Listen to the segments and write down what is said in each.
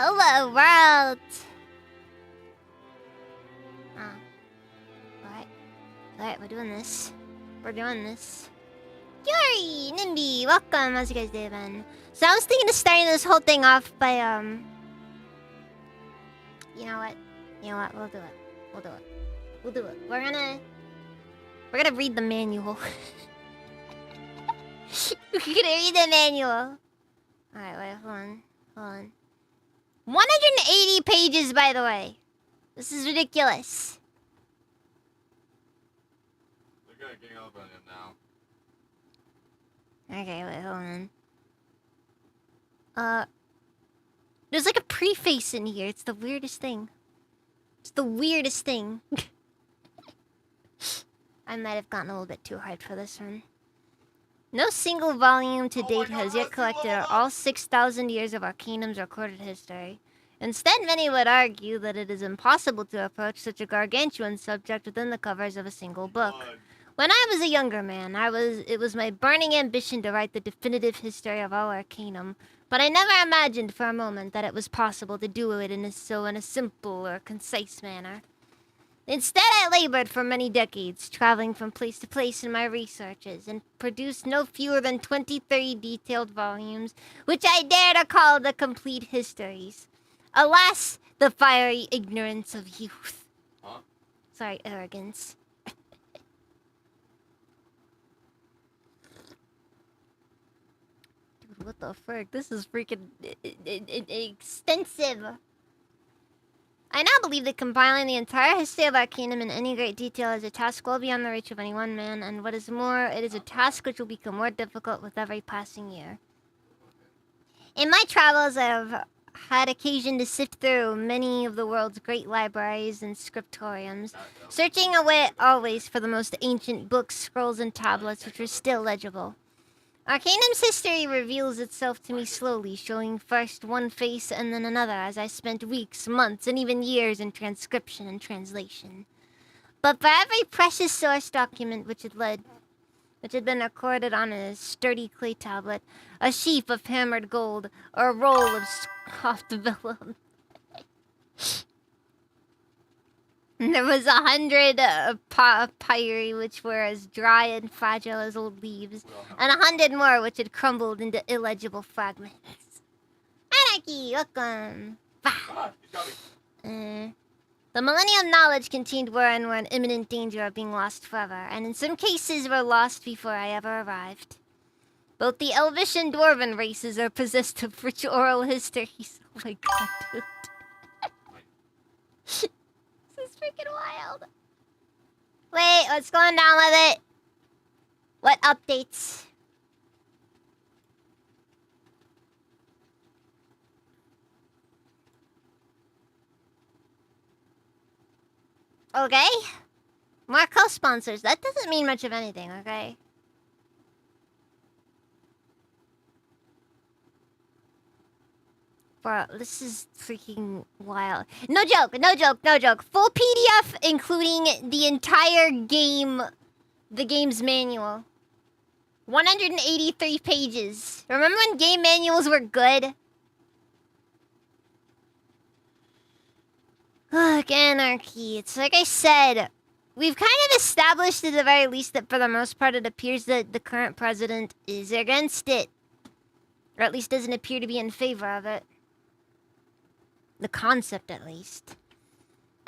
Hello, world! Alright, we're doing this. Yuri! Nimby! Welcome! How's you guys doing? So I was thinking of starting this whole thing off by, You know what? We'll do it. We're gonna read the manual. We're gonna read the manual. Alright, wait, hold on. 180 pages, by the way. This is ridiculous. They're gonna gang up on him now. Okay, wait, hold on. There's like a preface in here. It's the weirdest thing. I might have gotten a little bit too hyped for this one. No single volume to date has yet collected all 6,000 years of Arcanum's recorded history. Instead, many would argue that it is impossible to approach such a gargantuan subject within the covers of a single book. When I was a younger man, it was my burning ambition to write the definitive history of all Arcanum, but I never imagined for a moment that it was possible to do it in a simple or concise manner. Instead, I labored for many decades, traveling from place to place in my researches, and produced no fewer than 23 detailed volumes, which I dare to call the complete histories. Alas, the fiery ignorance of youth. Huh? Sorry, arrogance. Dude, what the frick? This is freaking extensive. I now believe that compiling the entire history of Arcanum in any great detail is a task well beyond the reach of any one man, and what is more, it is a task which will become more difficult with every passing year. In my travels, I have had occasion to sift through many of the world's great libraries and scriptoriums, searching away always for the most ancient books, scrolls, and tablets which are still legible. Arcanum's history reveals itself to me slowly, showing first one face and then another as I spent weeks, months, and even years in transcription and translation. But for every precious source document which it led, which had been recorded on a sturdy clay tablet, a sheaf of hammered gold, or a roll of soft vellum. And there was 100 papyri, which were as dry and fragile as old leaves, and 100 more which had crumbled into illegible fragments. Anarchy, welcome. Ah, he's got me. The millennium knowledge contained were and were in imminent danger of being lost forever, and in some cases were lost before I ever arrived. Both the Elvish and Dwarven races are possessed of rich oral histories. Oh my god, dude. This is freaking wild. Wait, what's going down with it? What updates? Okay. More co-sponsors. That doesn't mean much of anything, okay? Bro, this is freaking wild. No joke, no joke, no joke. Full PDF including the entire game, the game's manual. 183 pages. Remember when game manuals were good? Look, anarchy. It's like I said, we've kind of established at the very least that for the most part it appears that the current president is against it. Or at least doesn't appear to be in favor of it. The concept, at least.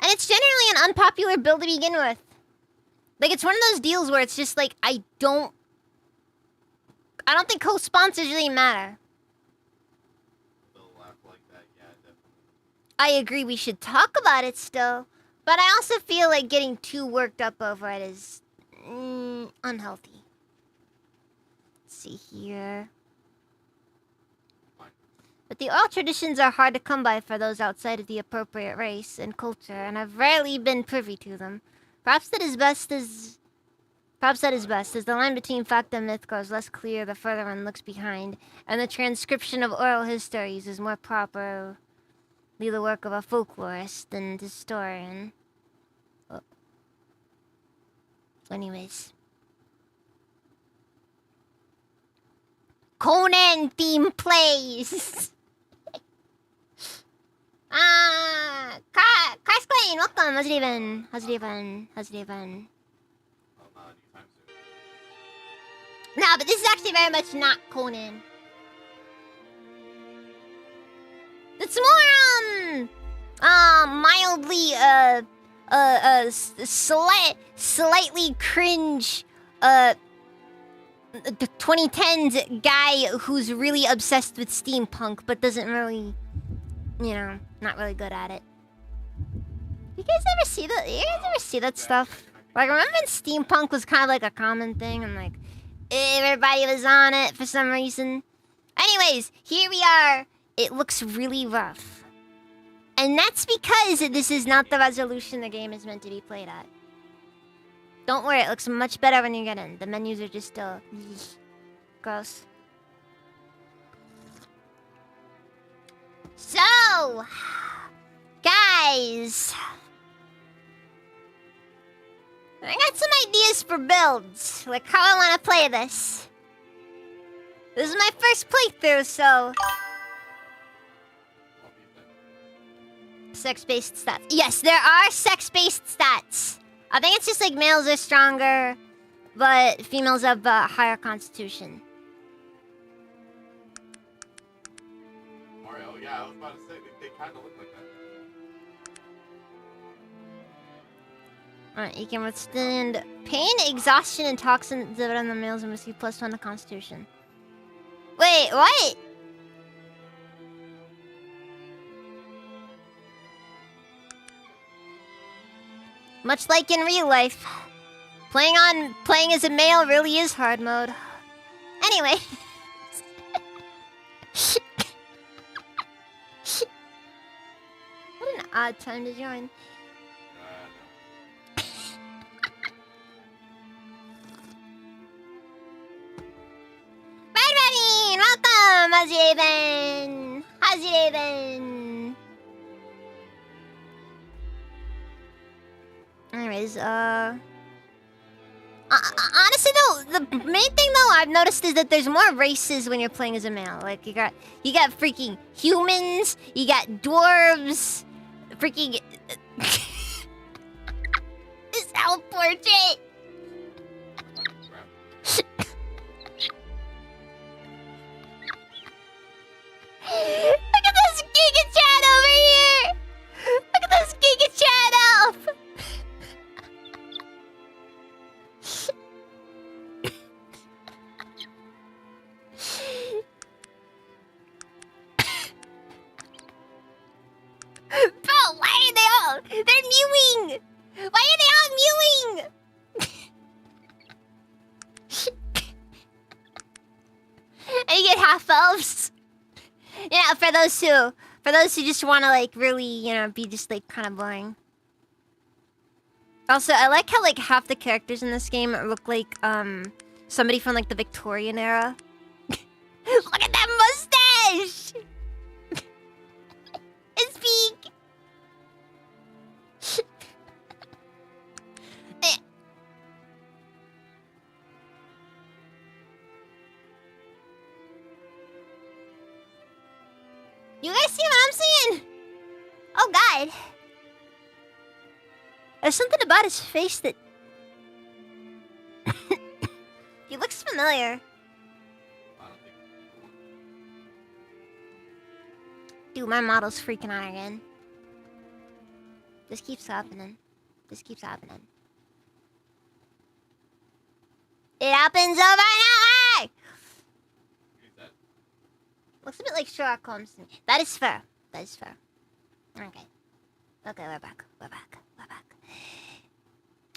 And it's generally an unpopular bill to begin with. Like, it's one of those deals where it's just like, I don't think co-sponsors really matter. I agree we should talk about it still, but I also feel like getting too worked up over it is unhealthy. Let's see here. But the oral traditions are hard to come by for those outside of the appropriate race and culture, and I've rarely been privy to them. Perhaps that is best, as the line between fact and myth grows less clear the further one looks behind, and the transcription of oral histories is more properly the work of a folklorist than historian. Oh. Anyways. Conan theme plays! Crash Queen, welcome! How's it even? No, but this is actually very much not Conan. It's more, mildly, slightly cringe, the 2010s guy who's really obsessed with steampunk, but doesn't really, not really good at it. You guys ever see that? You guys ever see that stuff? Like, remember when steampunk was kind of like a common thing, and like, everybody was on it for some reason? Anyways, here we are. It looks really rough. And that's because this is not the resolution the game is meant to be played at. Don't worry, it looks much better when you get in. The menus are just still... gross. So... guys... I got some ideas for builds. Like how I want to play this. This is my first playthrough, so... sex-based stats. Yes, there are sex-based stats. I think it's just like males are stronger, but females have a higher constitution. Mario, yeah, I was about to say, they kind of look like that. Alright, you can withstand pain, exhaustion, and toxins that are in the males and receive +1 to constitution. Wait, what? Much like in real life, playing as a male really is hard mode. Anyway. What an odd time to join. Bad Bunny, welcome, How's it even? Anyways, Honestly though, the main thing though I've noticed is that there's more races when you're playing as a male. Like you got freaking humans, you got dwarves, freaking this elf portrait. Look at this Giga Chat over here! Look at this Giga Chat elf! Bro, why are they all? They're mewing! Why are they all mewing? And you get half elves. You know, for those who just want to like really, you know, be just like kind of boring. Also, I like how like half the characters in this game look like somebody from like the Victorian era. Look at that mustache! It's big. You guys see what I'm seeing? Oh god. There's something about his face that... he looks familiar. Dude, my model's freaking out again. This keeps happening. This keeps happening. It happens over and over! Looks a bit like Sherlock Holmes to me. That is fair. That is fair. Okay. Okay, we're back. We're back. We're back.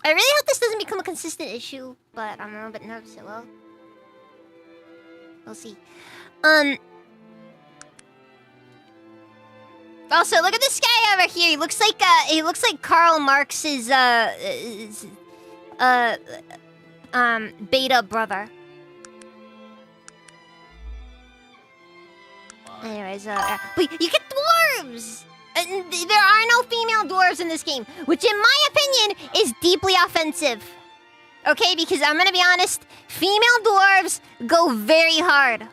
I really hope this doesn't become a consistent issue, but I'm a little bit nervous it will. We'll see. Also, look at this guy over here. He looks like Karl Marx's beta brother. Anyways, but you get dwarves! There are no female dwarves in this game, which in my opinion is deeply offensive. Okay, because I'm gonna be honest, female dwarves go very hard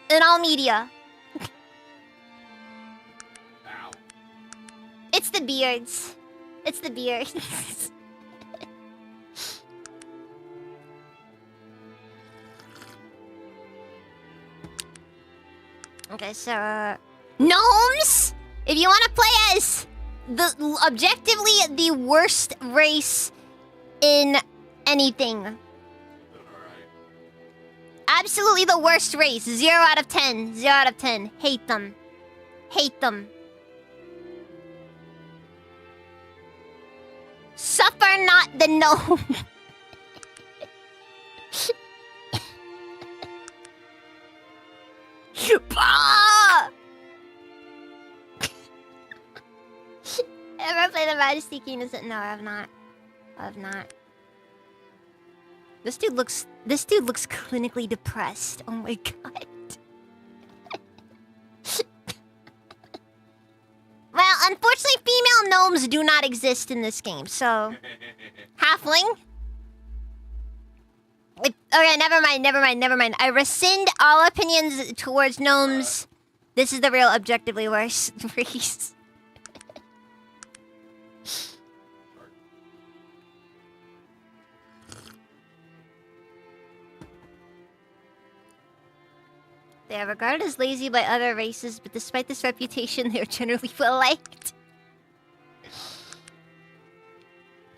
in all media. Ow. It's the beards. It's the beards. Okay, so gnomes. If you want to play as the objectively the worst race in anything, Alright. absolutely the worst race. 0 out of 10. 0 out of 10. Hate them. Hate them. Suffer not the gnome. Bah! Ever play the Majesty King? No, I have not. I have not. This dude looks clinically depressed. Oh my god. Well, unfortunately, female gnomes do not exist in this game, so halfling. Okay, never mind. I rescind all opinions towards gnomes. This is the real objectively worst race. They are regarded as lazy by other races, but despite this reputation, they are generally well liked.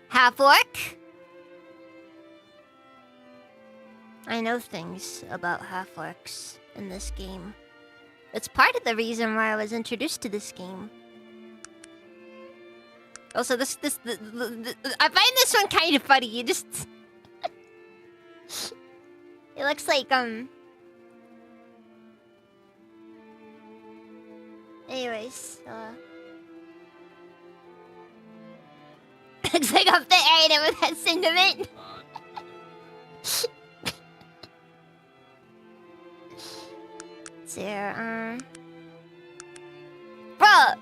Half-orc? I know things about half-orcs in this game. It's part of the reason why I was introduced to this game. Also, I find this one kind of funny. You just... it looks like, anyways, looks like I'm airing it with that sentiment. There, Bruh!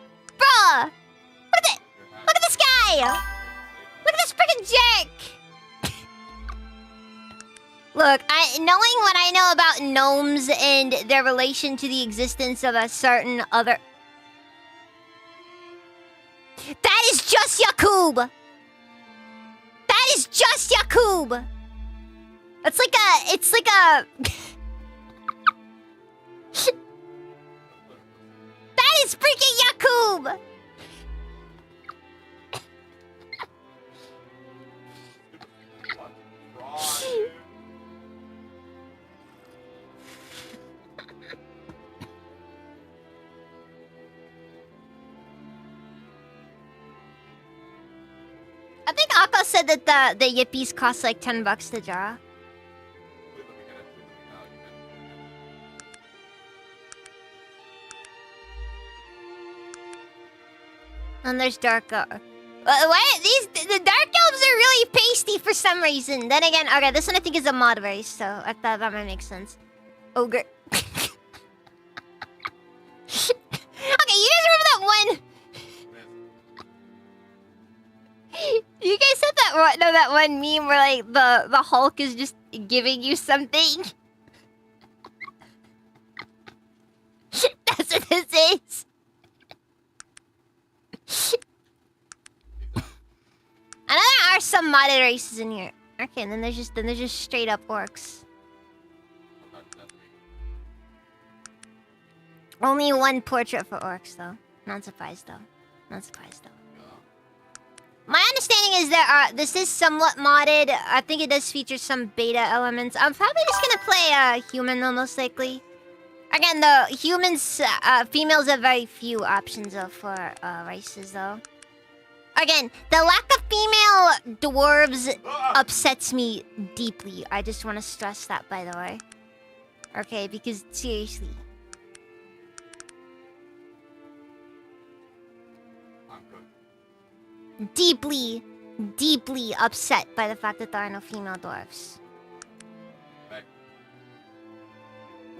Look at this guy! Look at this freaking jerk! Look, knowing what I know about gnomes and their relation to the existence of a certain other... That is just Yakub! That is just Yakub! It's like a... That is freaking Yakub! I think Akko said that the yippies cost like $10 to draw. And there's dark. What? The dark elves are really pasty for some reason. Then again, okay, this one I think is a mod race, so I thought that might make sense. Ogre. Okay, you guys remember that one? You guys had that one meme where like the Hulk is just giving you something. That's what this is. I know there are some modded races in here. Okay, and then there's just straight up orcs. Only one portrait for orcs though. Not surprised though. Not surprised though. My understanding is this is somewhat modded. I think it does feature some beta elements. I'm probably just gonna play human though, most likely. Again, the humans, females have very few options for races though. Again, the lack of female dwarves upsets me deeply. I just want to stress that, by the way. Okay, because seriously. Deeply, deeply upset by the fact that there are no female dwarves.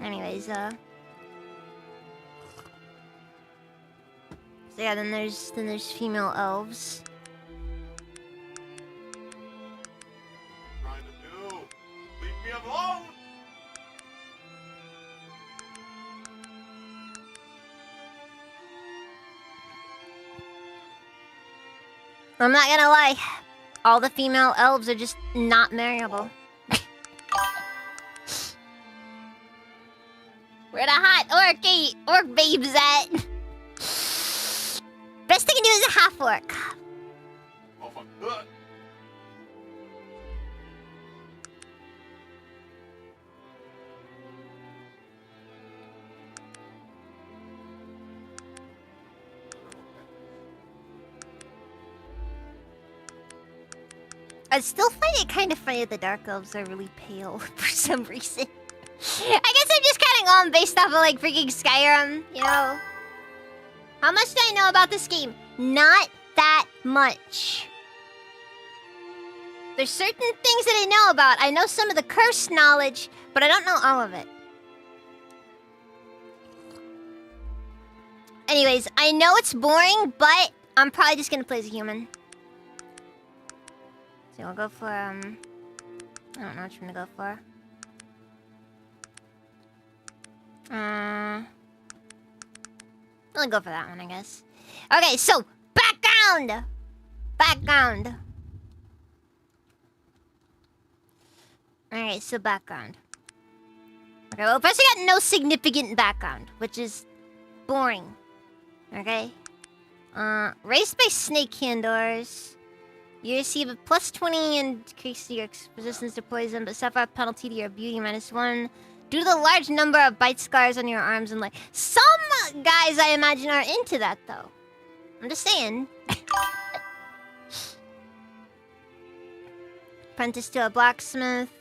Anyways, So yeah, then there's female elves. What are you trying to do? Leave me alone! I'm not gonna lie, all the female elves are just not marryable. Where the hot orc babes at? Best thing to do is a half orc. Oh, fuck. I still find it kind of funny that the dark elves are really pale for some reason. I guess I'm just kind of going based off of like freaking Skyrim, you know? How much do I know about this game? Not that much. There's certain things that I know about. I know some of the cursed knowledge, but I don't know all of it. Anyways, I know it's boring, but I'm probably just gonna play as a human. So we'll go for, I don't know which one to go for. I'll go for that one, I guess. Okay, so, background! Background. Alright, so background. Okay, well, first I got no significant background, which is boring. Okay? Raised by snake handlers. You receive a +20 and increase your resistance to poison, but suffer a penalty to your beauty -1 due to the large number of bite scars on your arms and legs. Some guys, I imagine, are into that, though. I'm just saying. Apprentice to a blacksmith.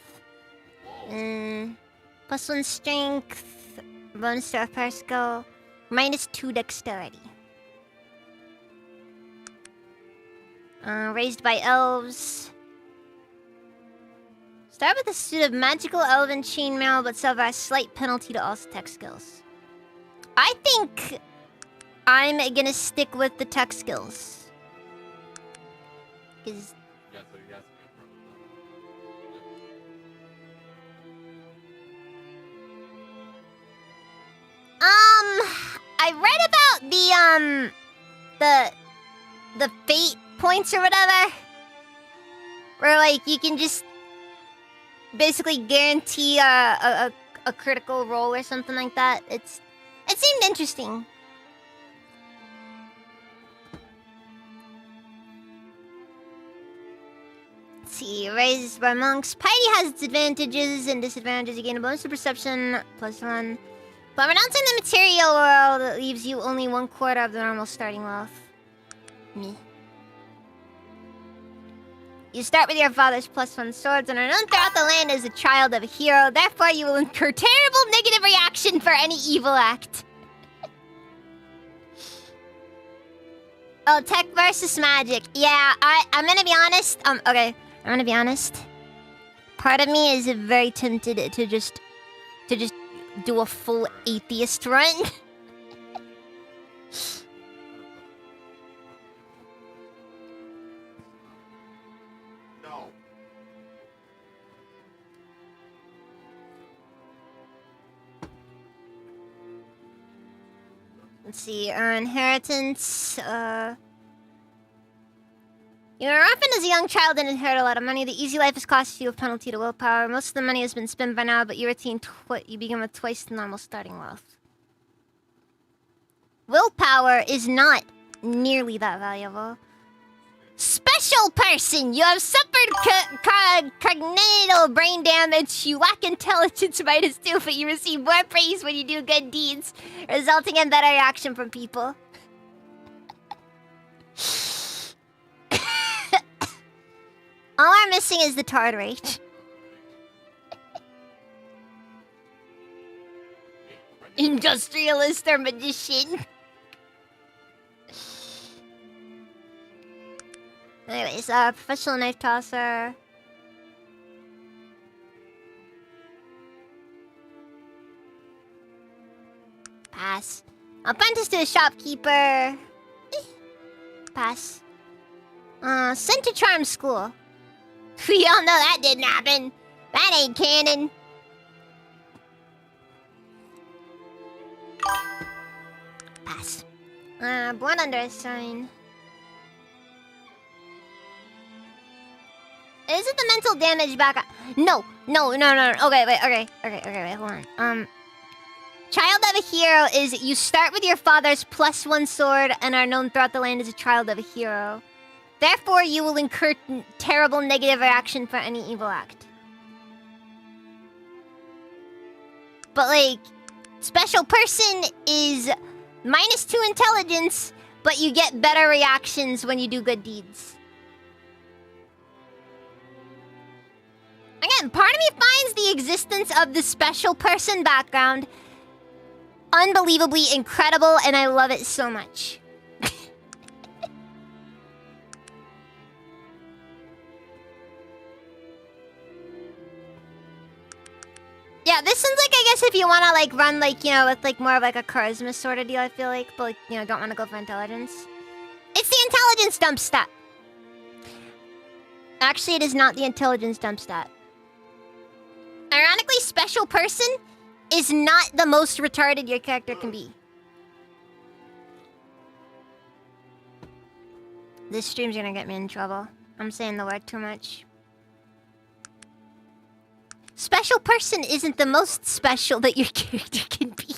+1 strength. Bonus to a repair skill. -2 dexterity. Raised by elves. Start with a suit of magical elven chainmail, but suffer a slight penalty to all tech skills. I think I'm gonna stick with the tech skills. Because... the fate points or whatever, where like you can just basically guarantee a critical roll or something like that. It seemed interesting. Let's see, raised by monks. Piety has its advantages and disadvantages. You gain a bonus to perception, +1. But renouncing the material world, it leaves you only 1/4 of the normal starting wealth. Me. You start with your father's +1 swords and are known throughout the land as a child of a hero. Therefore, you will incur terrible negative reaction for any evil act. Oh, tech versus magic. Yeah, I'm gonna be honest. Okay. I'm gonna be honest. Part of me is very tempted to just do a full atheist run. No. Let's see, inheritance, You were orphaned as a young child and inherit a lot of money. The easy life has cost you a penalty to willpower. Most of the money has been spent by now, but you begin with twice the normal starting wealth. Willpower is not nearly that valuable. Special person! You have suffered congenital brain damage. You lack intelligence -2, but you receive more praise when you do good deeds, resulting in better reaction from people. All I'm missing is the tard rate. Industrialist or magician. Anyways, professional knife tosser. Pass. Apprentice to a shopkeeper. Pass. Sent to charm school. We all know that didn't happen. That ain't canon. Pass. Born under a sign. Is it the mental damage back? No. Okay, wait, hold on. Child of a hero is you start with your father's +1 sword and are known throughout the land as a child of a hero. Therefore, you will incur terrible negative reaction for any evil act. But like, special person is -2 intelligence, but you get better reactions when you do good deeds. Again, part of me finds the existence of the special person background unbelievably incredible, and I love it so much. Yeah, this sounds like, I guess, if you want to, like, run, like, you know, with, like, more of, like, a charisma sort of deal, I feel like. But, like, you know, don't want to go for intelligence. It's the intelligence dump stat. Actually, it is not the intelligence dump stat. Ironically, special person is not the most retarded your character can be. This stream's gonna get me in trouble. I'm saying the word too much. Special person isn't the most special that your character can be.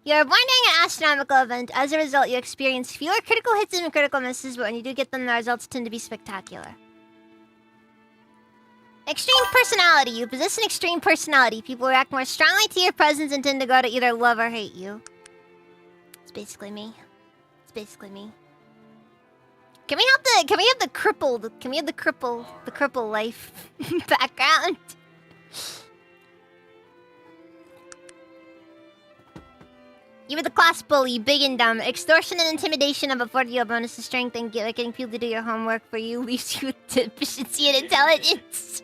You are born during an astronomical event. As a result, you experience fewer critical hits and critical misses, but when you do get them, the results tend to be spectacular. Extreme personality. You possess an extreme personality. People react more strongly to your presence and tend to go to either love or hate you. It's basically me. It's basically me. Can we have the cripple life background? You were the class bully, big and dumb. Extortion and intimidation have afforded you a bonus to strength, and getting people to do your homework for you leaves you with deficiency and intelligence.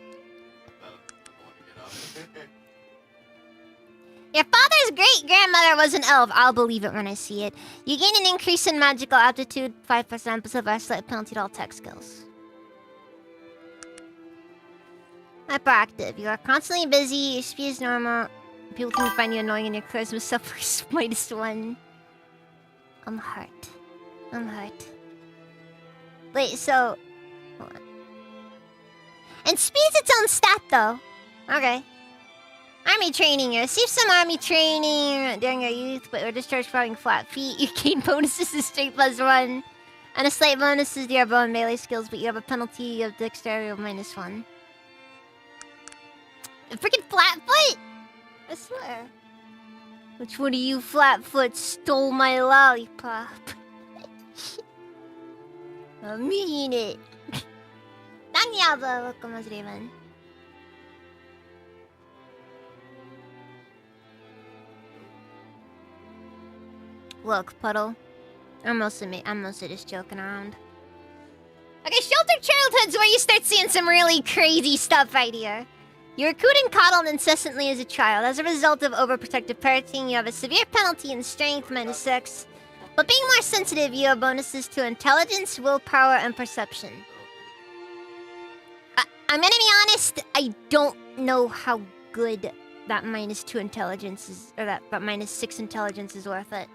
Your father's great-grandmother was an elf. I'll believe it when I see it. You gain an increase in magical aptitude, 5% plus a slight penalty to all tech skills. Hyperactive. You are constantly busy. Your speed is normal. People can find you annoying and your charisma suffers -1. I'm hurt. I'm hurt. Wait, so... Hold on. And speed's its own stat, though. Okay. Army training. You receive some army training during your youth, but you're discharged for having flat feet. You gain bonuses to strength +1. And a slight bonus is your bow and melee skills, but you have a penalty of dexterity of -1. A freaking Flatfoot! I swear. Which one of you Flatfoot stole my lollipop? I mean it. Nangyaba, welcome, Raven. Look, Puddle. I'm mostly just joking around. Okay, sheltered childhood's where you start seeing some really crazy stuff right here. You recruit and coddled incessantly as a child. As a result of overprotective parenting, you have a severe penalty in strength -6. But being more sensitive, you have bonuses to intelligence, willpower, and perception. I'm gonna be honest, I don't know how good that -2 intelligence is, or that -6 intelligence is worth it.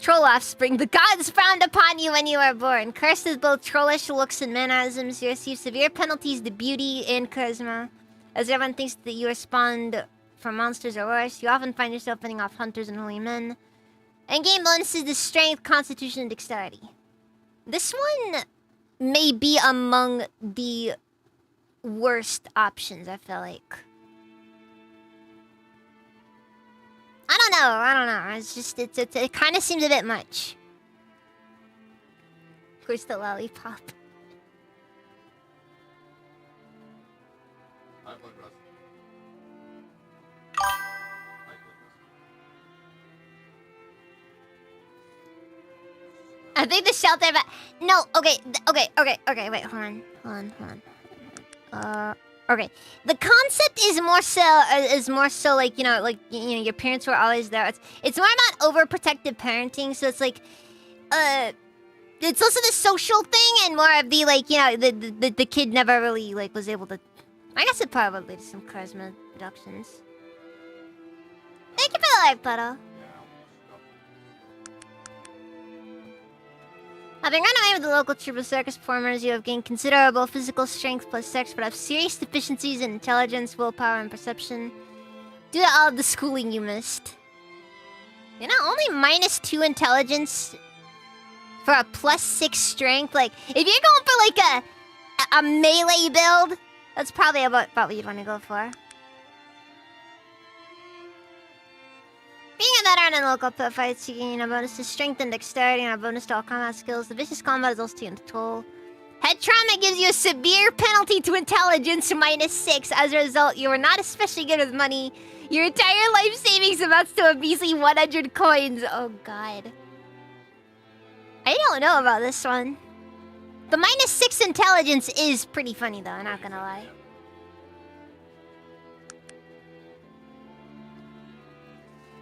Troll offspring. The gods frowned upon you when you were born. Cursed with both trollish looks and mannerisms, you receive severe penalties to beauty and charisma. As everyone thinks that you are spawned from monsters or worse, you often find yourself fending off hunters and holy men. And gain bonuses to strength, constitution, and dexterity. This one may be among the worst options, I feel like. I don't know. It's just, it kind of seems a bit much. Where's the lollipop? I think the shelter, but no. Okay. Wait, hold on. Okay. The concept is more so like your parents were always there. It's more about overprotective parenting. So it's like, it's also the social thing and more of the the kid never really was able to. I guess it probably lead to some charisma reductions. Thank you for the life, Puddle. Having run away with the local troupe of circus performers, you have gained considerable physical strength +6, but have serious deficiencies in intelligence, willpower, and perception due to all of the schooling you missed. You know, only -2 intelligence for a +6 strength. Like, if you're going for a melee build, that's probably about what you'd want to go for. Being a veteran in local pit fights, you gain a bonus to strength and dexterity and a bonus to all combat skills. The vicious combat is also taken to toll. Head trauma gives you a severe penalty to intelligence -6. As a result, you are not especially good with money. Your entire life savings amounts to a measly 100 coins. Oh god. I don't know about this one. The -6 intelligence is pretty funny though, I'm not gonna lie.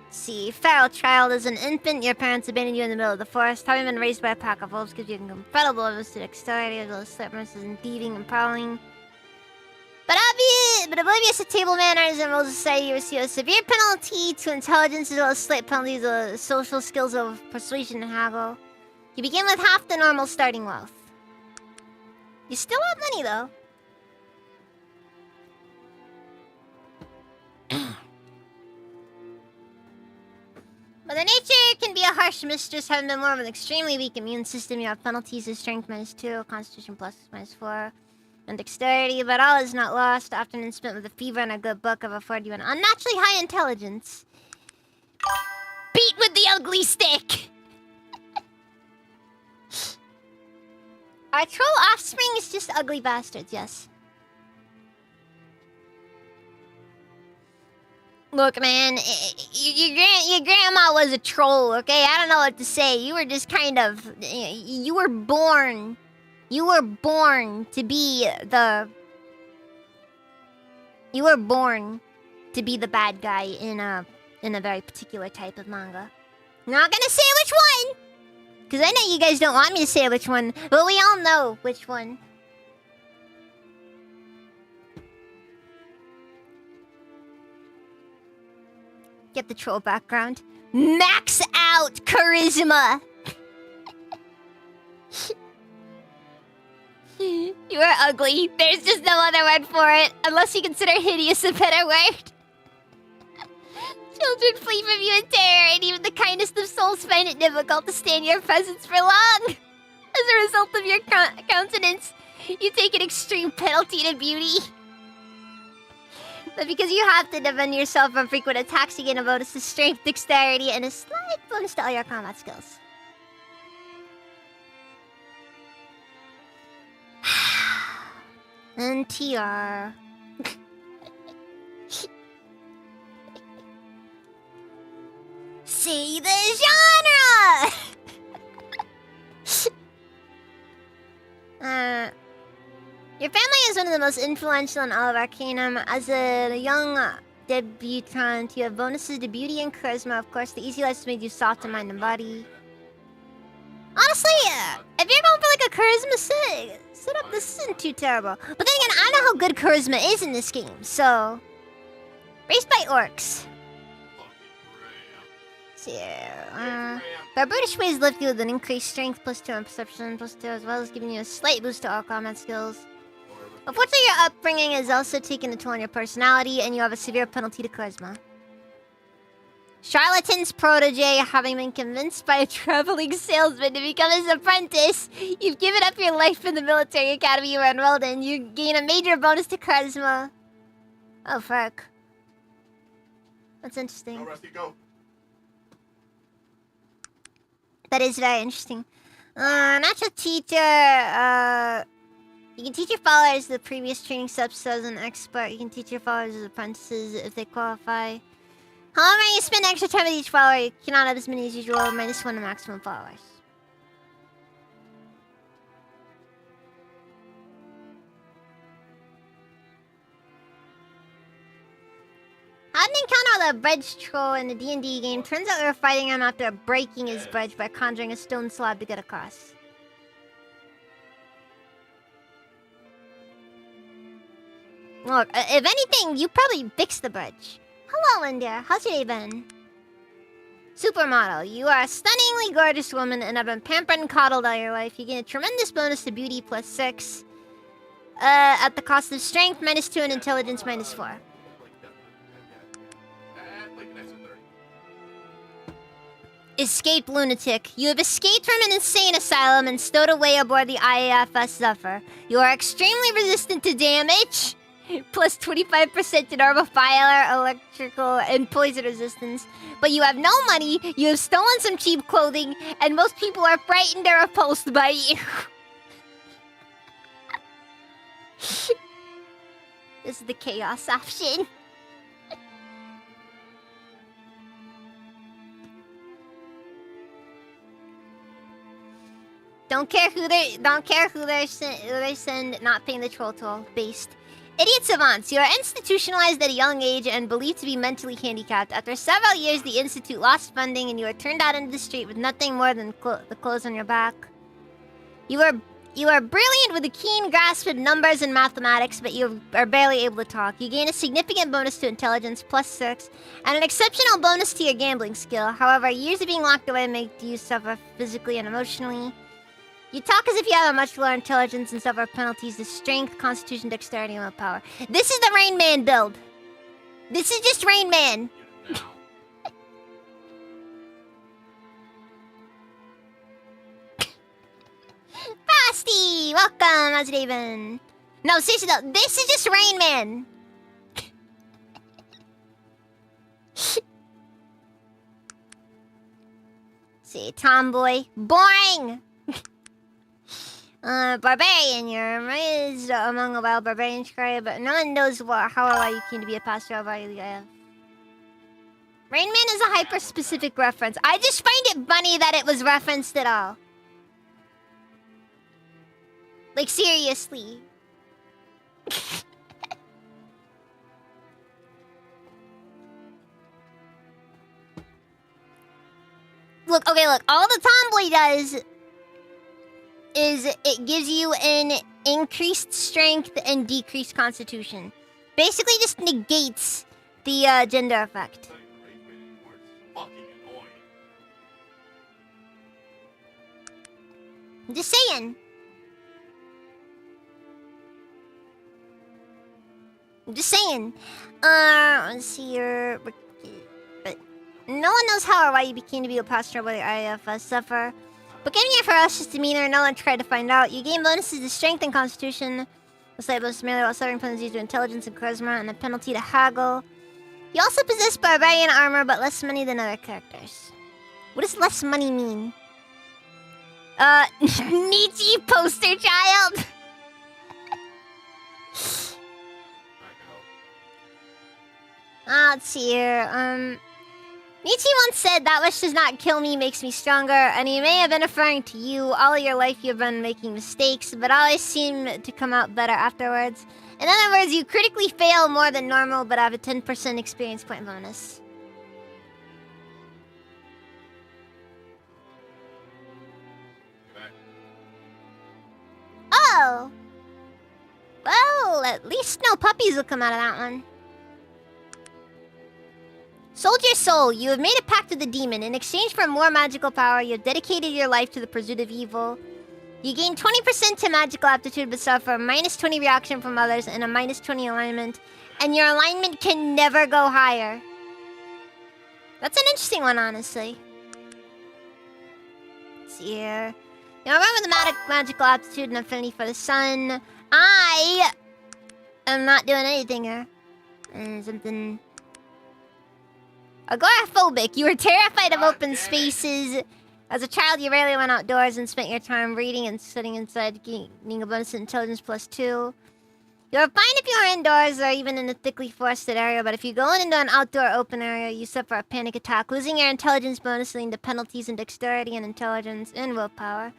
See, feral child. As an infant, your parents abandoned you in the middle of the forest. Having been raised by a pack of wolves gives you incredible levels to dexterity, as well as slight bonuses in thieving and prowling. But oblivious to table manners and rules of society, you receive a severe penalty to intelligence, as well as slight penalties of social skills of persuasion and haggle. You begin with half the normal starting wealth. You still have money, though. Mother Nature can be a harsh mistress. Having been born with an extremely weak immune system, you have penalties of strength -2, constitution +4, and dexterity. But all is not lost. Afternoon spent with a fever and a good book have afforded you an unnaturally high intelligence. Beat with the ugly stick! Our troll offspring is just ugly bastards, yes. Look, man, your grandma was a troll, okay? I don't know what to say. You were just kind of... You were born to be the... You were born to be the bad guy in a very particular type of manga. Not gonna say which one! Because I know you guys don't want me to say which one, but we all know which one. Get the troll background. Max out charisma. You are ugly. There's just no other word for it, unless you consider hideous a better word. Children flee from you in terror, and even the kindest of souls find it difficult to stay in your presence for long. As a result of your countenance, you take an extreme penalty to beauty. But because you have to defend yourself from frequent attacks, you gain a bonus to strength, dexterity, and a slight bonus to all your combat skills. And TR. See the genre! Your family is one of the most influential in all of Arcanum. As a young debutante, you have bonuses to beauty and charisma. Of course, the easy life made you soft in mind and body. Honestly, if you're going for like a charisma setup, this isn't too terrible. But then again, I know how good charisma is in this game, so... Raised by orcs. So, their British ways lift you with an increased strength, +2 on perception, +2, as well as giving you a slight boost to all combat skills. Unfortunately, your upbringing is also taking a toll on your personality, and you have a severe penalty to charisma. Charlatan's protege, having been convinced by a traveling salesman to become his apprentice, you've given up your life in the military academy you were enrolled in. You gain a major bonus to charisma. Oh, fuck. That's interesting. Go, Rusty, go. That is very interesting. Natural teacher, you can teach your followers the previous training steps as an expert. You can teach your followers as apprentices if they qualify. However, you spend extra time with each follower, you cannot have as many as usual, -1 to maximum followers. Had an encounter with a bridge troll in the D&D game. Turns out we were fighting him after breaking his bridge by conjuring a stone slab to get across. Look, if anything, you probably fixed the bridge. Hello, Linda. How's your day been? Supermodel. You are a stunningly gorgeous woman and have been pampered and coddled all your life. You gain a tremendous bonus to beauty +6. At the cost of strength -2 and intelligence -4. Escaped lunatic. You have escaped from an insane asylum and stowed away aboard the IAFS Zephyr. You are extremely resistant to damage. +25% to normal fire, electrical, and poison resistance. But you have no money, you have stolen some cheap clothing, and most people are frightened or repulsed by you. This is the chaos option. Don't care who they send, not paying the troll toll. Based. Idiot savants, you are institutionalized at a young age and believed to be mentally handicapped. After several years, the institute lost funding and you are turned out into the street with nothing more than the clothes on your back. You are brilliant with a keen grasp of numbers and mathematics, but you are barely able to talk. You gain a significant bonus to intelligence +6 and an exceptional bonus to your gambling skill. However, years of being locked away make you suffer physically and emotionally. You talk as if you have a much lower intelligence and suffer penalties to strength, constitution, dexterity, and willpower. This is the Rain Man build. This is just Rain Man. Frosty! Welcome, how's it even? No, seriously though, this is just Rain Man. See, tomboy. Boring! Barbarian, you're raised among a wild barbarian tribe, but no one knows how or why you came to be a pastor of our Rain Man is a hyper-specific reference. I just find it funny that it was referenced at all. Like, seriously. Look, all the tomboy does is it gives you an increased strength and decreased constitution. Basically just negates the gender effect. I'm just saying. I'm just saying. Let's see here. But no one knows how or why you became to be a posture by the IFS suffer. But given your ferocious demeanor, no one tried to find out. You gain bonuses to strength and constitution. The slight bonus melee while suffering penalties to intelligence and charisma, and a penalty to haggle. You also possess barbarian armor, but less money than other characters. What does less money mean? Nietzsche poster child! Let's see here. Nietzsche once said, "That which does not kill me makes me stronger," and he may have been referring to you. All your life you've been making mistakes, but always seem to come out better afterwards. In other words, you critically fail more than normal, but have a 10% experience point bonus. Oh! Well, at least no puppies will come out of that one. Soldier Soul, you have made a pact with the demon. In exchange for more magical power, you have dedicated your life to the pursuit of evil. You gain 20% to magical aptitude, but suffer a -20 reaction from others and a -20 alignment. And your alignment can never go higher. That's an interesting one, honestly. Let's see here. You remember the magical aptitude and affinity for the sun. I am not doing anything here. Something... Agoraphobic. You were terrified of open spaces. As a child, you rarely went outdoors and spent your time reading and sitting inside, gaining a bonus in intelligence +2. You are fine if you are indoors or even in a thickly forested area, but if you go into an outdoor open area, you suffer a panic attack, losing your intelligence bonus, leading to penalties in dexterity and intelligence and willpower.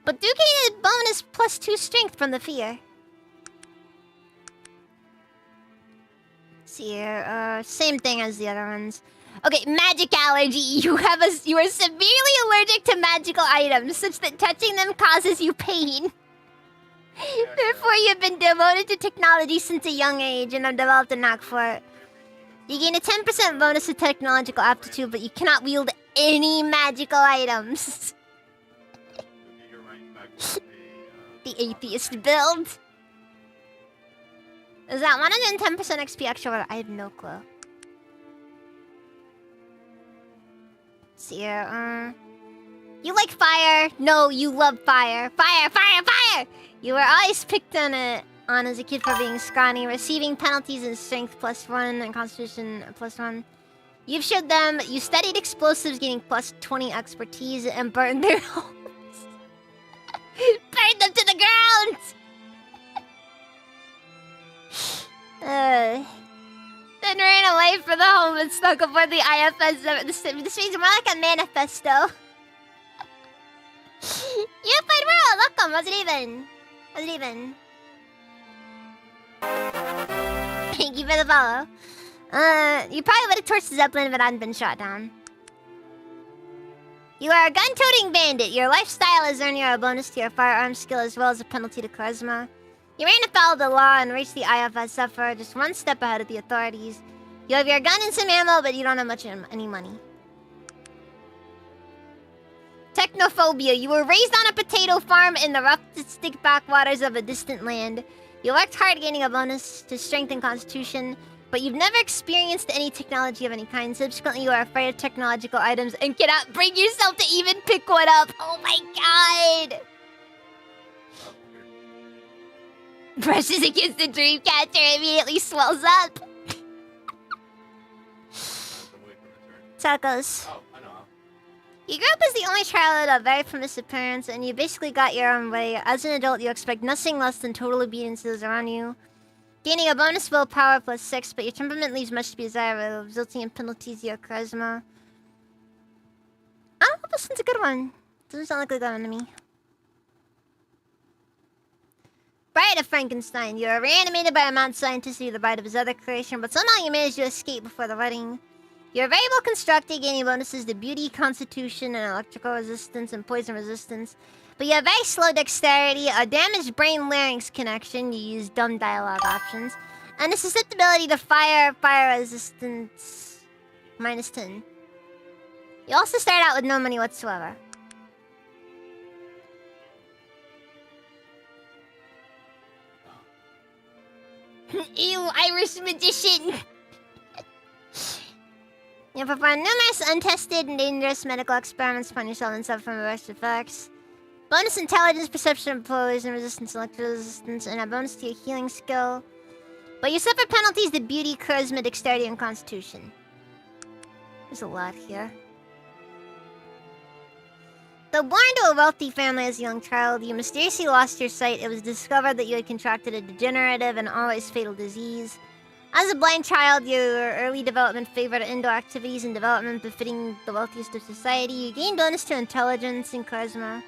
But do gain a bonus +2 strength from the fear. Let's see here. Same thing as the other ones. Okay, magic allergy. You are severely allergic to magical items, such that touching them causes you pain. Therefore, you've been devoted to technology since a young age and have developed a knack for it. You gain a 10% bonus to technological aptitude, but you cannot wield any magical items. The atheist build. Is that 110% XP extra? I have no clue. See here, you like fire? No, you love fire. Fire, fire, fire! You were always picked on as a kid for being scrawny, receiving penalties in strength +1 and constitution +1. You've showed them you studied explosives, getting +20 expertise, and burned their homes. Burned them to the ground! Then ran away for the home and stuck aboard the IFS. This means more like a manifesto. Unified World! Welcome! How's it even? How's it even? Thank you for the follow. You probably would have torched the Zeppelin if it hadn't been shot down. You are a gun-toting bandit. Your lifestyle has earned you a bonus to your firearm skill as well as a penalty to charisma. You ran afoul of the law and reached the IFS suffer just one step ahead of the authorities. You have your gun and some ammo, but you don't have any money. Technophobia. You were raised on a potato farm in the rustic backwaters of a distant land. You worked hard gaining a bonus to strength and constitution, but you've never experienced any technology of any kind. Subsequently, you are afraid of technological items and cannot bring yourself to even pick one up. Oh my god! Brushes against the dream catcher, immediately swells up. Tacos. Oh, I know. You grew up as the only child of very permissive parents, and you basically got your own way. As an adult, you expect nothing less than total obedience to those around you. Gaining a bonus willpower +6, but your temperament leaves much to be desired, resulting in penalties to your charisma. I don't know if this one's a good one. Doesn't sound like a good one to me. Bride of Frankenstein. You are reanimated by a mad scientist to be the bride of his other creation, but somehow you managed to escape before the wedding. You are very well constructed, gaining bonuses to beauty, constitution, and electrical resistance and poison resistance. But you have very slow dexterity, a damaged brain-larynx connection, you use dumb dialogue options, and a susceptibility to fire resistance -10. You also start out with no money whatsoever. Ew, Irish magician! You perform numerous untested and dangerous medical experiments upon yourself and suffer from adverse effects. Bonus intelligence, perception, poison, resistance, electro resistance, and a bonus to your healing skill. But you suffer penalties to beauty, charisma, dexterity, and constitution. There's a lot here. Though born to a wealthy family as a young child, you mysteriously lost your sight. It was discovered that you had contracted a degenerative and always fatal disease. As a blind child, your early development favored indoor activities and development befitting the wealthiest of society. You gained bonus to intelligence and charisma.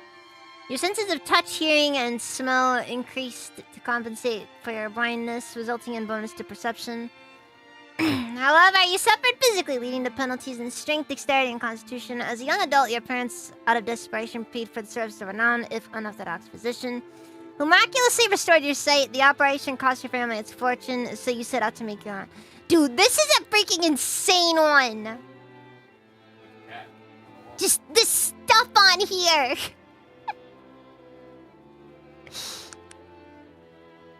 Your senses of touch, hearing, and smell increased to compensate for your blindness, resulting in bonus to perception. However, you suffered physically, leading to penalties in strength, dexterity, and constitution. As a young adult, your parents, out of desperation, paid for the service of a renowned, if unorthodox physician, who miraculously restored your sight. The operation cost your family its fortune, so you set out to make your own. Dude, this is a freaking insane one! Just this stuff on here!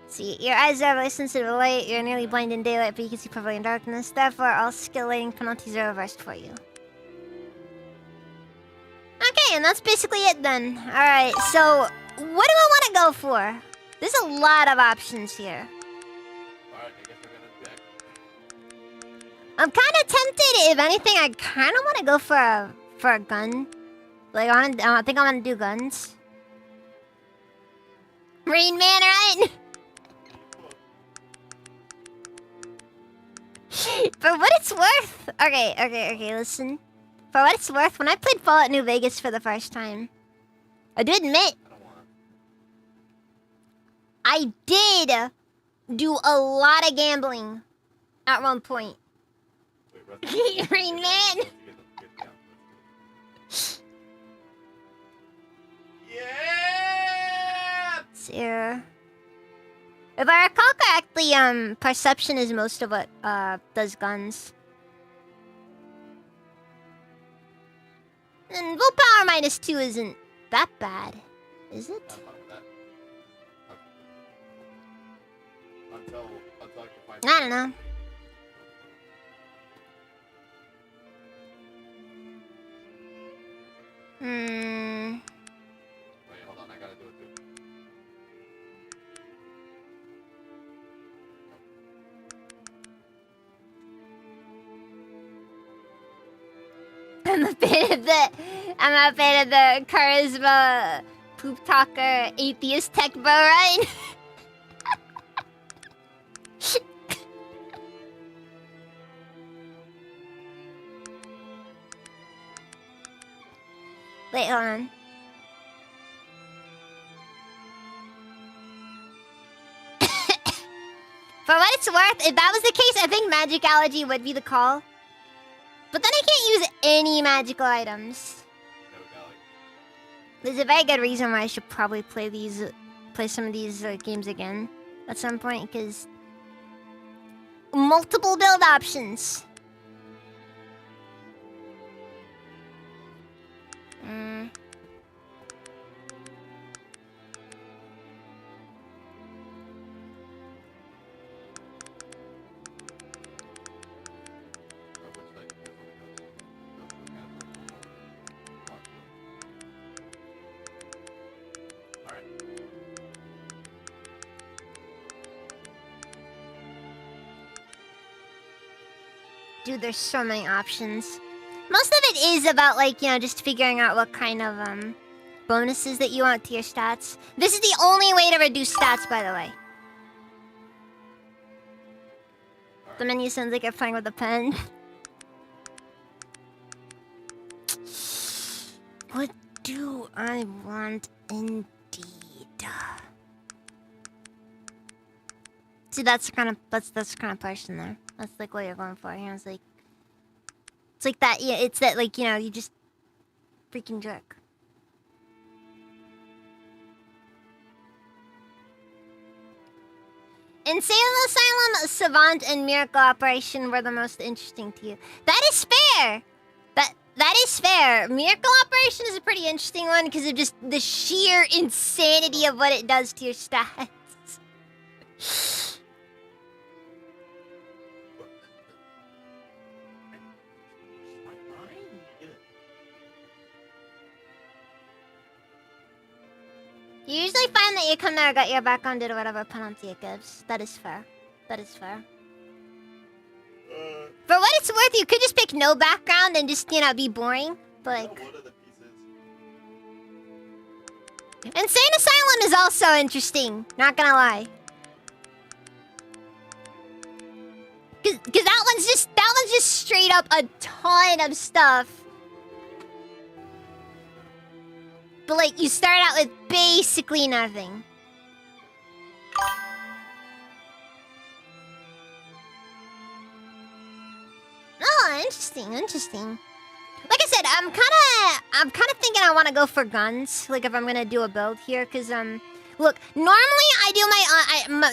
See, your eyes are really sensitive to light, you're nearly blind in daylight, but you can see perfectly in darkness. Therefore, all skill rating penalties are reversed for you. Okay, and that's basically it then. Alright, so what do I want to go for? There's a lot of options here. Alright, I guess we're gonna check. I'm kind of tempted. If anything, I kind of want to go for a gun. Like, I think I want to do guns. Rain Man, right? For what it's worth... Okay, listen. For what it's worth, when I played Fallout New Vegas for the first time, I do admit, I did do a lot of gambling at one point. Rain Man! Yeah! So, if I recall correctly, perception is most of what does guns. And willpower -2 isn't that bad, is it? Until I can find. I don't know. Wait, hold on, I gotta do it too. I'm a bit of the charisma poop talker atheist tech bro, right? Wait, hold on. For what it's worth, if that was the case, I think Magicology would be the call. But then I can't use any magical items. There's a very good reason why I should probably play some of these games again at some point, because multiple build options. Dude, there's so many options. Most of it is about, like, you know, just figuring out what kind of, bonuses that you want to your stats. This is the only way to reduce stats, by the way. The menu sounds like you're playing with a pen. What do I want indeed? See, that's the kind of person there. That's like what you're going for. You know, it's like that. Yeah, it's that, like, you know, you just freaking jerk. Insane Asylum, Savant, and Miracle Operation were the most interesting to you. That is fair. That is fair. Miracle Operation is a pretty interesting one because of just the sheer insanity of what it does to your stats. You usually find that you come there, got your background, did whatever penalty it gives. That is fair. That is fair. For what it's worth, you could just pick no background and just, you know, be boring. But like, One of the pieces. Insane Asylum is also interesting. Not gonna lie. Cause that one's just straight up a ton of stuff. But like, you start out with basically nothing. Oh, interesting, interesting. Like I said, I'm kind of thinking I want to go for guns. Like if I'm gonna do a build here, cause look, normally I do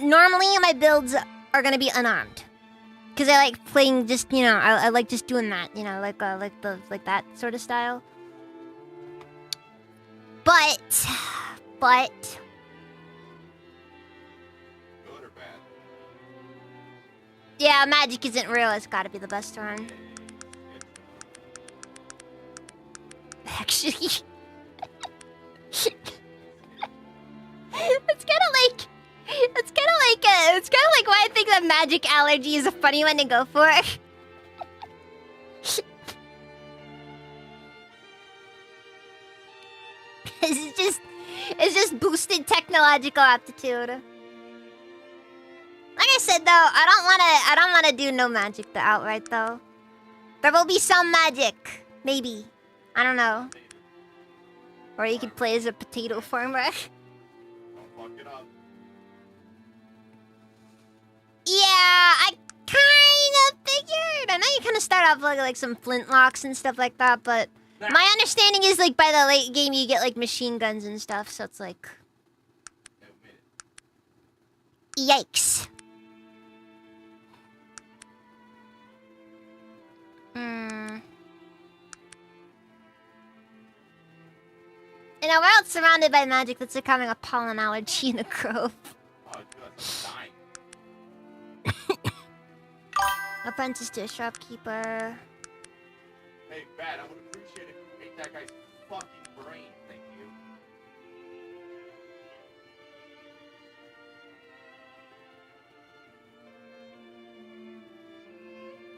normally my builds are gonna be unarmed, cause I like playing just, you know, I like just doing that, you know, like that sort of style. But Good or bad? yeah, magic isn't real. It's got to be the best one. Actually, it's kind of like why I think that magic allergy is a funny one to go for. It's just boosted technological aptitude. Like I said though, I don't wanna do no magic outright though. There will be some magic, maybe. I don't know. Or you could play as a potato farmer. Don't fuck it up. Yeah, I kind of figured. I know you kind of start off like some flintlocks and stuff like that, but my understanding is like by the late game you get like machine guns and stuff, so it's like, yikes. In a world surrounded by magic that's becoming a pollen allergy in a grove. Oh, that's dying. Apprentice to a shopkeeper. Hey, Bat, I would appreciate it if you ate that guy's fucking brain. Thank you.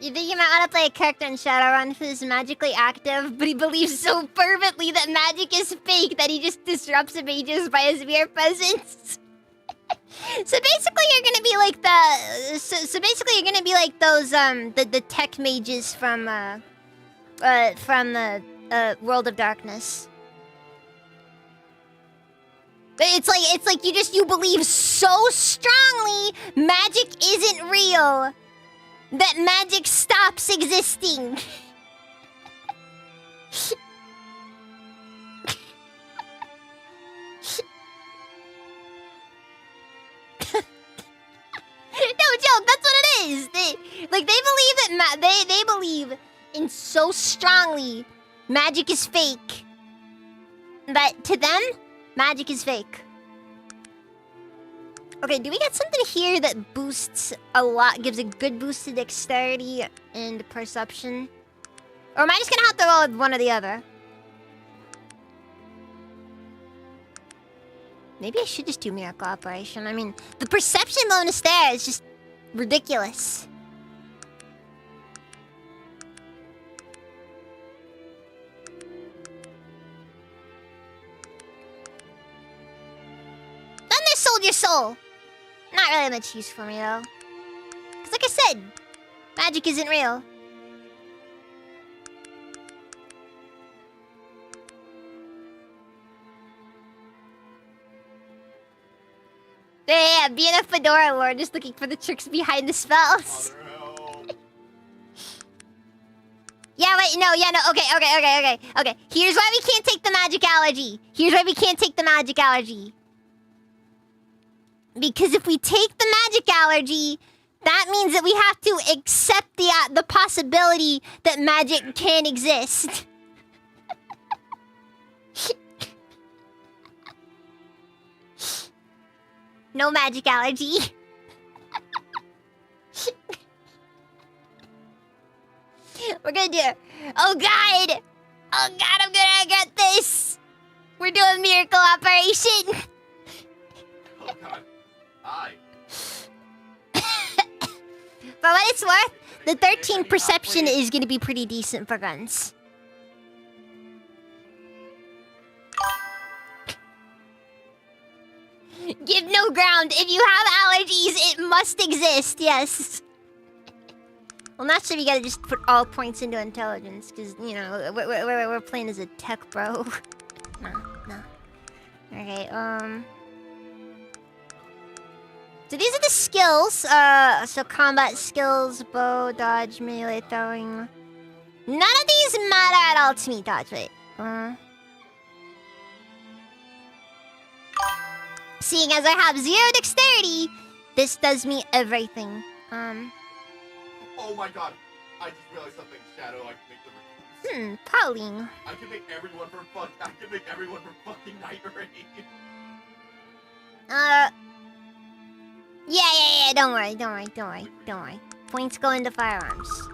You think you might want to play a character in Shadowrun who's magically active, but he believes so fervently that magic is fake that he just disrupts mages by his mere presence. So basically, you're gonna be like those the tech mages from the World of Darkness. It's like you believe so strongly magic isn't real that magic stops existing. No joke, that's what it is. They believe that they believe in so strongly magic is fake that to them magic is fake. Okay, do we got something here that boosts a lot, gives a good boost to dexterity and perception? Or am I just gonna have to roll with one or the other? Maybe I should just do Miracle Operation. I mean, the perception bonus there is just ridiculous. Thunder Soldier Soul! Not really much use for me, though. Because like I said, magic isn't real. Yeah, being a Fedora Lord, just looking for the tricks behind the spells. Yeah, wait, no, okay. Here's why we can't take the magic allergy. Because if we take the magic allergy, that means that we have to accept the possibility that magic can exist. No magic allergy. We're gonna do it. Oh god, I'm gonna regret this. We're doing Miracle Operation. God. Hi. For what it's worth, the 13 perception is gonna be pretty decent for guns. Give no ground. If you have allergies, it must exist. Yes. Well, not sure if you gotta just put all points into intelligence, because, you know, we're playing as a tech bro. No. Okay, So these are the skills. So combat skills, bow, dodge, melee, throwing. None of these matter at all to me, dodge, wait. Seeing as I have 0 dexterity, this does me everything. Oh my God. I just realized something, Shadow. I can make the recruits. Pauline. I can make everyone from fucking Night Raid. Yeah, don't worry. Points go into firearms.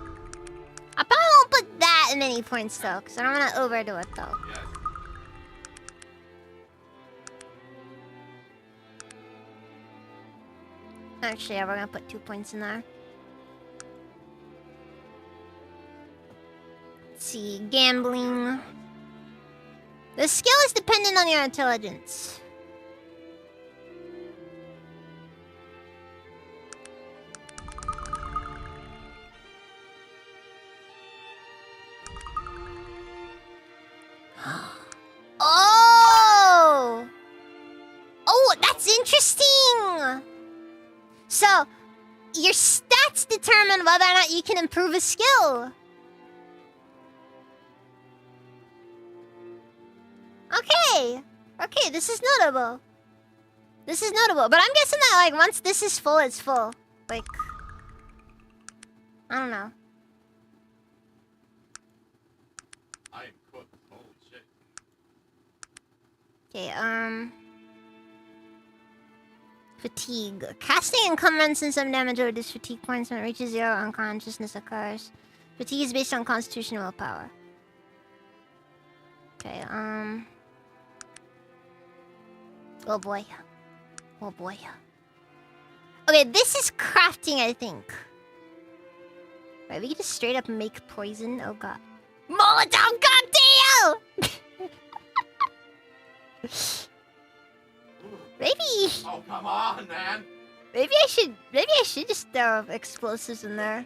I probably won't put that many points though, because I don't want to overdo it though. Yes. Actually, yeah, we're gonna put 2 points in there. Let's see, gambling. The skill is dependent on your intelligence. Oh, that's interesting. So, your stats determine whether or not you can improve a skill. Okay, this is notable. But I'm guessing that, like, once this is full, it's full. Like, I don't know. I am cooked. Holy shit. Okay, fatigue. Casting incumbents and some damage or reduce fatigue points when it reaches 0, unconsciousness occurs. Fatigue is based on constitution willpower. Okay, oh boy. Okay, this is crafting, I think. Right, we can just straight up make poison. Oh god. Molotov cocktail! Maybe. Oh, come on, man. Maybe I should just throw explosives in there.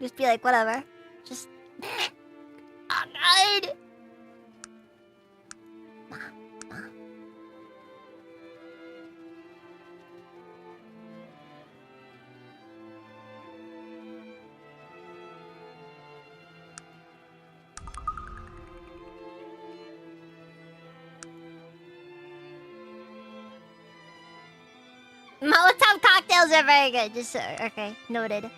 Just be like, whatever. Just. Oh god! Molotov cocktails are very good. Just okay, noted.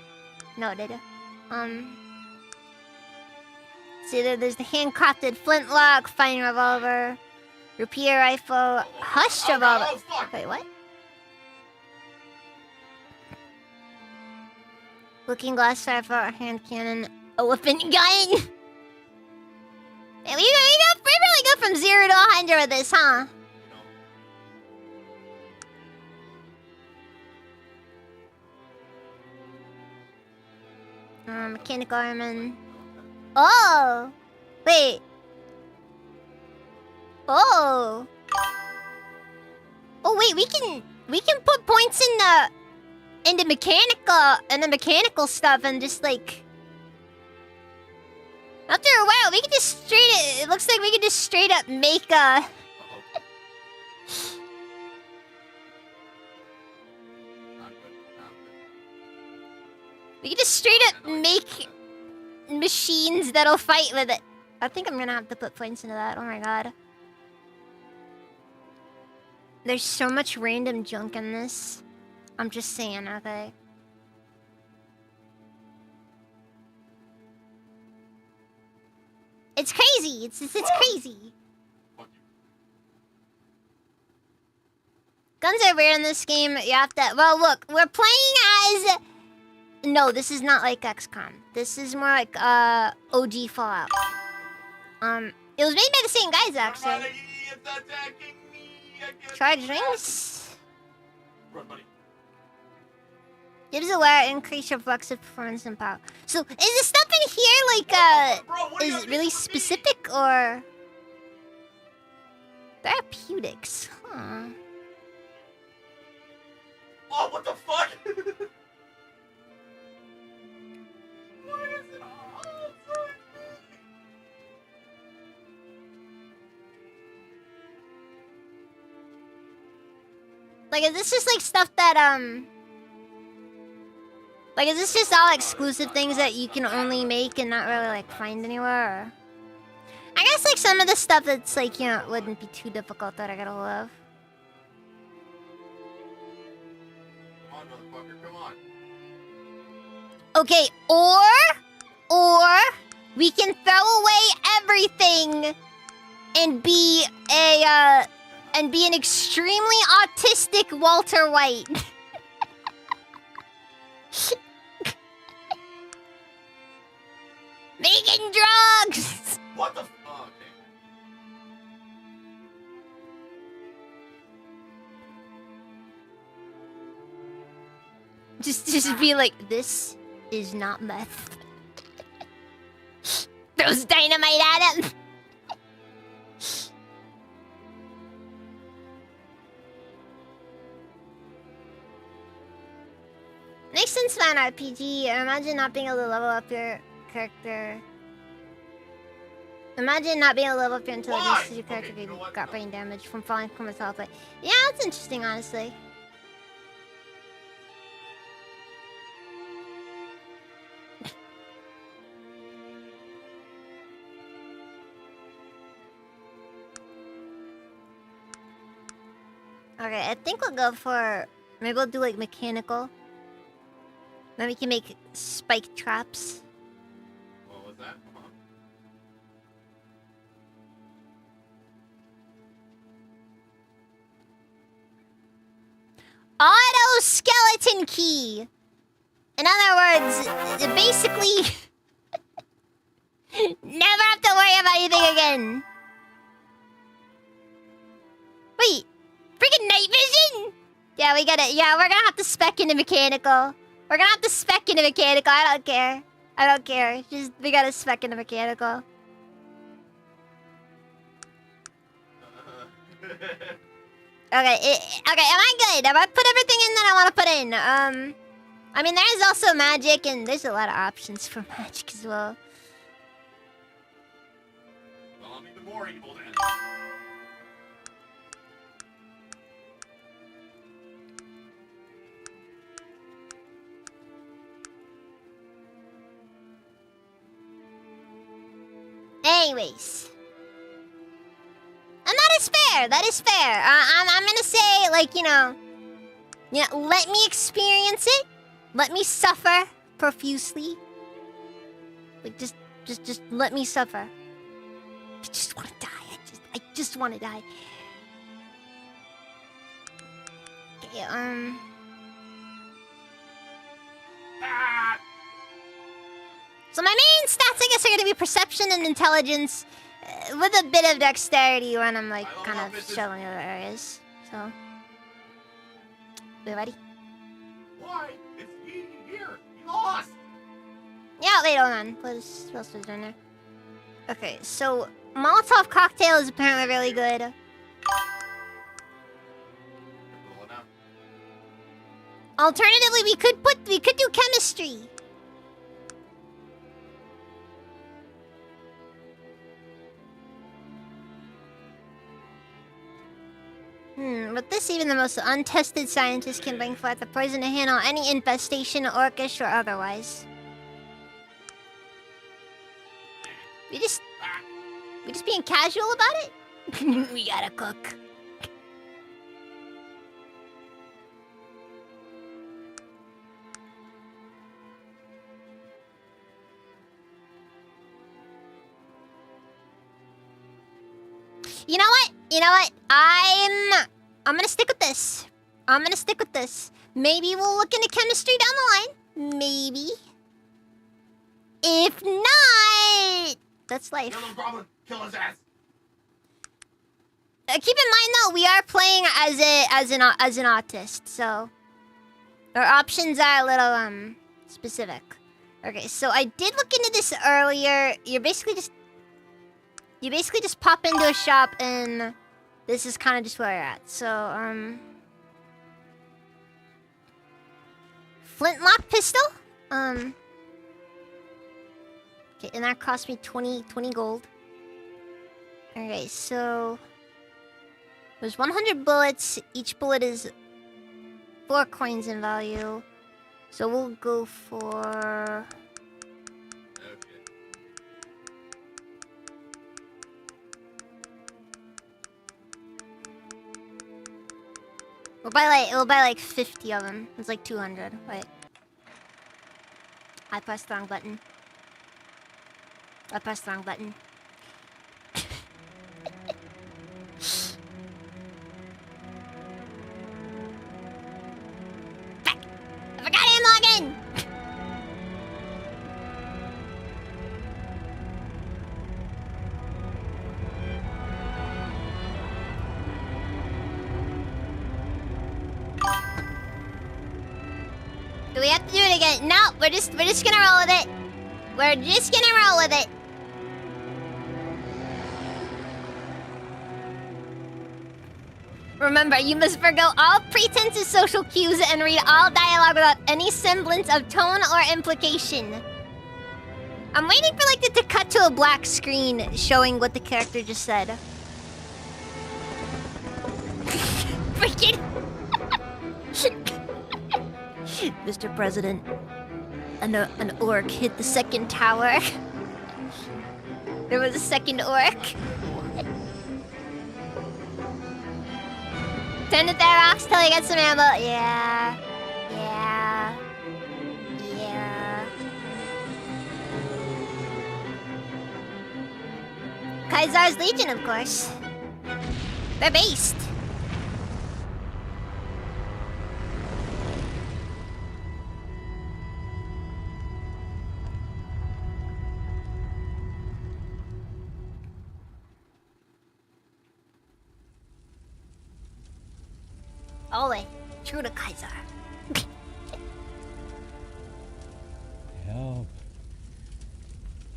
See, there's the handcrafted flintlock, fine revolver, rapier rifle, hush revolver. Wait, what? Looking glass rifle, hand cannon, a weapon gun. Hey, we really go from 0 to 100 with this, huh? Mechanical armament. Oh! Wait. Oh! Oh wait, we can put points in the mechanical stuff and just like after a while we can just it looks like we can just straight up make a we can just straight up make machines that'll fight with it. I think I'm gonna have to put points into that. Oh my god. There's so much random junk in this. I'm just saying, okay? It's crazy. It's crazy. Guns are rare in this game. You have to... Well, look. We're playing as... No, this is not like XCOM. This is more like OG Fallout. It was made by the same guys, actually. Charge rings. Run, buddy. Gives aware, increase your flexive performance and power. So, is the stuff in here, like, Bro, what are you is it gonna really do with me? specific, or... Therapeutics, huh? Oh, what the fuck? What is it? Oh, sorry. Like, is this just, like, stuff that, like, is this just all exclusive things that you can only make and not really, like, find anywhere, or... I guess, like, some of the stuff that's, like, you know, it wouldn't be too difficult that I gotta love. Come on, motherfucker, come on. Okay, or we can throw away everything and be an extremely autistic Walter White. Making drugs. What the f- oh, okay. Just be like, this is not meth. Throws dynamite at him. Makes sense for an RPG. Imagine not being able to level up your character. Imagine not being able to level up your intelligence because your character Okay, you know what? got brain damage from falling from a tall plane. Yeah, that's interesting, honestly. Okay, I think we'll go for... Maybe we'll do, like, mechanical. Then we can make spike traps. What was that? Auto skeleton key! In other words, basically... never have to worry about anything again. Wait, freaking night vision? Yeah, we gotta... Yeah, we're gonna have to spec into mechanical. We're gonna have to spec into mechanical. I don't care. I don't care. Just, we gotta spec into mechanical. Okay, okay, am I good? Have I put everything in that I want to put in? I mean, there's also magic, and there's a lot of options for magic as well. Well, I'm even more evil then. Anyways. And that is fair. That is fair. I'm gonna say, like, you know, let me experience it. Let me suffer profusely. Like, just let me suffer. I just want to die. I just want to die. Okay, Ah! So my main stats, I guess, are gonna be perception and intelligence, with a bit of dexterity when I'm, like, kind of shelling other areas. So, we ready? Why? It's he here. He lost. Yeah, wait, hold on. What else was in there? Okay, so Molotov cocktail is apparently really good. Cool enough. Alternatively, we could do chemistry. With this, even the most untested scientist can bring forth the poison to handle any infestation, orcish or otherwise. We just being casual about it? We gotta cook. You know what? You know what? I'm gonna stick with this. I'm gonna stick with this. Maybe we'll look into chemistry down the line. Maybe. If not, that's life. No problem. Kill his ass. keep in mind though, we are playing as an autist, so our options are a little specific. Okay, so I did look into this earlier. You basically just pop into a shop and this is kind of just where you're at. So flintlock pistol. Okay, and that cost me 20 gold. Okay, so there's 100 bullets. Each bullet is 4 coins in value. So we'll go for... Okay. We'll buy like 50 of them. It's like 200. Wait. I pressed the wrong button. I pressed the wrong button. Fuck! I forgot I am login! Do we have to do it again? No, we're just gonna roll with it. We're just gonna roll with it. Remember, you must forgo all pretense of social cues and read all dialogue without any semblance of tone or implication. I'm waiting for like it to cut to a black screen showing what the character just said. Freaking. Mr. President, an orc hit the second tower. There was a second orc. Tend to their rocks till you get some ammo. Yeah. Kaisar's Legion, of course. They're based. Ole, true to Kaiser. Help.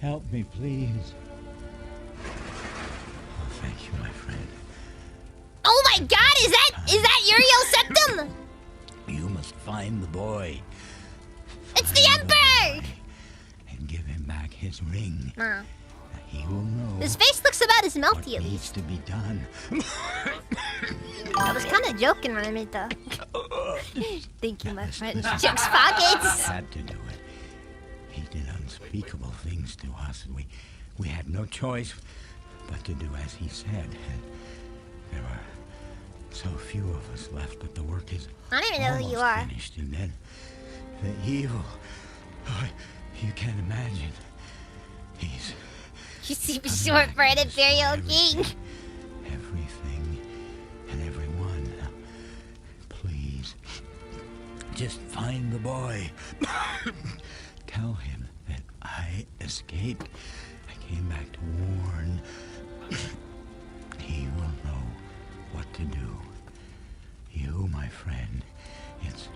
Help me, please. Oh, thank you, my friend. Oh my god, is that Uriel Septim? You must find the boy. It's the Emperor! And give him back his ring. Nah. He will know. His face looks about as what melty at needs least. to be done. I was kind of joking when I made the... Thank you, my friend. Chuck's pockets! Had to do it. He did unspeakable things to us, and we had no choice but to do as he said. And there are so few of us left, but the work is I don't even know who you are. finished. And then the evil, oh, you can't imagine. He's You seem short for an Imperial King. everything and everyone. Please, just find the boy. Tell him that I escaped. I came back to warn. He will know what to do. You, my friend, it's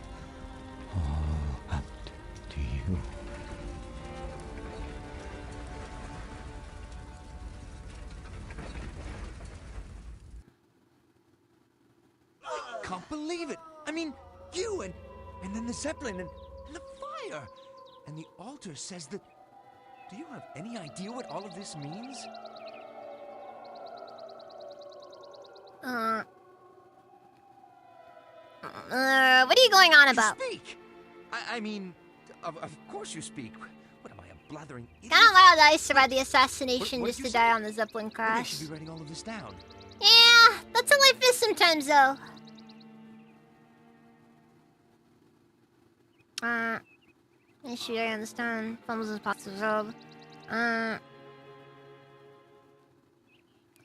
all up to you. Can't believe it. I mean, you and then the Zeppelin and the fire. And the altar says that... Do you have any idea what all of this means? What are you going on about? You speak. I mean, of course you speak. What am I, a blathering idiot? Kind of wild I survived the assassination What just did to you die say? on the Zeppelin Maybe I crash. should be writing all of this down. Yeah, that's how life is sometimes, though. Issue I understand. Fumbles is possible to resolve.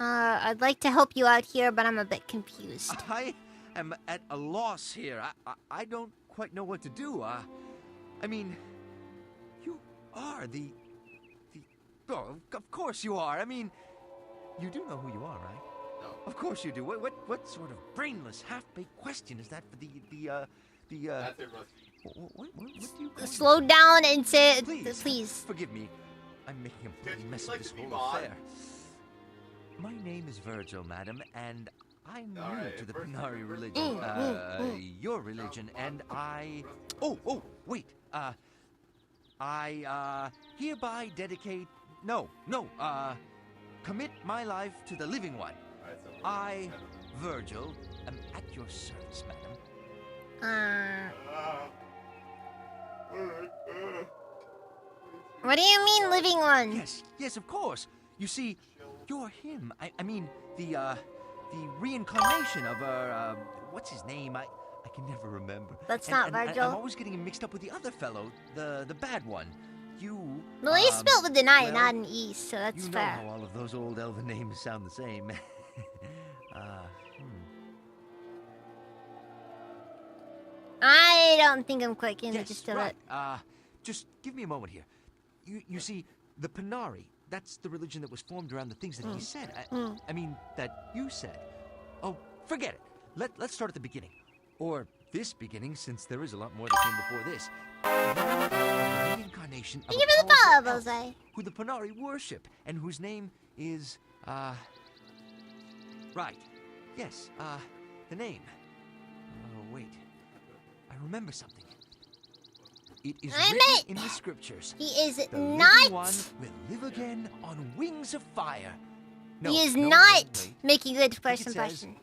I'd like to help you out here, but I'm a bit confused. I am at a loss here. I don't quite know what to do. I mean, you are the... Oh, of course you are. I mean, you do know who you are, right? No. Of course you do. What sort of brainless, half-baked question is that for the That's it, Rusty. what do you call Slow down and say, Please. please. Forgive me. I'm making a bloody Would you mess like of this to be whole mod? affair. My name is Virgil, madam, and I'm All new right, to the first Panari thing religion. first. Your religion, and I... Oh, wait. I hereby dedicate... No, commit my life to the living one. Alright, so I, Virgil, am at your service, madam. What do you mean, living one? Yes, of course. You see, you're him. I mean, the reincarnation of what's his name? I can never remember. That's And- not and Virgil. I'm always getting him mixed up with the other fellow, the bad one. You. Well, he's spelled with an I, well, not an E, so that's you know fair. how all of those old elven names sound the same. I don't think I'm quite getting the Yes, gist of right. it. Just give me a moment here. You see, the Panari, that's the religion that was formed around the things that he said. I mean, that you said. Oh, forget it. Let's start at the beginning. Or this beginning, since there is a lot more that came before this. The reincarnation of Thank you a for the powerful follow, elf Bose. who the Panari worship, and whose name is, Right. Yes, the name. Oh, wait. I remember something. It is I written meant- in the scriptures. He is The living not. one will live again on wings of fire. No, He is no, not wait. making good I first think it says, impression.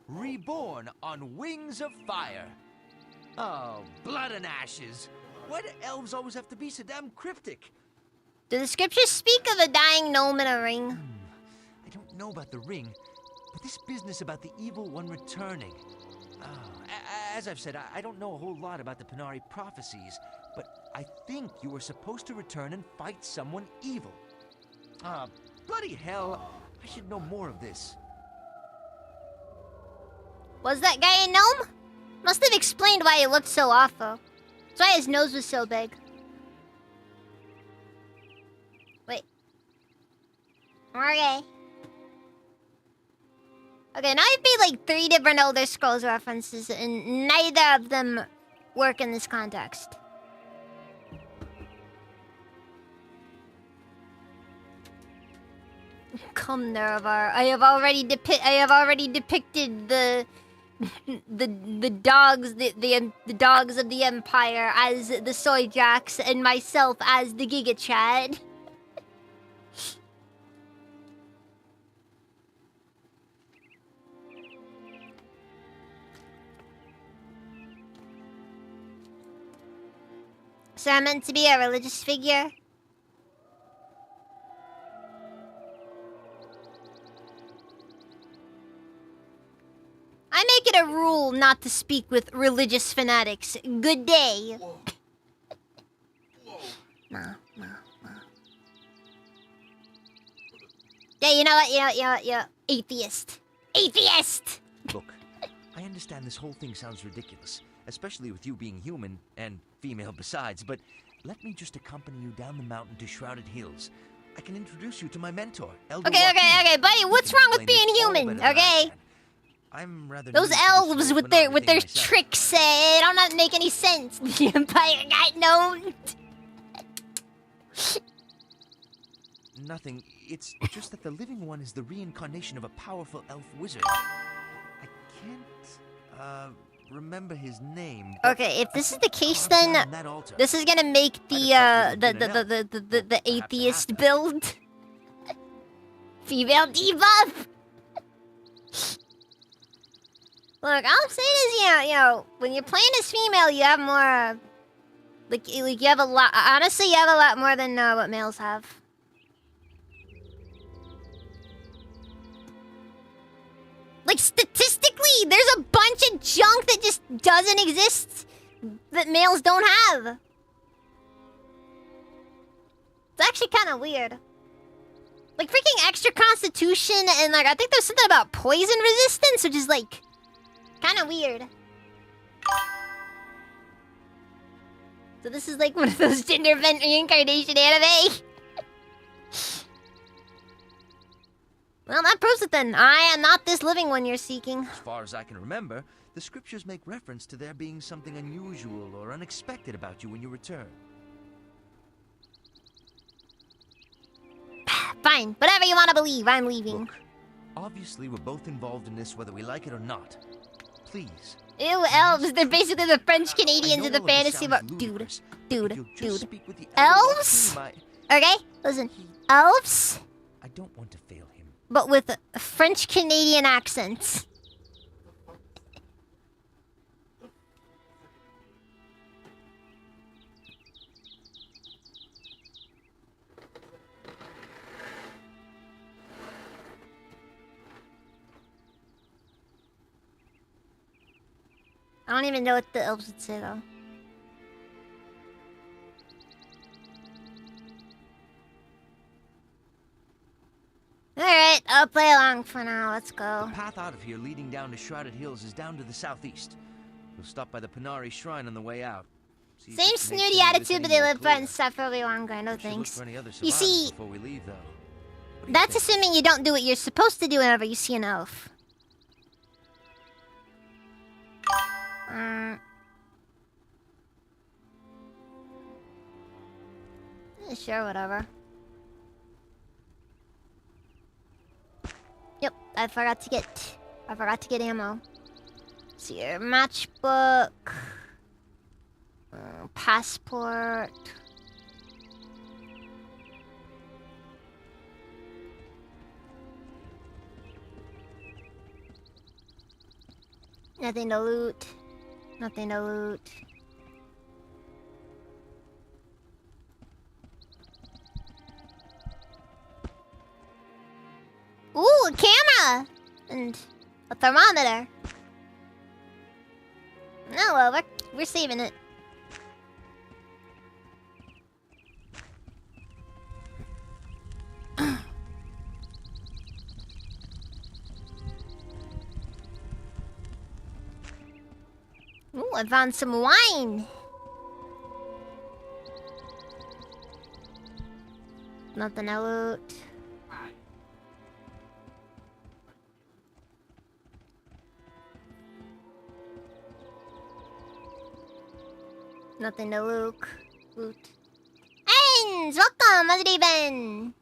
reborn on wings of fire. Oh, blood and ashes. Why do elves always have to be so damn cryptic? Do the scriptures speak of a dying gnome in a ring? I don't know about the ring, but this business about the evil one returning. As I've said, I don't know a whole lot about the Panari prophecies, but I think you were supposed to return and fight someone evil. Bloody hell, I should know more of this. Was that guy a gnome? Must have explained why he looked so awful. That's why his nose was so big. Wait. Okay. Okay, now I've made like 3 different Elder Scrolls references, and neither of them work in this context. Come, Nerevar. I have already depicted the dogs, the dogs of the Empire as the Soy Jacks, and myself as the Giga Chad. So I'm meant to be a religious figure? I make it a rule not to speak with religious fanatics. Good day. Whoa. Whoa. No. Yeah, you know what? Yeah. Atheist. Atheist! Look, I understand this whole thing sounds ridiculous, especially with you being human and female besides, but let me just accompany you down the mountain to Shrouded Hills. I can introduce you to my mentor, Elder Okay, Joaquin. buddy. He What's can wrong with explain being it all human? better than I Okay. can. I'm rather Those new to this elves whole with their Panari thing myself. tricks, they don't not make any sense. The Empire got known. Nothing. It's just that the living one is the reincarnation of a powerful elf wizard. I can't remember his name. but Okay, if this I is the think case, carved down then on that altar. this is gonna make I'd the have thought you would've been an the Perhaps it atheist happened. build. Female debuff. Look, all I'm saying is, you know, when you're playing as female, you have more, like you have a lot. Honestly, you have a lot more than what males have. Like statistically, there's a bunch of junk that just doesn't exist that males don't have. It's actually kind of weird. Like freaking extra constitution, and like I think there's something about poison resistance, which is like kind of weird. So this is like one of those gender bent reincarnation anime. Well, that proves it then. I am not this living one you're seeking. As far as I can remember, the scriptures make reference to there being something unusual or unexpected about you when you return. Fine, whatever you want to believe, I'm leaving. Look, obviously we're both involved in this whether we like it or not. Please. Ew, elves. They're basically the French Canadians I of know the all this fantasy sounds world. ludicrous, Dude, if you'll just dude. speak with the Elves? elder team, Okay, listen. Elves, I don't want to fail him. but with French Canadian accents. I don't even know what the elves would say though. Alright, I'll play along for now. Let's go. The path out of here leading down to Shrouded Hills is down to the southeast. We'll stop by the Panari Shrine on the way out. See if Same it makes snooty any of this attitude, any but they more live clear. and stuff really long. I know We should look things. for any other You survivors see, before we leave, though. What do you that's think? assuming you don't do what you're supposed to do whenever you see an elf. Sure, whatever. Yep, I forgot to get ammo. See your matchbook. Passport. Nothing to loot. Nothing to loot. Ooh, a camera! And a thermometer. No, well, we're saving it. Ooh, I found some wine. Nothing to loot. Nothing to loot. Heinz, welcome, how's it been?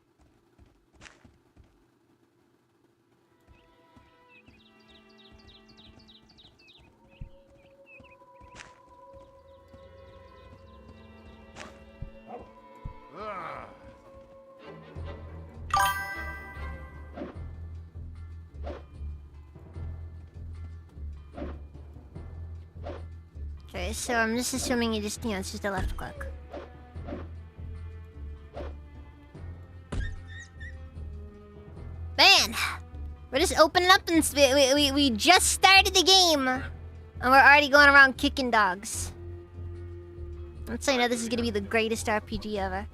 Okay, so I'm just assuming you just, it's just a left click. Man! We're just opening up and we just started the game! And we're already going around kicking dogs. Let's say, this is gonna be the greatest RPG ever.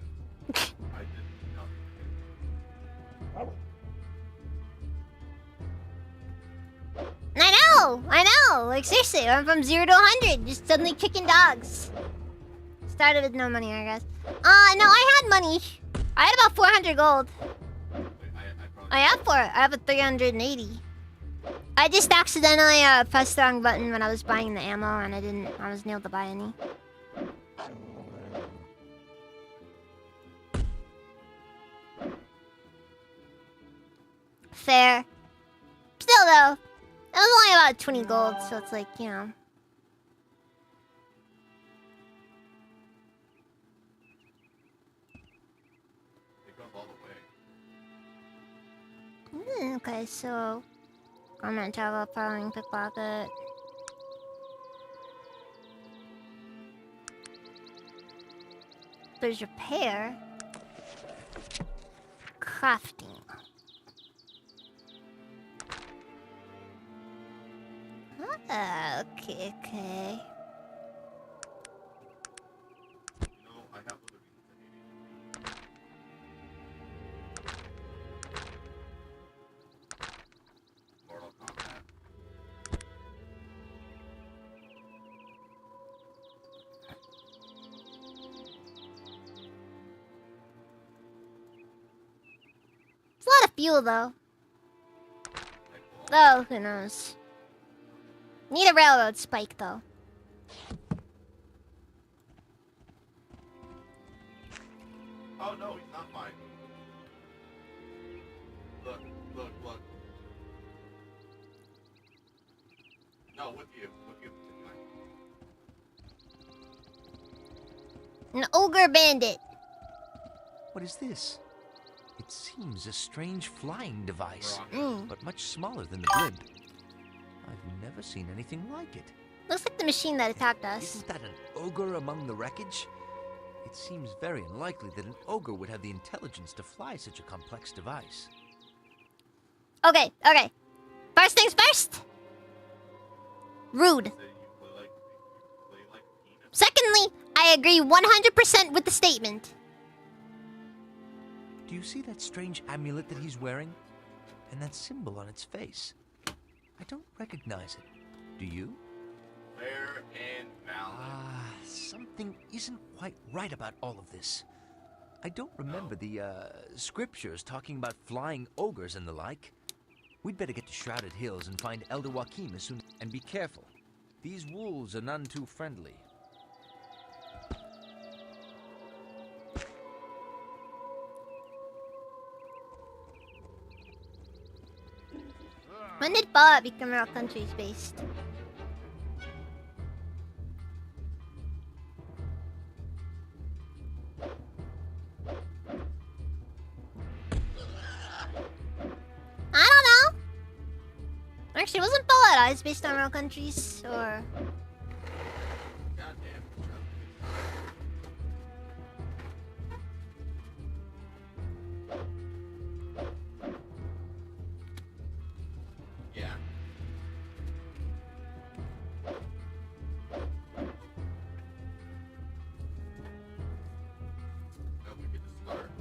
I know! Like, seriously, I went from 0 to 100, just suddenly kicking dogs. Started with no money, I guess. No, I had money. I had about 400 gold. I have a 380. I just accidentally pressed the wrong button when I was buying the ammo, and I wasn't able to buy any. Fair. Still, though. It was only about 20 gold, so it's like, It goes all the way. Okay, so... Garment, travel, prowling, pickpocket. There's repair. Crafting. Okay. I have other reasons I hate it. Mortal Kombat. It's a lot of fuel, though. Oh, who knows? Need a railroad spike, though. Oh no, he's not mine. Look, look, look. No, with you. With you. An ogre bandit. What is this? It seems a strange flying device, Mm. but much smaller than the blimp. I've never seen anything like it. Looks like the machine that attacked us. Isn't that an ogre among the wreckage? It seems very unlikely that an ogre would have the intelligence to fly such a complex device. Okay, okay. First things first. Rude. Say you play like peanuts. Secondly, I agree 100% with the statement. Do you see that strange amulet that he's wearing? And that symbol on its face? I don't recognize it. Do you? Fair and balanced. Something isn't quite right about all of this. I don't remember the, scriptures talking about flying ogres and the like. We'd better get to Shrouded Hills and find Elder Joachim as soon. And be careful. These wolves are none too friendly. When did Fallout become real countries based? I don't know. Actually, wasn't Fallout Eyes based on real countries? Or... Goddamn. Yeah. No, we get to start.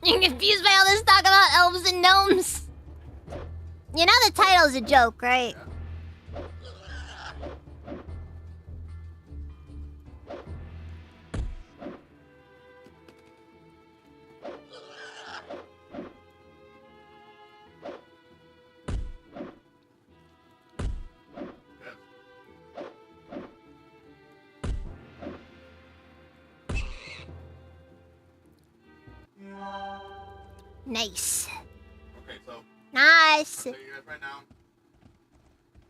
You're confused by all this talk about elves and gnomes? You know the title's a joke, right? Nice. Okay, so Nice. I'll tell you guys right now,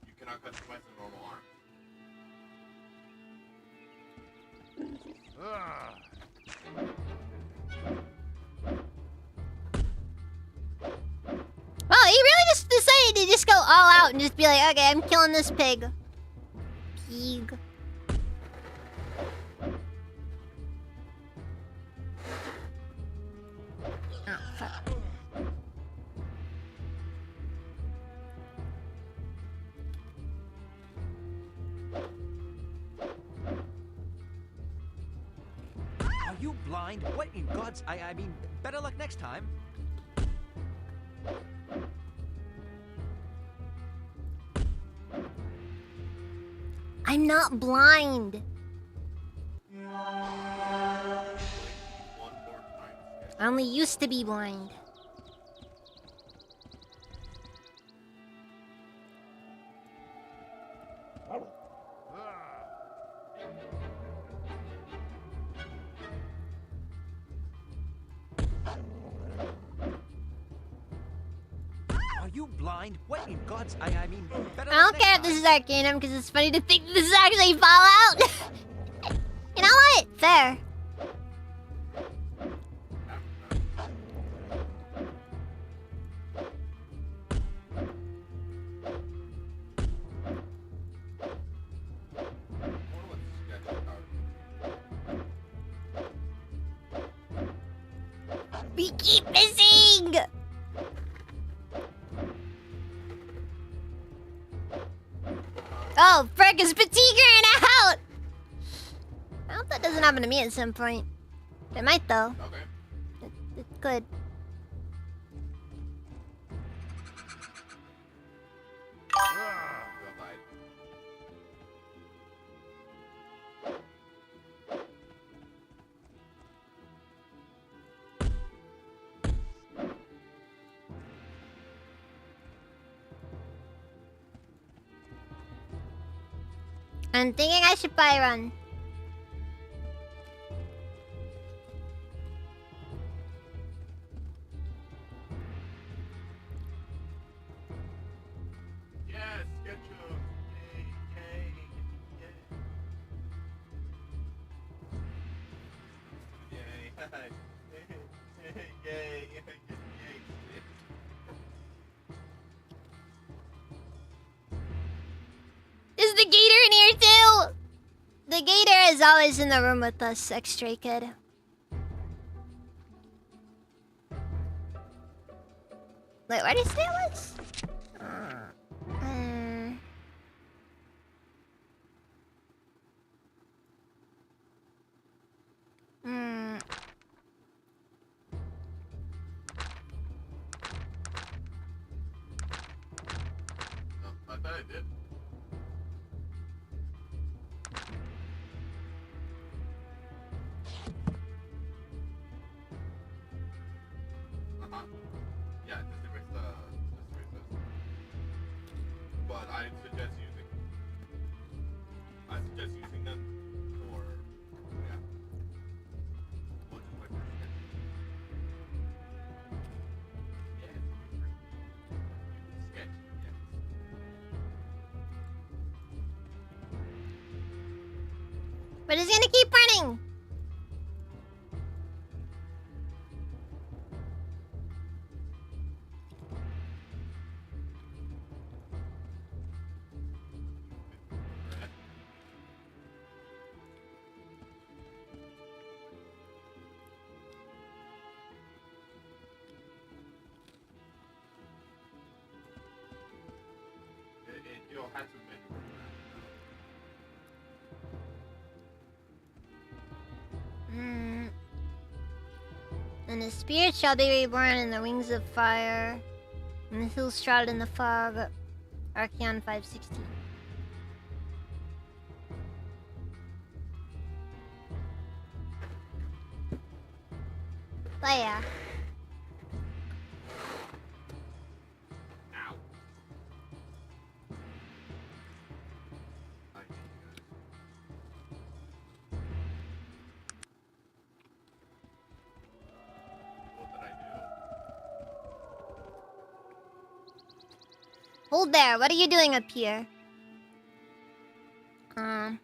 you cannot customize the normal arm. Well, he really just decided to just go all out and just be like, okay, I'm killing this pig. Pig. Oh, fuck. Are you blind? What in God's... I mean, better luck next time. I'm not blind. One more time. I only used to be blind. Are you blind? What in God's... I mean, better I luck don't care if next this time. is Arcanum because it's funny to think this is actually Fallout. You know what? Fair. We keep missing. Oh, frick, is Fatiguing out! I hope that doesn't happen to me at some point. It might, though. Okay. It could. Bye-bye. I'm thinking I should buy run. Yes, get you. Yay, yay, yay. Yay, yay, yay. Is the gator in here too? The gator is always in the room with us, X-Stray Kid. Wait, where did you say it was? No, I thought I did. Yeah, just erase this. But I suggest using them for, yeah. Well, just my first sketch. Yeah, sketch, yes. But it's gonna keep running. It hasn't been. And the spirit shall be reborn in the wings of fire, and the hills shrouded in the fog. Archeon 560. But yeah. Ow. I hate you guys. What did I do? Hold there. What are you doing up here? I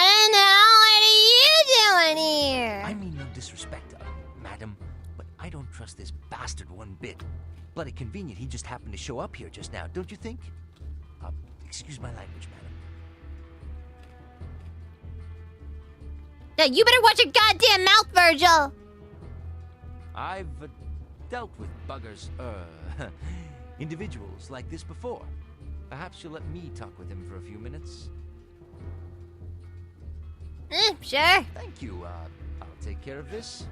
don't know. What are you doing here? I mean no disrespect, madam, but I don't trust this bastard one bit. Bloody convenient he just happened to show up here just now, don't you think? Excuse my language, madam. Yeah, you better watch your goddamn mouth, Virgil. I've dealt with buggers, individuals like this before. Perhaps you'll let me talk with him for a few minutes. Sure. Thank you. I'll take care of this.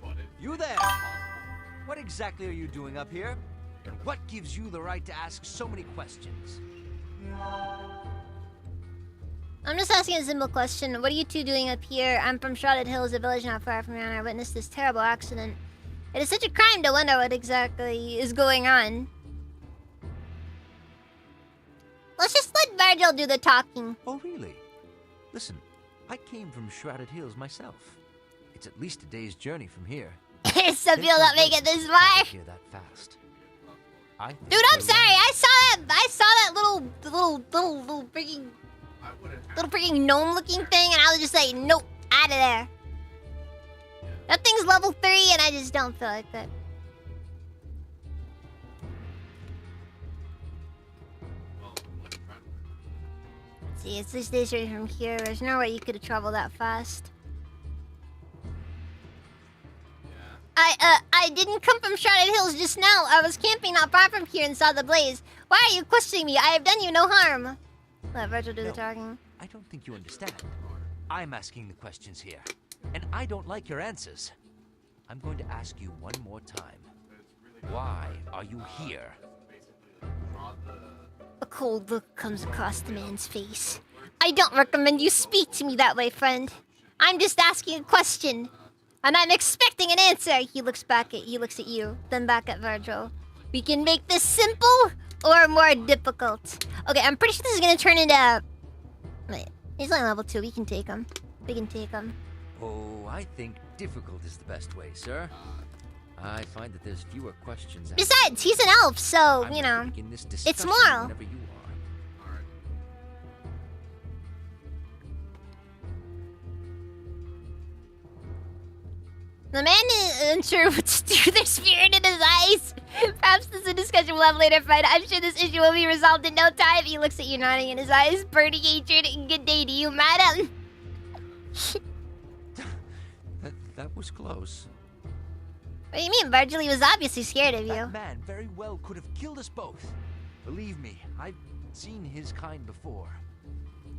But it, You there! What exactly are you doing up here? And what gives you the right to ask so many questions? I'm just asking a simple question. What are you two doing up here? I'm from Shrouded Hills, a village not far from here, and I witnessed this terrible accident. It is such a crime to wonder what exactly is going on. Let's just let Virgil do the talking. Oh, really? Listen, I came from Shrouded Hills myself. It's at least a day's journey from here. It's some people that make it this far. Here that fast. Dude, I'm sorry. I saw that little freaking I wouldn't have. little freaking gnome-looking thing, and I was just like, nope, out of there. That thing's level 3, and I just don't feel like that. Well, let's try to. See, it's this days right from here. There's no way you could have traveled that fast. Yeah. I didn't come from Shrouded Hills just now. I was camping not far from here and saw the blaze. Why are you questioning me? I have done you no harm. Let Virgil do the No. talking. I don't think you understand. I'm asking the questions here, and I don't like your answers. I'm going to ask you one more time. Why are you here? A cold look comes across the man's face. I don't recommend you speak to me that way, friend. I'm just asking a question, and I'm expecting an answer. He looks at you, then back at Virgil. We can make this simple or more difficult. Okay, I'm pretty sure this is gonna turn into... Wait, he's only level 2. We can take him. We can take him. Oh, I think difficult is the best way, sir. I find that there's fewer questions. Besides, he's an elf, so, I'm you ready to know, begin this it's discussion moral. whenever you are. Alright. The man is unsure what to do. There's spirit in his eyes. Perhaps this is a discussion we'll have later, but I'm sure this issue will be resolved in no time. He looks at you, nodding in his eyes, burning hatred. Good day to you, madam. That was close. What do you mean? Virgil was obviously scared of you. That man very well could have killed us both. Believe me, I've seen his kind before.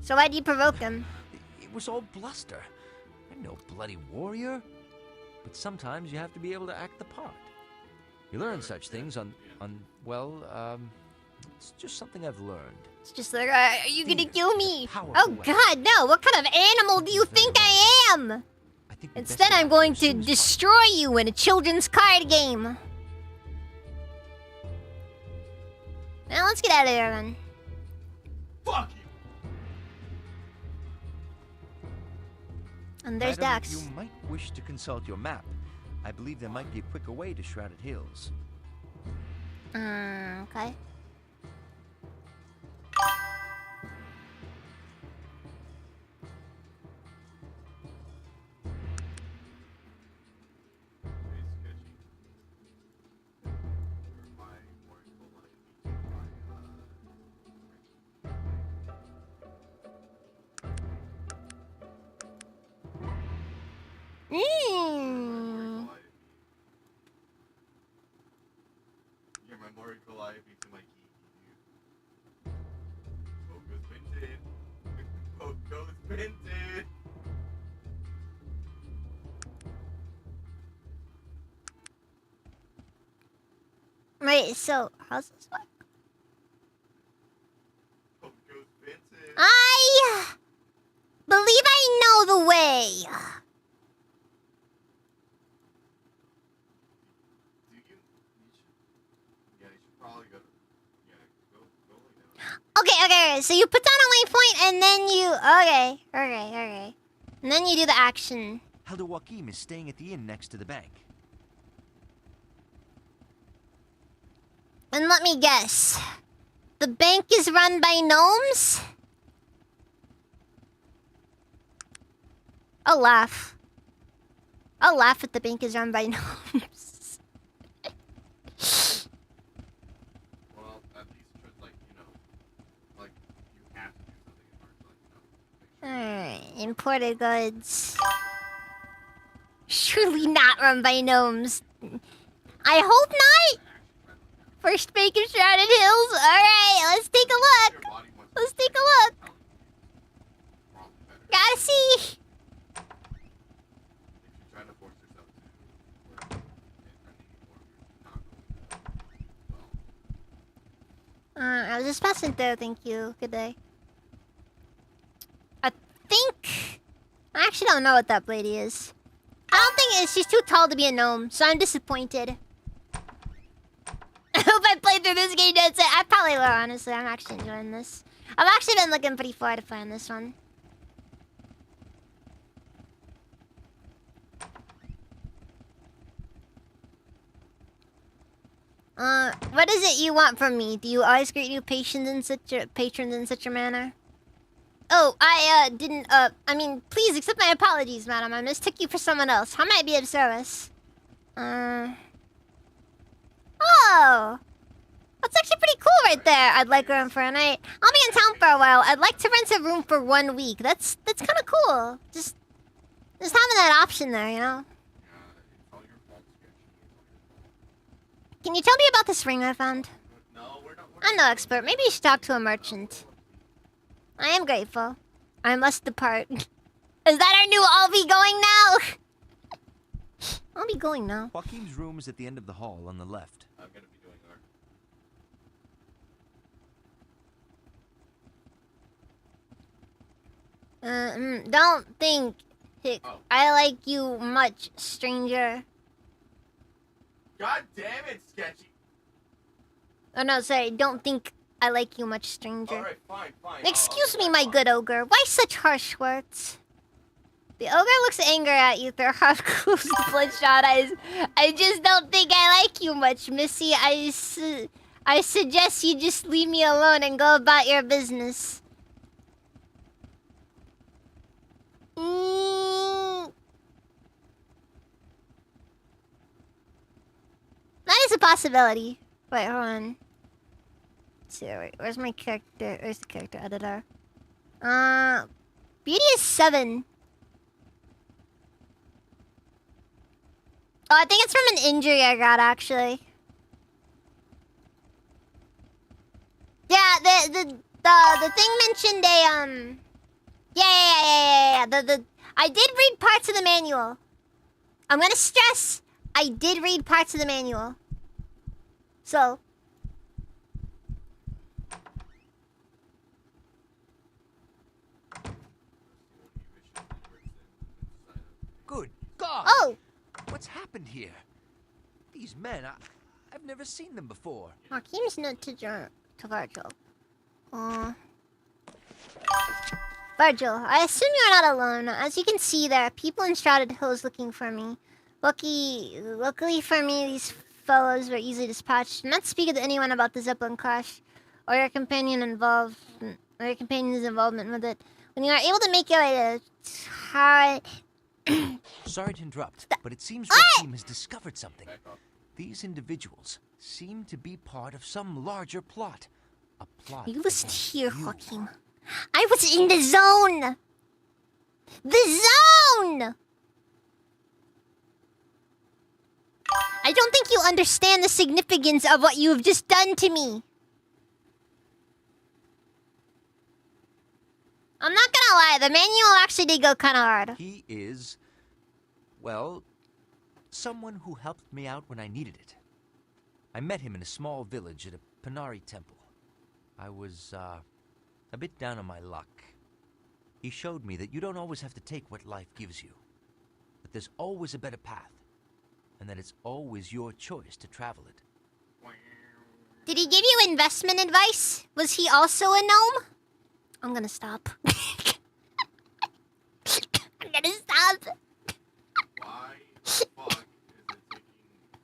So why do you provoke him? It was all bluster. I'm no bloody warrior. But sometimes you have to be able to act the part. You learn such things it's just something I've learned. It's just like, are you gonna kill me? Powerful Oh weapon. God, no! What kind of animal do you think I am? I think we best Instead, get I'm out going of here to as soon as destroy you in a children's card game. Now let's get out of here then. Fuck you! And there's Madam, Dax. You might wish to consult your map. I believe there might be a quicker way to Shrouded Hills. Okay. Mm. Your memory calliope to my key. Pogo's minted. Pogo's minted. Wait, so how's this work? Pogo's minted. I believe I know the way. Do you? Yeah, you should probably go. Go lay down. Okay. So you put down a waypoint and then you. Okay. And then you do the action. Helder Joachim is staying at the inn next to the bank. And let me guess. The bank is run by gnomes? I'll laugh. I'll laugh if the bank is run by gnomes. Well, at least just like like you have to do something in order to make sure. Alright, imported goods. Surely not run by gnomes. I hope not! First bank of Shrouded Hills. Alright, let's take a look. Your body wants to Let's be take a look. intelligent. Probably better. Gotta see. If you try to force yourself to work, I think more you're not going to well. I was just passing through, thank you. Good day. I think... I actually don't know what that lady is. I don't think it's... She's too tall to be a gnome, so I'm disappointed. I hope I played through this game. That's it. I probably will, honestly. I'm actually enjoying this. I've actually been looking pretty forward to playing this one. What is it you want from me? Do you always greet new patrons in such a manner? Oh, I didn't, I mean, please accept my apologies, madam. I mistook you for someone else. How may I be of service? Oh! That's actually pretty cool right there. I'd like a room for a night. I'll be in town for a while. I'd like to rent a room for 1 week. That's kind of cool. Just having that option there, you know? It's all your fault, Sketchy. Can you tell me about this ring I found? No, we're not. I'm no expert. Maybe you should talk to a merchant. I am grateful. I must depart. Is that our new I'll be going now? I'll be going now. Joachim's room is at the end of the hall on the left. I'm gonna be doing art. Don't think Oh. I like you much, stranger. God damn it, Sketchy! Oh no, sorry. Don't think I like you much, stranger. Alright, fine. Excuse me, my good ogre. Why such harsh words? The ogre looks anger at you through half-closed bloodshot eyes. I just don't think I like you much, Missy. I suggest you just leave me alone and go about your business. That is a possibility. Wait, hold on. Let's see, wait, where's my character? Where's the character editor? Beauty is 7. Oh, I think it's from an injury I got, actually. Yeah, the thing mentioned a, yeah. I did read parts of the manual. I'm gonna stress, I did read parts of the manual. So. Good God! Oh! What's happened here? These men, I've never seen them before. Hakeem's note to Virgil. Virgil, I assume you're not alone. As you can see, there are people in Shrouded Hills looking for me. Luckily for me, these fellows were easily dispatched. Do not speak to anyone about the Zeppelin crash, or your companion's involvement with it. When you are able to make your way to Sorry to interrupt, but it seems Hakeem has discovered something. These individuals seem to be part of some larger plot. A plot. You listen against here, you. Hakeem. I was in the zone! The zone! I don't think you understand the significance of what you've just done to me. I'm not gonna lie, the manual actually did go kinda hard. He is, well, someone who helped me out when I needed it. I met him in a small village at a Panari temple. I was, a bit down on my luck. He showed me that you don't always have to take what life gives you, that there's always a better path, and that it's always your choice to travel it. Did he give you investment advice? Was he also a gnome? I'm gonna stop. I'm gonna stop. Why the fuck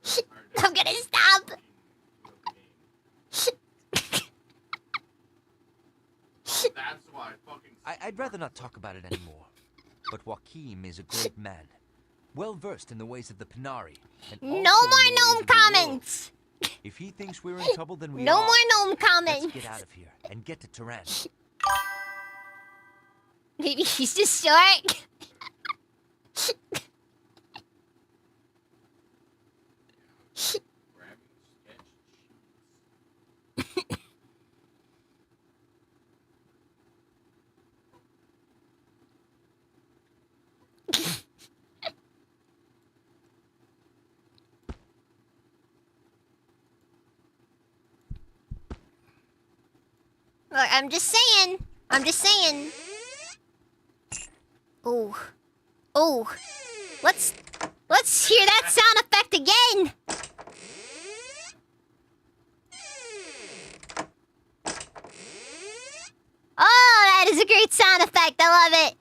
is it taking I'm gonna stop. That's why fucking. I'd rather not talk about it anymore. But Joachim is a great man, well versed in the ways of the Panari. And No also in more the ways gnome of the world. comments. If he thinks we're in trouble, then we No are. more gnome comments. Let's get out of here and get to Turan. Maybe he's just short. Grabbing sketch sheets. Look, I'm just saying. I'm just saying. Oh. Oh. Let's hear that sound effect again. Oh, that is a great sound effect. I love it.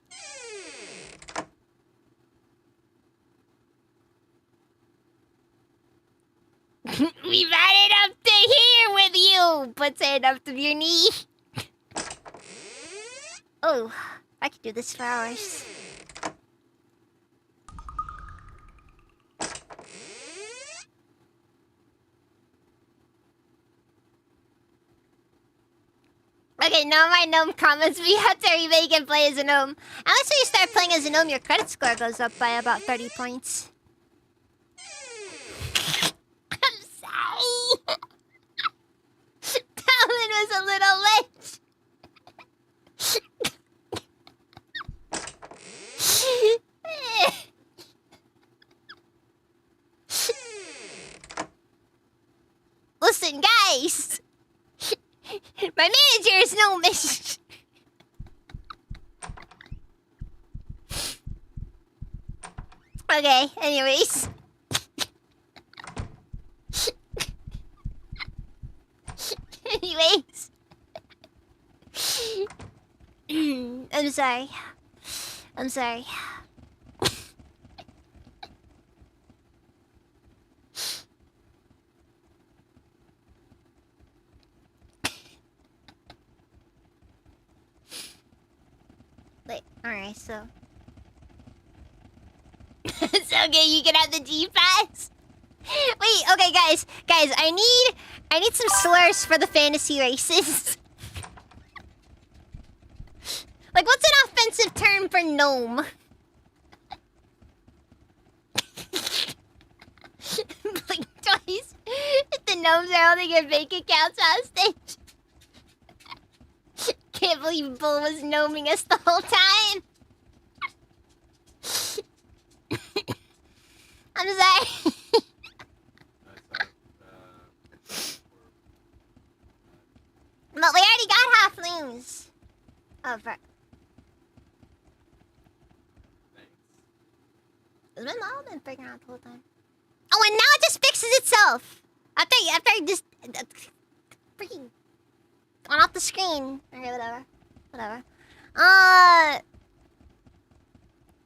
We've had it up to here with you. Puts it up to your knee. Oh, I could do this for hours. Okay, no more gnome comments. We have to remake and play as a gnome. Unless when you start playing as a gnome, your credit score goes up by about 30 points. I'm sorry. That one was a little late. Listen, guys. My manager is gnomish. Okay, anyways. I'm sorry. I'm sorry. Wait, alright, so. It's okay, you can have the G-Pass. Wait, okay, guys. Guys, I need some slurs for the fantasy races. Like, what's an offensive term for gnome? Like, twice. The gnomes are holding your bank accounts hostage. Can't believe Bull was gnoming us the whole time. I'm sorry. But we already got halflings. Oh, fuck. Has my mom been figuring out the whole time? Oh, and now it just fixes itself. After I just freaking gone off the screen. Okay, whatever.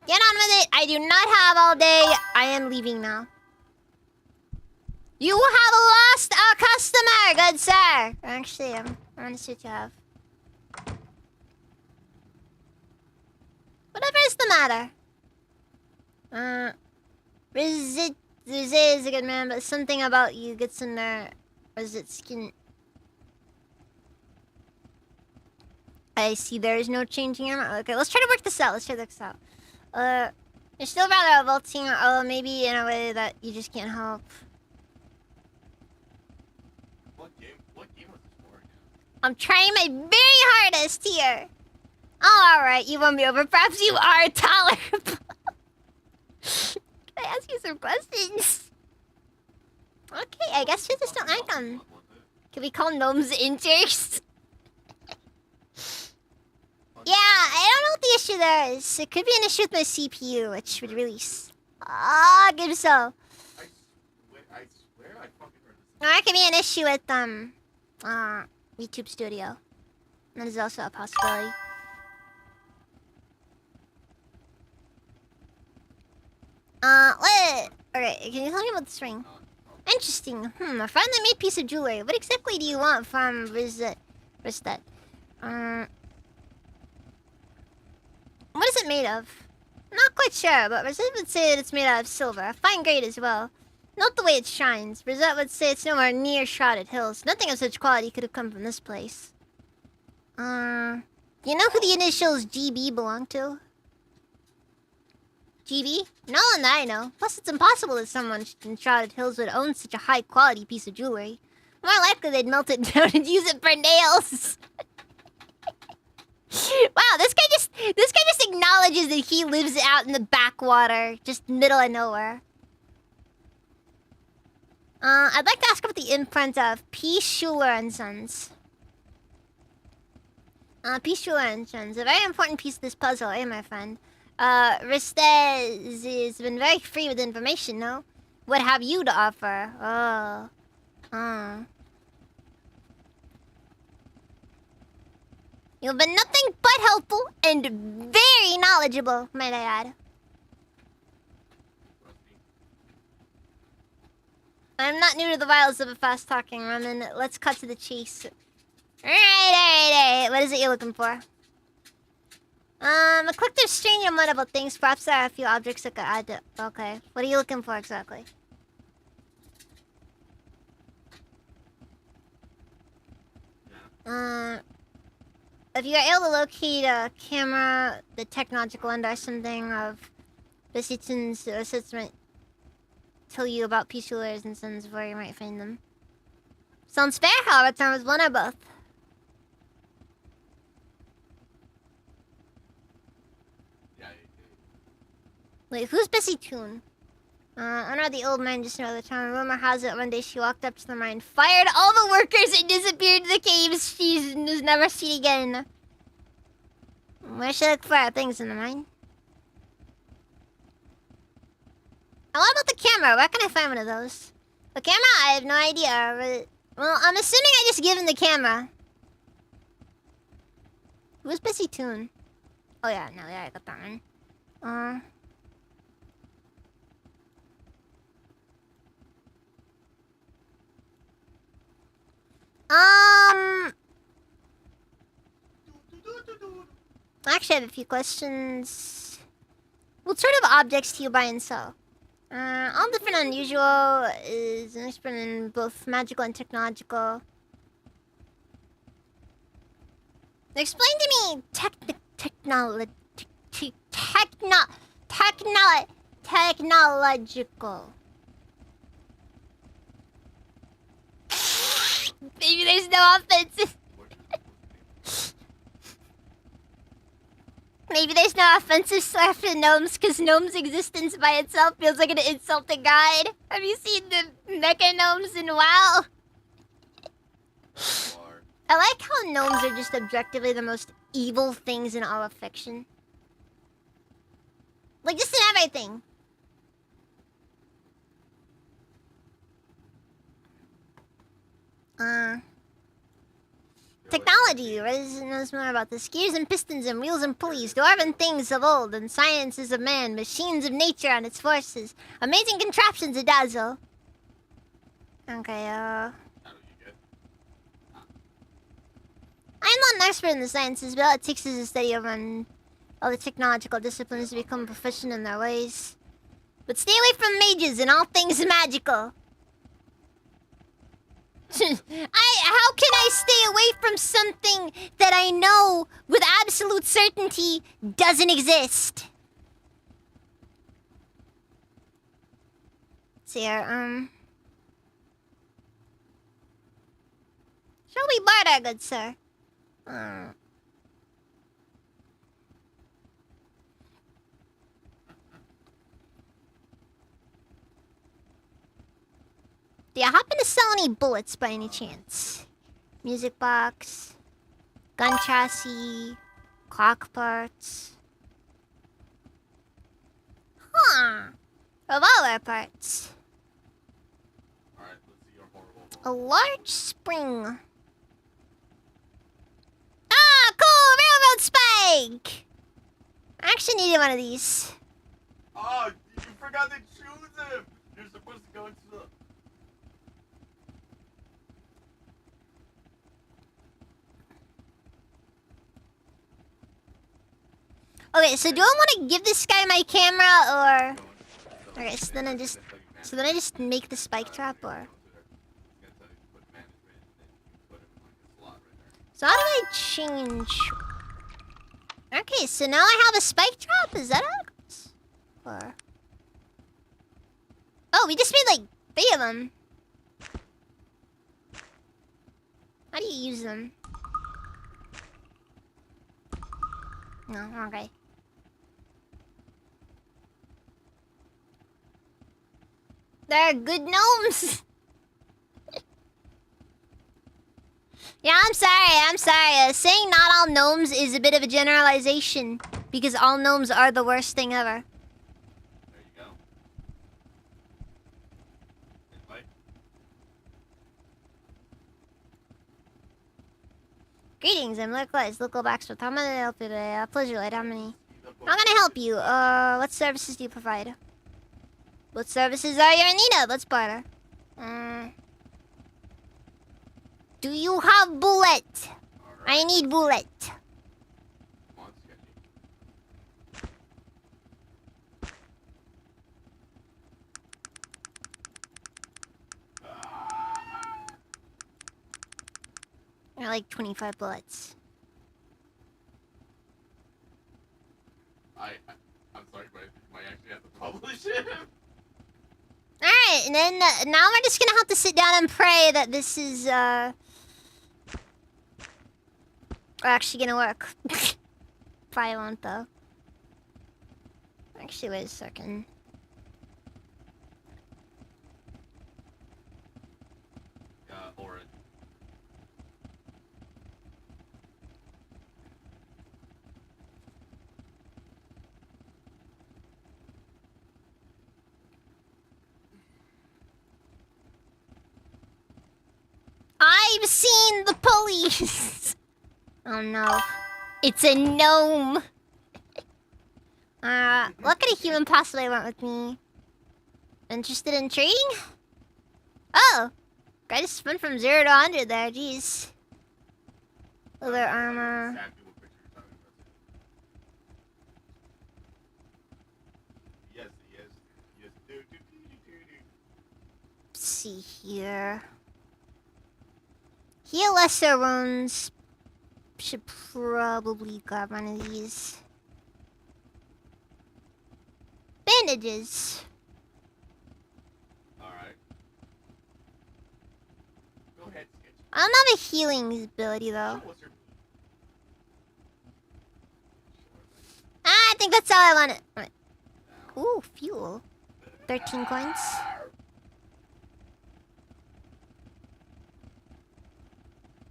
Get on with it. I do not have all day. I am leaving now. You have lost a customer, good sir. Actually, I'm gonna see what you have. Whatever is the matter? Rizit is a good man, but something about you gets in there. Rizit skin. I see there is no changing your mind. Okay, let's try to work this out. You're still rather revolting, maybe in a way that you just can't help. What game was this for again? I'm trying my very hardest here. Oh, alright, you won me over. Perhaps you are tolerable. Can I ask you some questions? Okay, I guess you just don't like them. Can we call gnomes injures? Yeah, I don't know what the issue there is. It could be an issue with my CPU, which would release. Ah, good so. I swear I fucking heard this. Or it could be an issue with YouTube Studio. That is also a possibility. What? Okay, can you tell me about this ring? Interesting. A finely made piece of jewelry. What exactly do you want from Rizet? What is it made of? Not quite sure, but Rizet would say that it's made out of silver, a fine grade as well. Note the way it shines. Rizet would say it's nowhere near Shrouded Hills. Nothing of such quality could have come from this place. You know who the initials GB belong to? GB? No one that I know. Plus, it's impossible that someone in Shrouded Hills would own such a high-quality piece of jewelry. More likely they'd melt it down and use it for nails. Wow, this guy just acknowledges that he lives out in the backwater, just middle of nowhere. I'd like to ask about the imprint of P. Schuler and Sons. P. Schuler and Sons, a very important piece of this puzzle, eh, my friend? Ristez has been very free with information, no? What have you to offer? You've been nothing but helpful and very knowledgeable, might I add. I'm not new to the wiles of a fast-talking Roman. Let's cut to the chase. Alright. What is it you're looking for? A collective strange and multiple things. Perhaps there are a few objects that could add to... Okay. What are you looking for exactly? If you are able to locate a camera, the technological end or something of Besitzins or assessment, tell you about peace rulers and sons where you might find them. Sounds fair, however, term is one or both. Wait, who's Bessie Toon? I know the old man just know the town. Rumor has it one day she walked up to the mine, fired all the workers, and disappeared in the caves. She was never seen again. Where should I look for things in the mine? And what about the camera? Where can I find one of those? The camera? I have no idea. Well, I'm assuming I just give him the camera. Who's Bessie Toon? Oh yeah, no, yeah, I got that one. Uh. Actually, I have a few questions. What sort of objects do you buy and sell? All different and unusual, is an expert in both magical and technological. Explain to me technological. Maybe there's no offense. Maybe there's no offensive slap to gnomes because gnomes' existence by itself feels like an insult to God. Have you seen the mecha gnomes in WoW? I like how gnomes are just objectively the most evil things in all of fiction. Like, just in everything. Technology. Resident knows more about this. Gears and pistons and wheels and pulleys. Dwarven things of old and sciences of man. Machines of nature and its forces. Amazing contraptions of dazzle. Okay, I'm not an expert in the sciences, but all it takes is a study of all the technological disciplines to become proficient in their ways. But stay away from mages and all things magical. How can I stay away from something that I know with absolute certainty doesn't exist? Let's see here, shall we barter, good sir? Do you happen to sell any bullets by any chance? Music box, gun chassis, clock parts. Huh. Revolver parts. Alright, let's see your horrible. A large spring. Ah, cool! Railroad spike! I actually needed one of these. Oh, you forgot to choose him! You're supposed to go into the... Okay, so do I want to give this guy my camera or? Okay, so then I just make the spike trap or? So how do I change? Okay, so now I have a spike trap. Is that how it goes? Or? Oh, we just made like 3 of them. How do you use them? No, okay. They're good gnomes. Yeah, I'm sorry. Saying not all gnomes is a bit of a generalization. Because all gnomes are the worst thing ever. There you go. Invite. Greetings, I'm local Baxter. How may I help you today? Pleasure, lad. How many? How can I help you? What services do you provide? What services are you in need of? Let's barter. Do you have bullet? Right. I need bullet. Come on, Sketchy. They're like 25 bullets. I'm sorry, but I might actually have to publish it. Alright, and then now we're just gonna have to sit down and pray that this is actually gonna work. Probably won't though. Actually, wait a second. Or I've seen the police! Oh no. It's a gnome! What could a human possibly want with me? Interested in trading? Oh! I just went from 0 to 100 there, jeez. Leather armor. Exactly what picture you're talking about. Yes, yes. Let's see here. Heal lesser wounds. Should probably grab one of these. Bandages. Alright. Go ahead, Sketch. I don't have a healing ability though. What's your... I think that's all I wanted. Right. Ooh, fuel. 13 coins.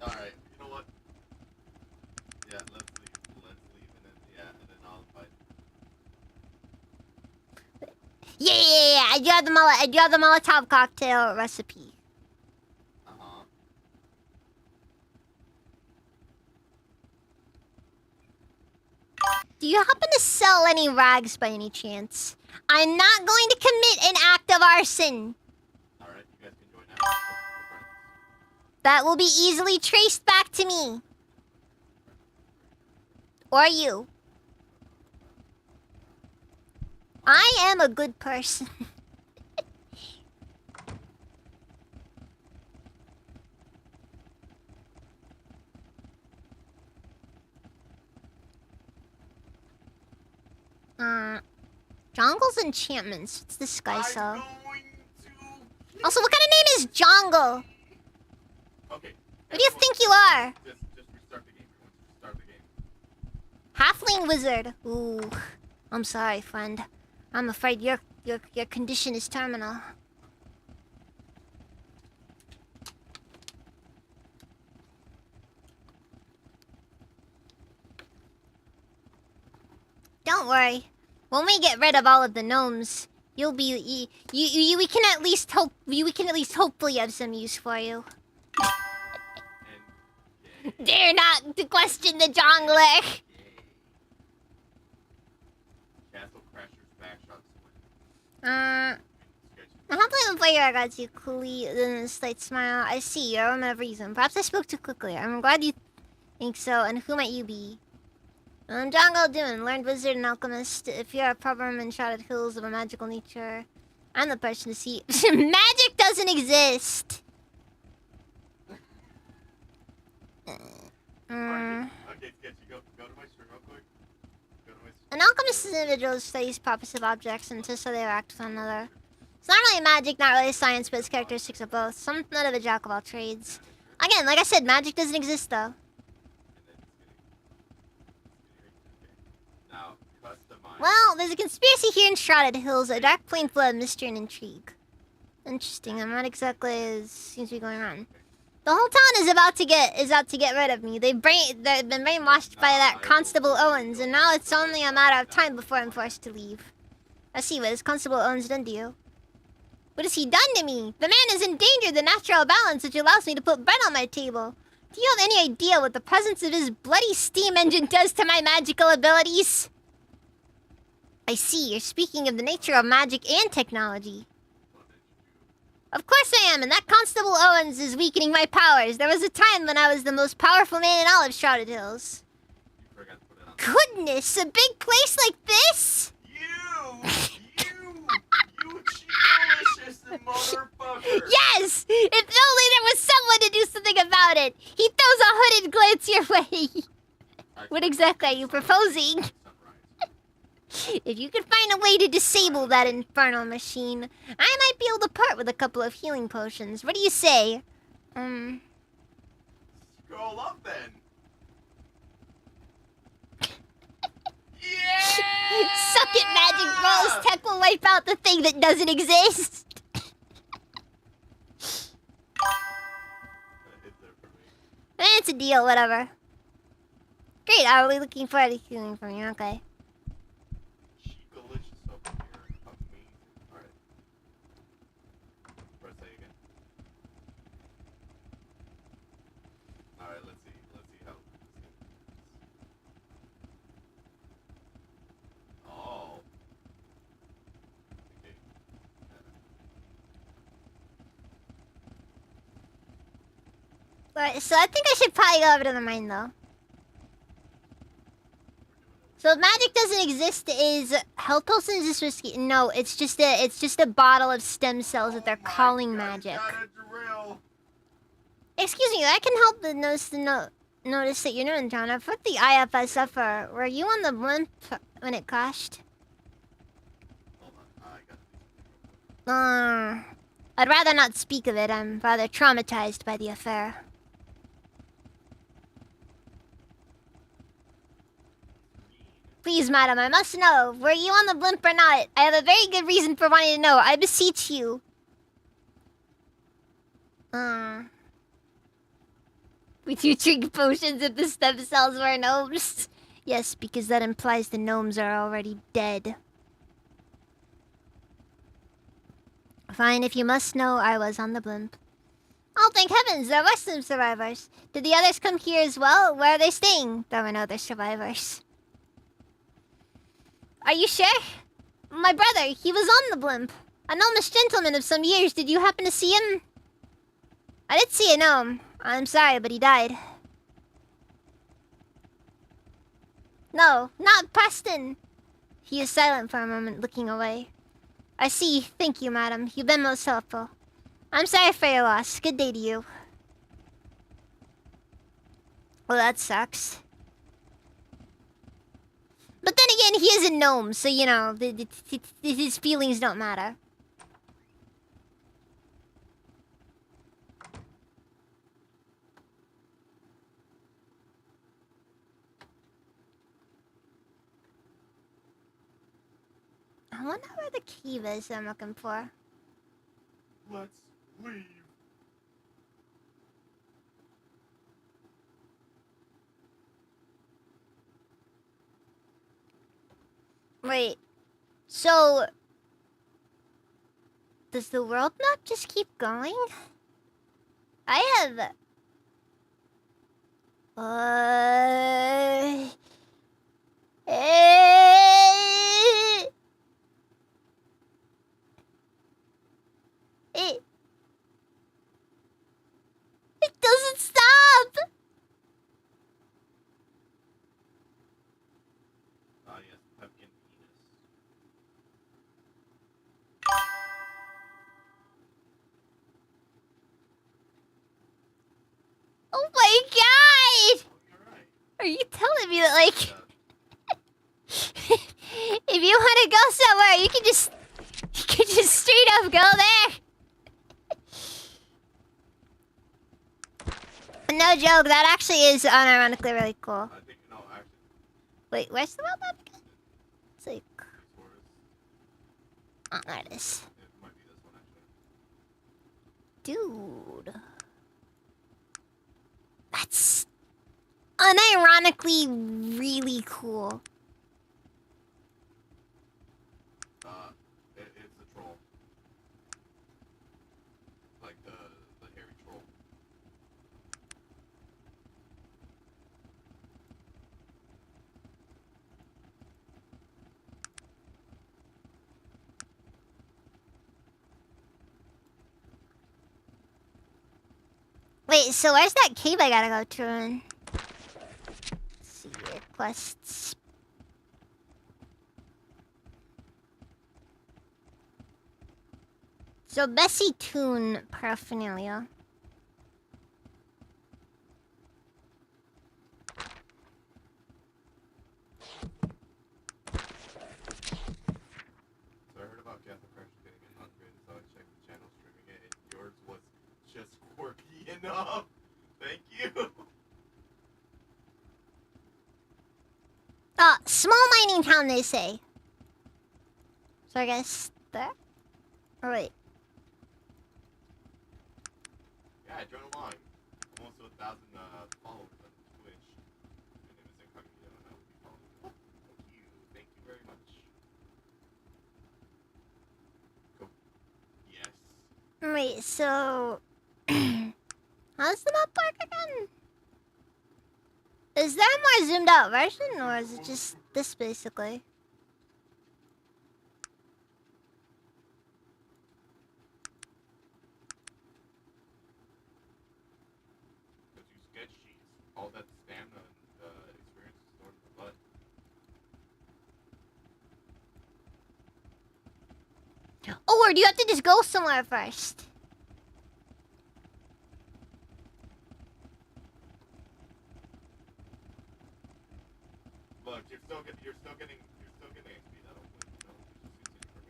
Alright, you know what? Yeah, let's leave. And then, and then I'll fight. Yeah. I do have the Molotov cocktail recipe. Uh-huh. Do you happen to sell any rags by any chance? I'm not going to commit an act of arson. Alright, you guys can join now. We're friends. That will be easily traced back to me. Or you. I am a good person. Jongle's enchantments. What's this guy sell? I'm going to... Also, what kind of name is Jongle? Okay. What do you think you are? Just restart the game. Restart the game. Halfling wizard. Ooh. I'm sorry, friend. I'm afraid your condition is terminal. Don't worry. When we get rid of all of the gnomes, you'll be we can at least hopefully have some use for you. And... Dare not to question the jongler. Castle Crashers backshots win. Hopefully the player got you coolly then a slight smile. I see, I remember reason. Perhaps I spoke too quickly. I'm glad you think so, and who might you be? I'm Jongle Doon, learned wizard and alchemist. If you're a problem in shrouded hills of a magical nature, I'm the person to see. Magic doesn't exist! Okay, Sketchy, go to my stream real quick. Go to my stream. An alchemist is an individual who studies properties of objects and tests how they react with one another. It's not really magic, not really science, but it's characteristics of both. Somewhat of a jack of all trades. Again, like I said, magic doesn't exist though. Now, customize. Well, there's a conspiracy here in Shrouded Hills, a dark plane full of mystery and intrigue. Interesting, and what exactly seems to be going on? The whole town is out to get rid of me. They've been brainwashed by that Constable Owens, and now it's only a matter of time before I'm forced to leave. I see, what has Constable Owens done to you? What has he done to me? The man has endangered the natural balance which allows me to put bread on my table. Do you have any idea what the presence of his bloody steam engine does to my magical abilities? I see, you're speaking of the nature of magic and technology. Of course I am, and that Constable Owens is weakening my powers. There was a time when I was the most powerful man in all of Shrouded Hills. You forgot to put it on. Goodness, a big place like this? You cheap-delicious motherfucker! Yes! If only there was someone to do something about it! He throws a hooded glance your way. What exactly are you proposing? If you could find a way to disable that infernal machine, I might be able to part with a couple of healing potions. What do you say? Scroll up then. Yeah! Suck it, Magic Bros! Tech will wipe out the thing that doesn't exist! It's a deal, whatever. Great, I'm really looking forward to healing from you, okay. Delicious over here. Amazing. Alright. Press A again. Alright, let's see how. Oh. Alright, so I think I should probably go over to the mine though. So if magic doesn't exist, is health potions just whiskey? No, it's just a bottle of stem cells that they're calling magic. Excuse me, I can help the notice that you're new in town. I put the IFSF. Were you on the blimp when it crashed? I'd rather not speak of it. I'm rather traumatized by the affair. Please, madam, I must know. Were you on the blimp or not? I have a very good reason for wanting to know. I beseech you. Would you drink potions if the stem cells were gnomes? Yes, because that implies the gnomes are already dead. Fine, if you must know, I was on the blimp. Oh, thank heavens, there were some survivors. Did the others come here as well? Where are they staying? There were no other survivors. Are you sure? My brother, he was on the blimp. A gnomish gentleman of some years. Did you happen to see him? I did see a gnome. I'm sorry, but he died. No, not Preston. He is silent for a moment, looking away. I see. Thank you, madam. You've been most helpful. I'm sorry for your loss. Good day to you. Well, that sucks. But then again, he is a gnome, so, you know, his feelings don't matter. I wonder where the key is I'm looking for. Let's leave. Wait, so... does the world map just keep going? I have... It doesn't stop! Ah, yes, pumpkin penis. Oh my god! Oh, you're right. Are you telling me that, like... if you want to go somewhere, you can just... you can just straight up go there! No joke, that actually is unironically really cool. I think, no, actually, Wait, where's the world map again? It's like... Taurus. oh, there it is. It might be this one, actually. Dude. That's... unironically really cool. It's a troll. Like the hairy troll. Wait, so where's that cave I gotta go to? Let's see here, quests. So Bessie Toon paraphernalia. So I heard about Catherine Crash getting it hungry, so I checked the channel streaming it, and yours was just quirky enough. Thank you. Small mining town, they say. So I guess there? Or wait. Yeah, I joined along. Almost to 1,000 followers on Twitch. My name is Incognito, and I will be following you. Thank you. Thank you very much. Go. Yes. Wait, so... how's the map work again? Is there a more zoomed out version, or is it just this basically? Or do you have to just go somewhere first? Look, you're still getting XP. That'll win. No, just use it from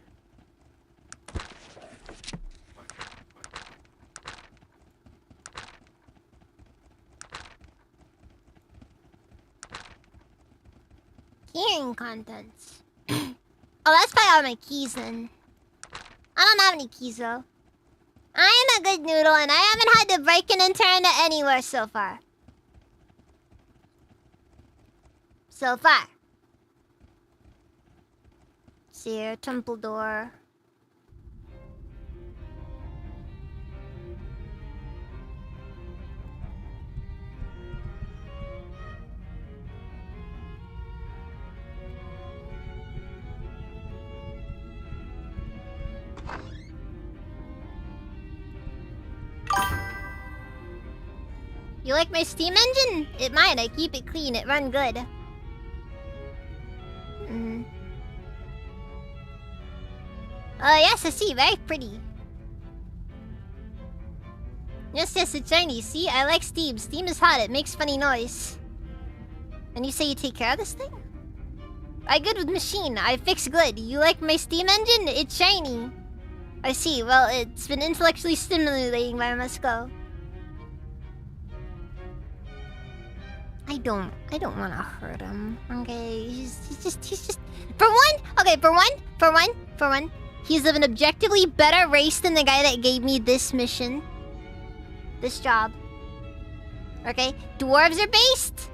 here. Hearing contents. Oh, that's probably all my keys then. I don't have any keys though. I am a good noodle and I haven't had to break an internet anywhere so far. So far. See here, temple door. You like my steam engine? It might. I keep it clean. It run good. Oh, yes, I see. Very pretty. Yes, it's shiny. See, I like steam. Steam is hot. It makes funny noise. And you say you take care of this thing? I good with machine. I fix good. You like my steam engine? It's shiny. I see. Well, it's been intellectually stimulating, but I must go. I don't want to hurt him. Okay, he's just. For one. He's of an objectively better race than the guy that gave me this mission. This job. Okay, dwarves are based.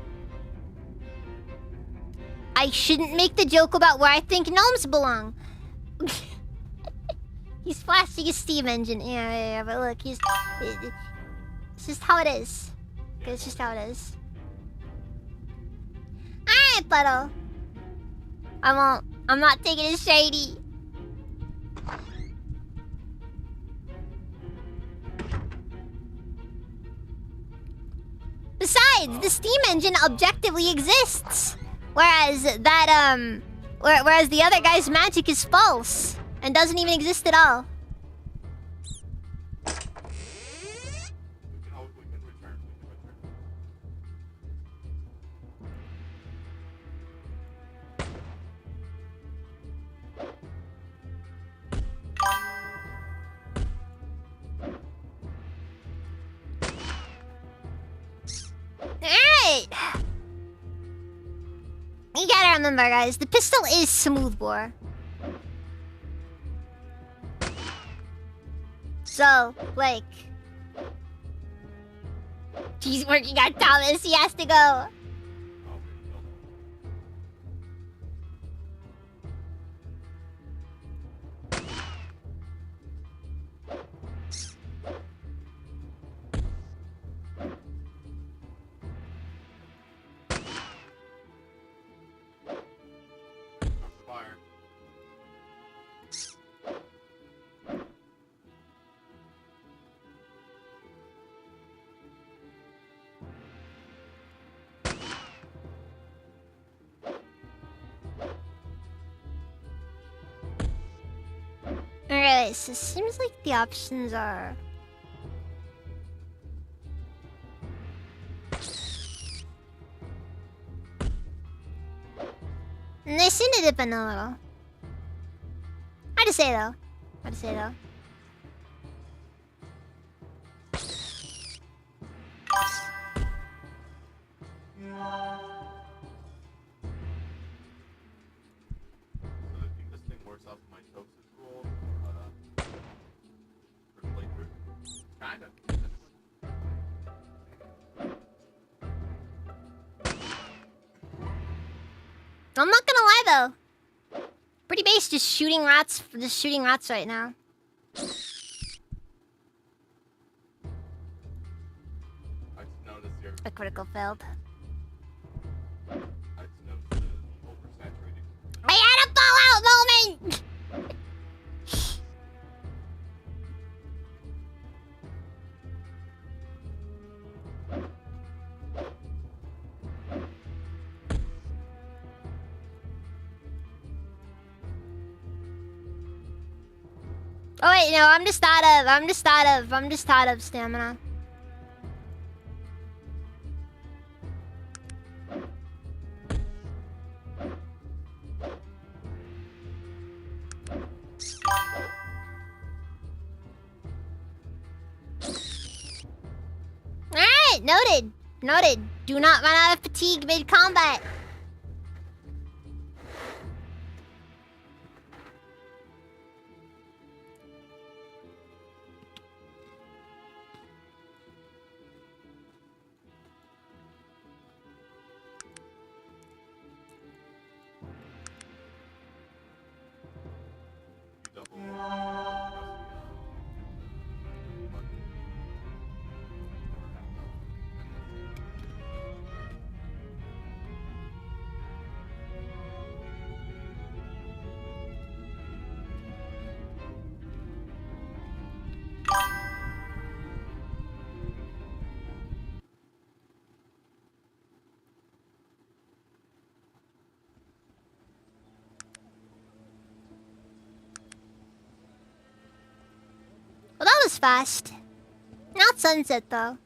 I shouldn't make the joke about where I think gnomes belong. He's flashing his steam engine. Yeah, but look, it's just how it is. Okay, it's just how it is. Alright, Puddle. I'm not taking it shady. Besides, the steam engine objectively exists. Whereas whereas the other guy's magic is false and doesn't even exist at all. Alright! You gotta remember, guys, the pistol is smoothbore. So, like... He's working on Thomas, he has to go. Alright, so it seems like the options are... And they seem to depend a little. Hard to say though. I'm not gonna lie though. Pretty base just shooting rats right now. A critical failed. I had a fallout moment! Oh wait, no, I'm just out of stamina. Alright, noted. Noted. Do not run out of fatigue mid-combat. Well, that was fast. Not sunset, though.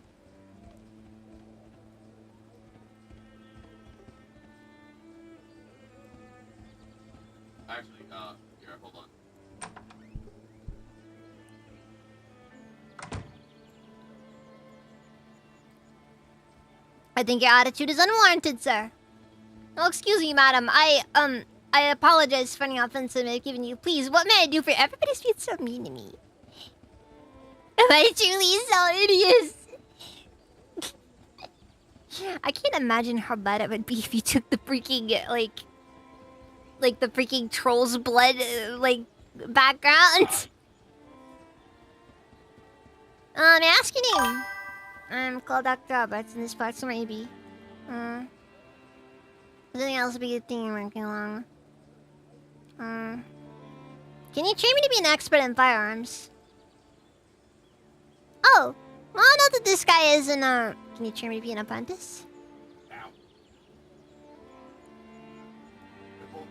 Actually, here, hold on. I think your attitude is unwarranted, sir. Oh, excuse me, madam. I apologize for any offense I may have given you. Please, what may I do for you? Everybody's being so mean to me. Am I truly so hideous? I can't imagine how bad it would be if you took the freaking, like the freaking troll's blood, background. May I ask your name? I'm called Dr. Roberts, and this part's maybe. Something else would be a good thing you're working along. Can you train me to be an expert in firearms? Oh, well, I know that this guy is an, can you train me to be an apprentice? Ow. Nicole,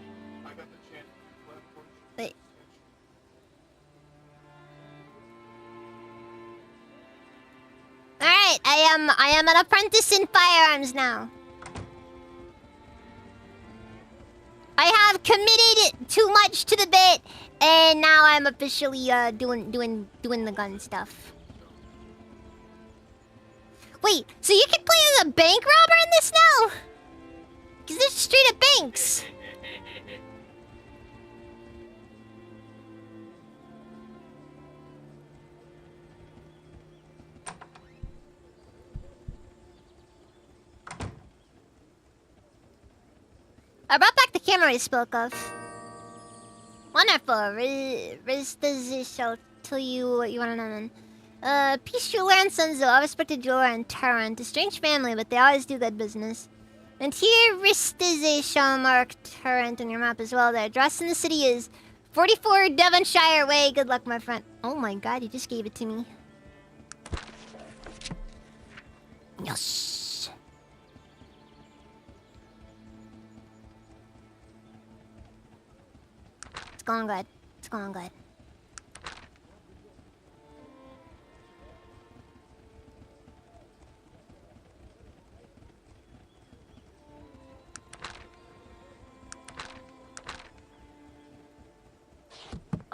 I got the chance to play for you. Wait. Alright, I am an apprentice in firearms now. I have committed too much to the bit, and now I'm officially doing the gun stuff. Wait, so you can play as a bank robber in this now? Cause there's straight up banks. I brought back the camera I spoke of. Wonderful. Ristas shall tell you what you want to know then. Peace jeweler and Sunzo, a respected jeweler in Tarrant. A strange family, but they always do good business. And here, Ristas shall mark Tarrant on your map as well. The address in the city is 44 Devonshire Way. Good luck, my friend. Oh my god, you just gave it to me. Yes. It's going good. It's going good.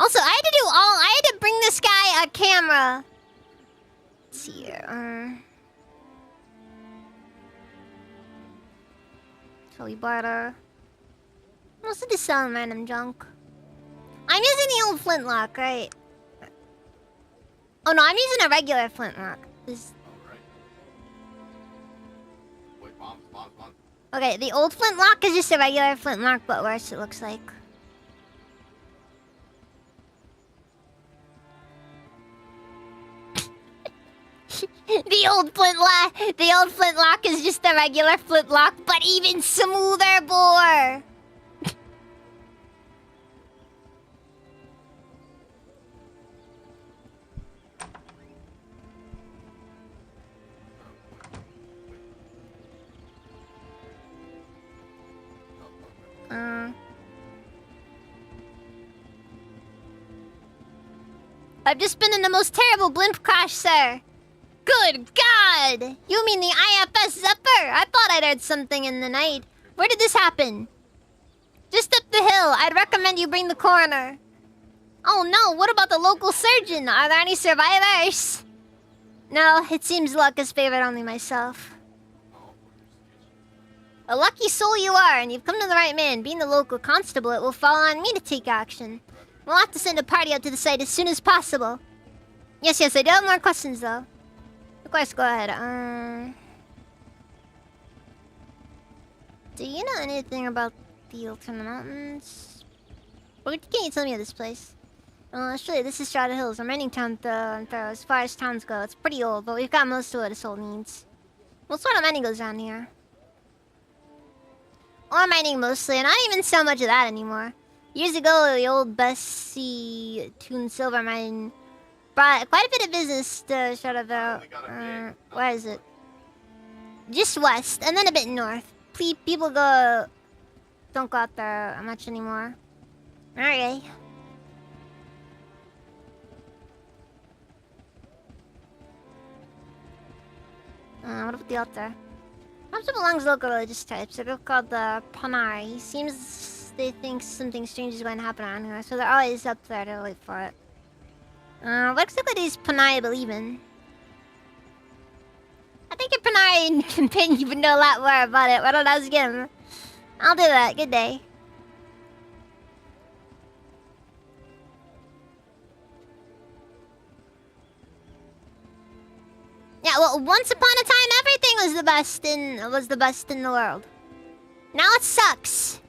Also, I had to bring this guy a camera. Let's see here. Totally barter. Most of this selling random junk. I'm using the old flintlock, right? Oh no, I'm using a regular flintlock. This... Alright. Wait, bombs. Okay, the old flintlock is just a regular flintlock, but worse, it looks like. The old flintlock is just a regular flintlock, but even smoother bore. I've just been in the most terrible blimp crash, sir. Good God! You mean the IFS Zephyr? I thought I'd heard something in the night. Where did this happen? Just up the hill. I'd recommend you bring the coroner. Oh no, what about the local surgeon? Are there any survivors? No, it seems luck has favored only myself. A lucky soul you are, and you've come to the right man. Being the local constable, it will fall on me to take action. We'll have to send a party out to the site as soon as possible. Yes, I do have more questions, though. Of course, go ahead. Do you know anything about the Ultimate Mountains? What can you tell me of this place? Actually, this is Strata Hills. A mining town, as far as towns go. It's pretty old, but we've got most of what a soul needs. What sort of mining goes on here? Ore mining mostly, and not even so much of that anymore. Years ago, the old Bessie Toon Silver Mine brought quite a bit of business to Shadowville. Where is it? Just west, and then a bit north. People don't go out there much anymore. Alright. What about the altar? Perhaps it belongs to local religious types. A group called the Panari. Seems they think something strange is going to happen around here, so they're always up there to wait for it. What exactly do these Panari believe in? I think your Panari companion would know a lot more about it. Why don't I ask him? I'll do that. Good day. Yeah, well, once upon a time, everything was the best in the world. Now it sucks.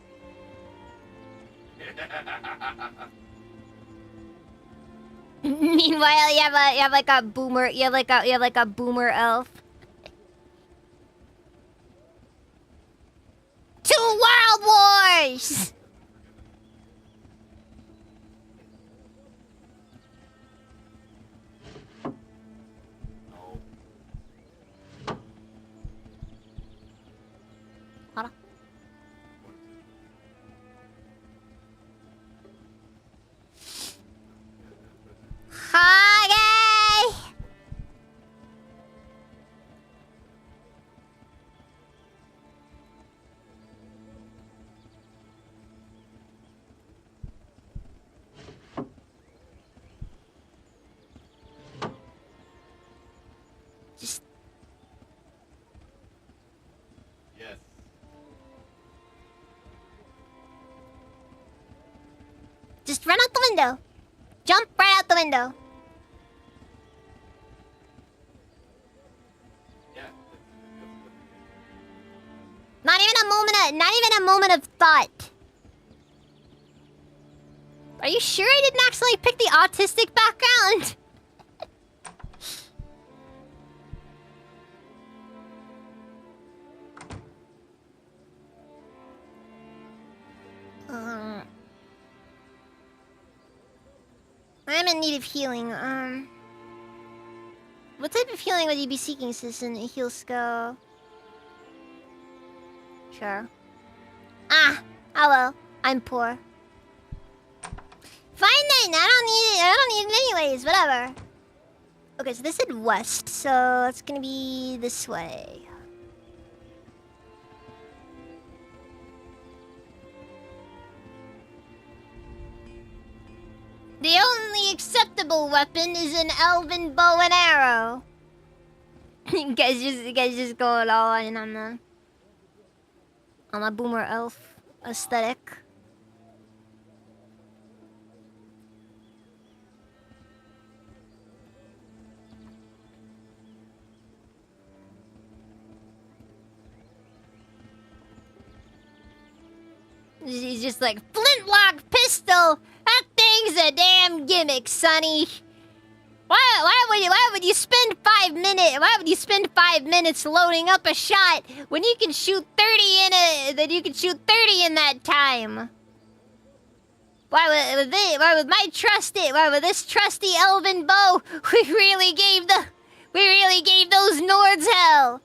Meanwhile, you have like a boomer elf. Two world wars. Hi. Just Yes. Just run out the window. Jump right out the window. Yeah. Not even a moment of thought. Are you sure I didn't actually pick the autistic background? I'm in need of healing. What type of healing would you be seeking, citizen? A heal skill? Sure. Ah, well, I'm poor. Fine then. I don't need it anyways. Whatever. Okay, so this is west, so it's gonna be this way. The only acceptable weapon is an elven bow and arrow. You guys just going all in on the boomer elf aesthetic. He's just like, flintlock pistol! That thing's a damn gimmick, sonny. Why would you spend 5 minutes? Why would you spend 5 minutes loading up a shot when you can shoot 30 in in that time? Why with this trusty elven bow, we really gave those Nords hell.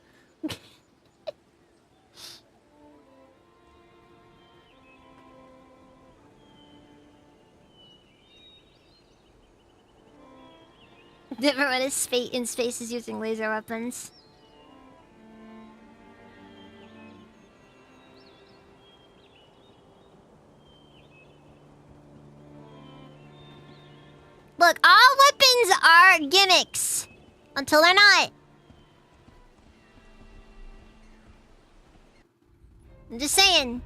Different when it's in space is using laser weapons. Look, all weapons are gimmicks. Until they're not. I'm just saying.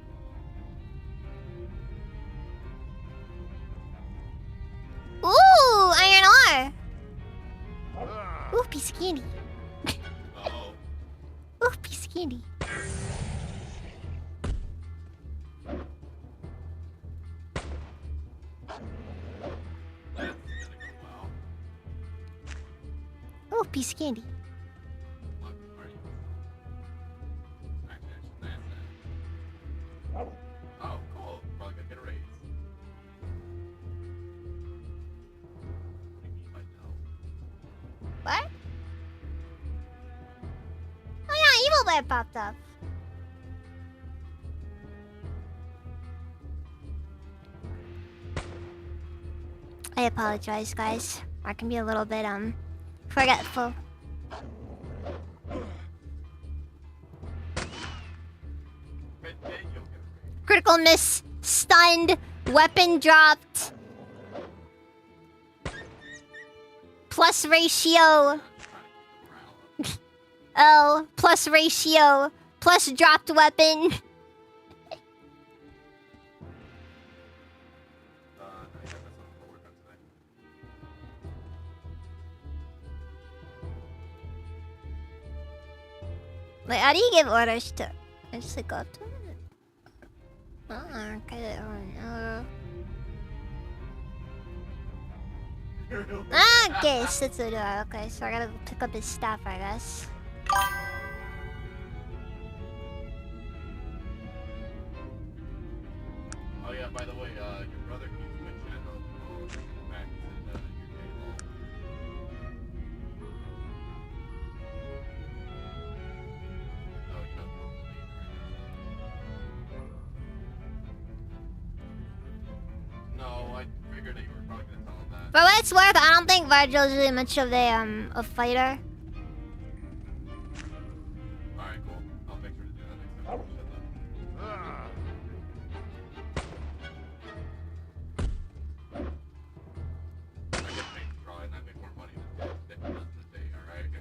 Ooh, iron ore. Ooh, piece of candy. Uh-oh. Ooh, piece of candy. That's gonna go well. Ooh, piece of candy. Look, are you? Actually, that's that. Oh, cool. Probably gonna get a raise. What do you mean by no? What? Oh yeah, Evil Bear popped up. I apologize, guys. I can be a little bit forgetful. But then you'll get a raise. Critical miss, stunned, weapon dropped. Plus ratio. Oh, plus ratio. Plus dropped weapon. No, yeah, that's what we'll work on today. Like, how do you give orders to? I just like go up to it. Oh, okay. Oh, no. Okay, so that's what I do. Okay, so I gotta pick up his staff, I guess. Oh yeah, by the way, your brother keeps my channel. Oh, back to your day long. Oh, you don't know the name, right? No, I figured that you were probably gonna tell him that. For what it's worth, I don't think Virgil's really much of a fighter. Alright, cool. I'll make sure to do that next time. Shut up. I get paid to draw and I make more money than he does in a day, alright?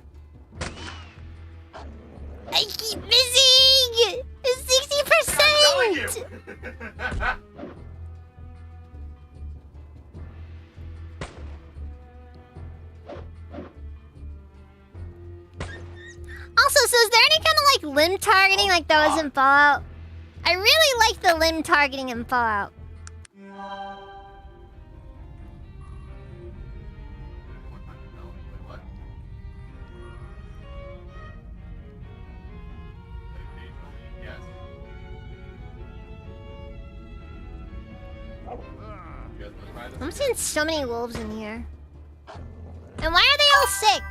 I keep missing! It's 60%! Also, so is there any kind of like limb targeting like there was in Fallout? I really like the limb targeting in Fallout. What time to tell him? Wait, what? Occasionally, yes. You guys wanna try this? I'm seeing so many wolves in here. And why are they all sick?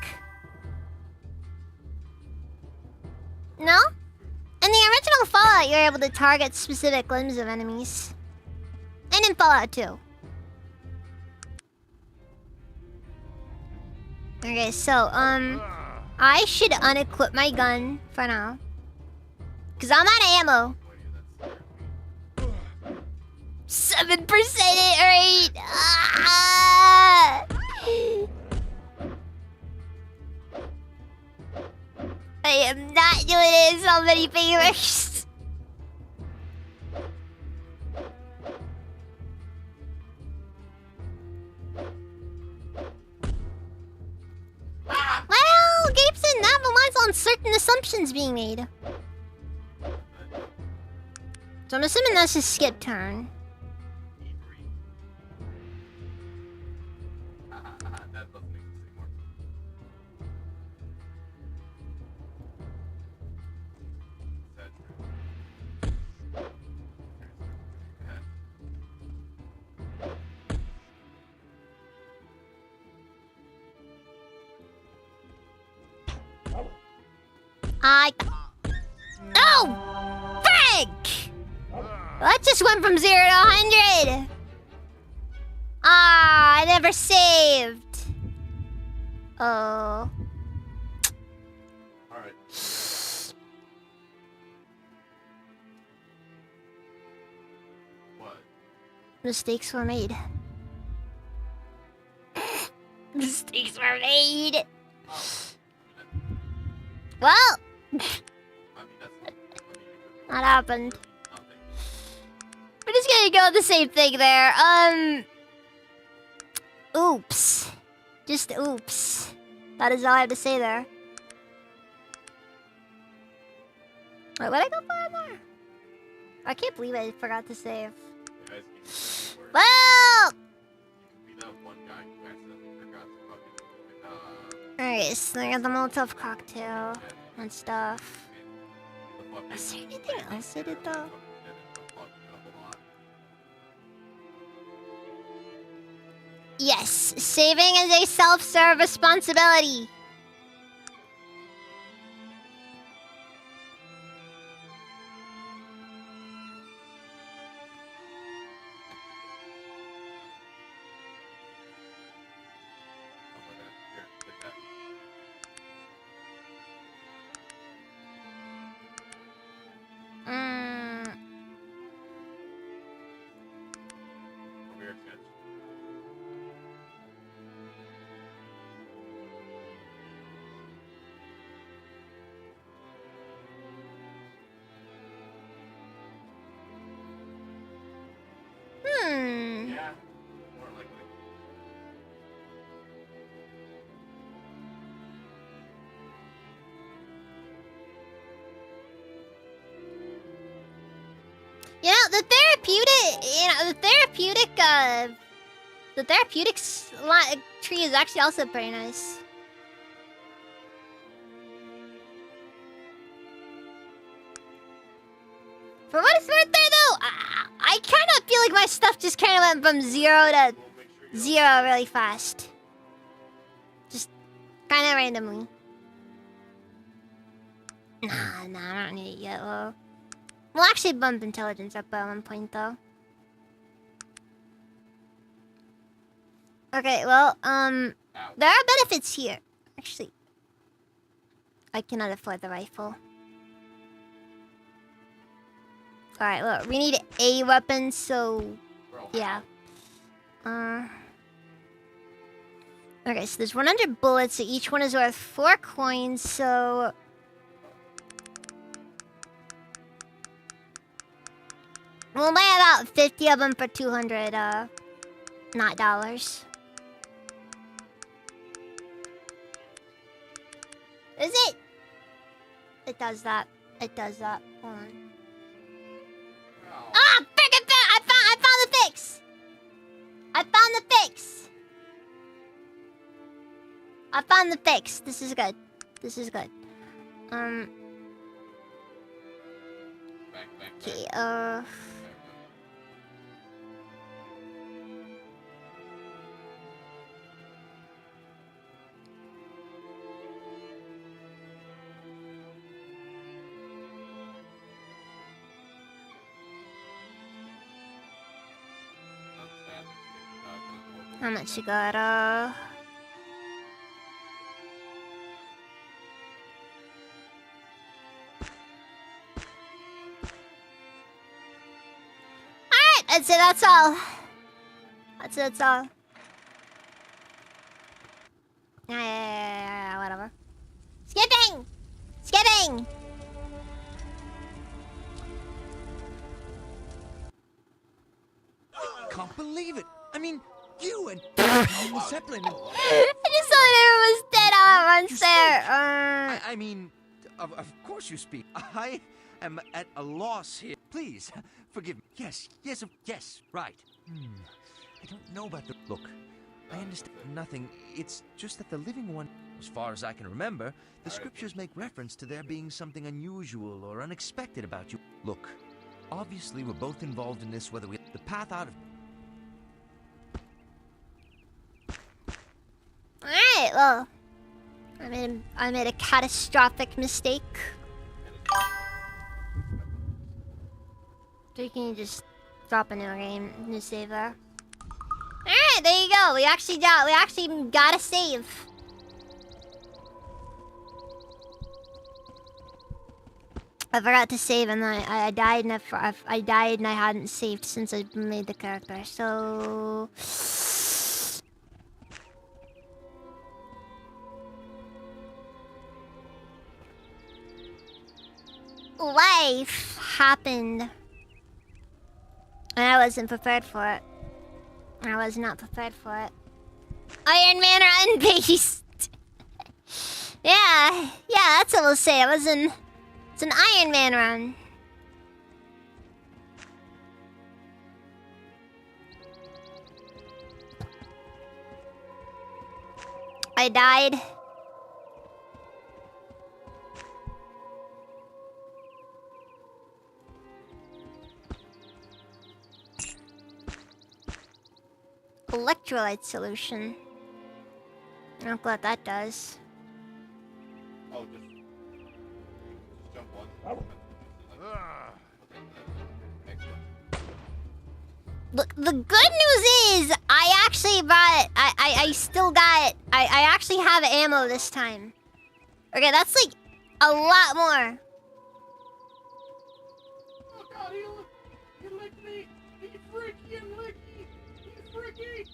No? In the original Fallout, you're able to target specific limbs of enemies. And in Fallout 2. Okay, so, I should unequip my gun for now. Cause I'm out of ammo. 7% hit rate! Ah! I am not doing it so many favors. Well, Gabe's in that relies on certain assumptions being made. So I'm assuming that's a skip turn. That doesn't make sense anymore. That's true. Oh! Frick! That just went from 0 to 100! Ah, I never saved. Oh. Alright. What? Mistakes were made. Mistakes were made. Well, I mean, that's that happened. nothing. We're just gonna go with the same thing there. Oops. Just oops. That is all I have to say there. Wait, what did I go for in there? I can't believe I forgot to save. You guys can Well! be that one guy who accidentally forgot to fucking Alright, so I got the Molotov cocktail and stuff. Is there anything else I did though? Yes, saving is a self-serve responsibility. Mm, hmm. Yeah, more likely. You know, the therapeutics tree is actually also pretty nice. For what it's worth there, though, I kind of feel like my stuff just kind of went from 0 to 0 really fast. Just kind of randomly. Nah, I don't need it yet, though. We'll actually bump intelligence up at one point, though. Okay, well, there are benefits here. Actually, I cannot afford the rifle. Alright, look, we need a weapon, so yeah. Okay, so there's 100 bullets, so each one is worth 4 coins, so we'll buy about 50 of them for 200, not dollars. Is it? It does that. It does that. Hold on. Ah, frickin' I found the fix! I found the fix! I found the fix. This is good. This is good. Okay, how much you got, Alright, I'd say that's all. That's all. Yeah, whatever. Skipping! Skipping! Can't believe it. I mean, you and Zeppelin. I just thought everyone was dead all at once there. I mean, of course you speak. I am at a loss here. Please, forgive me. Yes, right. I don't know about the... Look, I understand nothing. It's just that the living one, as far as I can remember, the scriptures make reference to there being something unusual or unexpected about you. Look, obviously we're both involved in this, whether we... The path out of... Alright, well, I made a catastrophic mistake. So you can just drop a new save there. Alright, there you go. We actually got a save. I forgot to save and I died and I died and I hadn't saved since I made the character. So life happened and I wasn't prepared for it. I was not prepared for it. Iron Man run beast. Yeah, that's what we'll say. It's an Iron Man run. I died. Electrolyte solution. I don't know what that does. Oh, just jump on. Look, the good news is I actually brought it. I still got it. I actually have ammo this time. Okay, that's like a lot more. Oh god, he licked me! He freaky and licky! He freaky!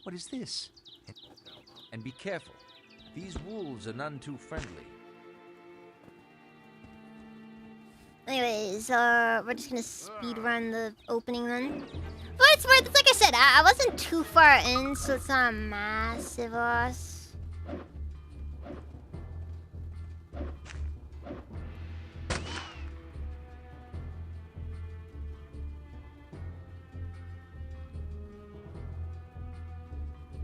What is this? And be careful. These wolves are none too friendly. Anyways, we're just gonna speed run the opening then. But it's worth it. Like I said, I wasn't too far in, so it's not a massive loss.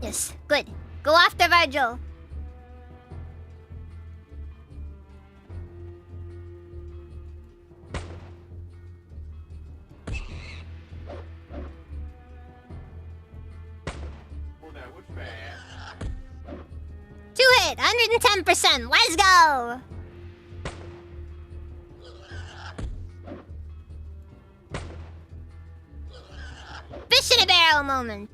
Yes, good. Go after Virgil. Two hit, 110%. Let's go. Fish in a barrel moment.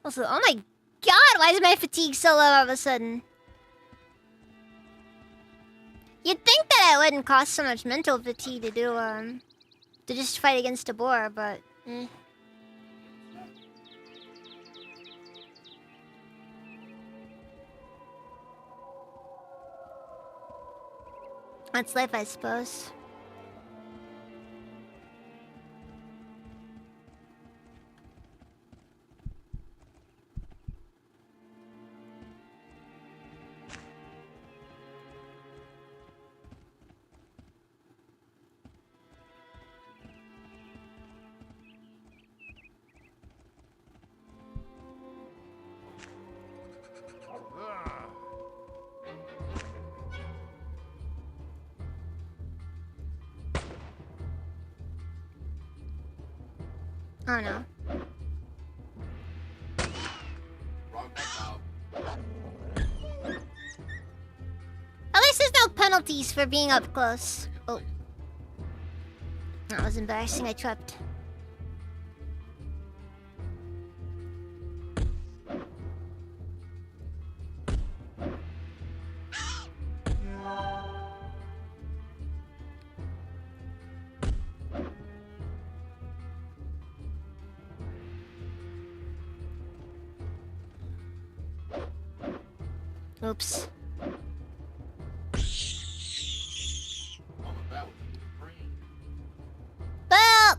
Also, oh my god, why is my fatigue so low all of a sudden? You'd think that it wouldn't cost so much mental fatigue to do, to just fight against a boar, but, That's life, I suppose. Oh no. At least there's no penalties for being up close. Oh. That was embarrassing, I tripped. Oops. Well,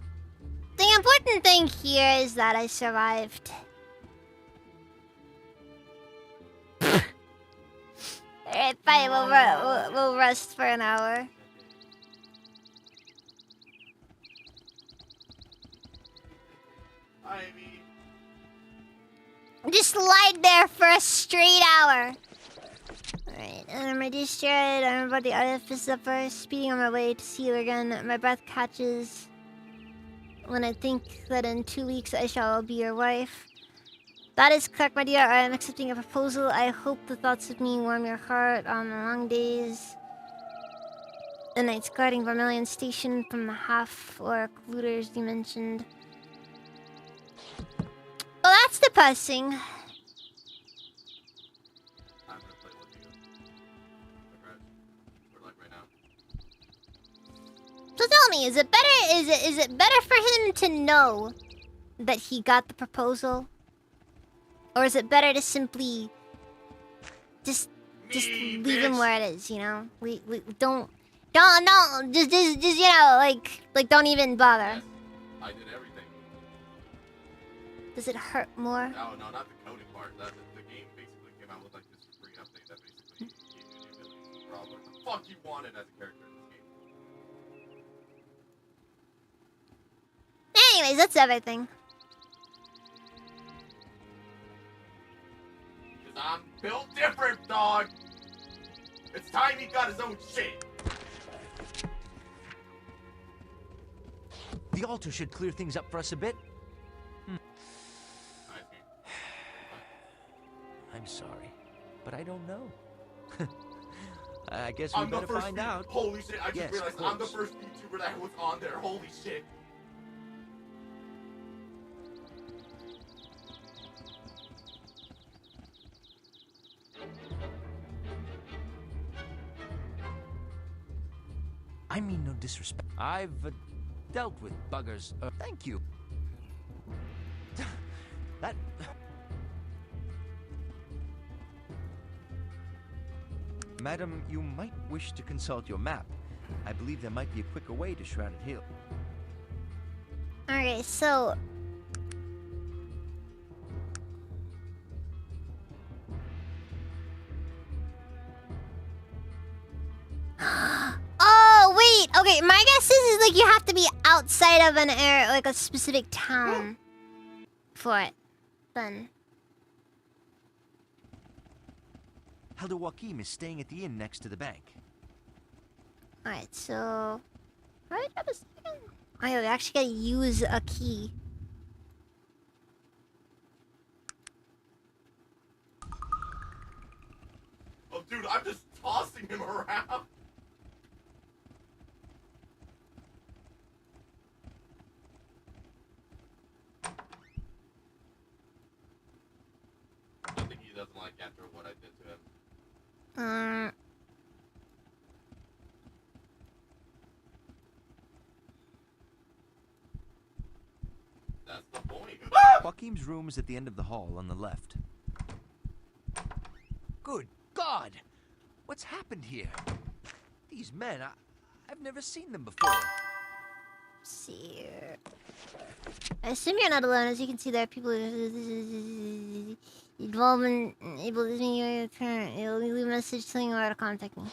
the important thing here is that I survived. Alright, fine, we'll rest for an hour. Just lie there for a straight hour. Alright, And my distracted. I'm about the edifice up first, speeding on my way to see you again. My breath catches when I think that in 2 weeks I shall be your wife. That is correct, my dear. I am accepting a proposal. I hope the thoughts of me warm your heart on the long days. The nights guarding Vermilion Station from the half-orc looters you mentioned. Well, that's depressing. I'm gonna play with you. Congrats. We're like right now. So tell me, is it better for him to know that he got the proposal? Or is it better to simply just leave him where it is, you know? We don't just you know, like don't even bother. Yes, I did everything. Does it hurt more? No, not the coding part. The game basically came out with like this free update that basically gave you the ability to draw what the fuck you wanted as a character in this game. Anyways, that's everything. Cause I'm built different, dog. It's time he got his own shit. The altar should clear things up for us a bit. I'm sorry, but I don't know. I guess we better find out. Holy shit, I just Yes, realized of I'm the course. first YouTuber that was on there. Holy shit. I mean no disrespect. I've dealt with buggers. Thank you. That... Madam, you might wish to consult your map. I believe there might be a quicker way to Shrouded Hill. Okay, so oh wait, okay. My guess is like you have to be outside of an area, like a specific town, for it. Then Helder Joachim is staying at the inn next to the bank. all right, so how do I grab a second? Oh yeah, we actually gotta use a key. Oh, dude, I'm just tossing him around. I think he doesn't like after what I did to him. That's the point. Joachim's room is at the end of the hall on the left. Good God! What's happened here? These men, I've never seen them before. Let's see here. I assume you're not alone. As you can see, there are people involvement able to see your current. You'll leave a message telling you how to contact me.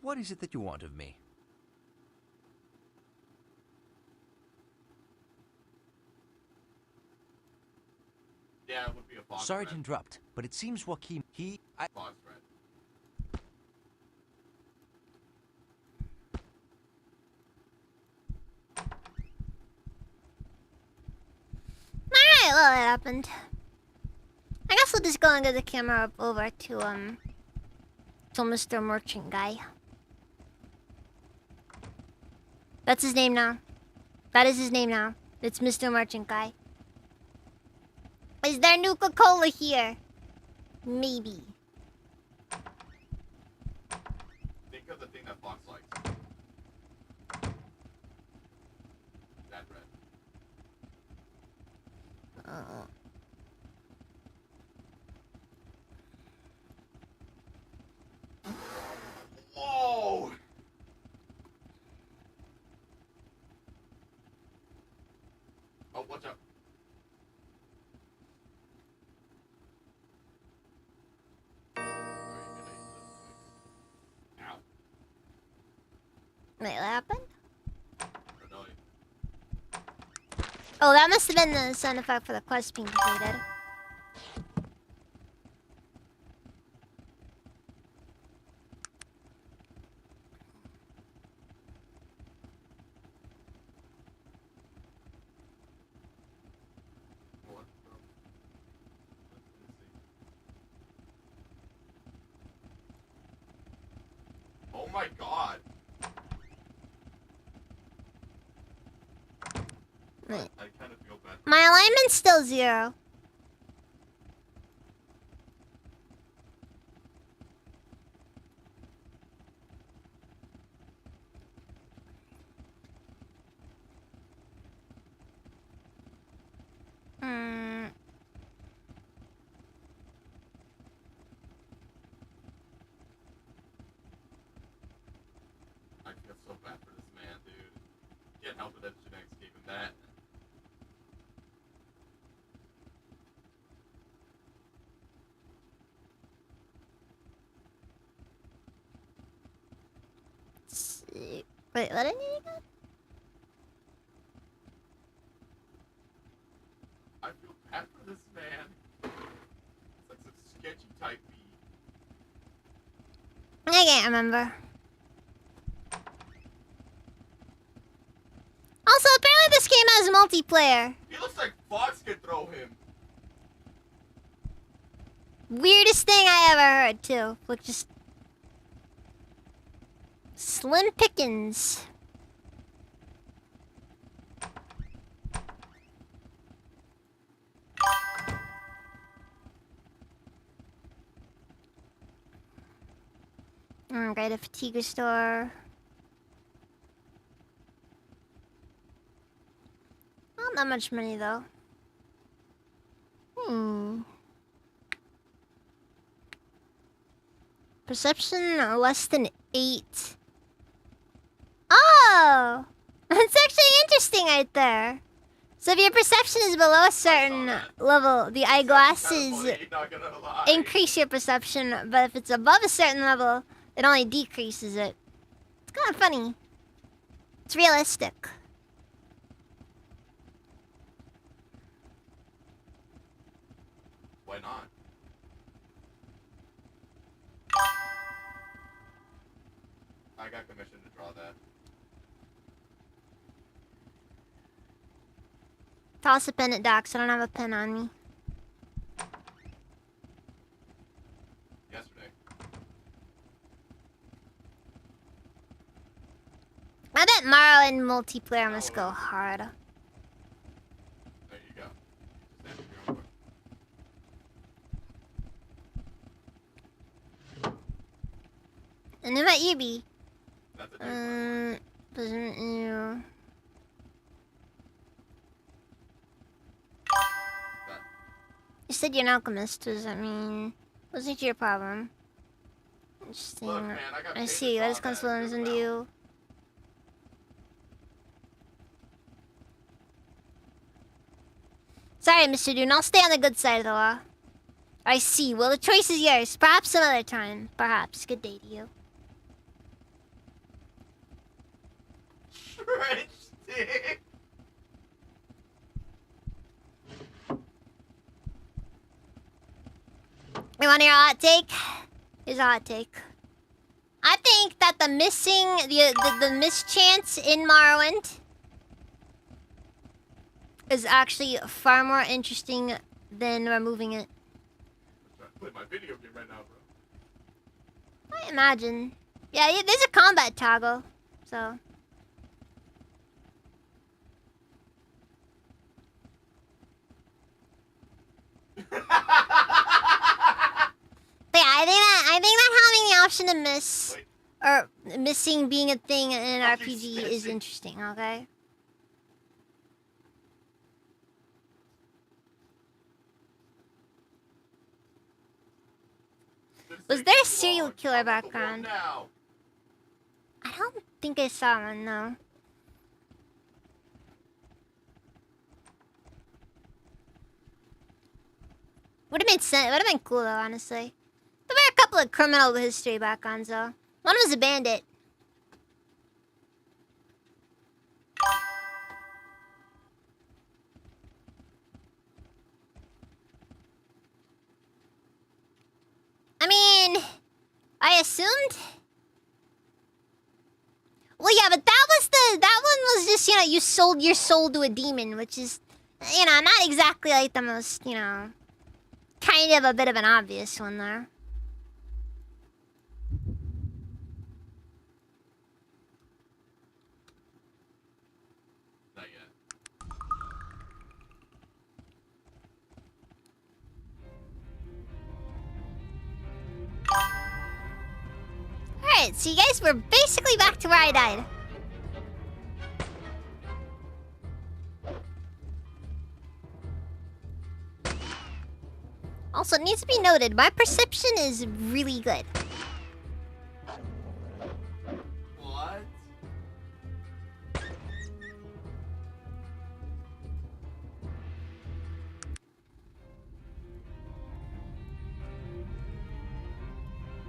What is it that you want of me? Yeah, it would be a fox. Sorry to red. interrupt, but it seems Joachim, Fox red. Alright, well, that happened. I guess we'll just go and get the camera up over to Mr. Merchant guy. That's his name now. That is his name now. It's Mr. Merchant guy. Is there Nuka-Cola here? Maybe. Think of the thing that Fox likes. That red. Whoa! Oh, watch out. Ow. Wait, what happened? Annoying. Oh, that must have been the sound effect for the quest being completed. What the? Let's see. Oh my god! Wait. I kind of feel bad. My alignment's still 0. Hmm. I feel so bad for this man, dude. Can't help it that genetics gave him that. Wait, what did I need again? I feel bad for this man. It's like some sketchy type beat. I can't remember. Also, apparently this game has multiplayer. He looks like Fox could throw him. Weirdest thing I ever heard, too. Look, just... Slim pickings. Go to fatigue restore. Not that much money though. Perception less than 8. Oh! That's actually interesting right there. So if your perception is below a certain level, the eyeglasses Funny, not gonna lie. increase your perception, but if it's above a certain level, it only decreases it. It's kind of funny. It's realistic. Why not? I got commissioned to draw that. Toss a pen at Docs. I don't have a pen on me. Yesterday. I bet Mario in multiplayer must go hard. There you go. Just answer your own question. And who might you be? That's a different Doesn't you? That. You said you're an alchemist. Does that mean? What's it your problem? Interesting. Look, man, I got I paid see. to What draw is that. consequence Good into amount. you? Sorry, Mr. Dune. I'll stay on the good side of the law. I see. Well, the choice is yours. Perhaps some other time. Perhaps. Good day to you. Trench stick. You want to hear a hot take? Here's a hot take. I think that the mischance in Morrowind is actually far more interesting than removing it. I'm trying to play my video game right now, bro. I imagine. Yeah, there's a combat toggle, so. But yeah, I think that having the option to miss Wait. or missing being a thing in an Oh, RPG he's is missing. interesting. Okay. Was there a serial killer background? Now. I don't think I saw one, no. Would have made sense. Would have been cool though, honestly. There were a couple of criminal history backgrounds though. One was a bandit. I mean, I assumed. Well, yeah, but that one was just, you sold your soul to a demon, which is, not exactly like the most, kind of a bit of an obvious one there. Not yet. Alright, so you guys were basically back to where I died. Also, it needs to be noted, my perception is really good. What?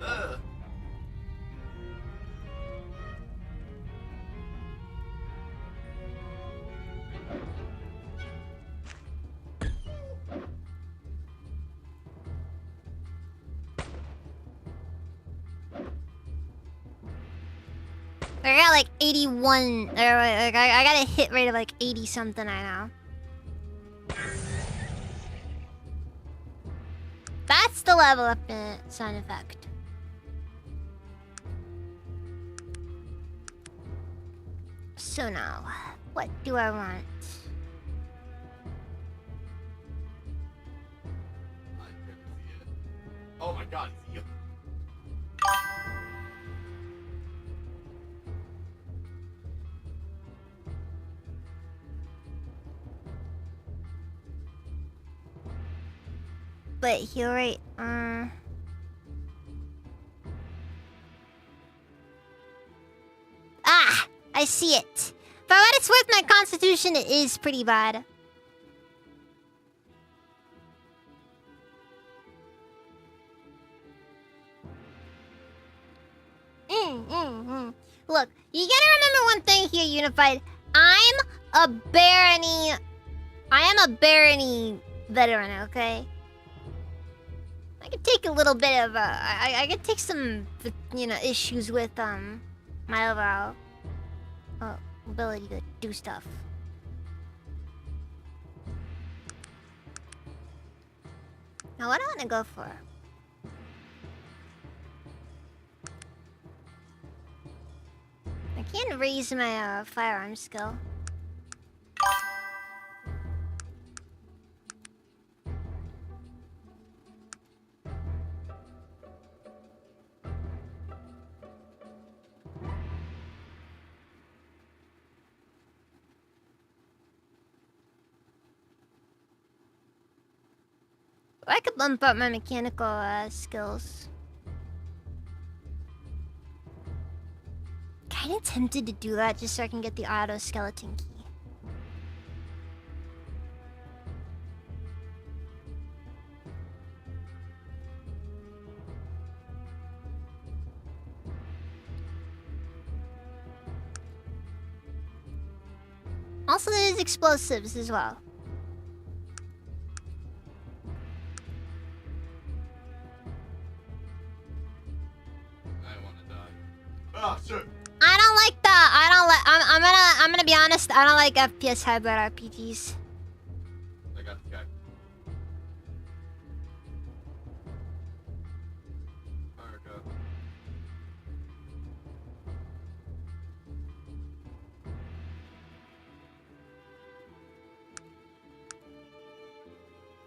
Ugh. I got like 81, or like I got a hit rate of like 80 something right now. That's the level up sound effect. So now, what do I want? I couldn't see it. Oh my god, see you. But you're right. Ah, I see it. For what it's worth, my constitution is pretty bad. Look, you gotta remember one thing here, Unified. I am a barony veteran, okay? I could take a little bit of I could take some issues with my overall ability to do stuff. Now what do I want to go for? I can raise my firearm skill. I could bump up my mechanical skills. Kinda tempted to do that just so I can get the auto skeleton key. Also, there's explosives as well. I wanna die. Oh, shit. I don't like that. I'm gonna be honest. I don't like FPS hybrid RPGs. I got the guy. America.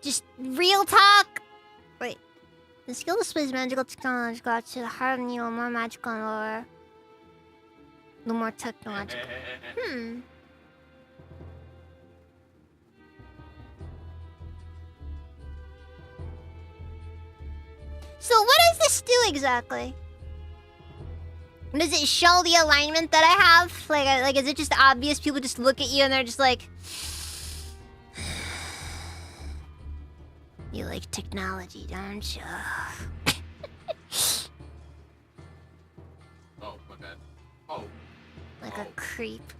Just Real talk. Wait. The skill displays magical technology got to the heart of Neo, more magical and lower. A little more technological. So what does this do exactly? Does it show the alignment that I have? Like is it just obvious? People just look at you and they're just like, you like technology, don't you? Oh, my bad. Oh. Like a creep.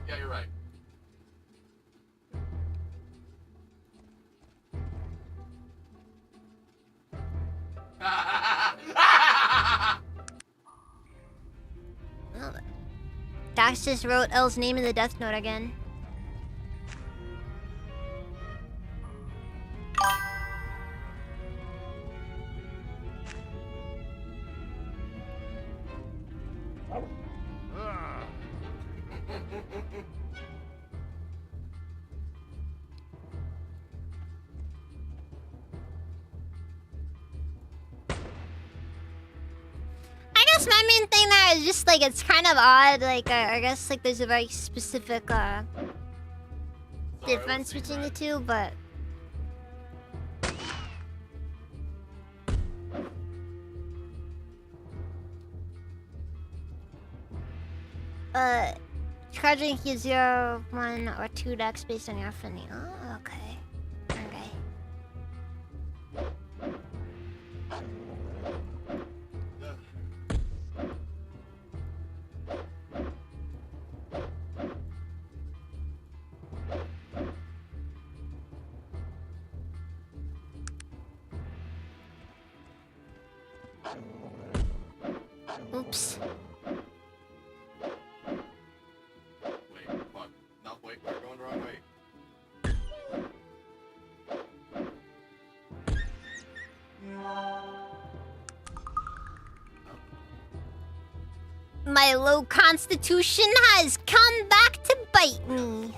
Yeah, you're right. Dax just wrote L's name in the death note again. I guess my main thing there is just like it's kind of odd. Like I guess like there's a very specific difference between the two, but charging you 0, 1, or 2 decks based on your affinity. Oh, okay. Okay. Oops. Wait, fuck. No, wait, we're going the wrong way. My low constitution has come back to bite me.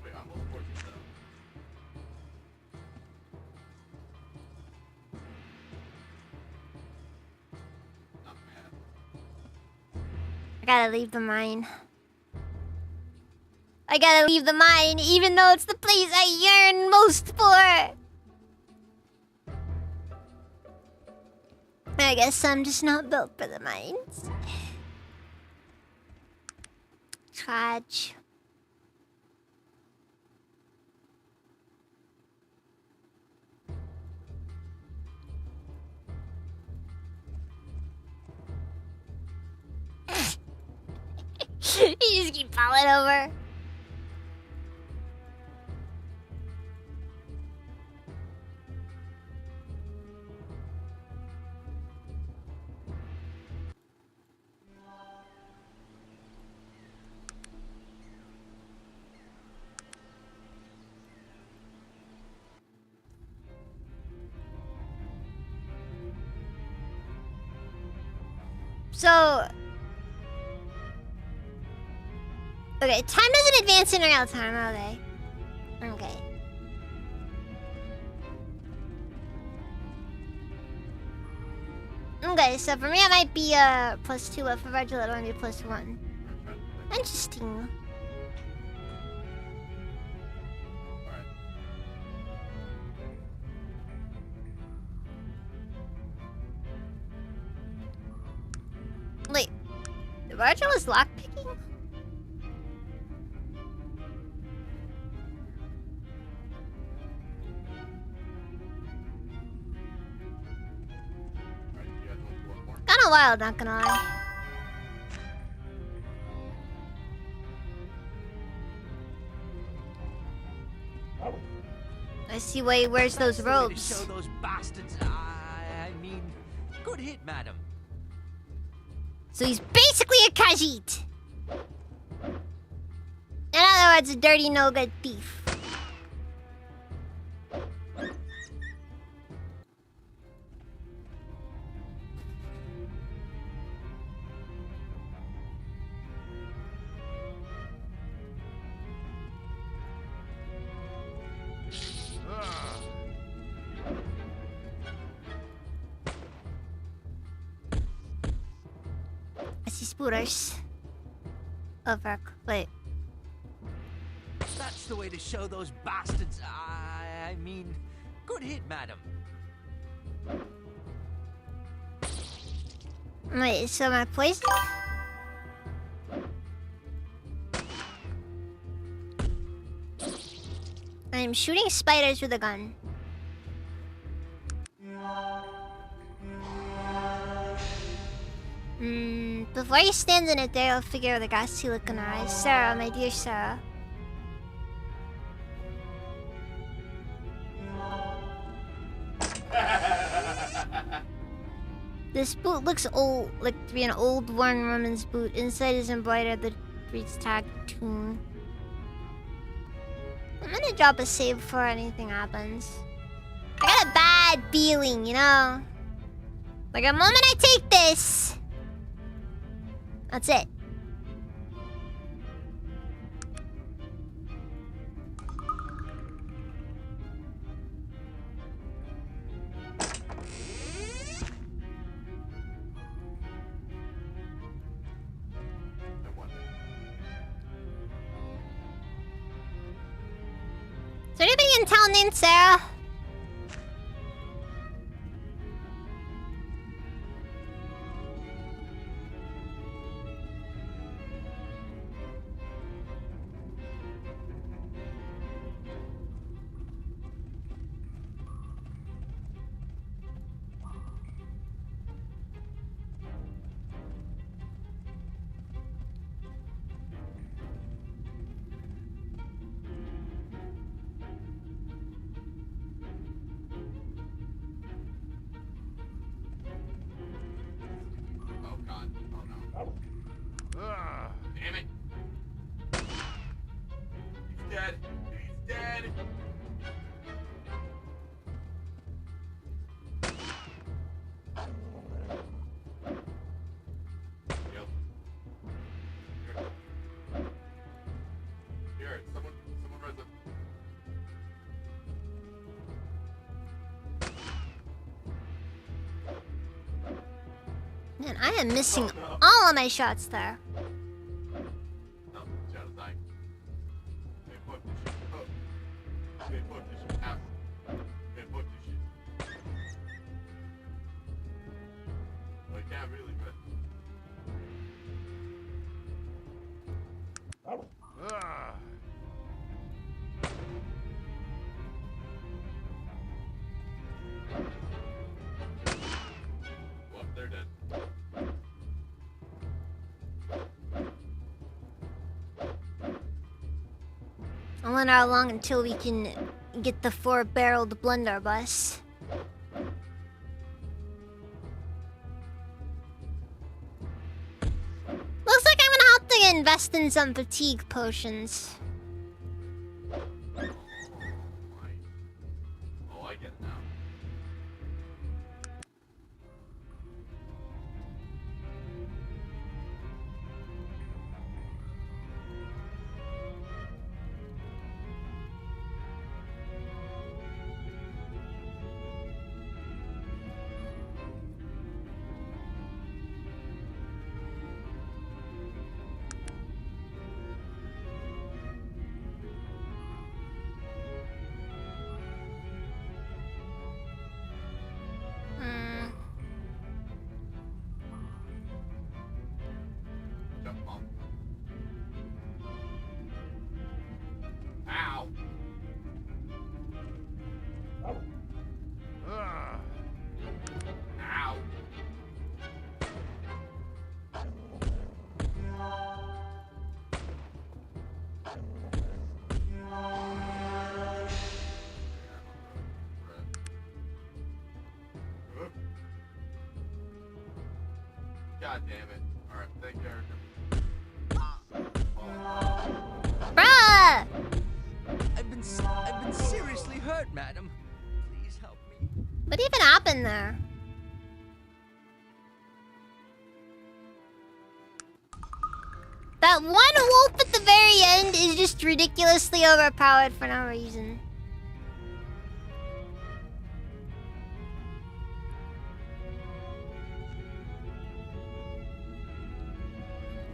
Wait, I'm almost 14,000. Not bad. I gotta leave the mine. I gotta leave the mine, even though it's the place I yearn most for. I guess I'm just not built for the mines. Trudge. You just keep falling over. So, okay, time doesn't advance in real time, okay? Okay. Okay, so for me it might be +2, but for Virgil it'll only be +1. Interesting. Wait, Virgil is lockpicking? Kinda wild, not gonna lie. I see why he wears those That's the way to robes. show those bastards. I mean, good hit, madam. So he's basically a Khajiit. In other words, a dirty, no-good thief. I see spooters. Over. Wait. That's the way to show those bastards. I mean, good hit, madam. Wait, so my poison? I'm shooting spiders with a gun. Before he stands in it there, I'll figure out the ghastly look in her eyes. Sarah, my dear Sarah. This boot looks old, like to be an old worn woman's boot. Inside is embroidered the reads tag tune. I'm gonna drop a save before anything happens. I got a bad feeling, you know? Like, the moment I take this, that's it. Is there anybody in town named Sarah? Oh god. Oh no. Damn it. He's dead. He's dead. Yep. Here, someone res up. Man, I am missing all of my shots there. No, Shadow dying. Hey, fuck this shit. Oh. Hey, fuck this shit. Ow. Hey, fuck this shit. Well, I can't really, but... Well, they're dead. I wonder how long until we can get the 4-barreled blunderbuss. Looks like I'm gonna have to invest in some fatigue potions. Oh, I get it now. Jump bomb. Ow. Ow. God damn it. Alright, thank you, Erica. Bruh! I've been seriously hurt, madam. Please help me. What even happened there? That one wolf at the very end is just ridiculously overpowered for no reason.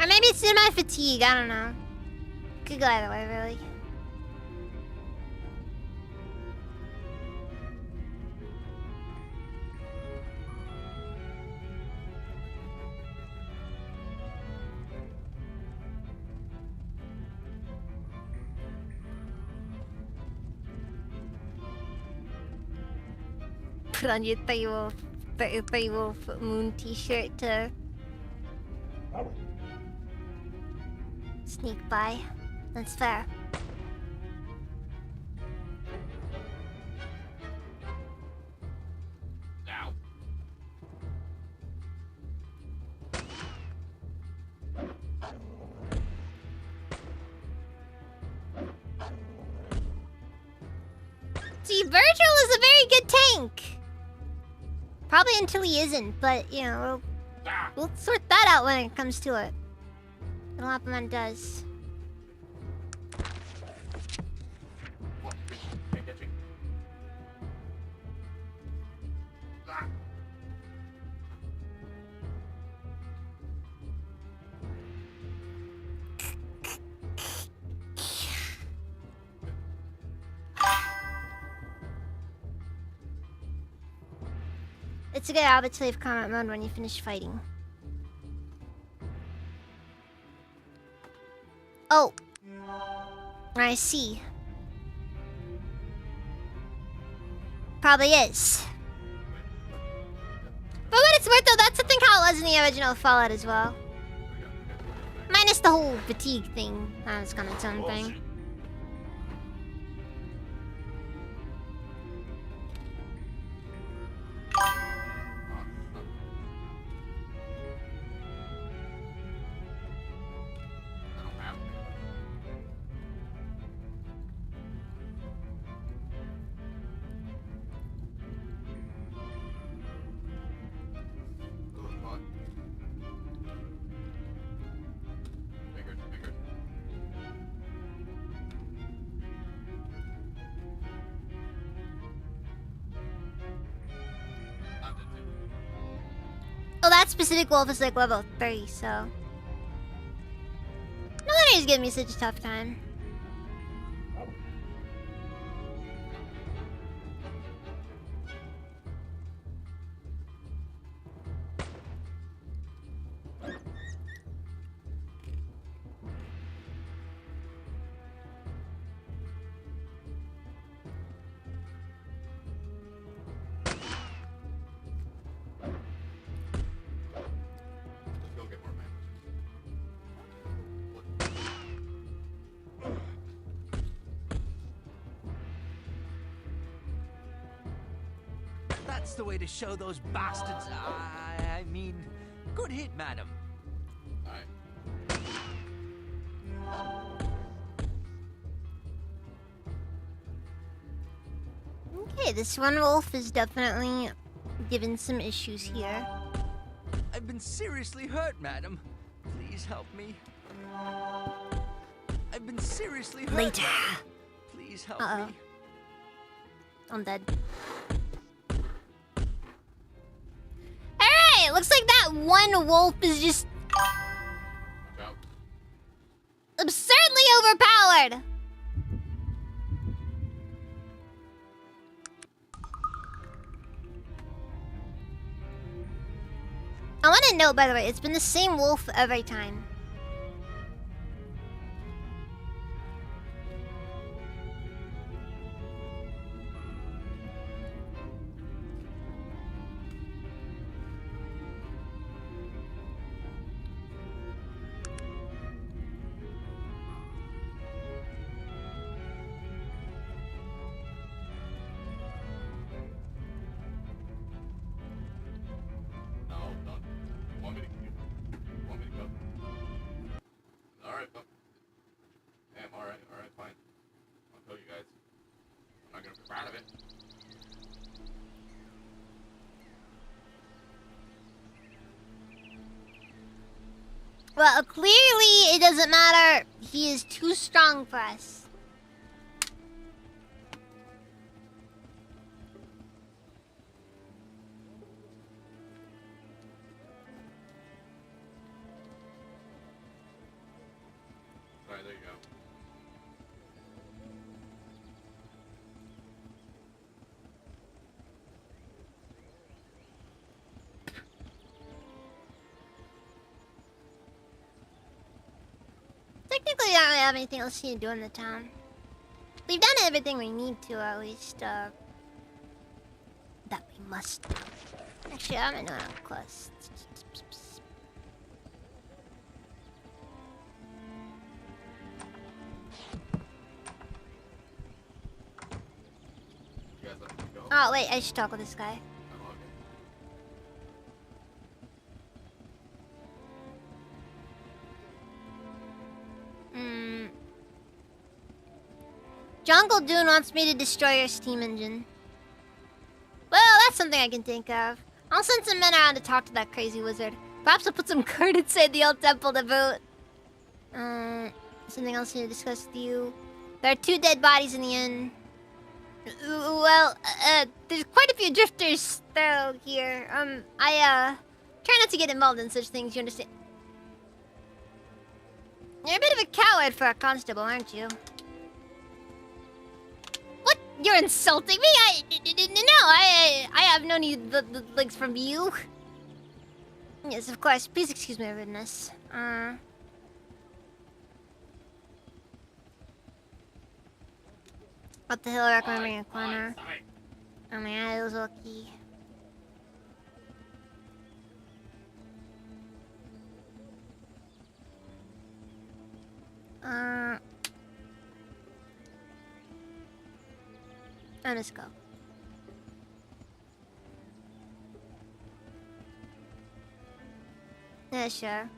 Or maybe it's in my fatigue, I don't know. Could go either way, really. Put on your Three Wolf Moon t-shirt to sneak by. That's fair. Ow. See, Virgil is a very good tank. Probably until he isn't, but you know, we'll sort that out when it comes to it. It'll happen when it does. What? Can't get you. Ah. It's a good habit to leave combat mode when you finish fighting. Oh. I see. Probably is. But what it's worth though, that's I think how it was in the original Fallout as well. Minus the whole fatigue thing. That was kind of its own thing. Oh, that specific wolf is like level 3, so... No wonder he's giving me such a tough time. Let's go get more man. That's the way to show those bastards. I mean, good hit, madam. Alright. Okay, this one wolf is definitely given some issues here. I've been seriously hurt, madam. Please help me. I've been seriously hurt. Later. Madam. Please help me. I'm dead. Alright, looks like that one wolf is just Watch out. absurdly overpowered. I want to note, by the way, it's been the same wolf every time. No, don't. You want me to go? Alright, but damn, alright, fine. I'll tell you guys. I'm not gonna be proud of it. Well, clearly it doesn't matter. He is too strong for us. Alright, there you go. Technically, we don't really have anything else to do in the town. We've done everything we need to, at least, that we must do. Actually, I'm gonna do a quest. You guys let me go? Oh, wait, I should talk with this guy. Oh, okay. Jungle Dune wants me to destroy your steam engine. Well, that's something I can think of. I'll send some men around to talk to that crazy wizard. Perhaps I'll put some guard inside the old temple to boot. Something else I need to discuss with you. There are 2 dead bodies in the inn. Well, there's quite a few drifters though here. I try not to get involved in such things, you understand? You're a bit of a coward for a constable, aren't you? What? You're insulting me? I have no need the links from you. Yes, of course. Please excuse my rudeness. What the hell are I in a corner? Oh my god, it was lucky. Let's go. Yeah, sure.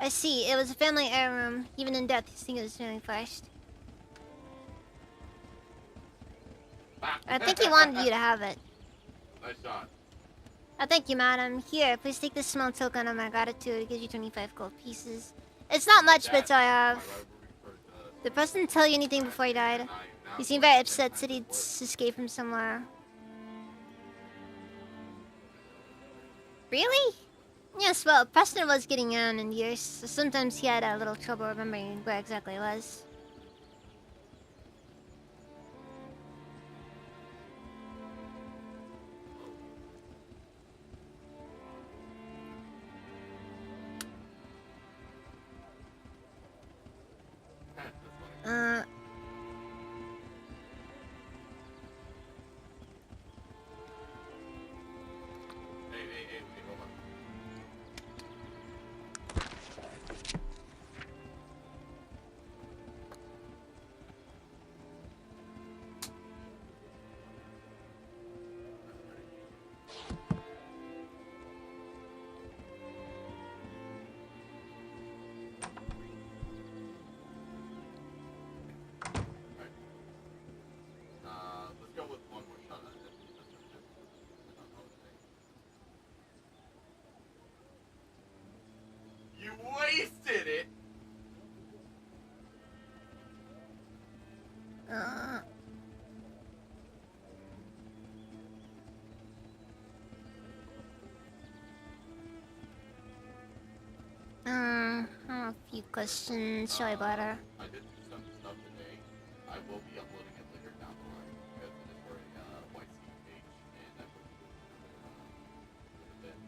I see. It was a family heirloom. Even in death, his finger was doing first. I think he wanted you to have it. Nice shot. Oh, thank you, madam. Here, please take this small token of my gratitude. It gives you 25 gold pieces. It's not much, but I have. Did the person tell you anything before he died? He seemed very upset, said he'd escaped from somewhere. Really? Yes, well, Preston was getting on in years, so sometimes he had a little trouble remembering where exactly it was. Let's go with one more shot at it. You wasted it! I have a few questions. Shall I bother? I did some stuff today. I will be uploading it later down the line because it is for a white seed page, and I will do it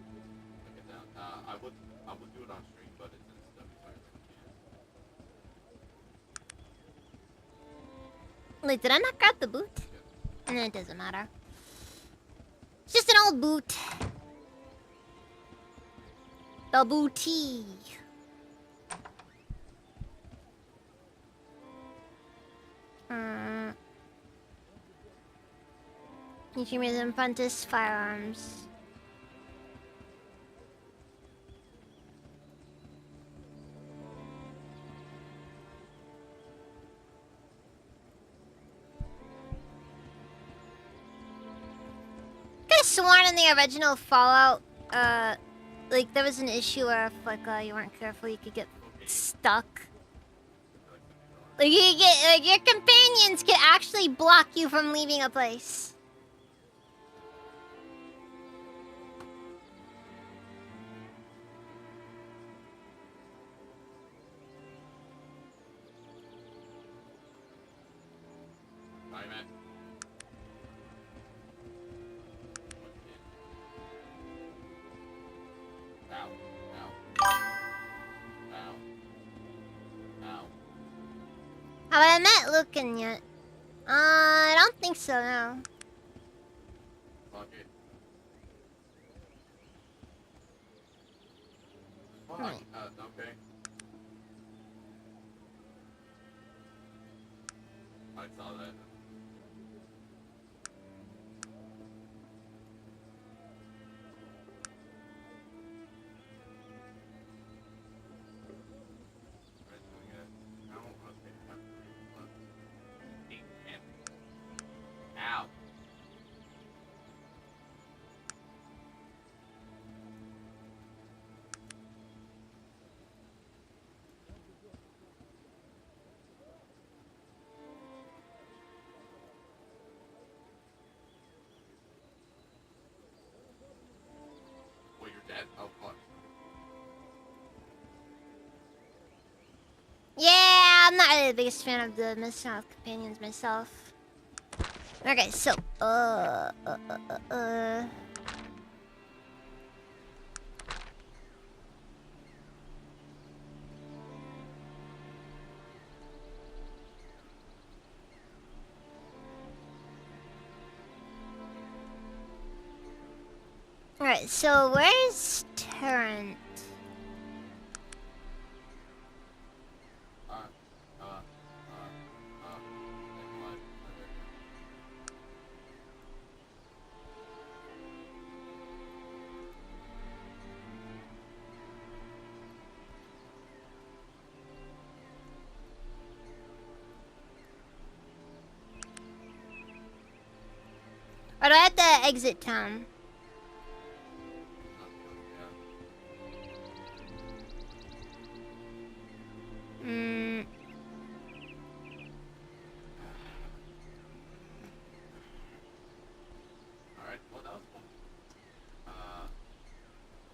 look it down. I would do it on stream, but it's in stuff, so I really can't. Wait, did I not grab the boot? And it doesn't matter. It's just an old boot. The booty. Teaching me to apprentice firearms. Could have sworn in the original Fallout, like there was an issue where if like you weren't careful, you could get stuck. Like you could get like your companions could actually block you from leaving a place. Bye, man. Ow. Ow. Ow. Ow. Have I met Lucan yet? I don't think so, no. Fuck it. Fuck. Right. Okay. I saw that. not really the biggest fan of the Mid-South companions myself. Okay, so, Alright, so where's Terrant? Or do I have to exit town? Alright, well, that was fun.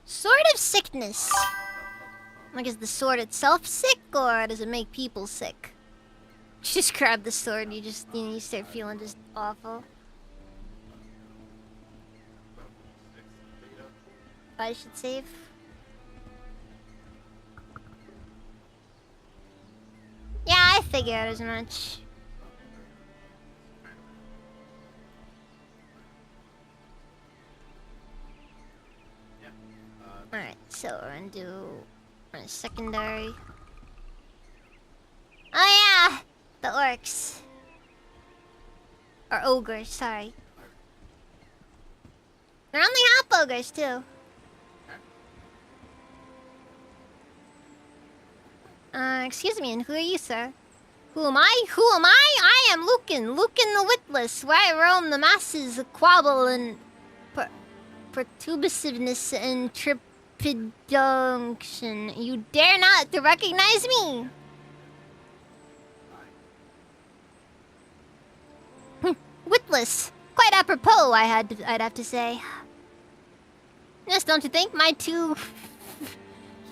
Sword of sickness. Like, is the sword itself sick, or does it make people sick? You just grab the sword, you just, you start feeling just awful. I should save. Yeah, I figured as much. Alright, so we're gonna do a secondary. Oh yeah! The orcs. Or ogres, sorry. They're only half ogres too. Excuse me, and who are you, sir? Who am I? Who am I? I am Lucan, Lucan the Witless, where I roam the masses, quabble and perturbiveness and trepidation. You dare not to recognize me! Witless. Quite apropos, I'd have to say. Yes, don't you think? My two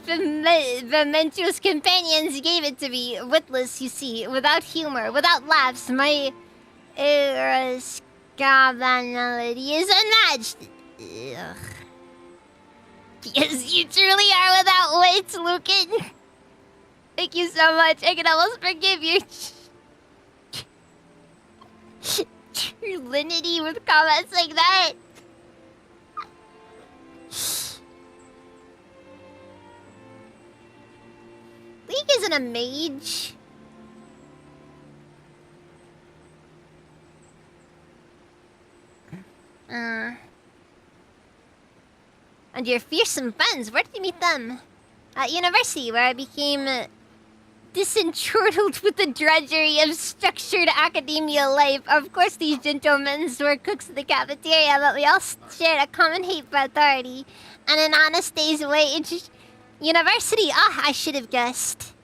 Vermentuous companions gave it to me. Witless, you see, without humor, without laughs. My irascibility is unmatched. Ugh. Yes, you truly are without wits, Lucan. Thank you so much. I can almost forgive you. Trulinity with comments like that. League isn't a mage. And your fearsome friends, where did you meet them? At university, where I became disenchanted with the drudgery of structured academia life. Of course, these gentlemen were cooks at the cafeteria, but we all shared a common hate for authority and an honest day's wage. University, I should have guessed.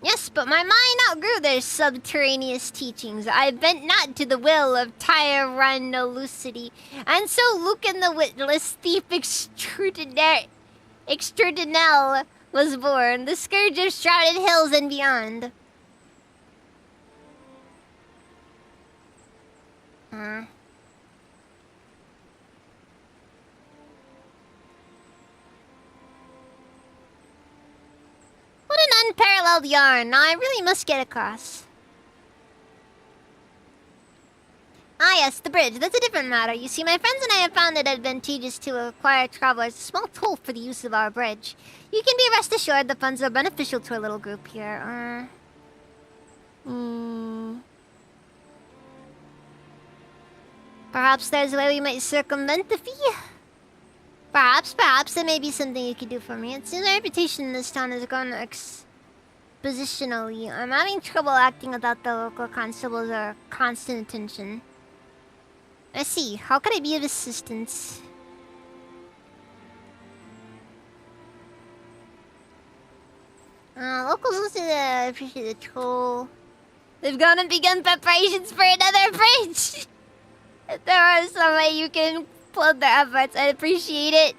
Yes, but my mind outgrew their subterraneous teachings. I bent not to the will of tyrannolusity, and so Lucan the Witless, thief extraordinel, was born, the scourge of shrouded hills and beyond. What an unparalleled yarn. Now I really must get across. Ah yes, the bridge. That's a different matter. You see, my friends and I have found it advantageous to acquire travelers a small toll for the use of our bridge. You can be rest assured the funds are beneficial to our little group here. Perhaps there's a way we might circumvent the fee? Perhaps there may be something you could do for me. It seems my reputation in this town has grown expositionally. I'm having trouble acting without the local constables or constant attention. I see. How could I be of assistance? Locals listen to appreciate the troll. They've gone and begun preparations for another bridge! If there are some way you can plug their efforts, I'd appreciate it.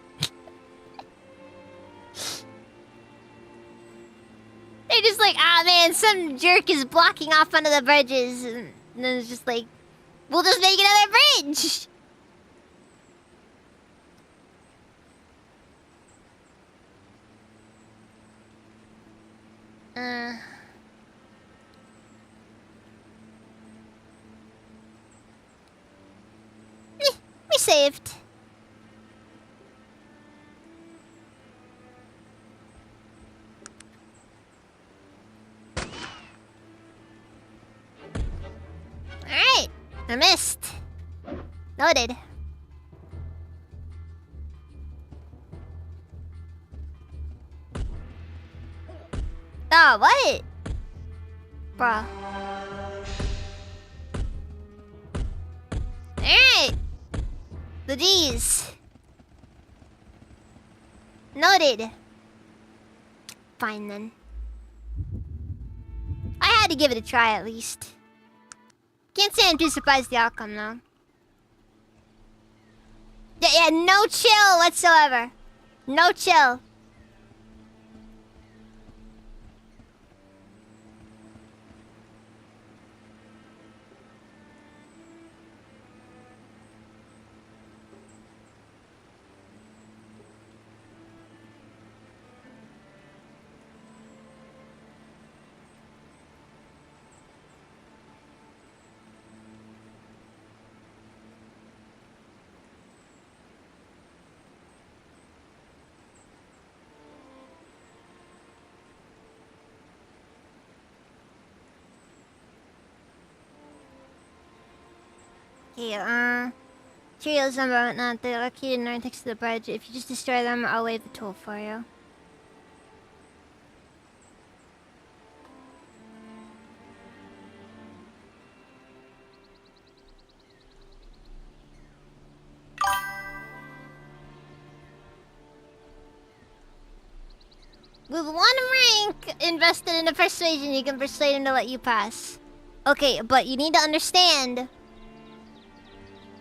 They're just like, ah man, some jerk is blocking off one of the bridges. And then it's just like, we'll just make another bridge. We saved. Alright. I missed. Noted. Oh, what? Bruh. Alright. The D's. Noted. Fine then. I had to give it a try at least. Can't say I'm too surprised at the outcome though. Yeah, no chill whatsoever. No chill. Okay, Cheerios number whatnot, they're located right next to the bridge. If you just destroy them, I'll waive the toll for you. With 1 rank invested in a persuasion, you can persuade him to let you pass. Okay, but you need to understand,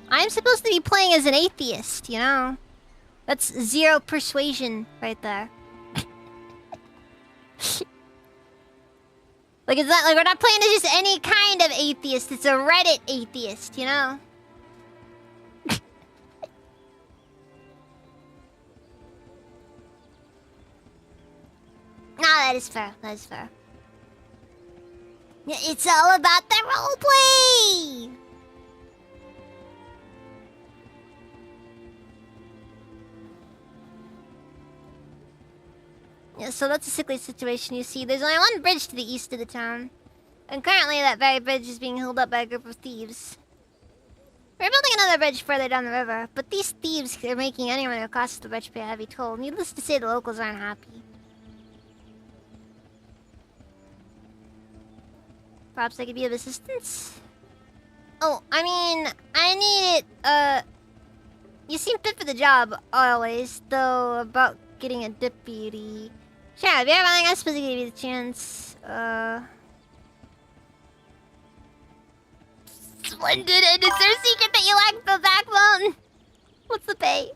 I'm supposed to be playing as an atheist, you know? That's 0 persuasion right there. Like, it's not like we're not playing as just any kind of atheist, it's a Reddit atheist, you know? No, that is fair. That is fair. Yeah, it's all about the roleplay! Yeah, so that's a sickly situation you see. There's only 1 bridge to the east of the town. And currently that very bridge is being held up by a group of thieves. We're building another bridge further down the river, but these thieves are making anyone who crosses the bridge pay a heavy toll. Needless to say, the locals aren't happy. Perhaps I could be of assistance? Oh, I mean, I need it, you seem fit for the job, always, though about getting a deputy. Sure, if you're running, I suppose I give you the chance. Splendid, and is there a secret that you lack the backbone? What's the pay?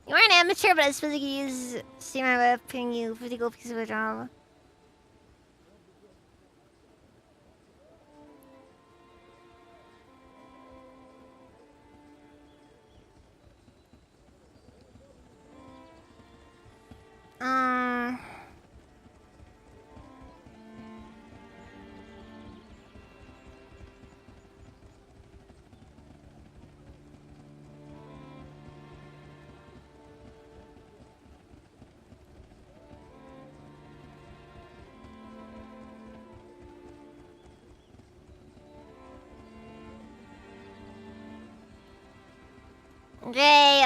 You are an amateur, but I suppose I could see my way of paying you 50 gold pieces for a job. Okay,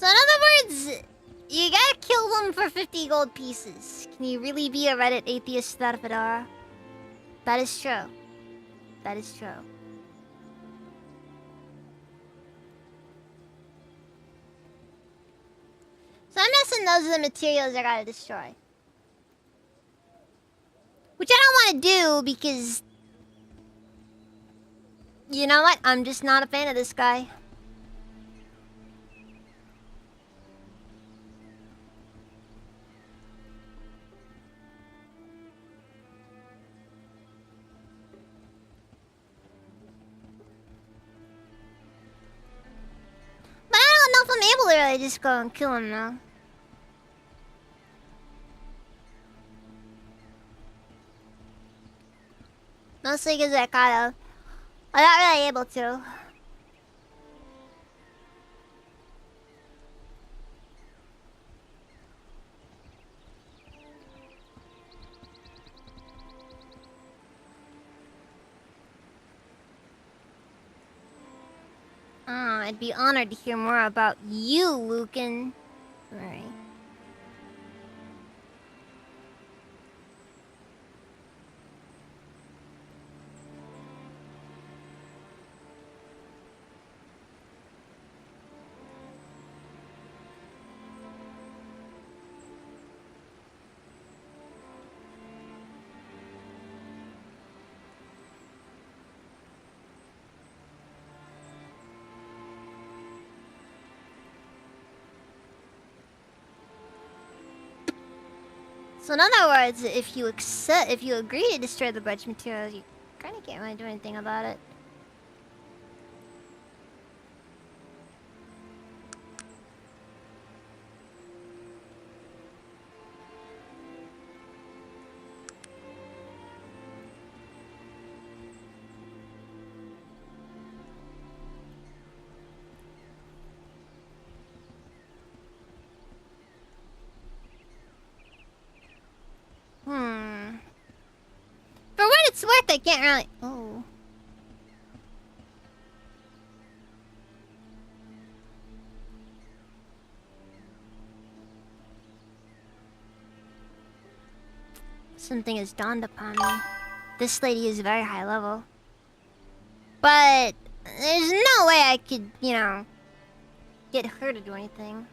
So in other words, you gotta kill them for 50 gold pieces. Can you really be a Reddit atheist without a fedora? That is true. That is true. So I'm guessing those are the materials I gotta destroy. Which I don't want to do because... You know what? I'm just not a fan of this guy. But I don't know if I'm able to really just go and kill him though. Mostly because I'm not really able to. I'd be honored to hear more about you, Lucan. Alright. So in other words, if you agree to destroy the bridge materials, you kind of can't really do anything about it. For what it's worth, I can't really... Oh. Something has dawned upon me. This lady is very high level. But there's no way I could, you know, get her to do anything.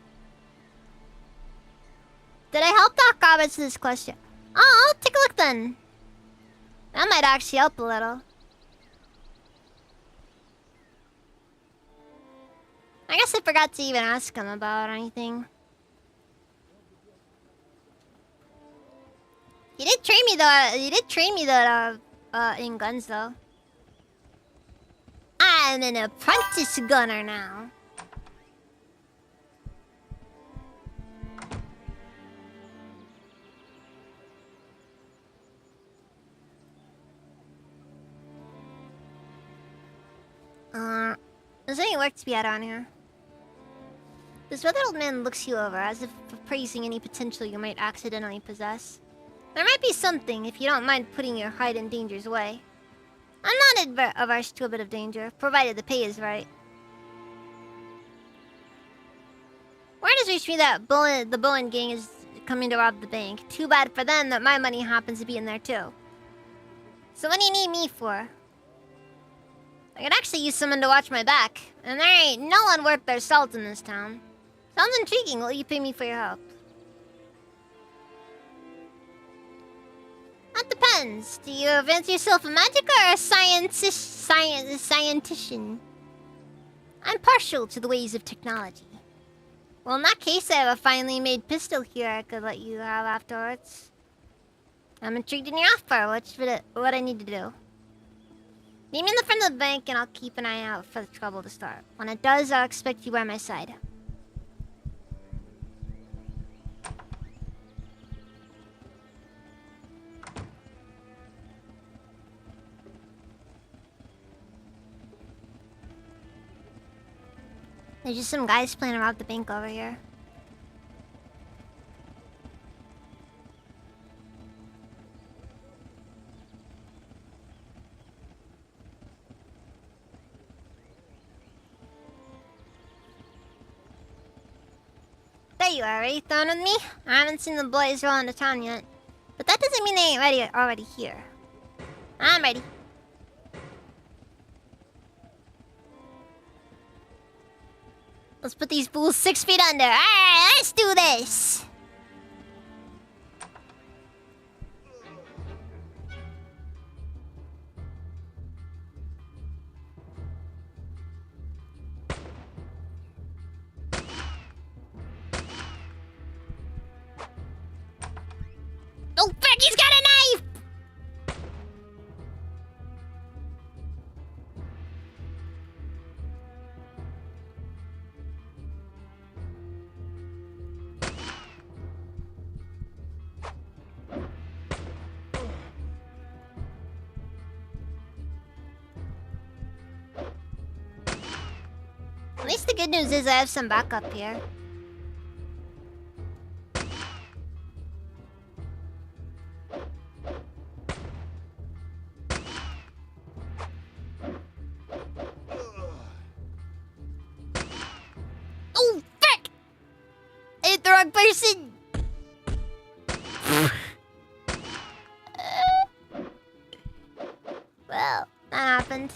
Did I help Doc Roberts to this question? Oh, I'll take a look then. That might actually help a little. I guess I forgot to even ask him about anything. He did train me though. He did train me though in guns though. I'm an apprentice gunner now. There's any work to be had on here. This weathered old man looks you over, as if appraising any potential you might accidentally possess. There might be something, if you don't mind putting your hide in danger's way. I'm not averse to a bit of danger, provided the pay is right. Word has reached me that the Bowen gang is coming to rob the bank. Too bad for them that my money happens to be in there too. So what do you need me for? I could actually use someone to watch my back, and there ain't no one worth their salt in this town. Sounds intriguing. Will you pay me for your help? That depends. Do you fancy yourself a magic or a scientician? I'm partial to the ways of technology. Well, in that case, I have a finely made pistol here I could let you have afterwards. I'm intrigued in your offer. What I need to do. Meet me in the front of the bank and I'll keep an eye out for the trouble to start. When it does, I'll expect you by my side. There's just some guys playing around the bank over here. There you are, ready throwing with me? I haven't seen the boys roll into town yet. But that doesn't mean they ain't already here. I'm ready. Let's put these fools 6 feet under. Alright, let's do this. Oh, frick, he's got a knife! At least the good news is I have some backup here. Oh, frick! I hit the wrong person! Well, that happened.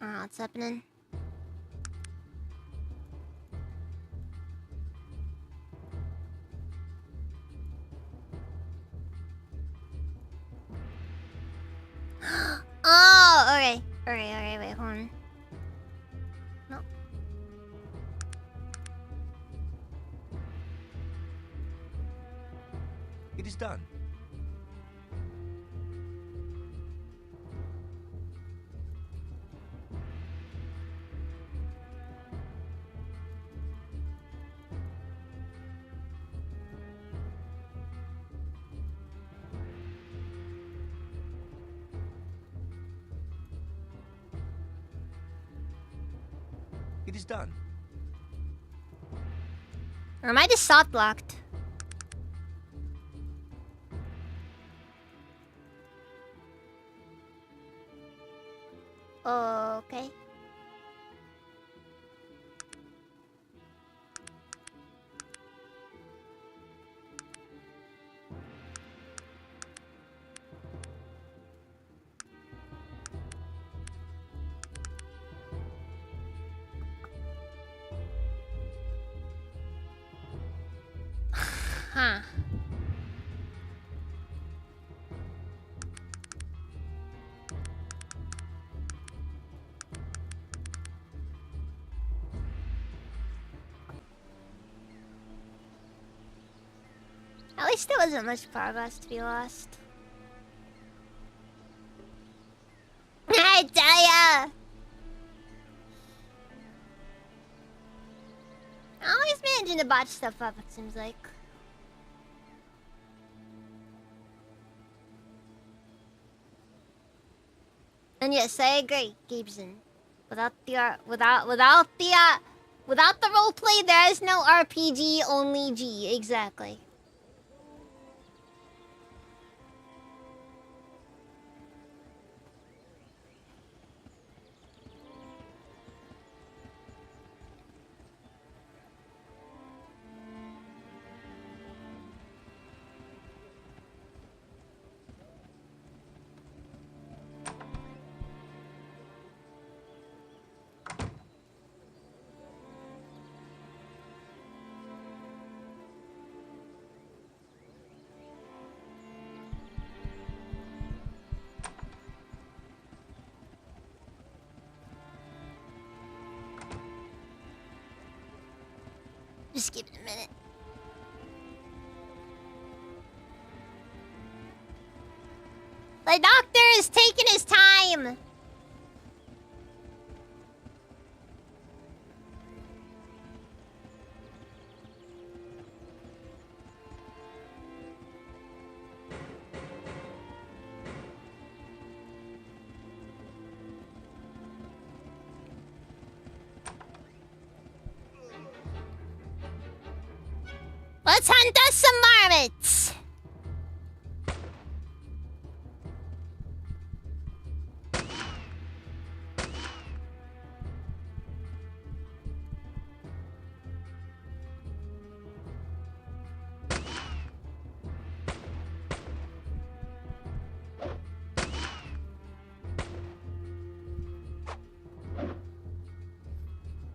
Oh, what's happening? Oh, okay. Okay, wait, hold on. No. It is done. It is done. Or am I just soft locked? Okay. Huh. At least there wasn't much progress to be lost. I tell ya! Always managing to botch stuff up, it seems like. And yes, I agree, Gibson. Without the roleplay, there is no RPG, only G. Exactly. Just give it a minute. The doctor is taking his time. Let's hunt us some marmots!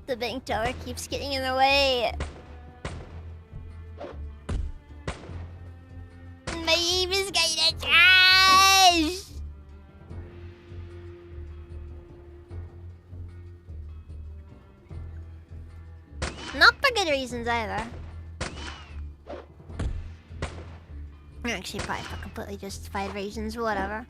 The bank teller keeps getting in the way. My aim is going to trash! Not for good reasons either. Actually, probably for completely justified reasons, whatever.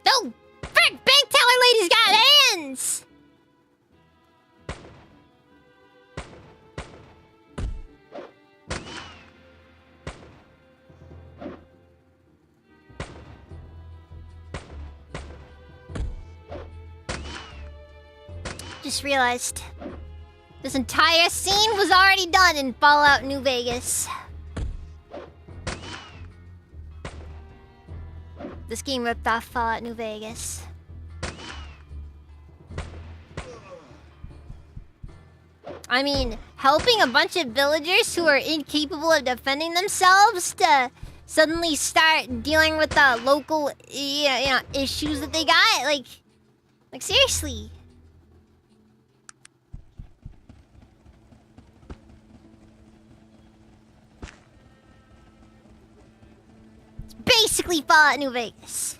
Oh! Frick! Bank teller lady's got hands! Just realized this entire scene was already done in Fallout New Vegas. This game ripped off Fallout New Vegas. I mean, helping a bunch of villagers who are incapable of defending themselves to suddenly start dealing with the local, issues that they got. Like seriously. Basically Fallout New Vegas.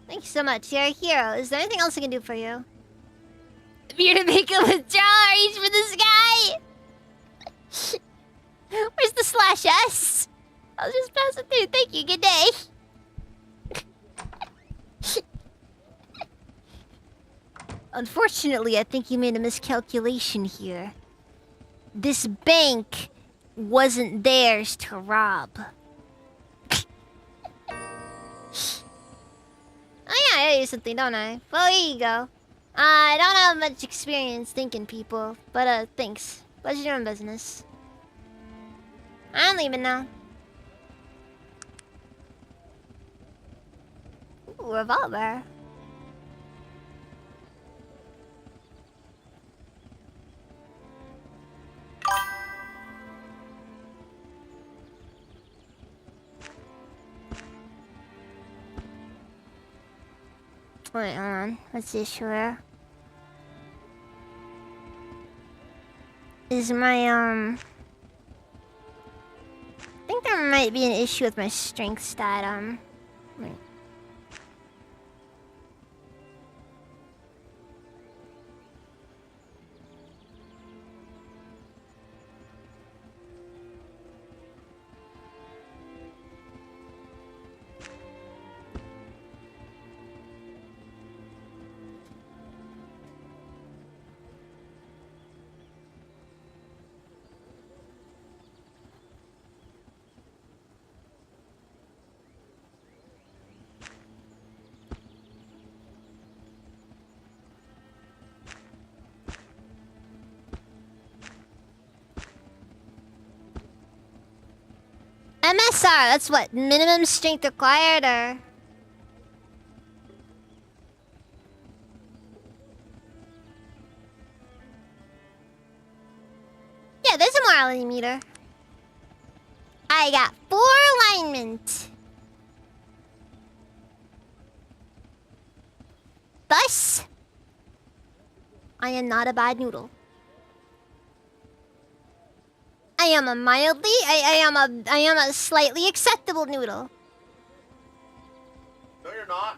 Thank you so much. You're a hero. Is there anything else I can do for you? If you're to make a withdrawal, reach for the sky. Where's the /S? I'll just pass it through. Thank you. Good day. Unfortunately, I think you made a miscalculation here. This bank wasn't theirs to rob. Oh yeah, I do something, don't I? Well, here you go. I don't have much experience thinking people, but thanks. Pleasure doing business. I'm leaving now. Ooh, revolver. Wait, hold on. What's the issue here? Is my, I think there might be an issue with my strength stat, wait. MSR, that's what? Minimum strength required, or? Yeah, there's a morality meter. I got 4 alignment. Thus, I am not a bad noodle. I am a mildly, I am a slightly acceptable noodle. No, you're not.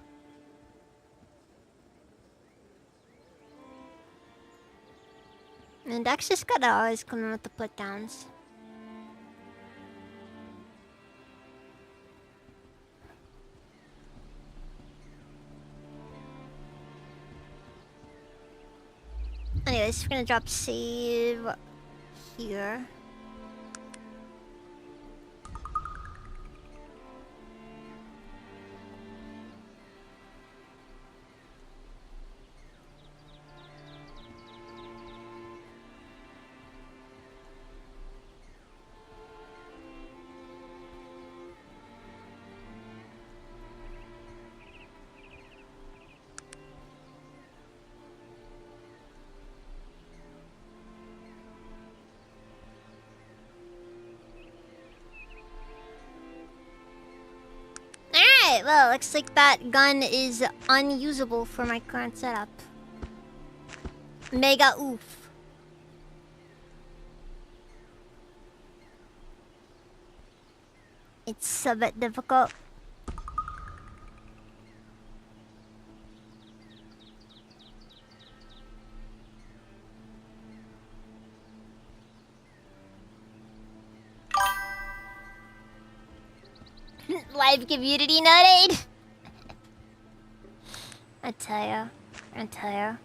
And Dex just gotta always come in with the put downs. Anyways, we're gonna drop save here. Alright, well, looks like that gun is unusable for my current setup. Mega oof. It's a bit difficult. Live community noted. I tell ya. I tell ya.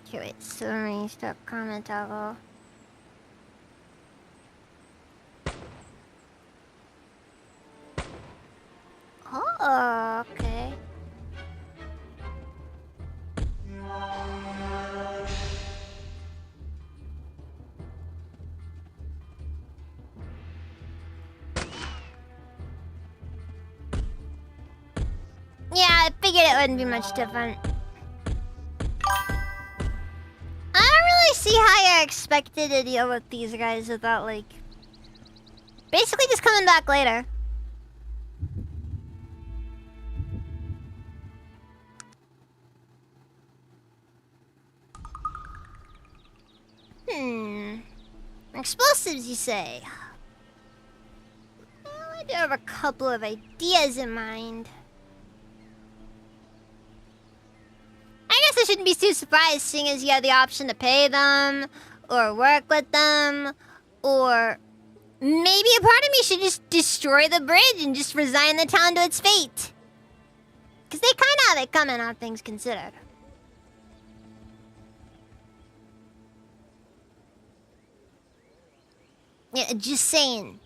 Okay, wait, so let me start comment toggle. Oh, okay. Yeah, I figured it wouldn't be much different. I don't really see how you're expected to deal with these guys without, like... basically just coming back later. Explosives, you say? Well, I do have a couple of ideas in mind. I guess I shouldn't be too surprised, seeing as you have the option to pay them, or work with them, or maybe a part of me should just destroy the bridge and just resign the town to its fate. Because they kind of have it coming, all things considered. Yeah, just saying.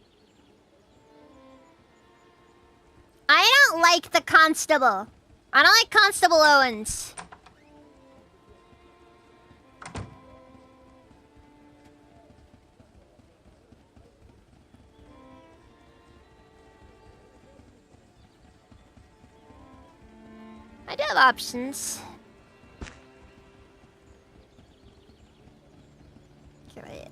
I don't like the constable. I don't like Constable Owens. I do have options. Okay, wait,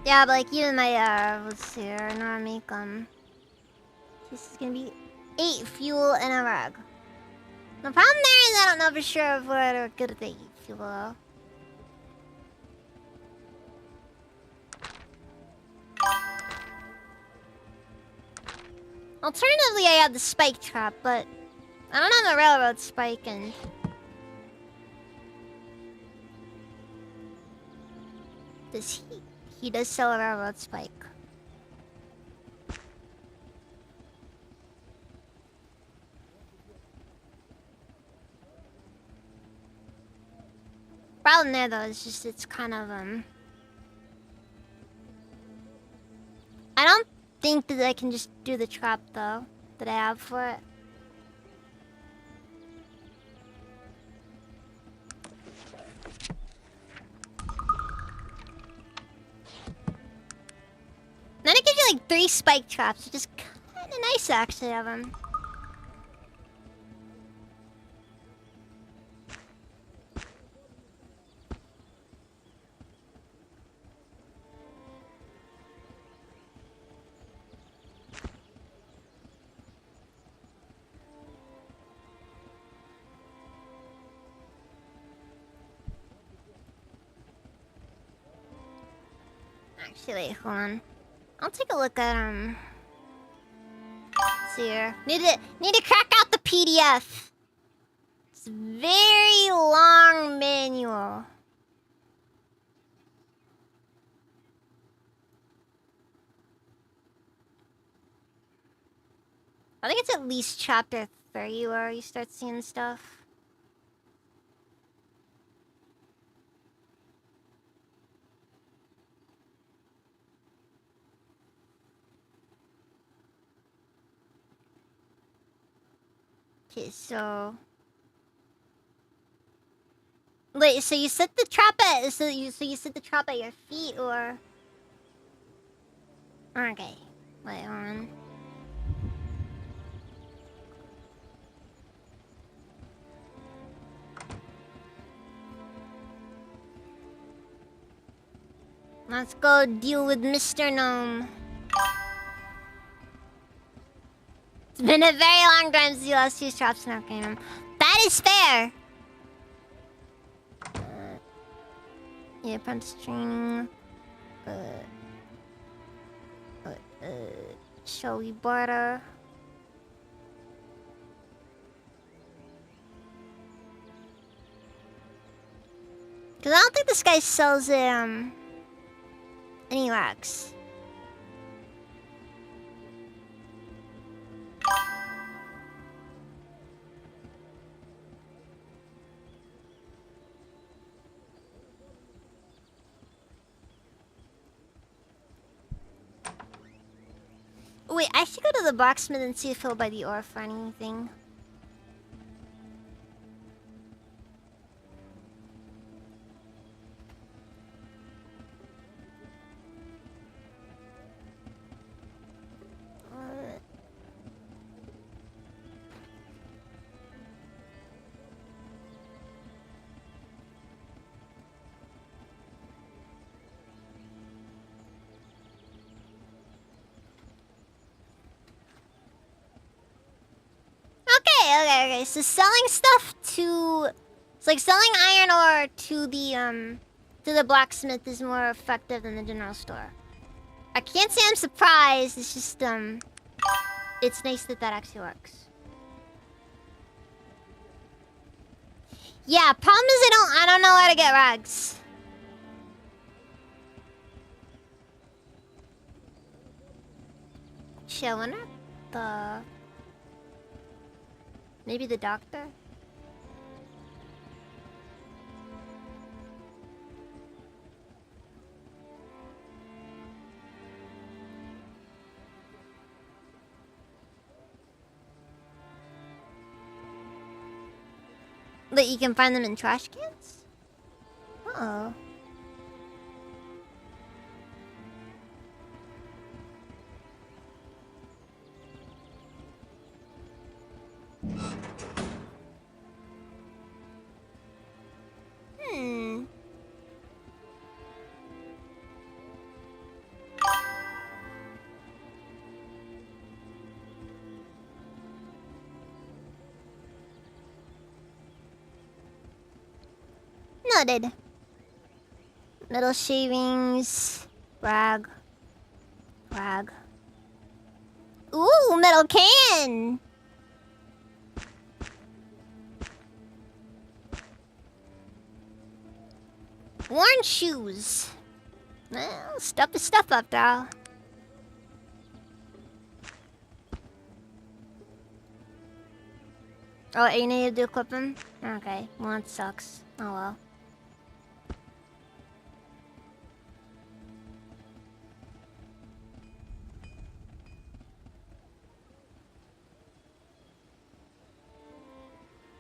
yeah, but like even my let's see here, normally this is gonna be 8 fuel and a rug. The problem there is I don't know for sure if we're good at the 8 fuel though. Alternatively, I have the spike trap, but I don't have the railroad spike, and does he does sell a railroad spike. Problem there though is just it's kind of I don't think that I can just do the trap though that I have for it. Then it gives you like 3 spike traps, which is kinda nice actually of him. Actually, wait, hold on. I'll take a look at Let's see here. Need to crack out the PDF. It's a very long manual. I think it's at least chapter 30 where you start seeing stuff. Okay, so... Wait, so you set the trap at... So you set the trap at your feet, or... Okay. Wait, hold on. Let's go deal with Mr. Gnome. It's been a very long time since you last used traps in Arcanum. That is fair! Yeah, apprentice training. Shall we barter? Cause I don't think this guy sells any rocks. Wait, I should go to the blacksmith and see if he'll buy the ore for anything. Okay. So selling stuff to... It's like selling iron ore to the blacksmith is more effective than the general store. I can't say I'm surprised, it's just, it's nice that that actually works. Yeah, problem is I don't know where to get rags. Shit, I wonder if the... Maybe the doctor? But you can find them in trash cans? Uh-oh. Noted. Metal shavings. Rag. Ooh, metal can! Worn shoes. Well, stuff is stuff after all. Oh, you need to equip them? Okay, well that sucks. Oh well.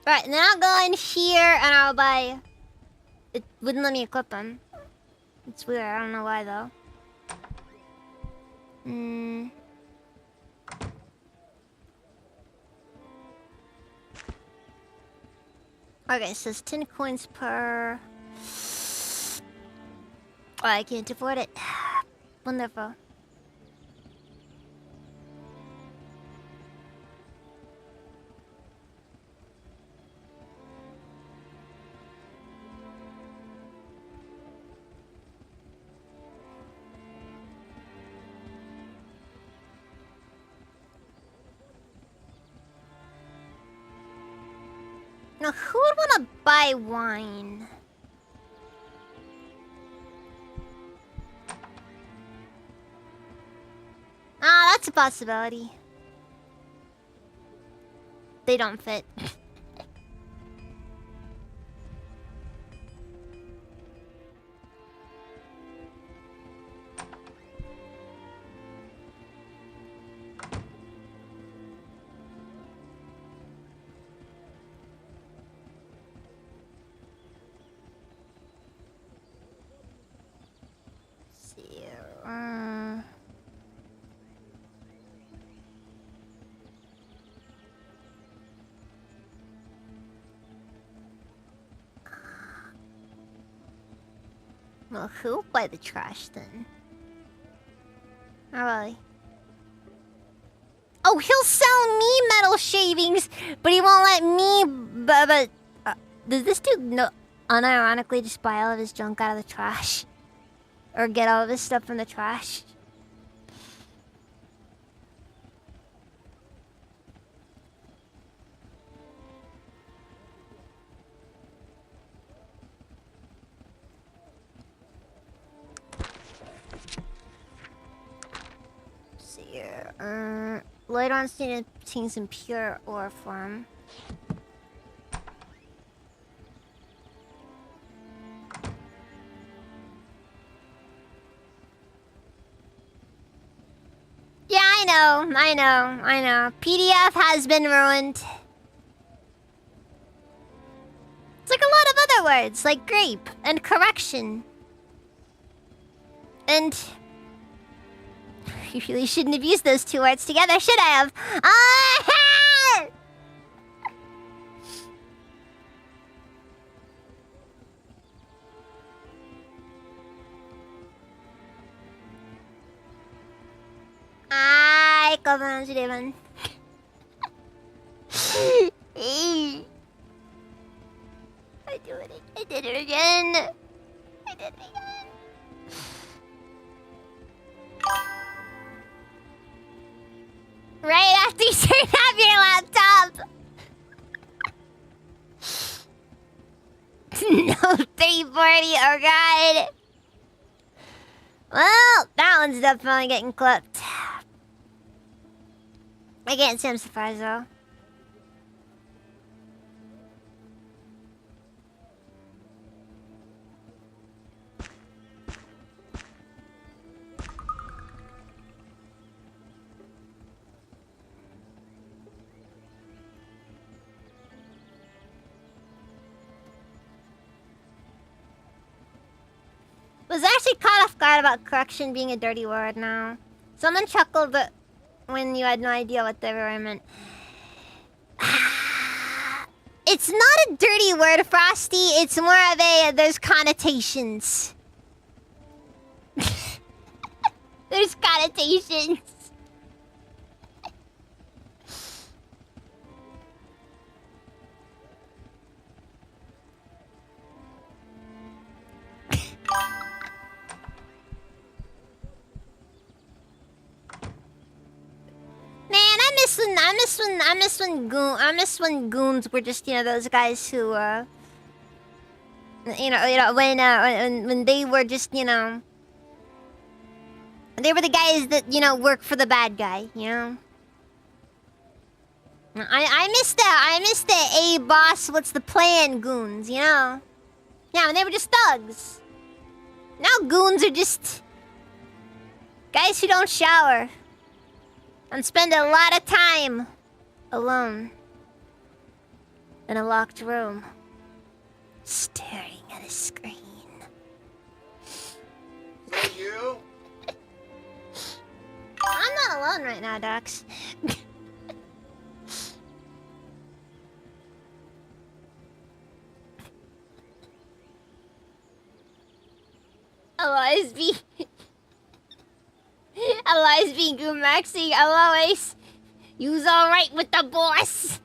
Right, and then I'll go in here and I'll buy... It wouldn't let me equip them. It's weird, I don't know why though. Okay, so it's 10 coins per... Oh, I can't afford it. Wonderful. Now, who would want to buy wine? Ah, that's a possibility. They don't fit. See, well, who'll buy the trash then? Oh, really? Oh, he'll sell me metal shavings, but he won't let me. But does this dude no unironically just buy all of his junk out of the trash, or get all of his stuff from the trash? See here. Later on, seeing some pure ore form. Yeah, I know. PDF has been ruined. It's like a lot of other words, like grape and correction. And you really shouldn't have used those two words together, should I have? Ah! Ay, ikaw ba si Devon? I did it again. I did it again. Right after you turn off your laptop. No 340, oh god. Well, that one's definitely getting clipped. I can't say I'm surprised though. Was actually caught off guard about correction being a dirty word now. Someone chuckled when you had no idea what they were meant. It's not a dirty word, Frosty. It's more of a there's connotations. There's connotations. Man, I miss when goons were just, you know, those guys who when they were just, you know, they were the guys that, you know, work for the bad guy, you know. I miss the A boss, what's the plan goons, you know? Yeah, when they were just thugs. Now goons are just guys who don't shower and spend a lot of time alone in a locked room, staring at a screen. Thank you. I'm not alone right now, Docs. always be. I'll always be Gumaxi. I'll always use alright with the boss.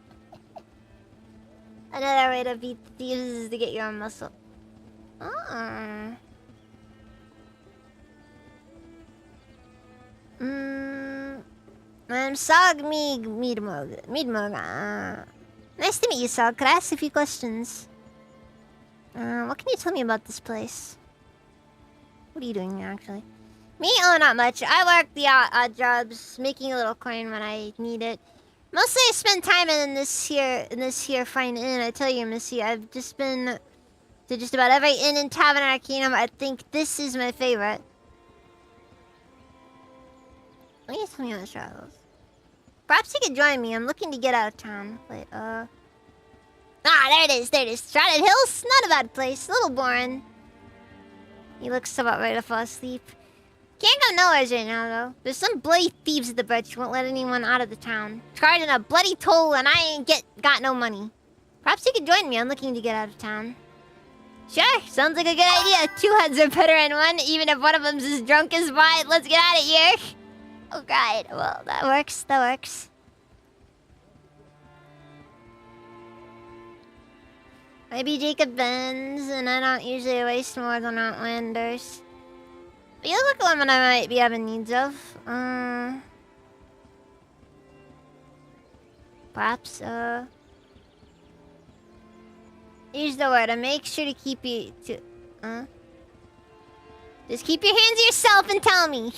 Another way to beat thieves is to get your own muscle. Oh. I'm Sog Meadmog. Nice to meet you, Sog. Could I ask a few questions? What can you tell me about this place? What are you doing here, actually? Me? Oh, not much. I work the odd jobs, making a little coin when I need it. Mostly I spend time in this here fine inn. I tell you, Missy, I've just been to just about every inn and tavern in our kingdom. I think this is my favorite. What can you tell me about the travels? Perhaps you could join me. I'm looking to get out of town. Wait, Ah, there it is. There it is. Shrouded Hills? Not a bad place. A little boring. He looks about ready to fall asleep. Can't go nowheres right now, though. There's some bloody thieves at the bridge who won't let anyone out of the town. Charging a bloody toll, and I ain't got no money. Perhaps you could join me. I'm looking to get out of town. Sure, sounds like a good idea. 2 heads are better than one, even if one of them's as drunk as mine. Let's get out of here. Oh, God. Well, that works. That works. Maybe Jacob Benz, and I don't usually waste more than Outlanders. But you look like a woman I might be having needs of. Perhaps, use the word, and make sure to keep you just keep your hands to yourself and tell me.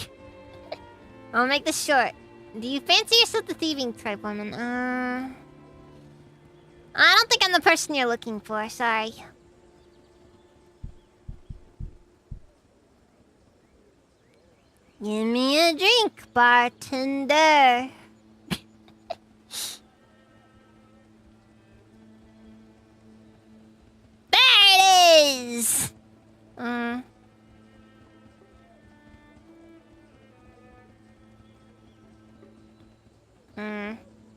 I'll make this short. Do you fancy yourself the thieving type woman? I don't think I'm the person you're looking for, sorry. Give me a drink, bartender. There it is!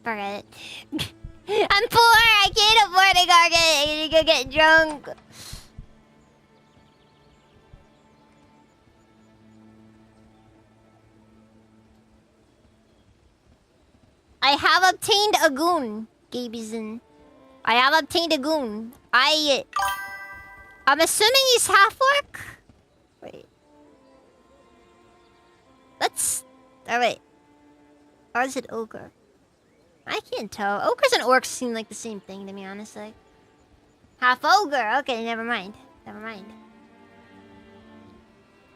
Forget it. I'm poor! I can't afford to go get drunk. I have obtained a goon, Gabizon. I have obtained a goon. I'm assuming he's half-orc? Wait. Oh, wait. Or is it ogre? I can't tell. Ogres and orcs seem like the same thing to me, honestly. Half ogre. Okay, never mind. Never mind.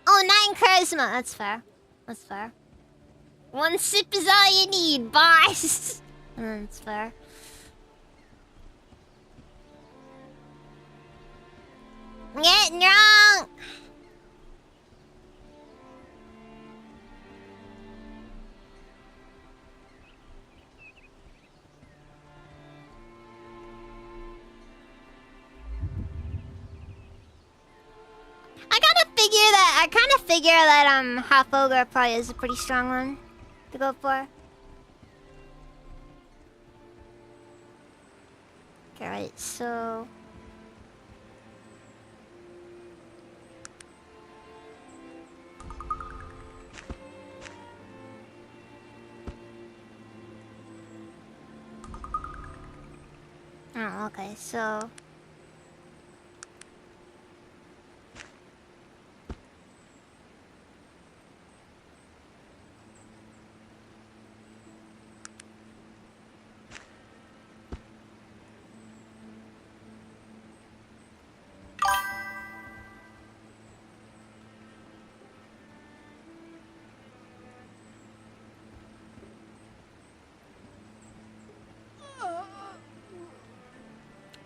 Oh, 9 charisma. That's fair. That's fair. 1 sip is all you need, boss. That's fair. Get drunk. I kind of figure that half ogre probably is a pretty strong one to go for. Okay, right, so oh, okay, so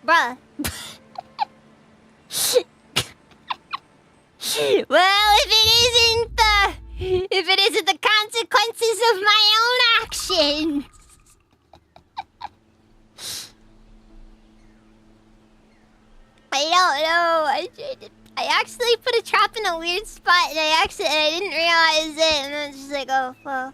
bruh. Well, if it isn't the consequences of my own actions. I don't know. I actually put a trap in a weird spot, and I didn't realize it, and then it's just like, oh well.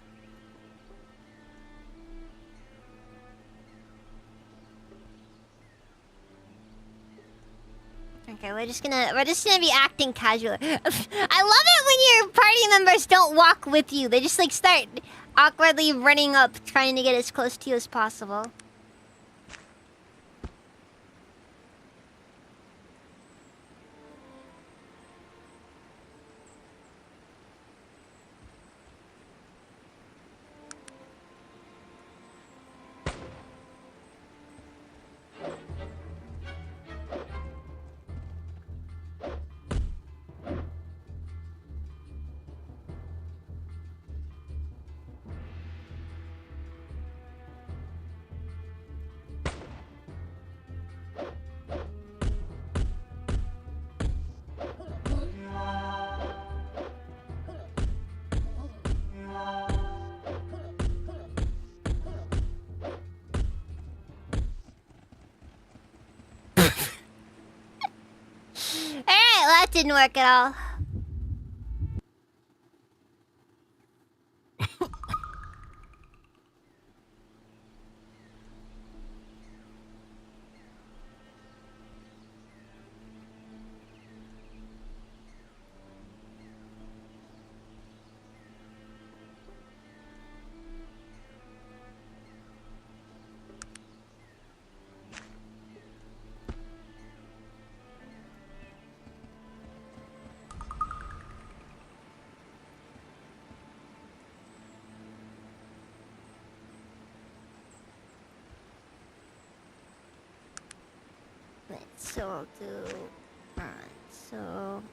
Okay, we're just gonna be acting casual. I love it when your party members don't walk with you. They just like start awkwardly running up, trying to get as close to you as possible. Alright, well that didn't work at all. So I'll do... Alright, so...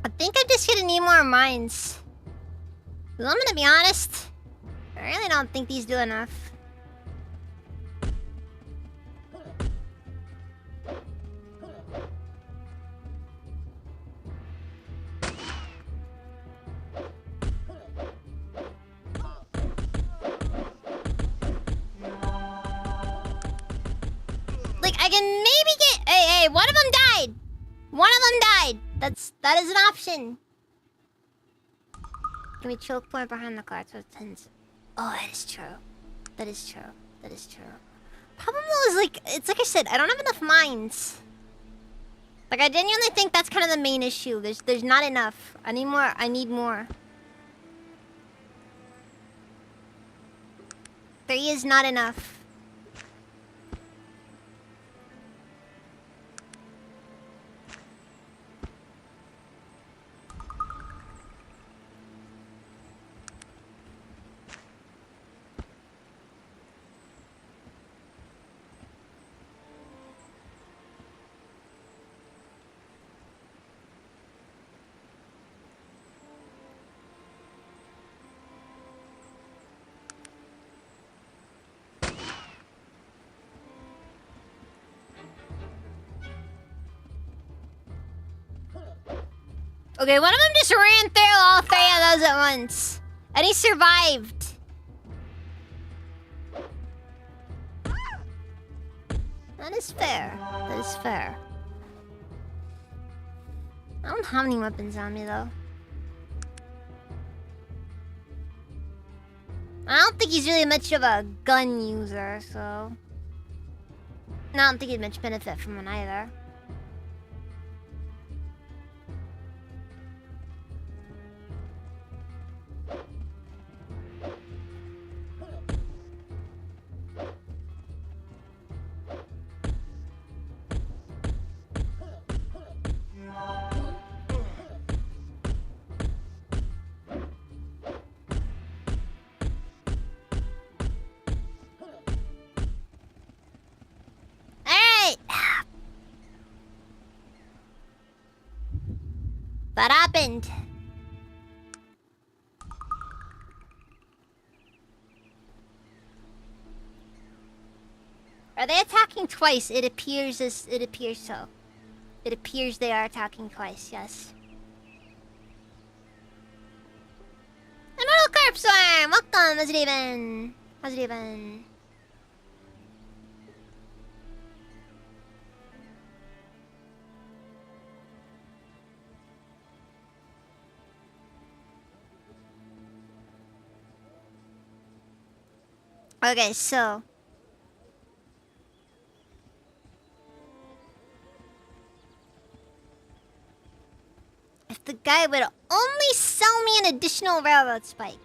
I think I'm just gonna need more mines. 'Cause I'm gonna be honest, I really don't think these do enough. Like, I can maybe get... Hey, one of them died! One of them died! That is an option. Can we choke point behind the car? So it tends... Oh, that is true. That is true. That is true. Problem though is like... It's like I said, I don't have enough mines. Like, I genuinely think that's kind of the main issue. There's not enough. I need more. I need more. 3 is not enough. Okay, one of them just ran through all 3 of those at once. And he survived. That is fair. That is fair. I don't have any weapons on me, though. I don't think he's really much of a gun user, so... I don't think he'd much benefit from one either. What happened? attacking twice. It appears so. It appears they are attacking twice, yes. Immortal Carp Swarm! Welcome, how's it even? How's it even? Okay, so if the guy would only sell me an additional railroad spike.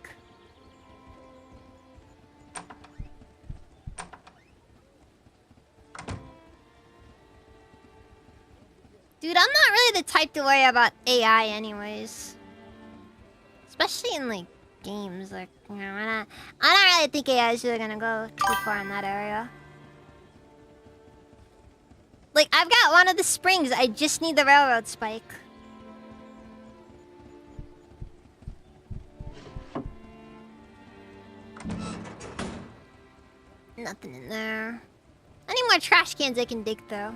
Dude, I'm not really the type to worry about AI anyways. Especially in, like, games. Like, you know, I don't really think AI is really gonna go too far in that area. Like, I've got one of the springs. I just need the railroad spike. Nothing in there. I need more trash cans I can dig through.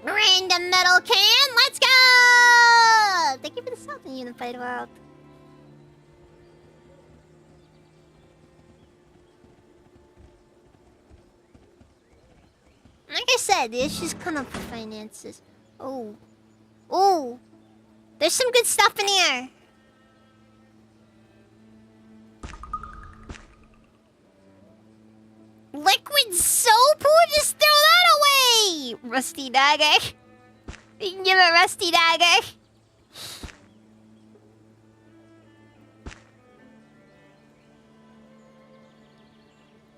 Random metal can, let's go! Thank you for the salt in Unified World. Like I said, the issue's kind of finances. Oh. Oh. There's some good stuff in here. Liquid soap? Who would just throw that away? Rusty dagger. You can give it rusty dagger.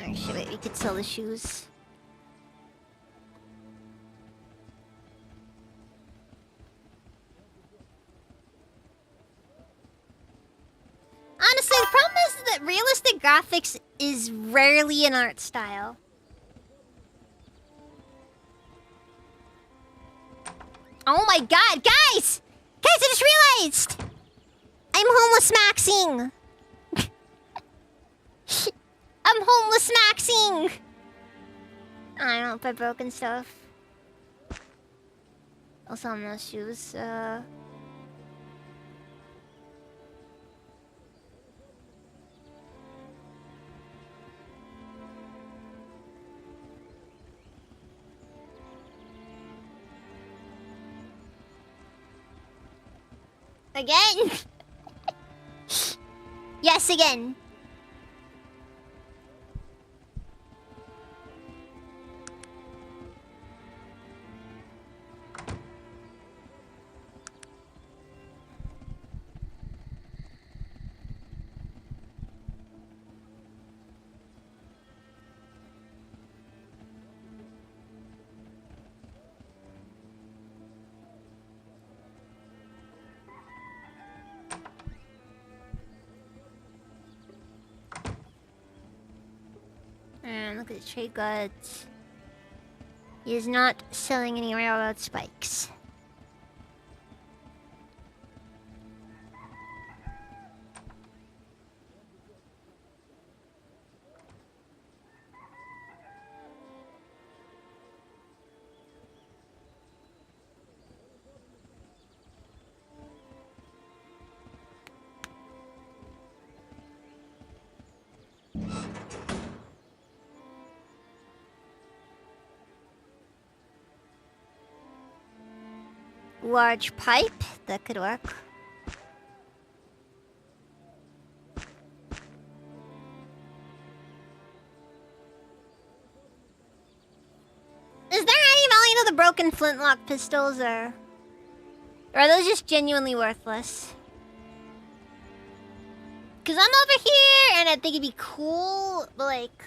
Actually, wait, we could sell the shoes. Honestly, the problem is that realistic graphics is rarely an art style. Oh my god, guys! Guys, I just realized! I'm homeless maxing! I'm homeless maxing! I don't know if I broken stuff. I'll sell them those shoes, Again? Yes, again. And look at the trade goods. He is not selling any railroad spikes. Large pipe, that could work. Is there any value to the broken flintlock pistols, or are those just genuinely worthless? Cause I'm over here and I think it'd be cool, but like...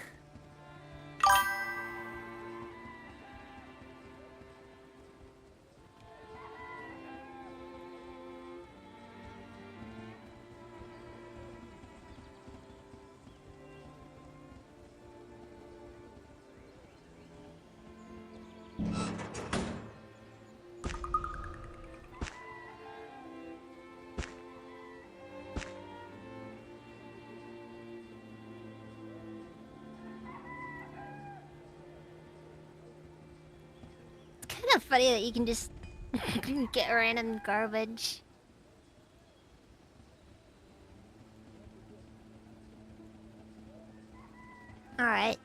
Isn't it funny that you can just get random garbage? Alright,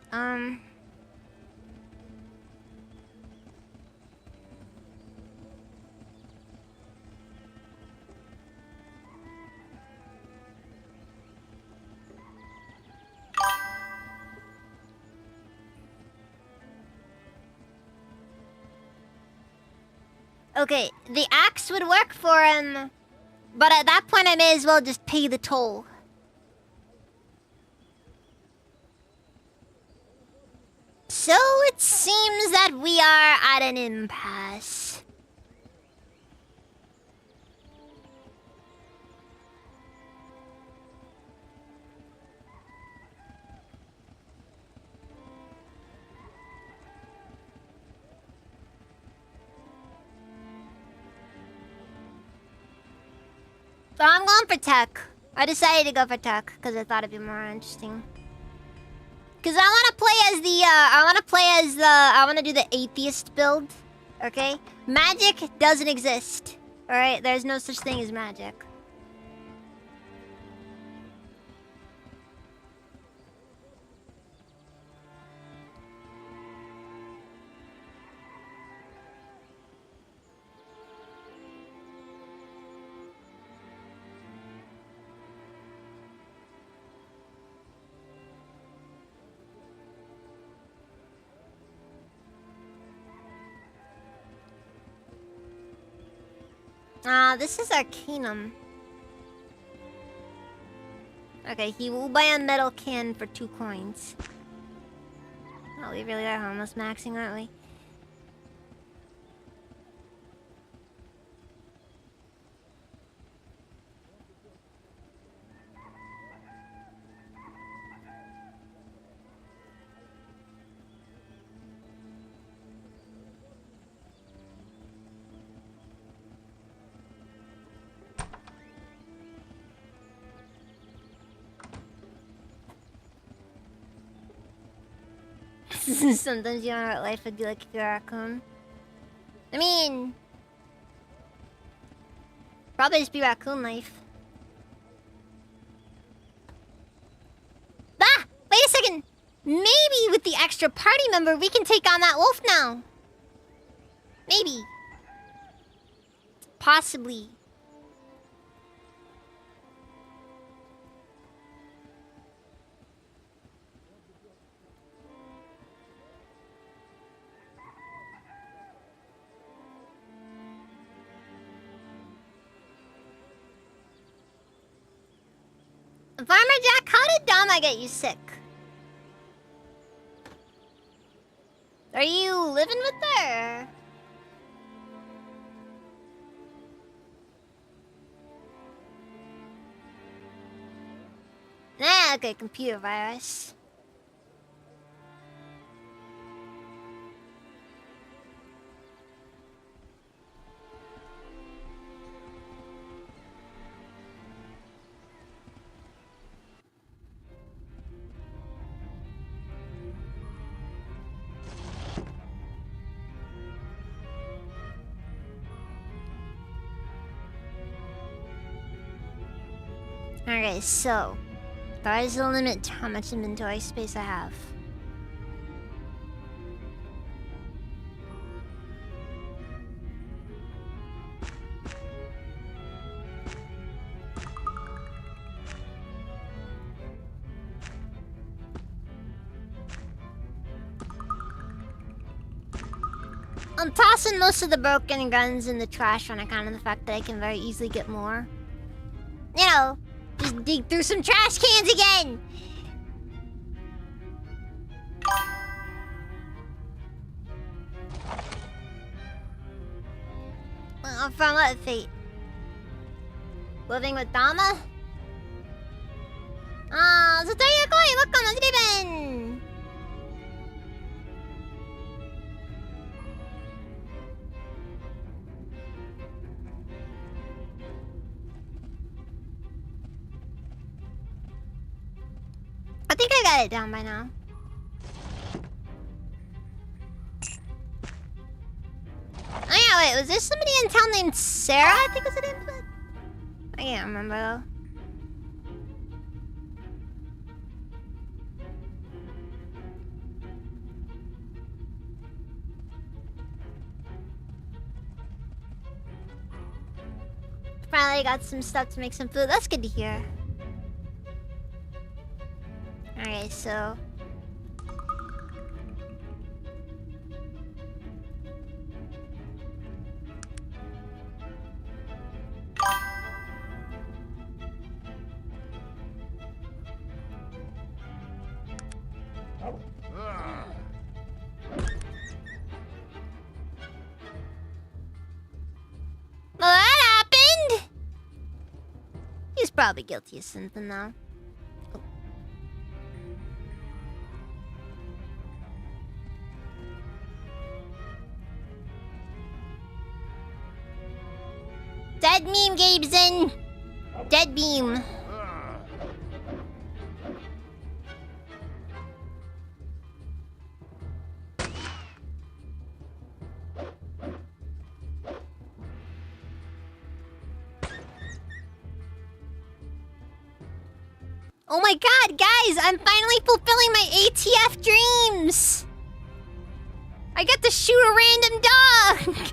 okay, the axe would work for him, but at that point I may as well just pay the toll. So it seems that we are at an impasse. So I'm going for tech. I decided to go for tech because I thought it'd be more interesting. Cause I wanna do the atheist build. Okay? Magic doesn't exist. Alright? There's no such thing as magic. This is Arcanum. Okay, he will buy a metal can for 2 coins. Oh, we really are almost maxing, aren't we? Sometimes you wonder what life would be like if you're a raccoon. I mean... probably just be raccoon life. Ah! Wait a second! Maybe with the extra party member, we can take on that wolf now. Maybe. Possibly. Farmer Jack, how did Dama get you sick? Are you living with her? Nah, okay, computer virus. Okay, so there is a limit to how much inventory space I have. I'm tossing most of the broken guns in the trash on account of the fact that I can very easily get more. You know, just dig through some trash cans again! From what fate? Living with Dama? Ah, so there you go! Welcome, Steven! I think I got it down by now. Wait, was there somebody in town named Sarah? I think was the name of it. I can't remember though. Finally got some stuff to make some food. That's good to hear. Alright, so... Well, that happened! He's probably guilty of something, though. Oh. Dead meme, Gabeson! Dead beam. Oh my god, guys! I'm finally fulfilling my ATF dreams! I get to shoot a random dog!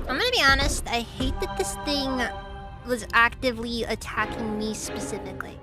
I'm gonna be honest, I hate that this thing was actively attacking me specifically.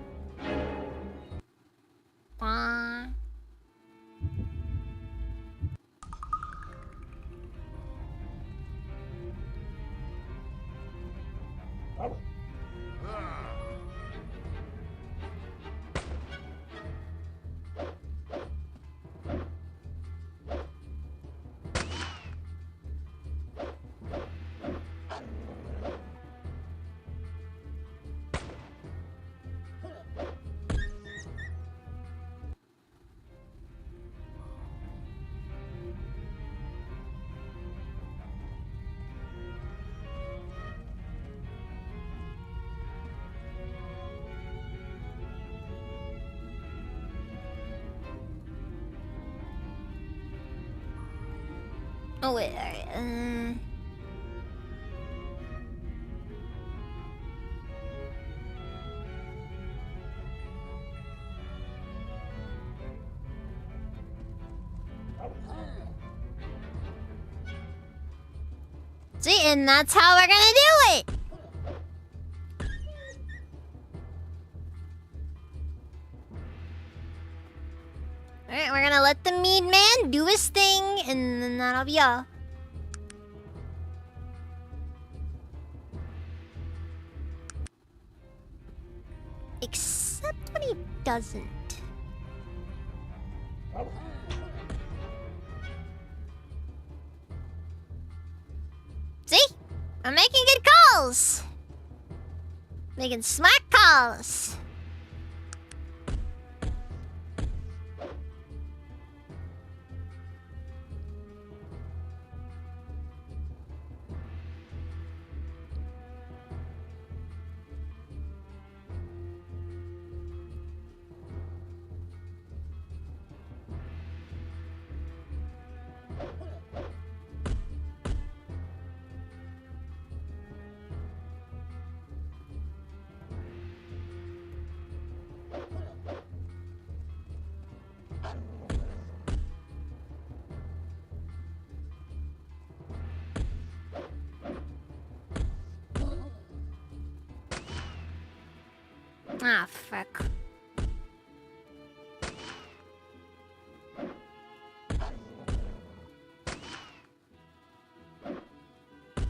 Oh wait, alright, See, and that's how we're gonna do it! Alright, we're gonna let the mead man do his thing, and then that'll be all. Except when he doesn't. See? I'm making good calls! Making smart calls! Ah, fuck.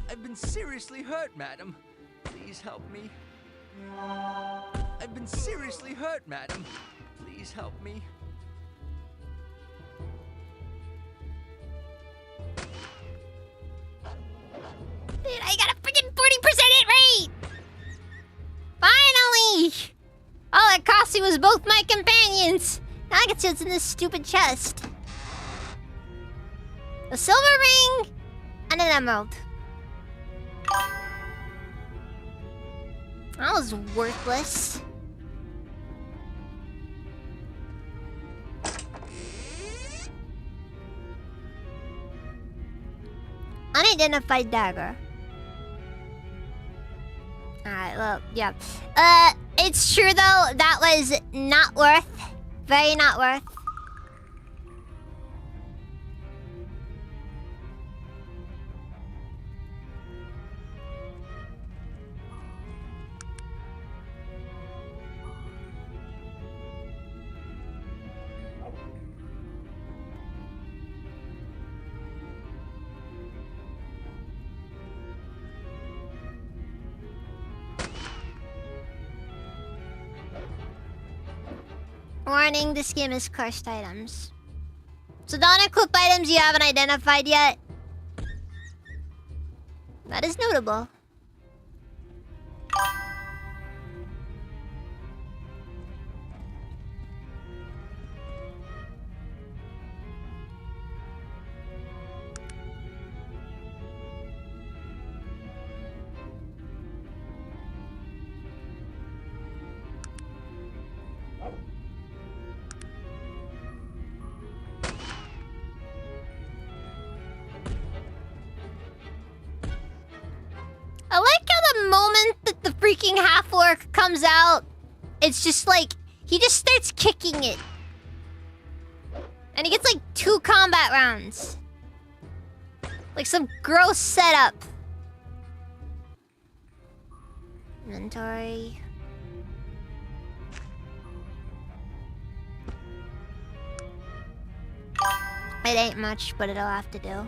I've been seriously hurt, madam. Please help me. I've been seriously hurt, madam. Please help me. Dude, I got a freaking 40% hit rate! Finally! All it cost me was both my companions. Now I can see what's in this stupid chest. A silver ring and an emerald. That was worthless. Unidentified dagger. Alright, well, yeah. It's true though, that was not worth. Very not worth. Warning, this game is cursed items. So don't equip items you haven't identified yet. That is notable. I like how the moment that the freaking half-orc comes out, it's just like, he just starts kicking it. And he gets like 2 combat rounds. Like some gross setup. Inventory. It ain't much, but it'll have to do.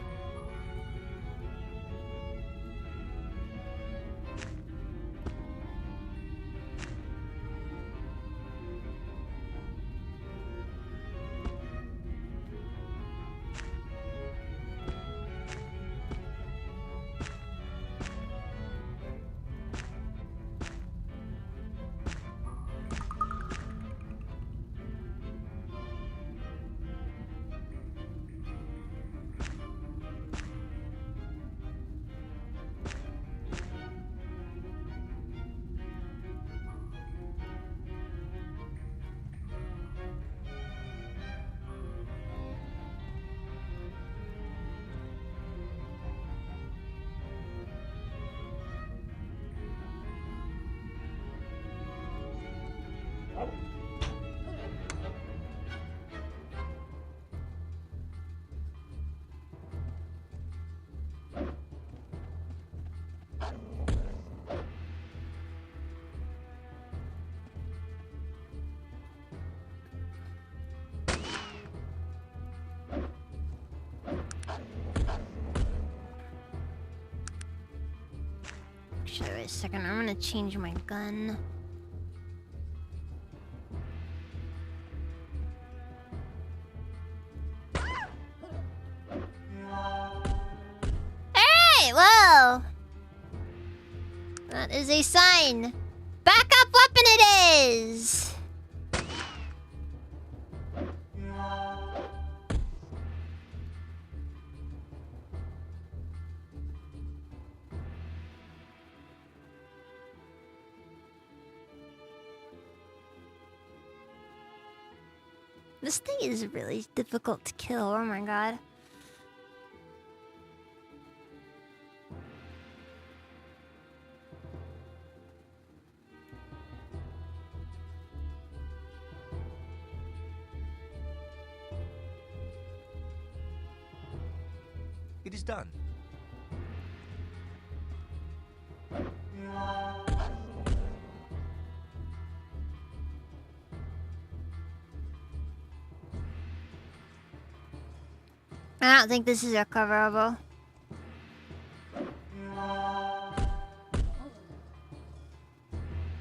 Actually, wait a second. I'm gonna change my gun. Hey, well, that is a sign. Backup weapon it is. This thing is really difficult to kill. Oh my god. It is done. I don't think this is recoverable.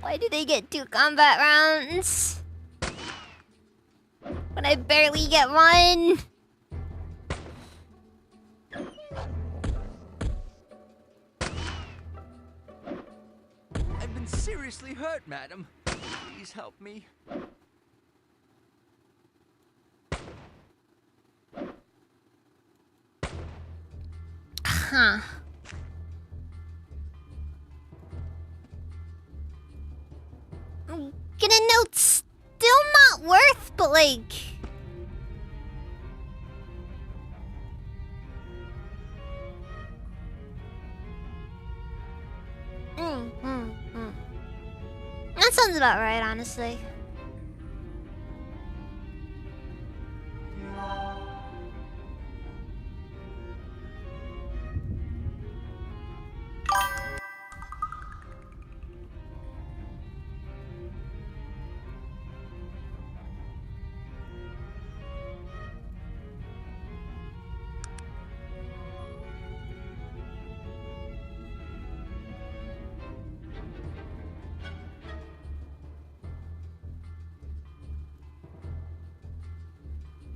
Why do they get 2 combat rounds? When I barely get 1? I've been seriously hurt, madam. Please help me. Huh. Get a note, still not worth, but like... That sounds about right, honestly.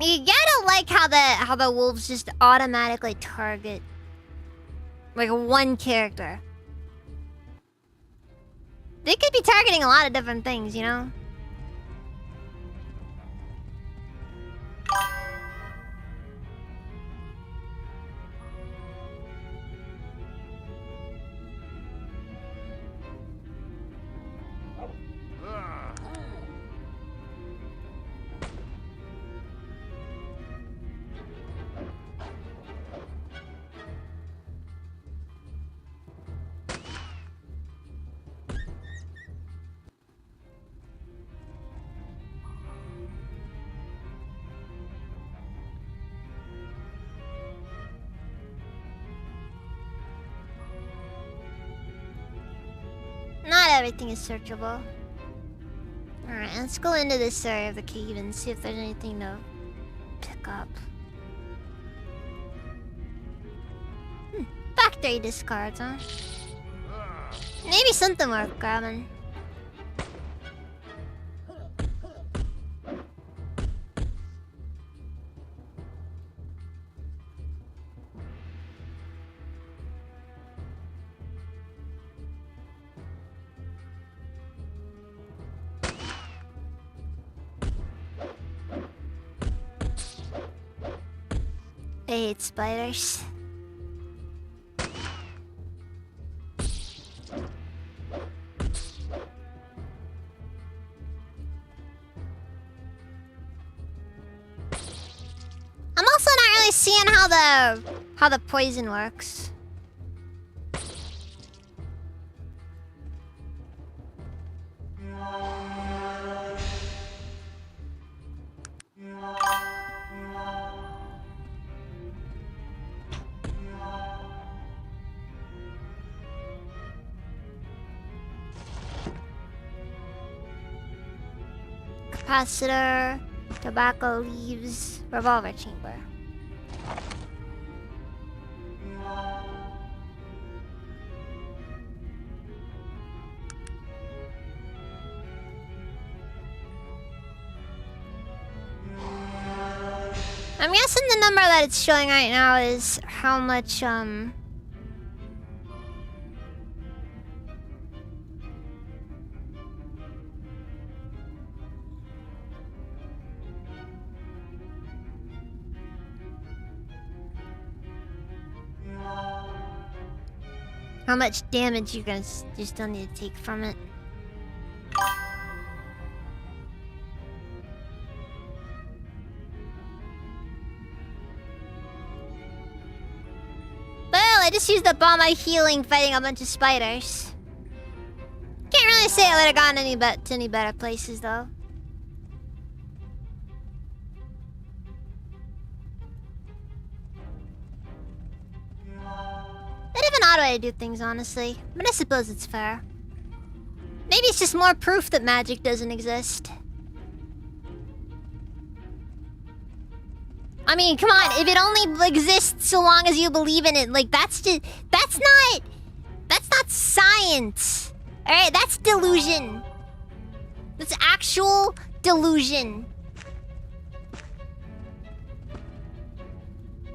You gotta like how the wolves just automatically target like one character. They could be targeting a lot of different things, you know? Not everything is searchable. Alright, let's go into this area of the cave and see if there's anything to pick up. Factory discards, huh? Maybe something worth grabbing. I hate spiders. I'm also not really seeing how the poison works. Capacitor, tobacco leaves, revolver chamber. I'm guessing the number that it's showing right now is how much, how much damage you guys you still need to take from it. Well, I just used up all my healing fighting a bunch of spiders. Can't really say I would have gone to any better places though. Bit of an odd way to do things, honestly, but I suppose it's fair. Maybe it's just more proof that magic doesn't exist. I mean, come on. If it only exists so long as you believe in it, like that's not science. All right, that's delusion. That's actual delusion.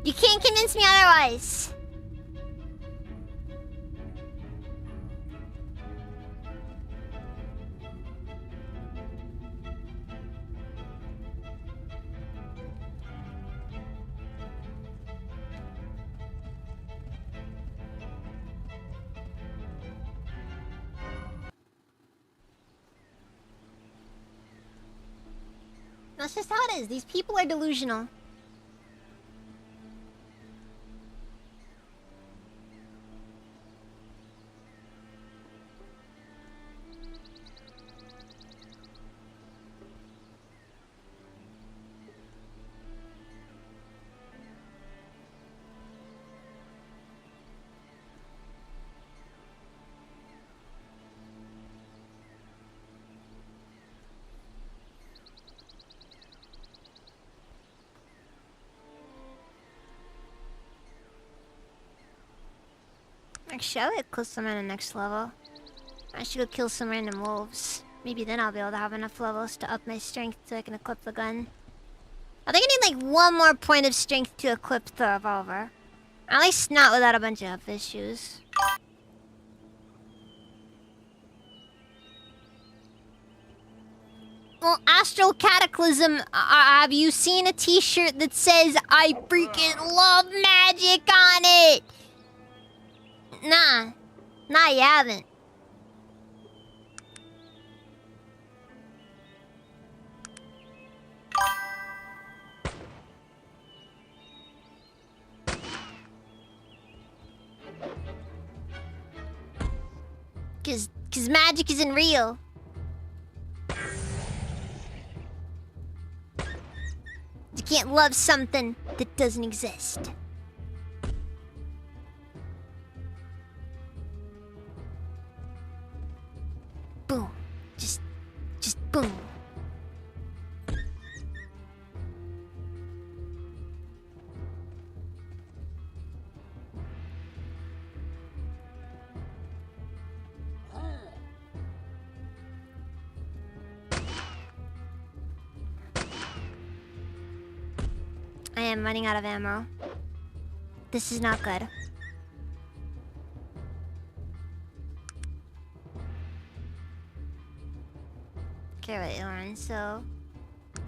You can't convince me otherwise. That's just how it is. These people are delusional. Actually, I would kill someone in the next level. I should go kill some random wolves. Maybe then I'll be able to have enough levels to up my strength so I can equip the gun. I think I need like one more point of strength to equip the revolver. At least not without a bunch of issues. Well, Astral Cataclysm, have you seen a t-shirt that says I freaking love magic on it? Nah. Nah, you haven't. Cause magic isn't real. You can't love something that doesn't exist. Boom. Just boom. I am running out of ammo. This is not good. Okay, wait, Lauren. So,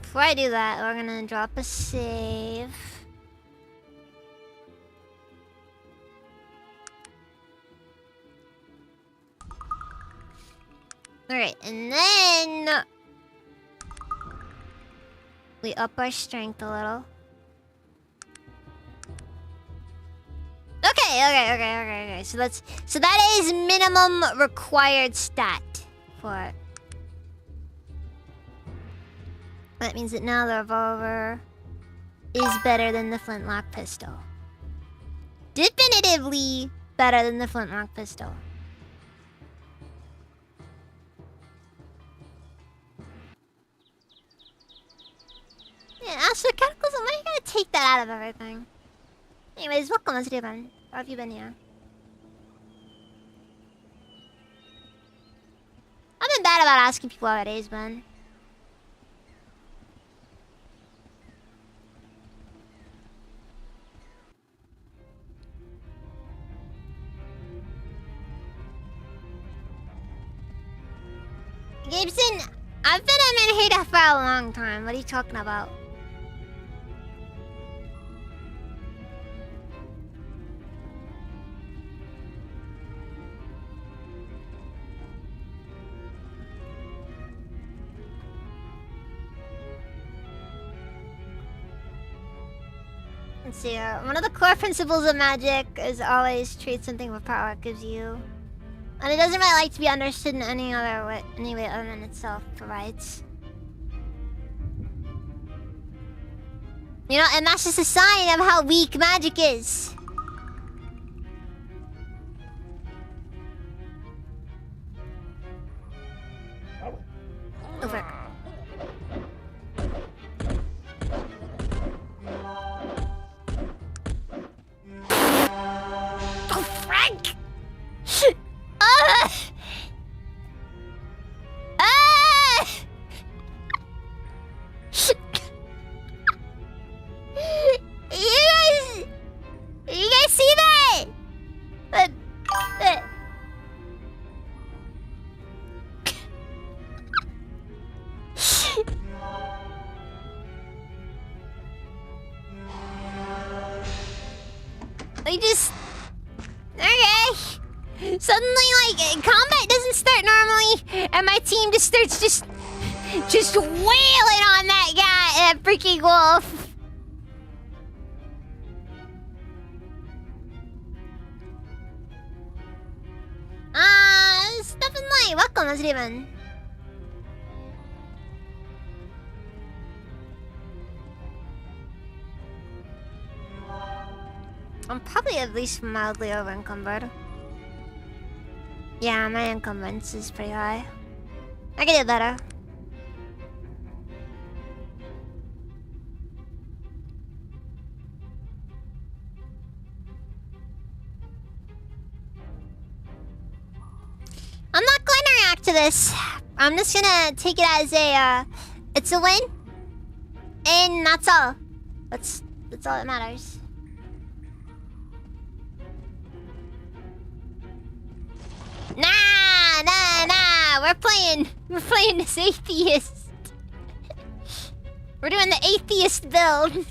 before I do that, we're gonna drop a save. Alright, and then we up our strength a little. Okay. So that is minimum required stat for it. That means that now the revolver is better than the flintlock pistol. Definitively better than the flintlock pistol. Yeah, Astral Cataclysm, why are you gonna take that out of everything? Anyways, welcome to Steven. How have you been here? I've been bad about asking people how it is, man. Gibson, I've been a hater for a long time. What are you talking about? Let's see. One of the core principles of magic is always treat something with power it gives you. And it doesn't really like to be understood in any way other than itself provides. You know, and that's just a sign of how weak magic is. Over. We just... Okay. Suddenly, like, combat doesn't start normally, and my team just starts just wailing on that guy, that freaking wolf. Stephen Light, welcome, Steven. I'm probably at least mildly over encumbered. Yeah, my encumbrance is pretty high. I can do better. I'm not going to react to this. I'm just gonna take it as a, it's a win. And that's all. That's all that matters. Nah. We're playing this atheist. We're doing the atheist build.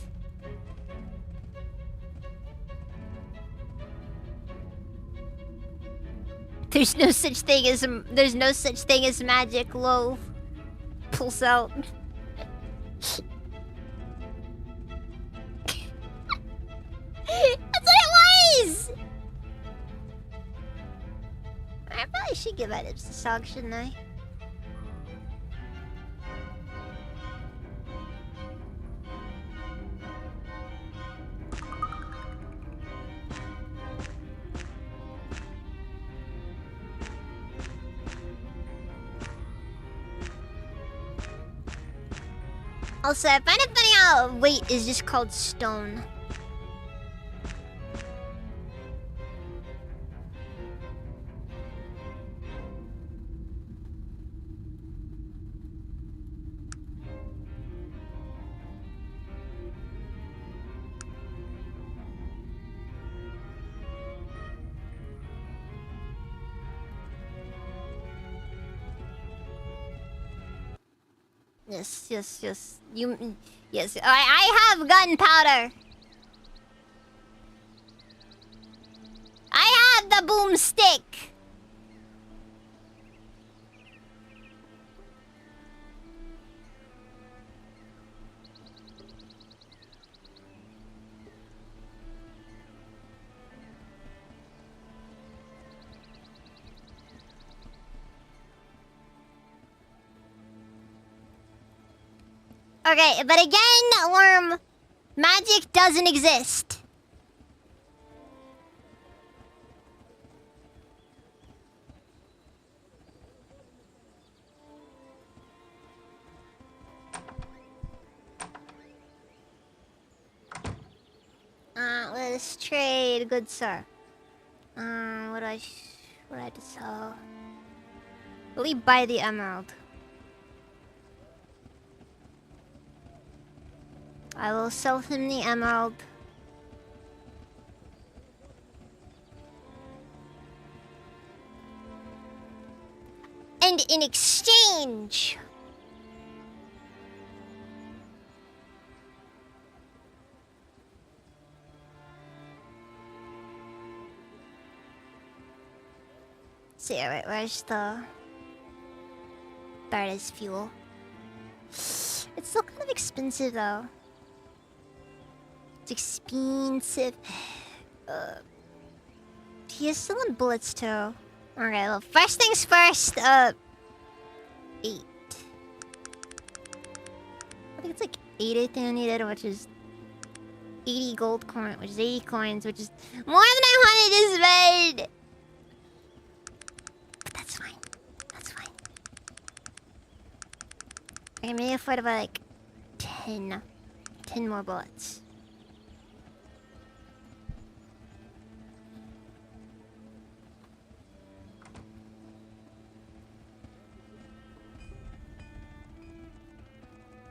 There's no such thing as magic. Low pulls out. That's what it was. I probably should give items to Sog, shouldn't I? Also, I find it funny how weight is just called stone. Yes. Yes. I have gunpowder. I have the boomstick. Okay, but again, Worm, magic doesn't exist. Let us trade, good sir. What do I have to sell? Will we buy the emerald? I will sell him the emerald. And in exchange... See, wait, where's the... There it is, fuel. It's still kind of expensive though. It's expensive. He is still in bullets too. Okay, well, first things first, 8. I think it's like 8 I needed, which is 80 gold coin, which is 80 coins, which is more than I wanted to spend. But that's fine. That's fine. I may afford about like 10 more bullets.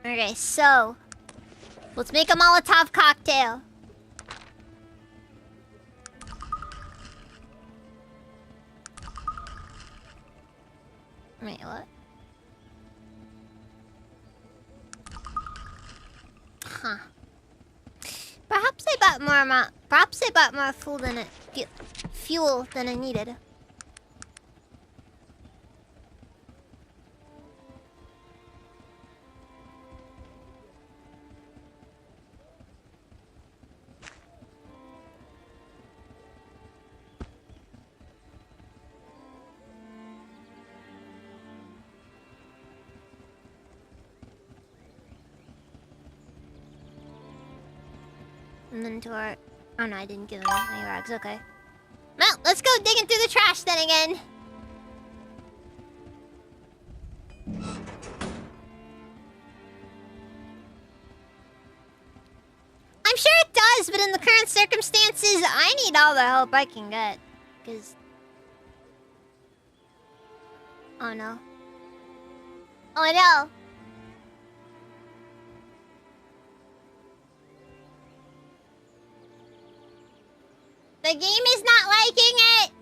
Okay, so let's make a Molotov cocktail. Wait, what? Huh. Perhaps I bought more Perhaps I bought more fuel than I needed. And then to our... Oh no, I didn't give him any rags, okay. Well, let's go digging through the trash then again. I'm sure it does, but in the current circumstances, I need all the help I can get. Because... Oh no. Oh no! The game is not liking it!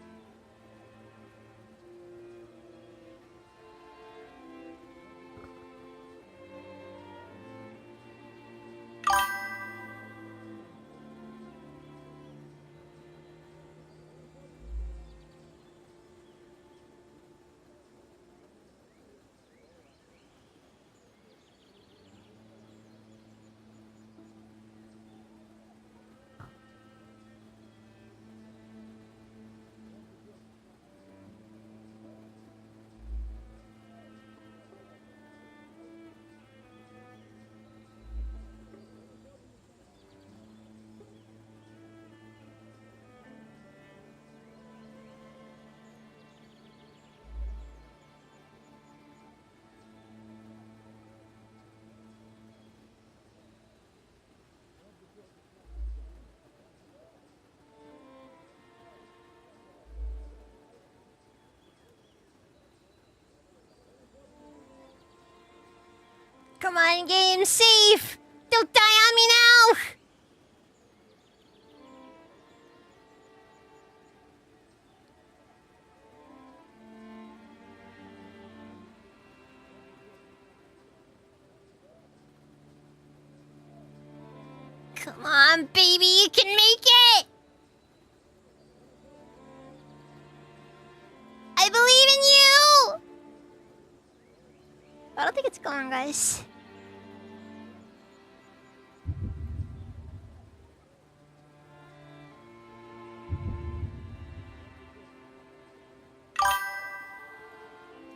Come on, game, safe! Don't die on me now! Come on, baby, you can make it! I believe in you! I don't think it's going, guys.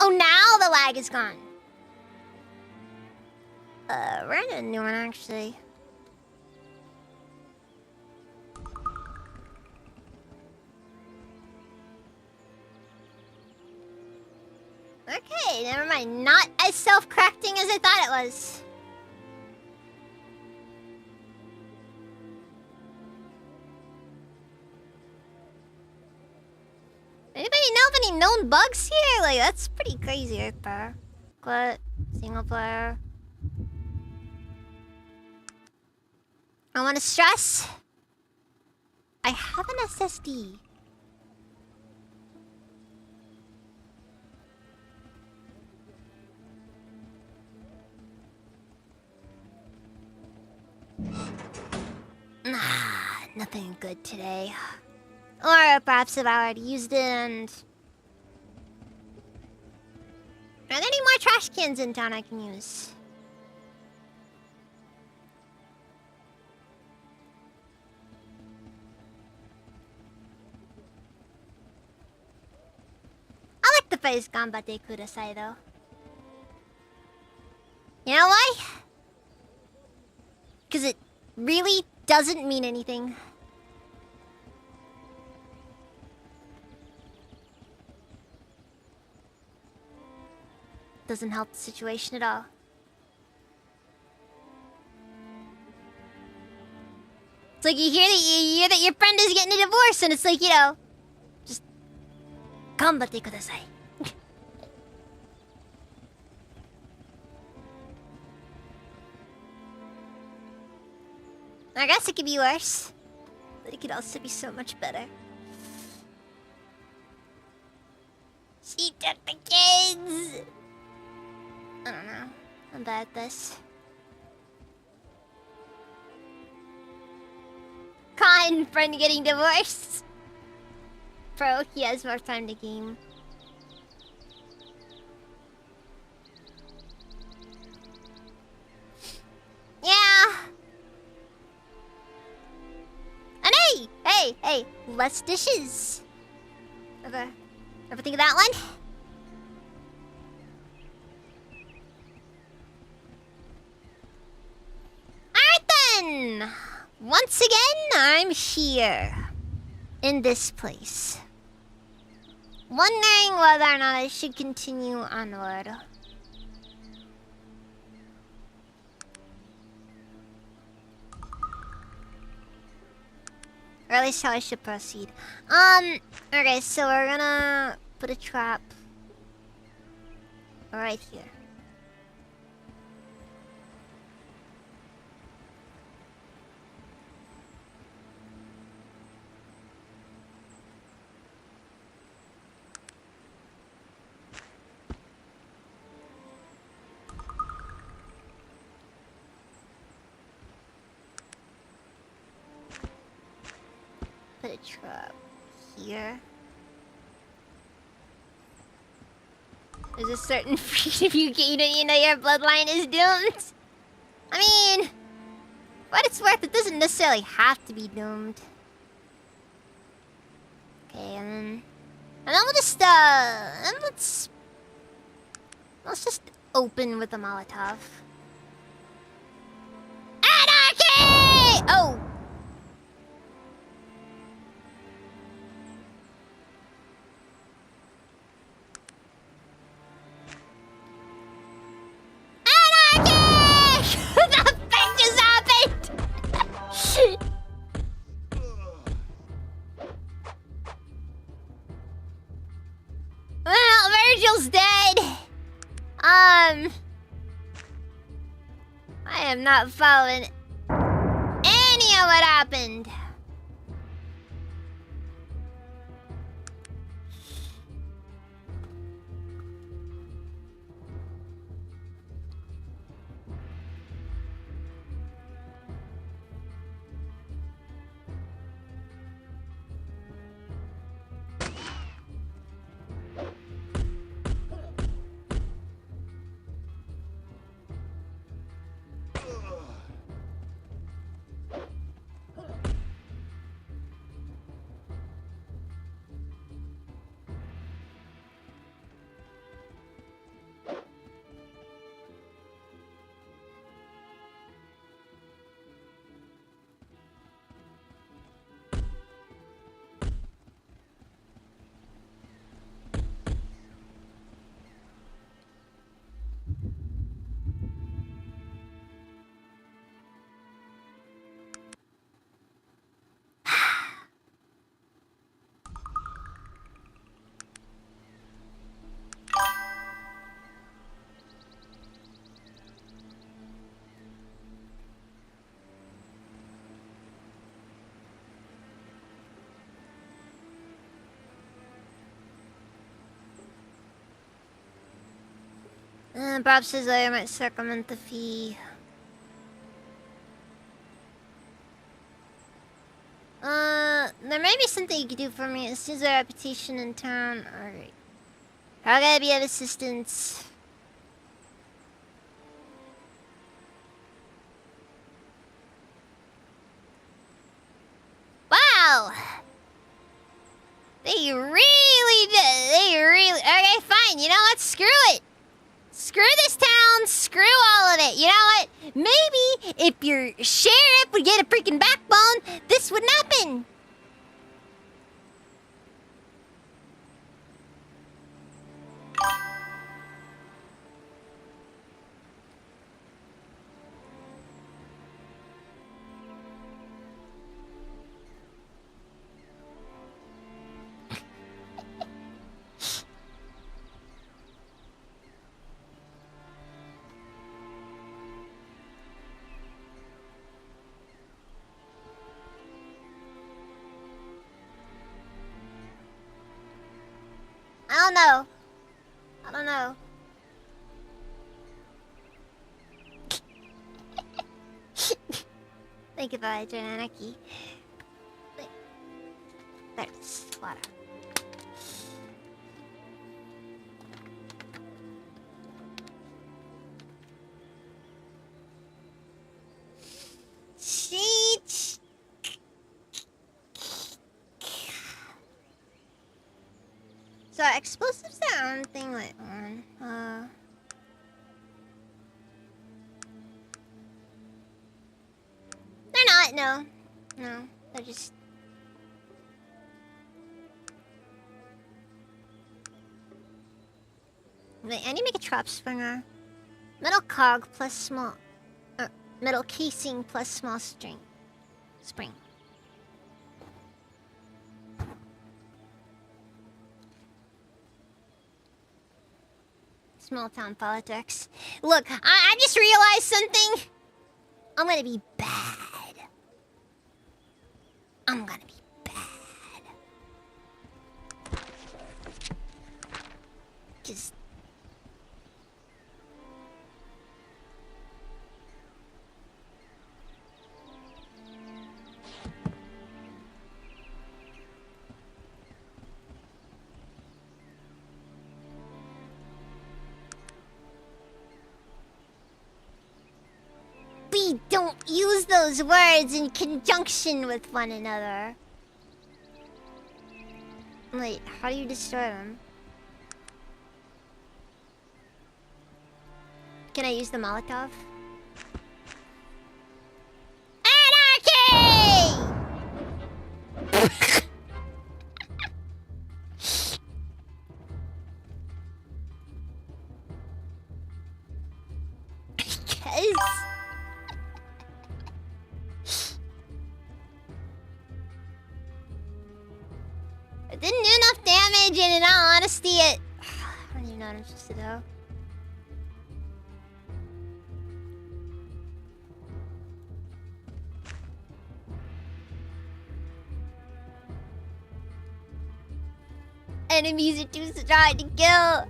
Oh, now the lag is gone. We're in a new one, actually. Okay, never mind. Not as self-correcting as I thought it was. Anybody know of any known bugs here? Like, that's pretty crazy right there. Quit. Single player. I want to stress. I have an SSD. Nah, nothing good today. Or perhaps I've already used it and... Are there any more trash cans in town I can use? I like the phrase "Ganbatte kudasai" though. You know why? Because it really doesn't mean anything. Doesn't help the situation at all. It's like you hear that your friend is getting a divorce, and it's like, you know, just ganbatte kudasai. I guess it could be worse, but it could also be so much better. She took the kids! I don't know. I'm bad at this. con friend getting divorced. Bro, he has more time to game. Yeah. And hey, less dishes. Ever think of that one? Alright then! Once again, I'm here. In this place. Wondering whether or not I should continue onward. Or at least how I should proceed. Okay, so we're gonna put a trap right here. Put a trap here. There's a certain feat if you gain it, you know your bloodline is doomed. I mean, what it's worth, it doesn't necessarily have to be doomed. Okay, and then we'll just and let's just open with a Molotov. Anarchy! Oh. The thing just happened! Well, Virgil's dead. I am not following any of what happened. Bob says I might circumvent the fee. There may be something you could do for me. It seems a reputation in town. Alright. How can I be of assistance? Wow! They really did. They really. Okay, fine. You know what? Screw it. Screw this town. Screw all of it. You know what? Maybe if your sheriff would get a freaking backbone, this wouldn't happen. I don't know. Thank you for joining Anarchy. There's water. Sheesh. So explosives are on thing like on. They're not. No, no. They're just. Wait, I need to make a trap springer. Metal cog plus small. Metal casing plus small string. Spring. Small town politics. Look, I just realized something. I'm gonna be bad. I'm gonna be bad. Just. We don't use those words in conjunction with one another. Wait, how do you destroy them? Can I use the Molotov? Anarchy! Yes. It didn't do enough damage, and in all honesty, I don't even know what I'm supposed to do. Enemies are too strong to kill.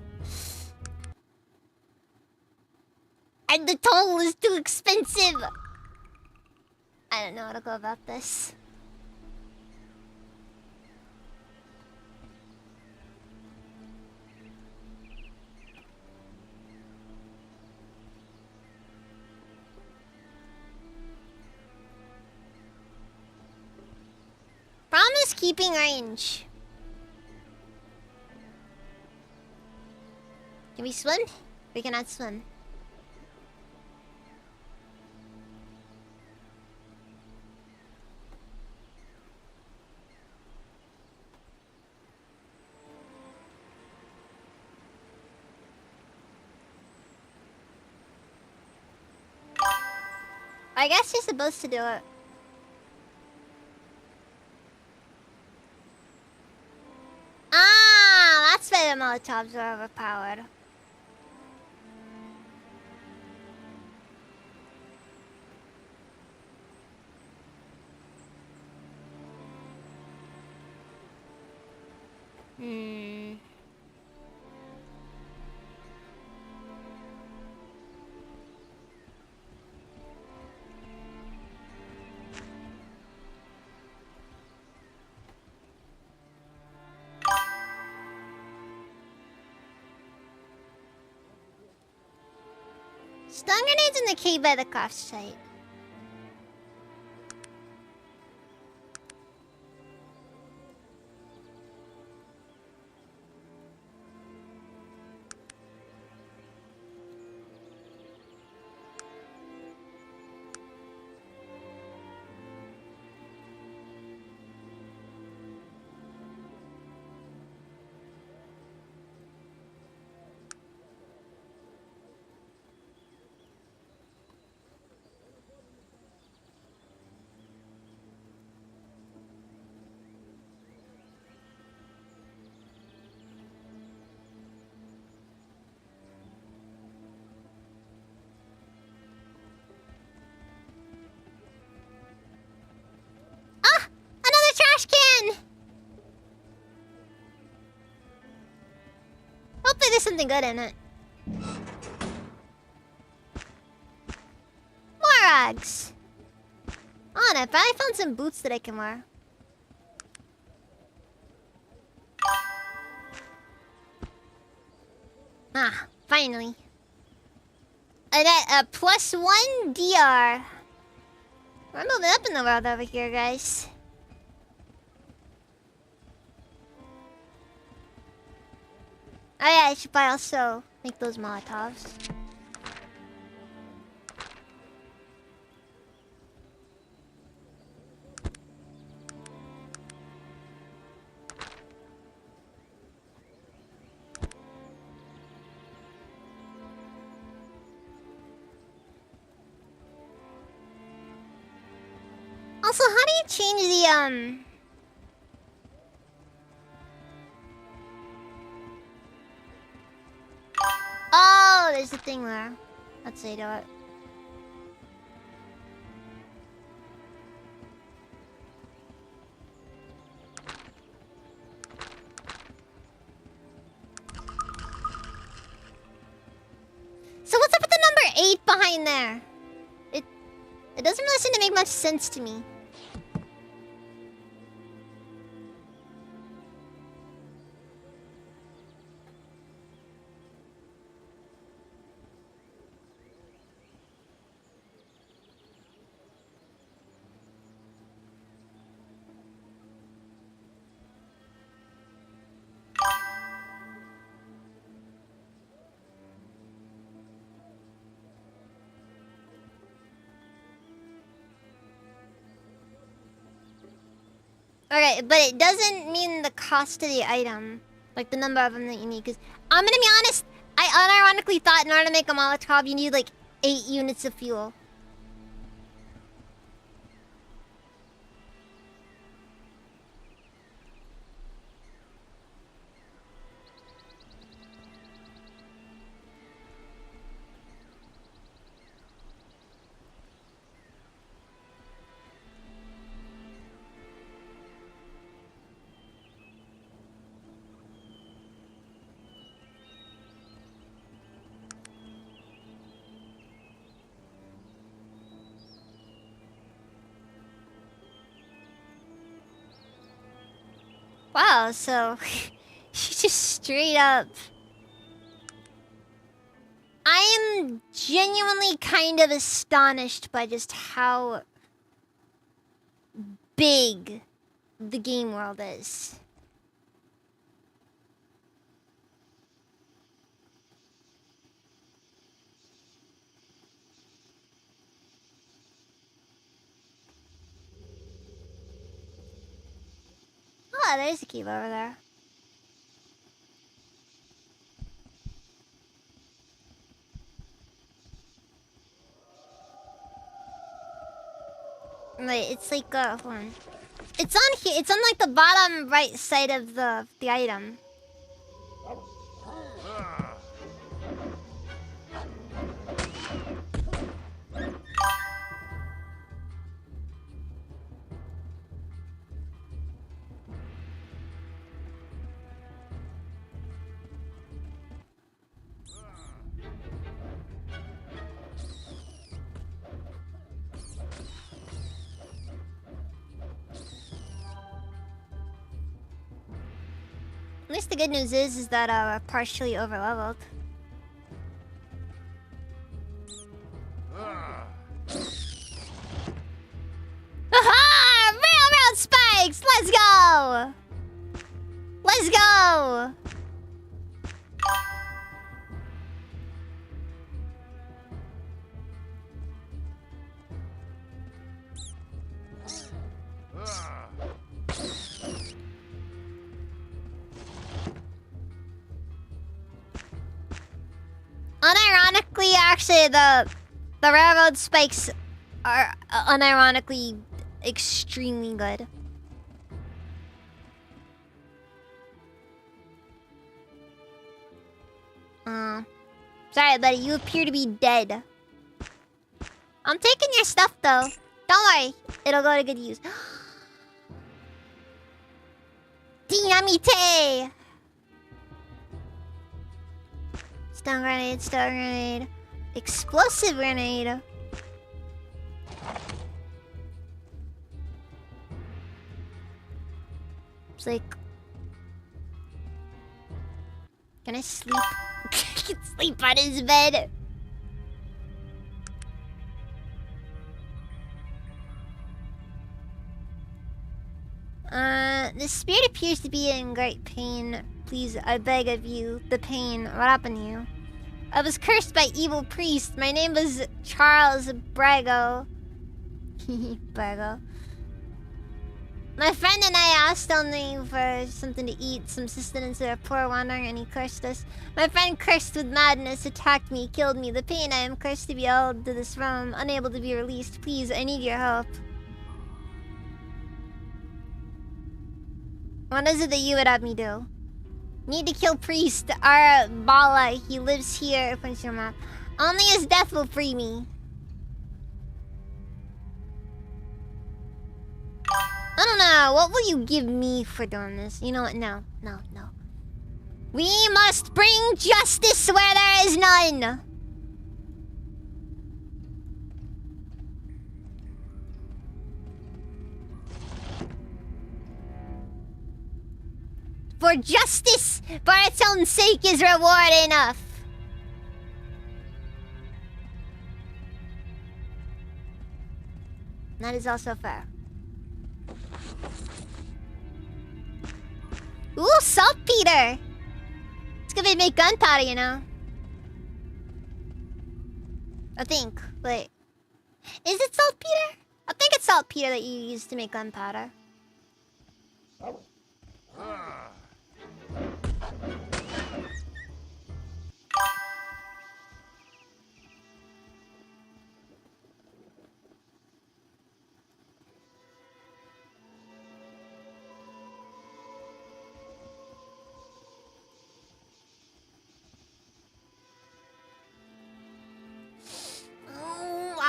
And the toll is too expensive. I don't know how to go about this. Promise keeping range. Can we swim? We cannot swim. I guess you're supposed to do it. Ah, that's why the Molotovs are overpowered. Hmm. Stun grenades in the cave by the craft site. Hopefully there's something good in it. More rags. Oh, and I finally found some boots that I can wear. Ah, finally. A +1 DR. We're moving up in the world over here, guys. Oh yeah, I should probably also make those Molotovs. Also, how do you change the Oh, there's a thing there. Let's see, do it. So what's up with the number 8 behind there? It doesn't really seem to make much sense to me. Okay, but it doesn't mean the cost of the item. Like the number of them that you need. Because I'm gonna be honest, I unironically thought in order to make a Molotov, you need like 8 units of fuel. Wow, so you just straight up. I am genuinely kind of astonished by just how big the game world is. Oh, there's a cube over there. Wait, it's like hold on. It's on here. It's on like the bottom right side of the item. At least the good news is that we're partially overleveled. Aha! Railroad spikes! Let's go! Let's go! Unironically, actually, the railroad spikes are unironically extremely good. Sorry, buddy, you appear to be dead. I'm taking your stuff, though. Don't worry, it'll go to good use. Dynamite! Stun grenade, stun grenade. Explosive grenade. It's like... Can I sleep? can sleep on his bed. The spirit appears to be in great pain. Please, I beg of you, the pain. What happened to you? I was cursed by evil priests. My name was Charles Brago. Brago. My friend and I asked only for something to eat, some sustenance to a poor wanderer, and he cursed us. My friend, cursed with madness, attacked me, killed me. The pain I am cursed to be held to this realm, unable to be released. Please, I need your help. What is it that you would have me do? Need to kill priest Arbala. He lives here. Punch your map. Only his death will free me. I don't know. What will you give me for doing this? You know what? No. We must bring justice where there is none. For justice, for its own sake, is reward enough. That is also fair. Ooh, saltpeter! It's gonna make gunpowder, you know. I think. Wait. Is it saltpeter? I think it's saltpeter that you use to make gunpowder.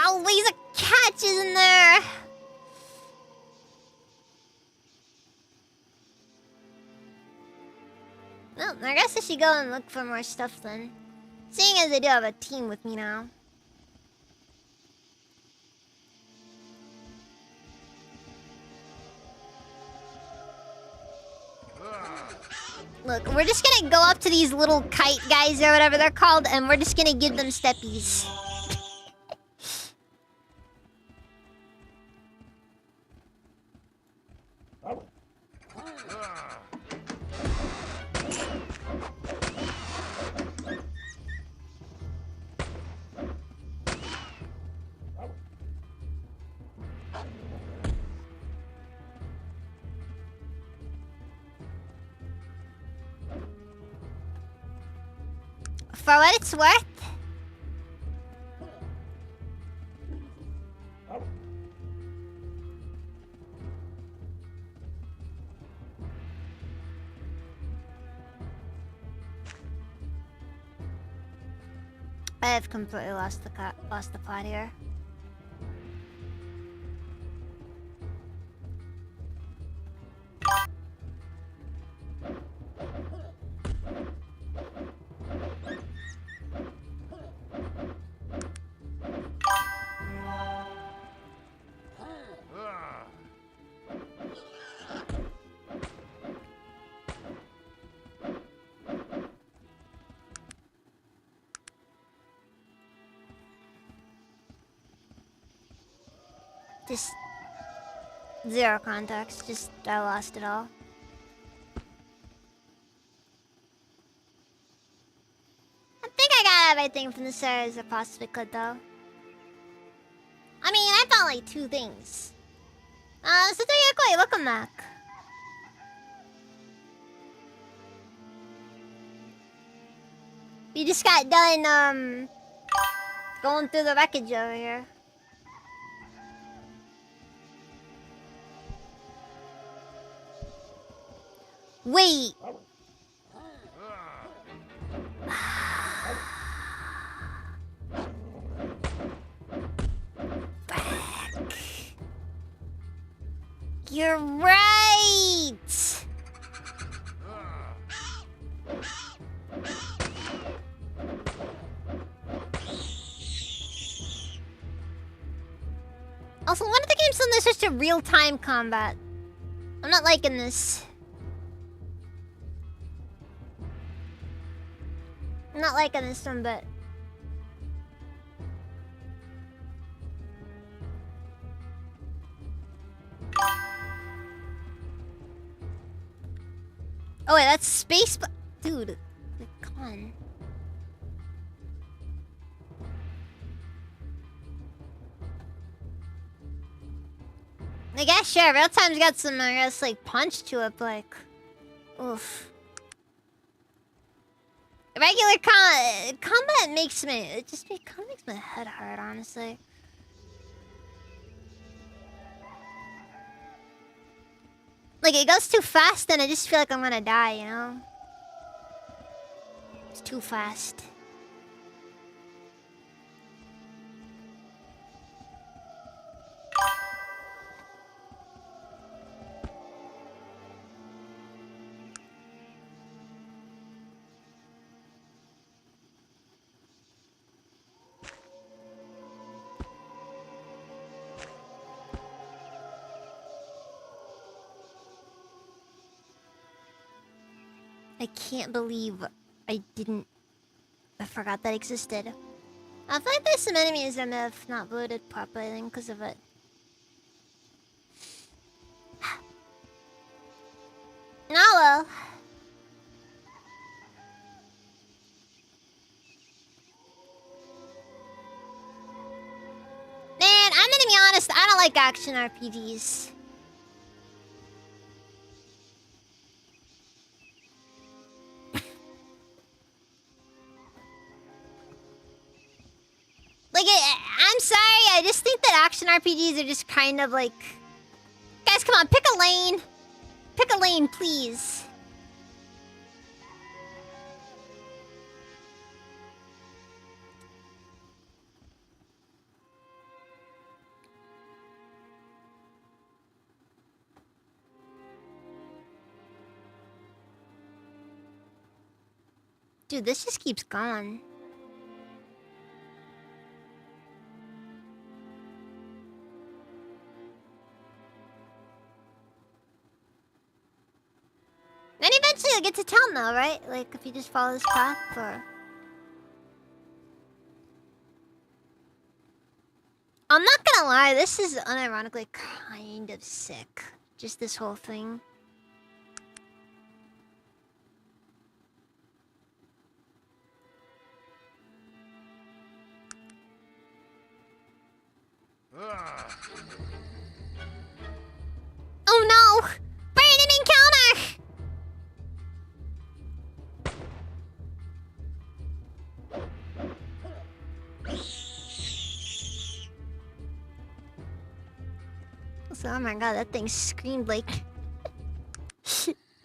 Always a catch, isn't there? Well, I guess I should go and look for more stuff then. Seeing as I do have a team with me now. Look, we're just gonna go up to these little kite guys or whatever they're called, and we're just gonna give them steppies. For what it's worth. I have completely lost the plot here. Just zero context. Just I lost it all. I think I got everything from the series I possibly could, though. I mean, I found like 2 things. So there you go. Welcome back. We just got done going through the wreckage over here. Wait. Back. You're right. Also, one of the games on this is just real-time combat. I'm not liking this. not liking this one, but... Oh wait, that's space... Dude, come on. I guess, sure, real time's got some, I guess, like, punch to it, but, like... Oof. Regular combat makes me... It just kinda makes my head hurt, honestly. Like, it goes too fast, and I just feel like I'm gonna die, you know? It's too fast. I can't believe I forgot that existed. I feel like there's some enemies I may have not loaded properly because of it. Oh well. Man, I'm gonna be honest, I don't like action RPGs. Like, I'm sorry, I just think that action RPGs are just kind of like... Guys, come on, pick a lane. Pick a lane, please. Dude, this just keeps going. Then eventually you'll get to town though, right? Like, if you just follow this path, or... I'm not gonna lie, this is unironically kind of sick. Just this whole thing. Oh no! Brandon encounter! So, oh my god, that thing screamed like...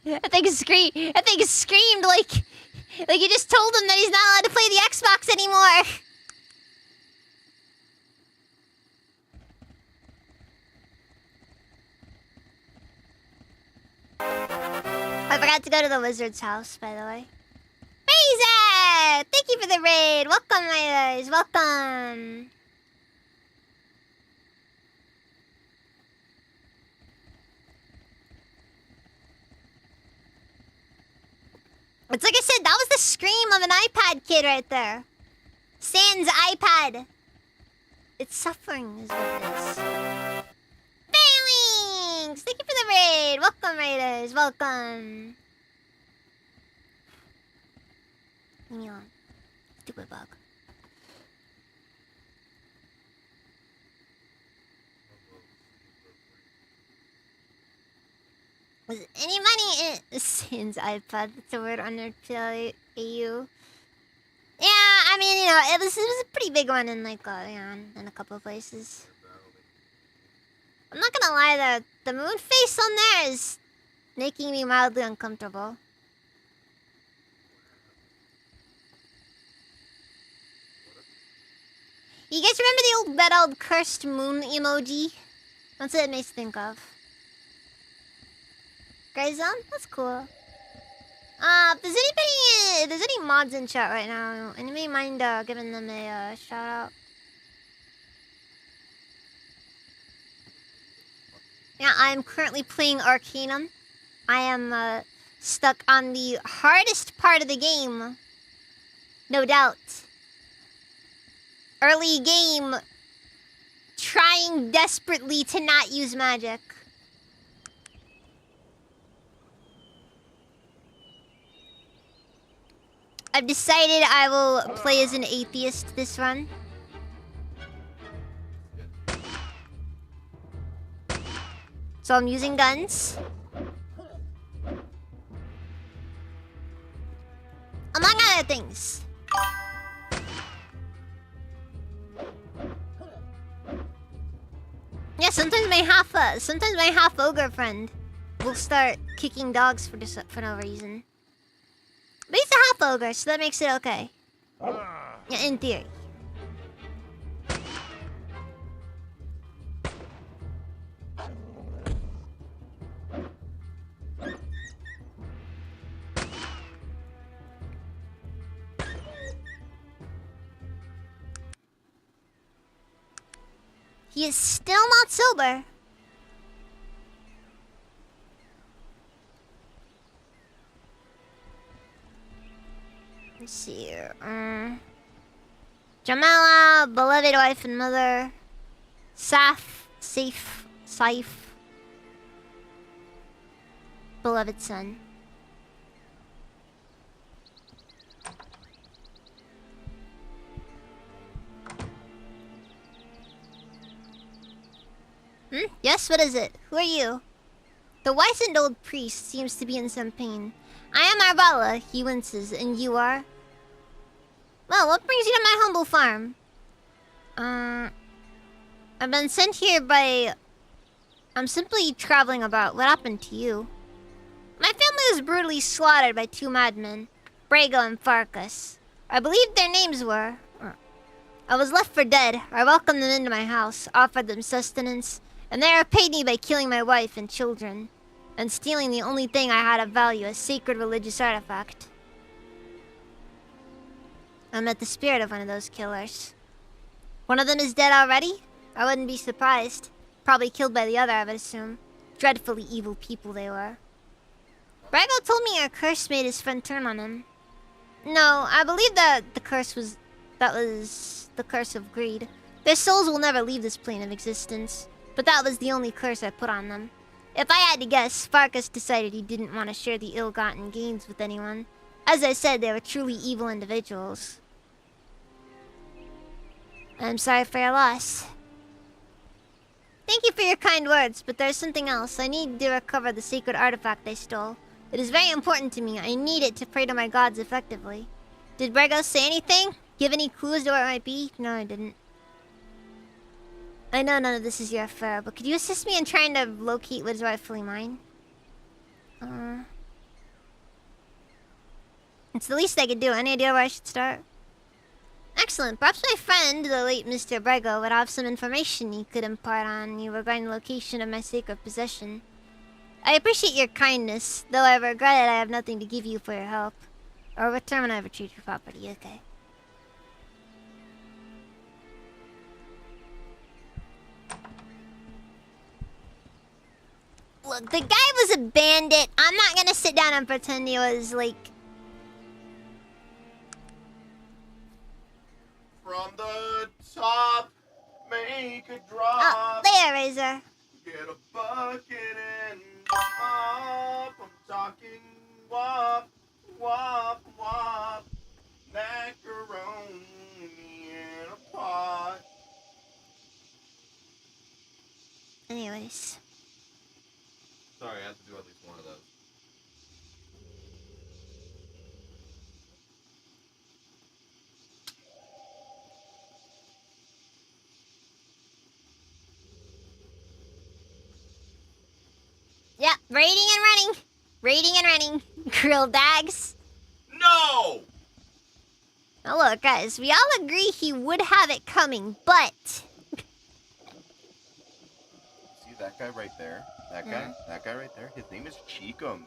that thing screamed like... Like you just told him that he's not allowed to play the Xbox anymore! I forgot to go to the wizard's house, by the way. Razor! Thank you for the raid! Welcome, raiders! Welcome! It's like I said, that was the scream of an iPad kid right there. Sans iPad. It's suffering is what it is. Failings! Thank you for the raid! Welcome, raiders! Welcome! Leave me alone. Stupid bug. Was any money in Sans iPad? That's a word under AU. Yeah, I mean, you know, it was a pretty big one in like, in a couple of places. I'm not gonna lie, the moon face on there is making me mildly uncomfortable. You guys remember the old cursed moon emoji? That's what it makes me think of. Grayzone? That's cool. If there's any mods in chat right now, anybody mind giving them a shout out? Yeah, I'm currently playing Arcanum. I am stuck on the hardest part of the game. No doubt. Early game, trying desperately to not use magic. I've decided I will play as an atheist this run. So I'm using guns. Among other things. Yeah, sometimes my half ogre friend will start kicking dogs for no reason. But he's a half ogre, so that makes it okay. Yeah, in theory. He is still not sober. Let's see here. Jamala, beloved wife and mother. Saif, beloved son. Yes, what is it? Who are you? The wizened old priest seems to be in some pain. I am Arbala, he winces, and you are? Well, what brings you to my humble farm? I've been sent here by... I'm simply traveling about. What happened to you? My family was brutally slaughtered by two madmen, Brago and Farkas. I believe their names were... I was left for dead. I welcomed them into my house, offered them sustenance, and they repaid me by killing my wife and children, and stealing the only thing I had of value, a sacred religious artifact. I met the spirit of one of those killers. One of them is dead already? I wouldn't be surprised. Probably killed by the other, I would assume. Dreadfully evil people they were. Brago told me a curse made his friend turn on him. No, I believe that the curse was... That was the curse of greed. Their souls will never leave this plane of existence. But that was the only curse I put on them. If I had to guess, Farkas decided he didn't want to share the ill-gotten gains with anyone. As I said, they were truly evil individuals. I'm sorry for your loss. Thank you for your kind words, but there's something else. I need to recover the sacred artifact I stole. It is very important to me. I need it to pray to my gods effectively. Did Brago say anything? Give any clues to what it might be? No, I didn't. I know none of this is your affair, but could you assist me in trying to locate what is rightfully mine? It's the least I could do. Any idea where I should start? Excellent. Perhaps my friend, the late Mr. Brago, would have some information he could impart on you regarding the location of my sacred possession. I appreciate your kindness, though I regret it I have nothing to give you for your help. Or return when I retrieve your property, okay? Look, the guy was a bandit. I'm not gonna sit down and pretend he was, like... From the top, make a drop. Oh, there, Razor. Get a bucket and mop. I'm talking wop, wop, wop. Macaroni in a pot. Anyways. Sorry, I have to do at least one of those. Yep, raiding and running. Raiding and running. Grilled dags. No! Now look, guys, we all agree he would have it coming, but... See that guy right there? That guy right there? His name is Cheekums.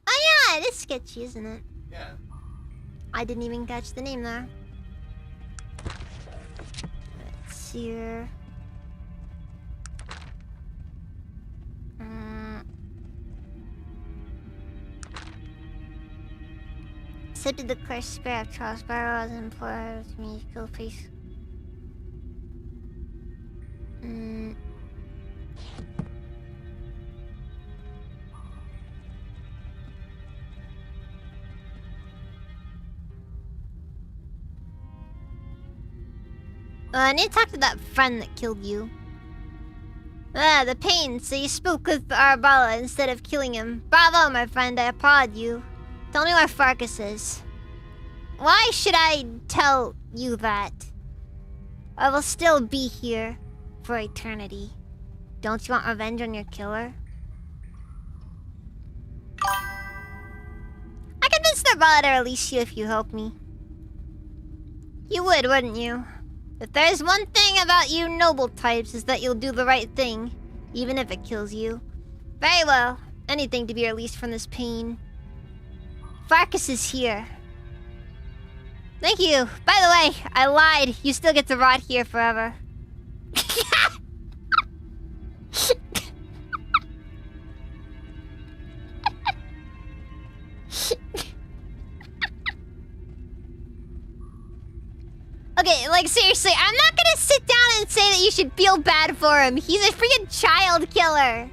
Oh yeah, it is sketchy, isn't it? Yeah. I didn't even catch the name there. Let's see here. accepted the cursed spirit of Charles Barrow as an employer with me to kill face. I need to talk to that friend that killed you. The pain, so you spoke with Arbala instead of killing him. Bravo, my friend, I applaud you. Tell me where Farkas is. Why should I tell you that? I will still be here for eternity. Don't you want revenge on your killer? I convinced Arbala to release you if you help me. You would, wouldn't you? If there's one thing about you noble types is that you'll do the right thing, even if it kills you. Very well. Anything to be released from this pain. Farkas is here. Thank you. By the way, I lied. You still get to rot here forever. Okay, like seriously, I'm not gonna sit down and say that you should feel bad for him. He's a freaking child killer.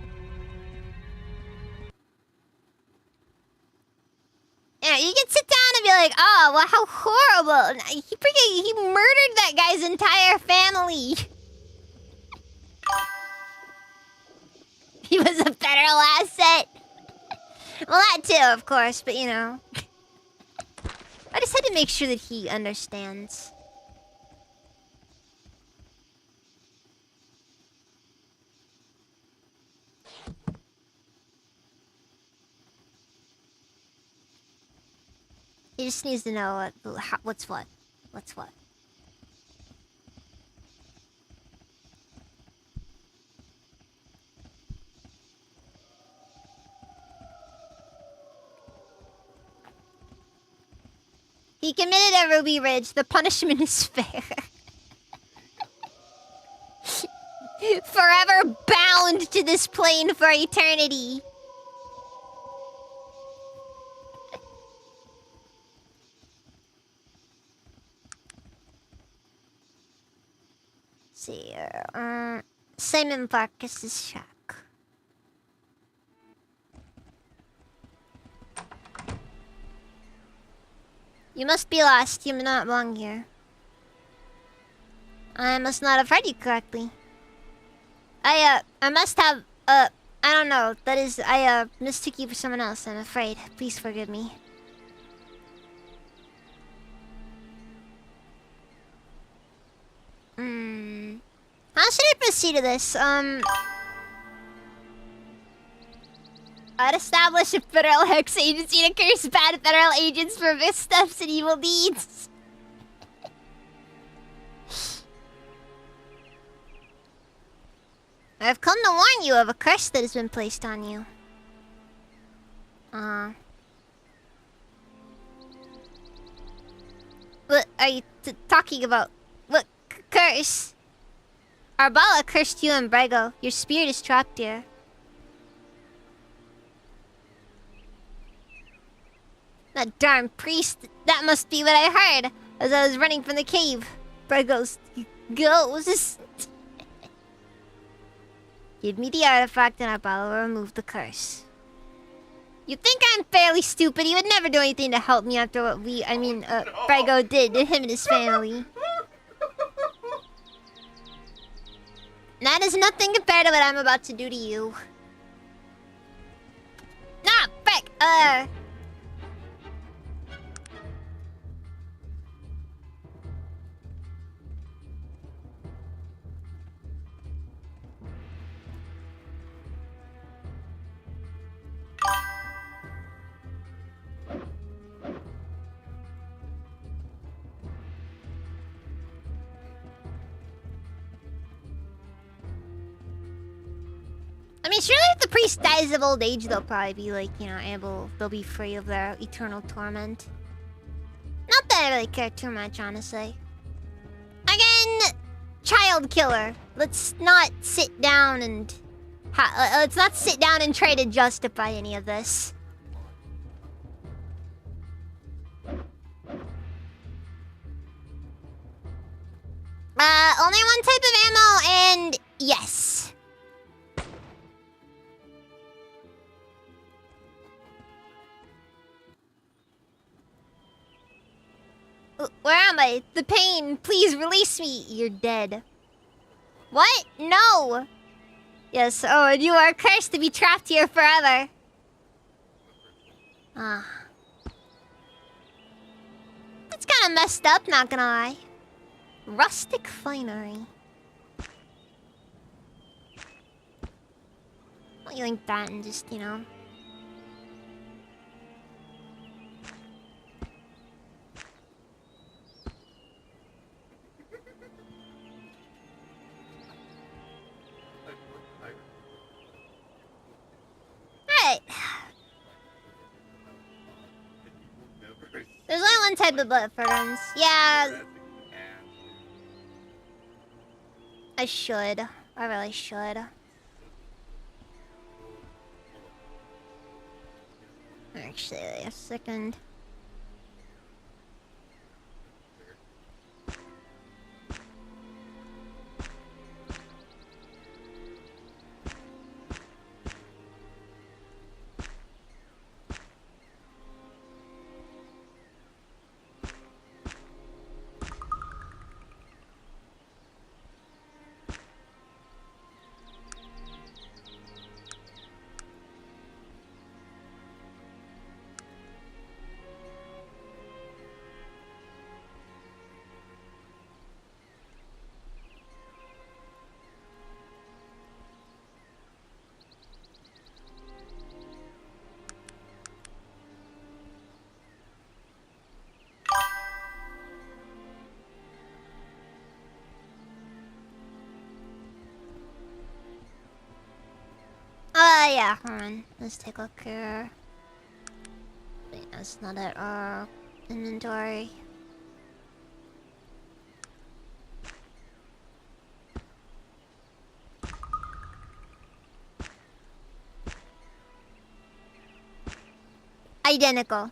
Yeah, you can sit down and be like, oh, well, how horrible. He murdered that guy's entire family. He was a federal asset. Well, that too, of course, but you know. I just had to make sure that he understands. He just needs to know what's what. What's what. He committed a Ruby Ridge. The punishment is fair. Forever bound to this plane for eternity. See here. Simon Farkas' shack. You must be lost. You do not belong here. I must not have heard you correctly. I must have, I don't know. That is, I mistook you for someone else, I'm afraid. Please forgive me. How should I proceed to this? I'd establish a federal hex agency to curse bad federal agents for missteps and evil deeds. I've come to warn you of a curse that has been placed on you. What are you talking about? What curse? Arbala cursed you and Brego. Your spirit is trapped here. That darn priest, that must be what I heard as I was running from the cave. Brego's ghost. Give me the artifact and Arbala will remove the curse. You think I'm fairly stupid? He would never do anything to help me after what Brego did to him and his family. That is nothing compared to what I'm about to do to you. Nah, frick, I mean, surely if the priest dies of old age, they'll probably be like, you know, they'll be free of their eternal torment. Not that I really care too much, honestly. Again, child killer. Let's not sit down and try to justify any of this. Only one type of ammo, and yes. Where am I? The pain. Please release me. You're dead. What? No. Yes, oh, and you are cursed to be trapped here forever. Ah. It's kind of messed up, not gonna lie. Rustic finery. I'll yoink that and just, you know. Alright. There's only one type of bullet for guns. Yeah. I should. I really should. Actually, a second. Yeah, hold on. Let's take a look here. Wait, that's not at our inventory. Identical.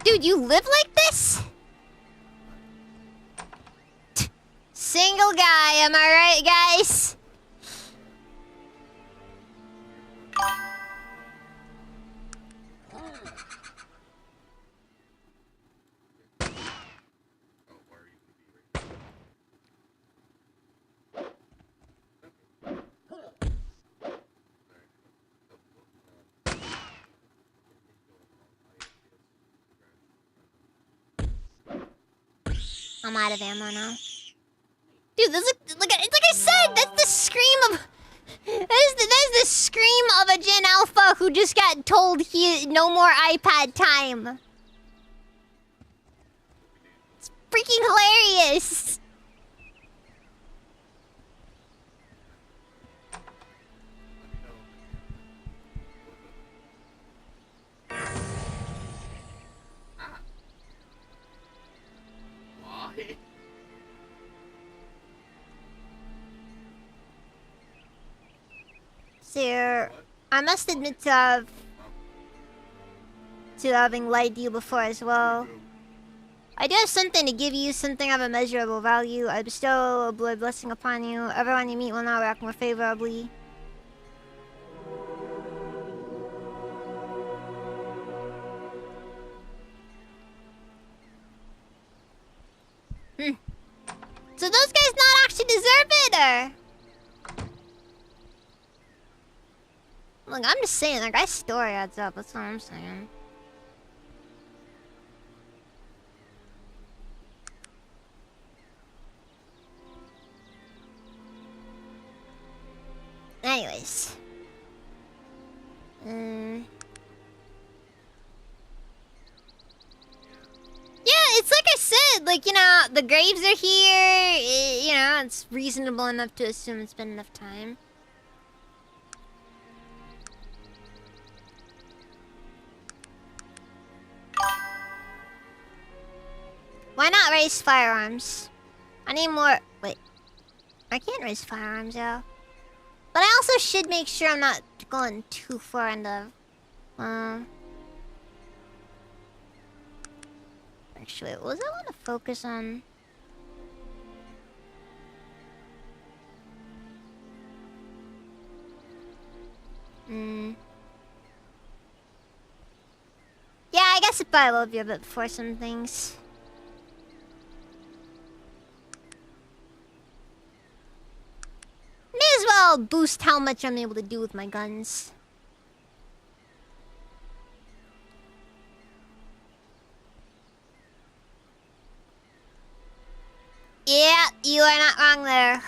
Dude, you live like this? Single guy, am I right, guys? I'm out of ammo now. Dude, this look, it's like I said, that's the scream of... That is the scream of a Gen Alpha who just got told he no more iPad time. It's freaking hilarious. Why? Sir, I must admit to having lied to you before as well. I do have something to give you, something of immeasurable value. I bestow a blood blessing upon you. Everyone you meet will now react more favorably. So those guys not actually deserve it, or? Look, I'm just saying, that guy's story adds up. That's all I'm saying. Anyways. Yeah, it's like I said, like, you know, the graves are here. You know, it's reasonable enough to assume it's been enough time. Why not raise firearms? I need more... Wait. I can't raise firearms, yo. But I also should make sure I'm not going too far into... Actually, what was I want to focus on? Yeah, I guess it probably will be a bit before some things. May as well boost how much I'm able to do with my guns. Yeah, you are not wrong there.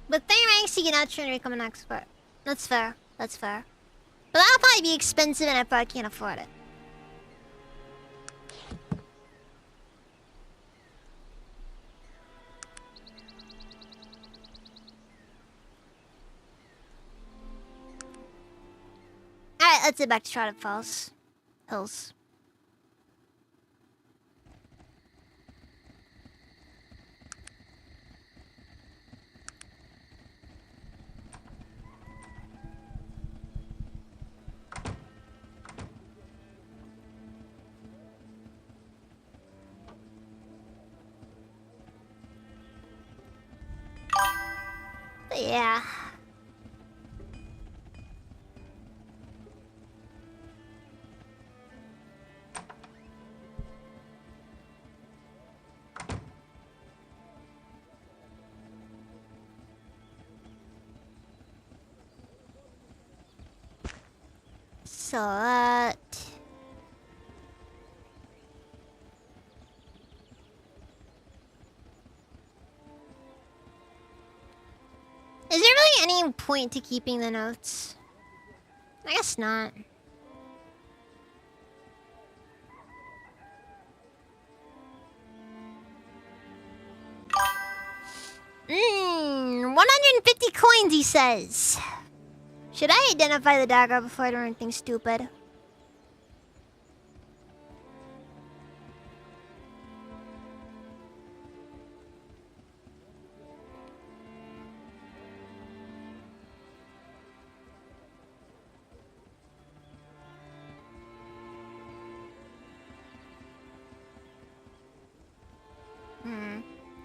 But 3 ranks, you can out train become an expert. That's fair. That's fair. But that'll probably be expensive and I probably can't afford it. Alright, let's get back to Shrouded Falls. Hills. But yeah. So that... Is there really any point to keeping the notes? I guess not. Mmm, 150 coins, he says. Should I identify the dagger before I do anything stupid?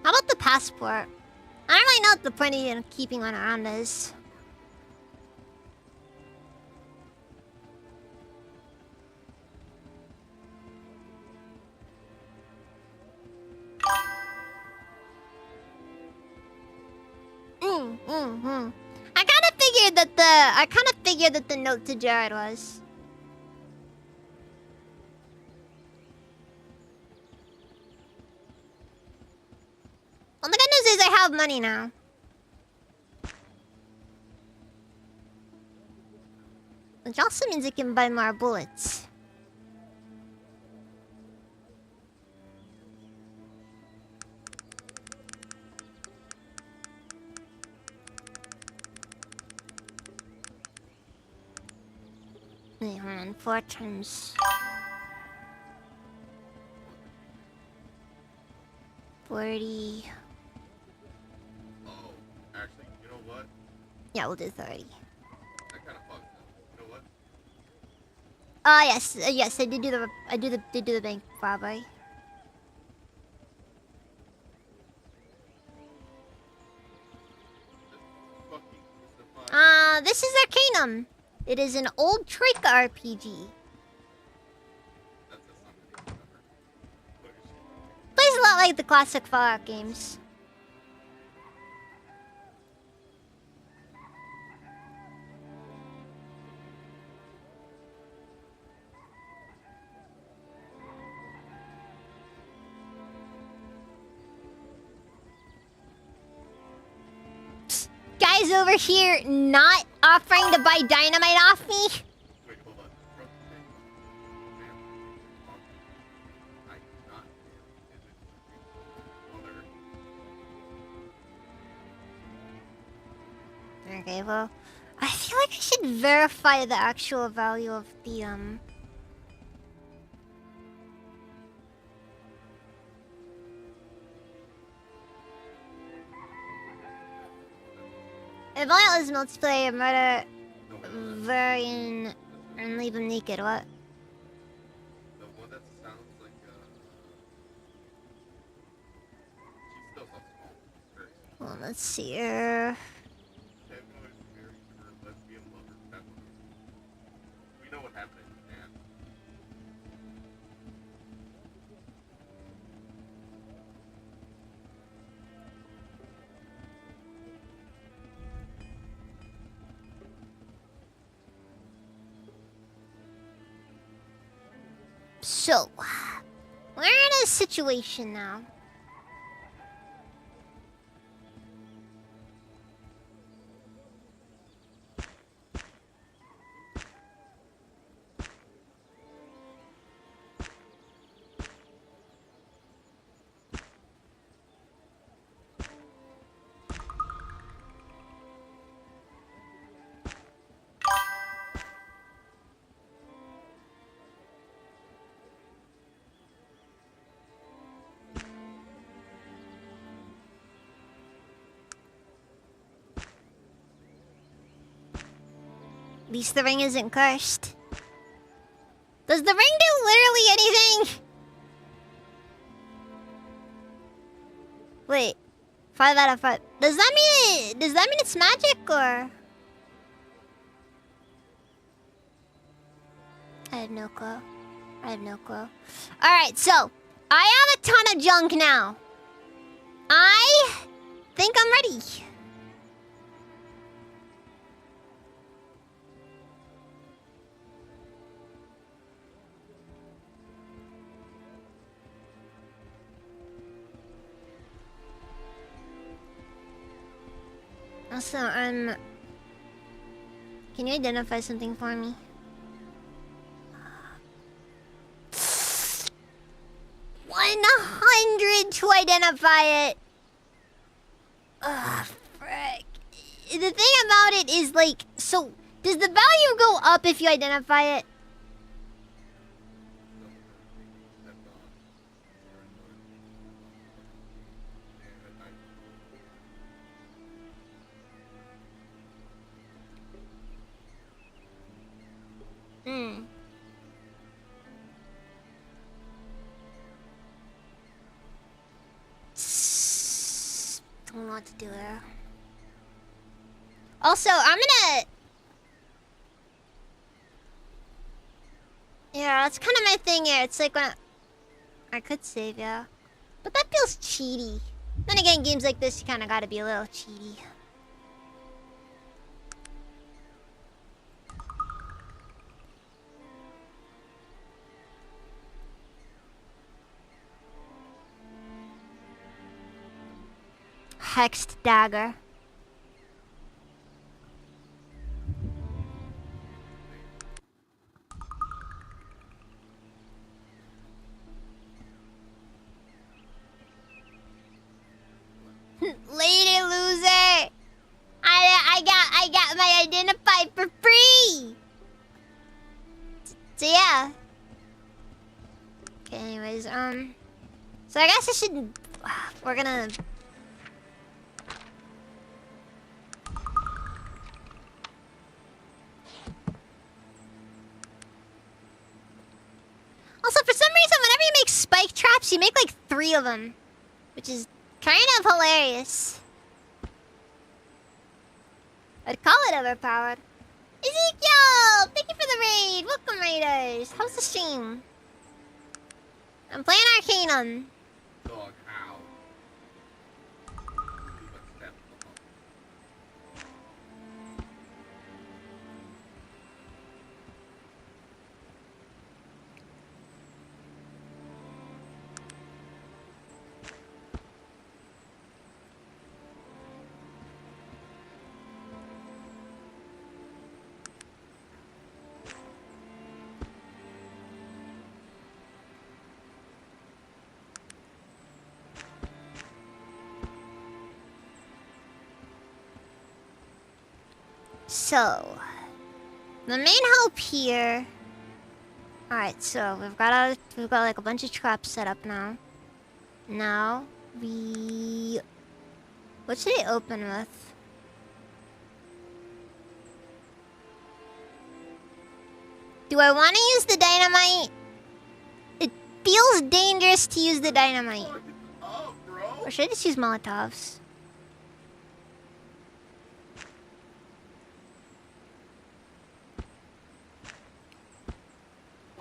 How about the passport? I don't really know what the point of keeping one around is. I kind of figured that the note to Jared was. Well, the good news is I have money now. Which also means I can buy more bullets. Wait, hold on. 4 times 40. Oh, actually, you know what? Yeah, we'll do 30. That kind of fucks up. You know what? Yes, yes, I did do the bank robbery. This is Arcanum. It is an old Troika RPG. Plays a lot like the classic Fallout games. Psst, guys over here not offering to buy dynamite off me? Wait, hold on. I not Okay, well, I feel like I should verify the actual value of the If I was multiplayer, murder No, wait, no, that's Varian and leave him naked. What? the one that sounds like she still sounds small. Very small. Well, let's see here. Tango is married to her lesbian lover. That's what it is. We know what happened in Japan. So, we're in a situation now. At least the ring isn't cursed. Does the ring do literally anything? Wait, 5 out of 5. Does that mean it's magic or? I have no clue. I have no clue. Alright, so I have a ton of junk now. I think I'm ready. Also, can you identify something for me? 100 to identify it. Ugh, frick. The thing about it is like, so does the value go up if you identify it? Hmm. Don't know what to do there. Also, I'm gonna... Yeah, that's kind of my thing here. It's like when I could save, yeah. But that feels cheaty. Then again, games like this, you kind of gotta be a little cheaty. Hexed dagger. Lady loser! I got my identify for free! So yeah. Okay, anyways, so I guess I should... We're gonna... Also, for some reason, whenever you make spike traps, you make like 3 of them. Which is kind of hilarious. I'd call it overpowered. Ezekiel! Thank you for the raid! Welcome, raiders! How's the stream? I'm playing Arcanum. Dog, ow. So, the main hope here. All right, so we've got like a bunch of traps set up now. Now what should I open with? Do I want to use the dynamite? It feels dangerous to use the dynamite. Oh, bro. Or should I just use Molotovs?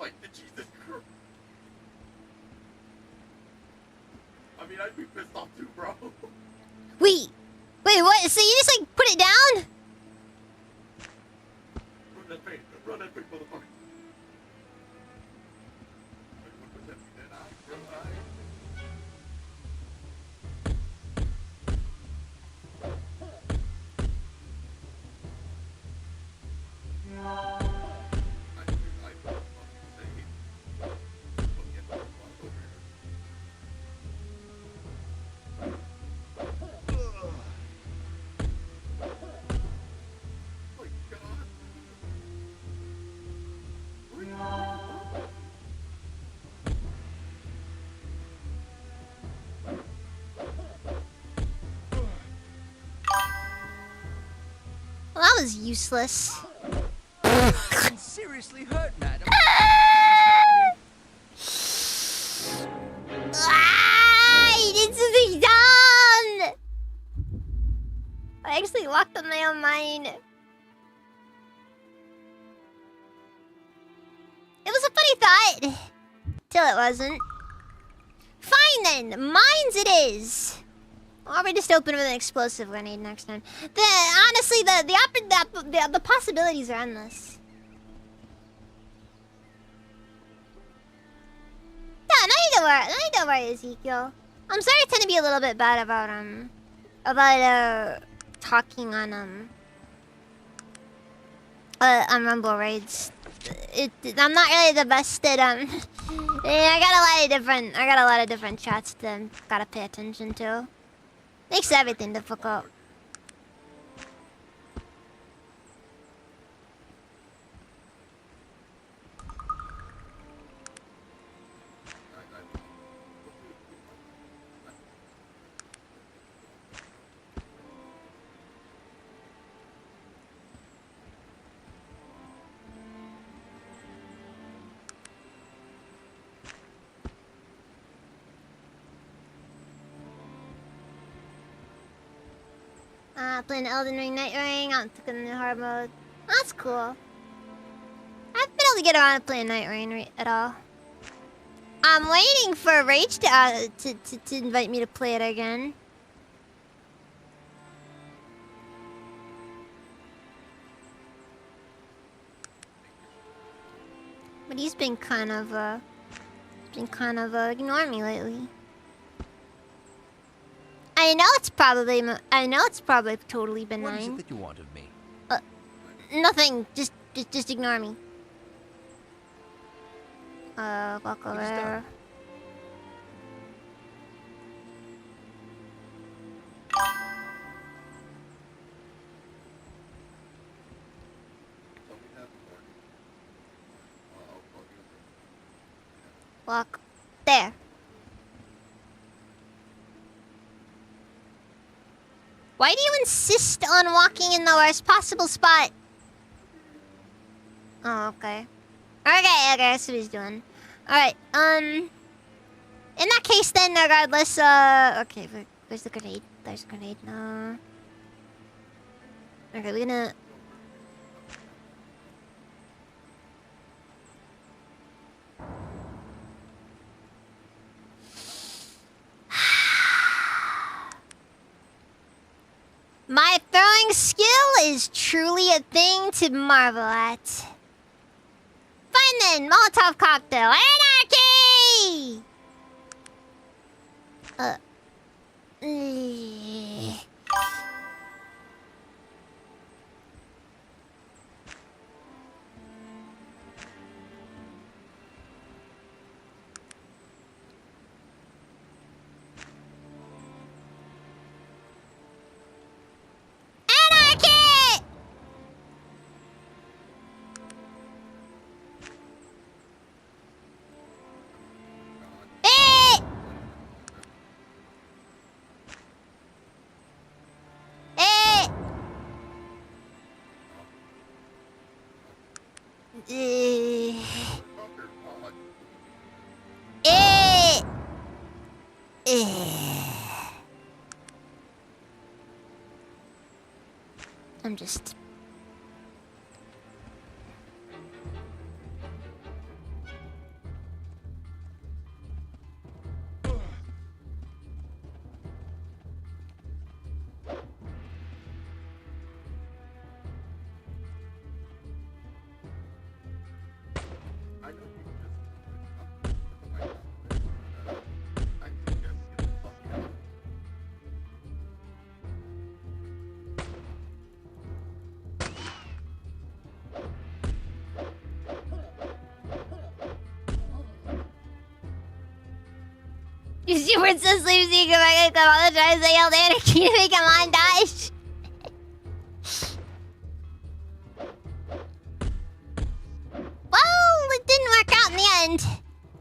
Like the Jesus Christ. I mean, I'd be pissed off too, bro. Wait, what? So you just like put it down? Run that paint. Run that big motherfucker. Well, that was useless. I'm seriously hurt, madam. Ah, it's something dumb. I actually locked on my own mine. It was a funny thought. Till it wasn't. Fine then, mines it is. Or we just open with an explosive grenade next time. Honestly, the possibilities are endless. Yeah, no need to worry, Ezekiel. I'm sorry I tend to be a little bit bad about talking on Rumble raids. I'm not really the best at I got a lot of different chats to gotta pay attention to. Makes everything difficult. Playing Elden Ring Night Ring. I'm taking the hard mode. That's cool. I haven't been able to get around to playing Night Ring at all. I'm waiting for Rage to invite me to play it again. But he's been kind of ignoring me lately. I know it's probably totally benign. What is it that you want of me? Nothing. Just ignore me. Walk over there. Walk there. Why do you insist on walking in the worst possible spot? Oh, okay. Okay, that's what he's doing. Alright, in that case then, regardless, okay, where's the grenade? There's a grenade, no. Okay, we're gonna... My throwing skill is truly a thing to marvel at. Fine then, Molotov cocktail. Anarchy! Anarchy! Eh, Fucker, God. eh, eh. I'm just... I know you just I can just get the fuck out. You see Princess Sleep so you can make a come all the times they yelled Anarchy to make a montage. Well, it didn't work out in the end.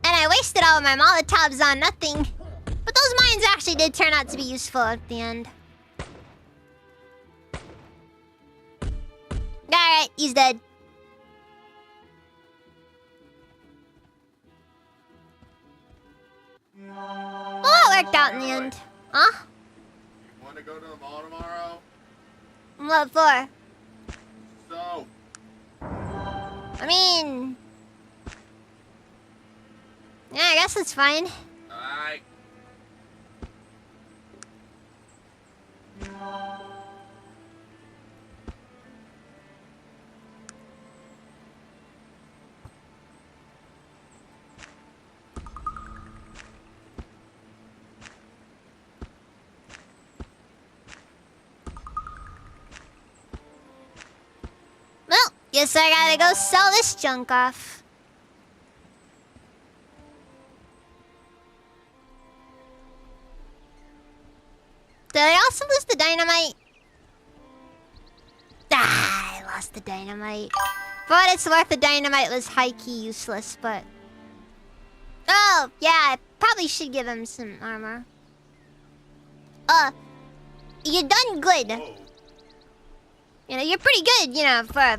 And I wasted all of my Molotovs on nothing. But those mines actually did turn out to be useful at the end. Alright, he's dead. Well, it worked out in the end. Huh? You want to go to the mall tomorrow? What for? So, I mean... Yeah, I guess it's fine. alright. Well, guess I gotta go sell this junk off. Did I also lose the dynamite? Ah, I lost the dynamite. For what it's worth, the dynamite was high-key useless, but... Oh, yeah, I probably should give him some armor. You done good. Whoa. You know, you're pretty good, you know, for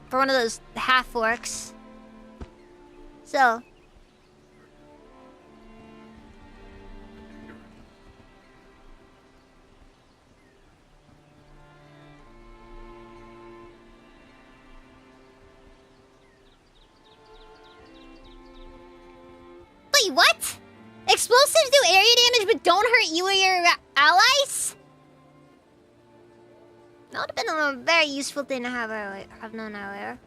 one of those half-orcs. So... Wait, what? Explosives do area damage but don't hurt you or your allies? That would have been a very useful thing to have known earlier.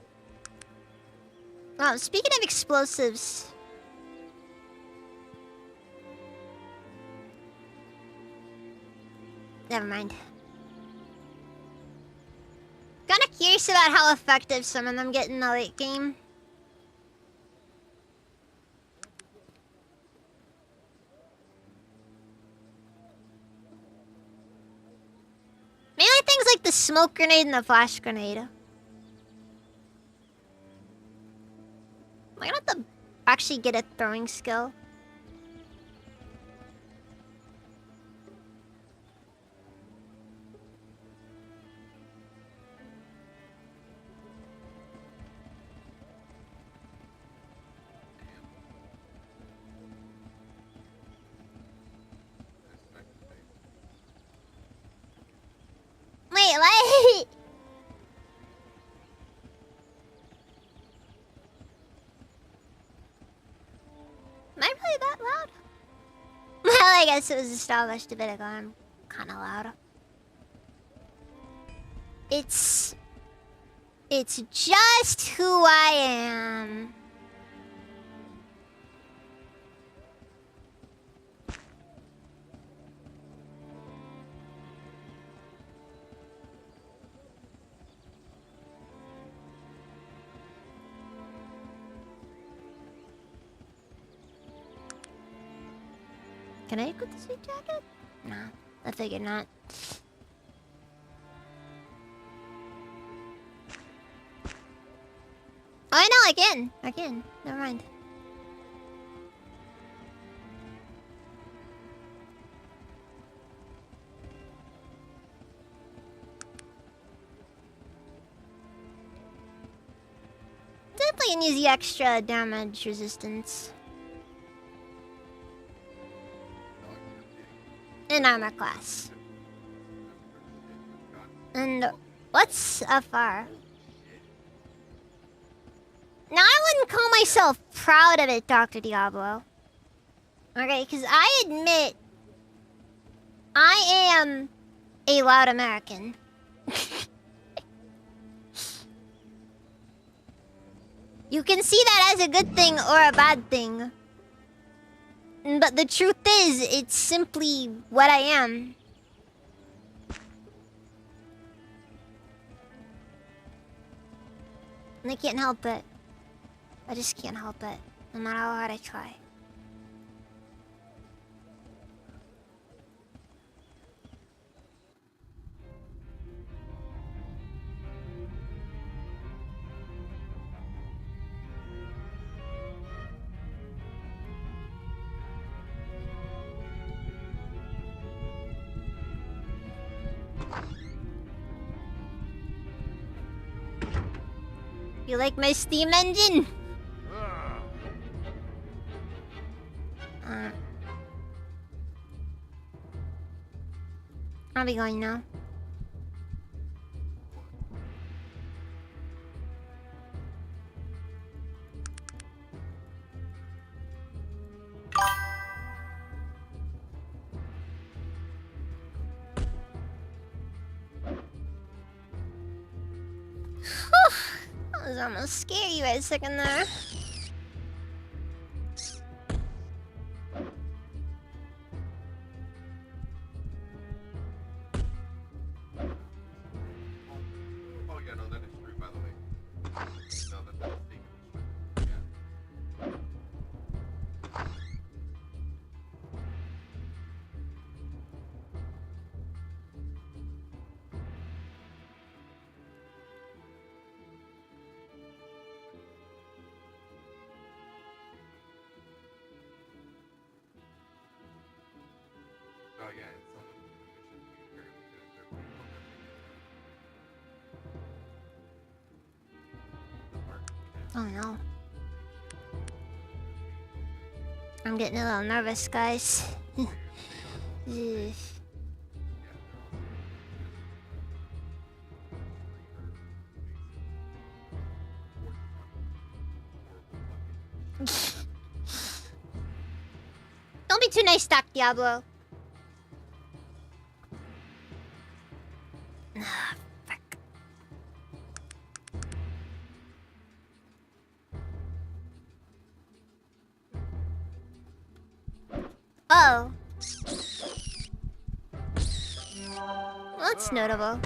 Oh, speaking of explosives... Never mind. Kinda curious about how effective some of them get in the late game. Mainly things like the smoke grenade and the flash grenade. Am I gonna have to actually get a throwing skill? Wait, what? Am I really that loud? Well, I guess it was established a bit ago. I'm kinda loud. It's just who I am. Can I equip the suit jacket? No, I figured not. Oh, I know, I can. I can. Never mind. I can use the extra damage resistance. In armor class. And what's FR? Now, I wouldn't call myself proud of it, Dr. Diablo. Okay, because I admit I am a loud American. You can see that as a good thing or a bad thing. But the truth is, it's simply what I am. And I can't help it. I just can't help it, no matter how hard I try. You like my steam engine? I'll be going now. I was almost scary right a second there. Oh yeah, no, that is true, by the way. No, that's a mistake. Yeah. Oh yeah, and some of the missions we apparently did, they're pretty Oh no. I'm getting a little nervous, guys. Ugh. Don't be too nice, Doc Diablo. Ah, fuck. Oh. That's notable.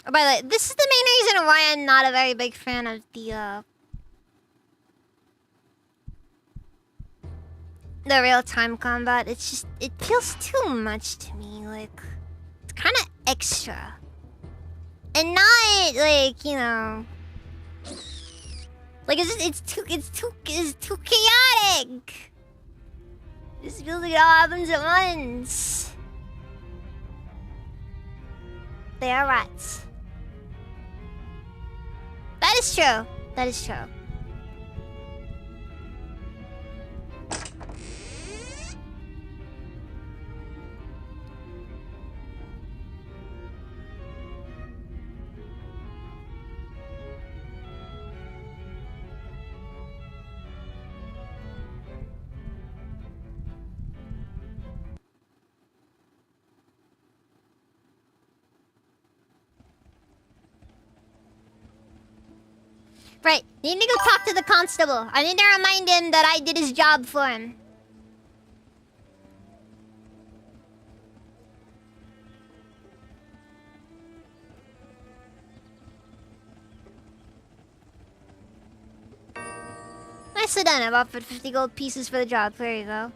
Oh, by the way, this is the main reason why I'm not a very big fan of the real-time combat. It's just, it feels too much to me. Like, it's kind of extra. And not, like, you know... Like, it's too chaotic! It just feels like it all happens at once. They are rats. That is true. That is true. Right, need to go talk to the constable. I need to remind him that I did his job for him. Nicely done. I've offered 50 gold pieces for the job. There you go.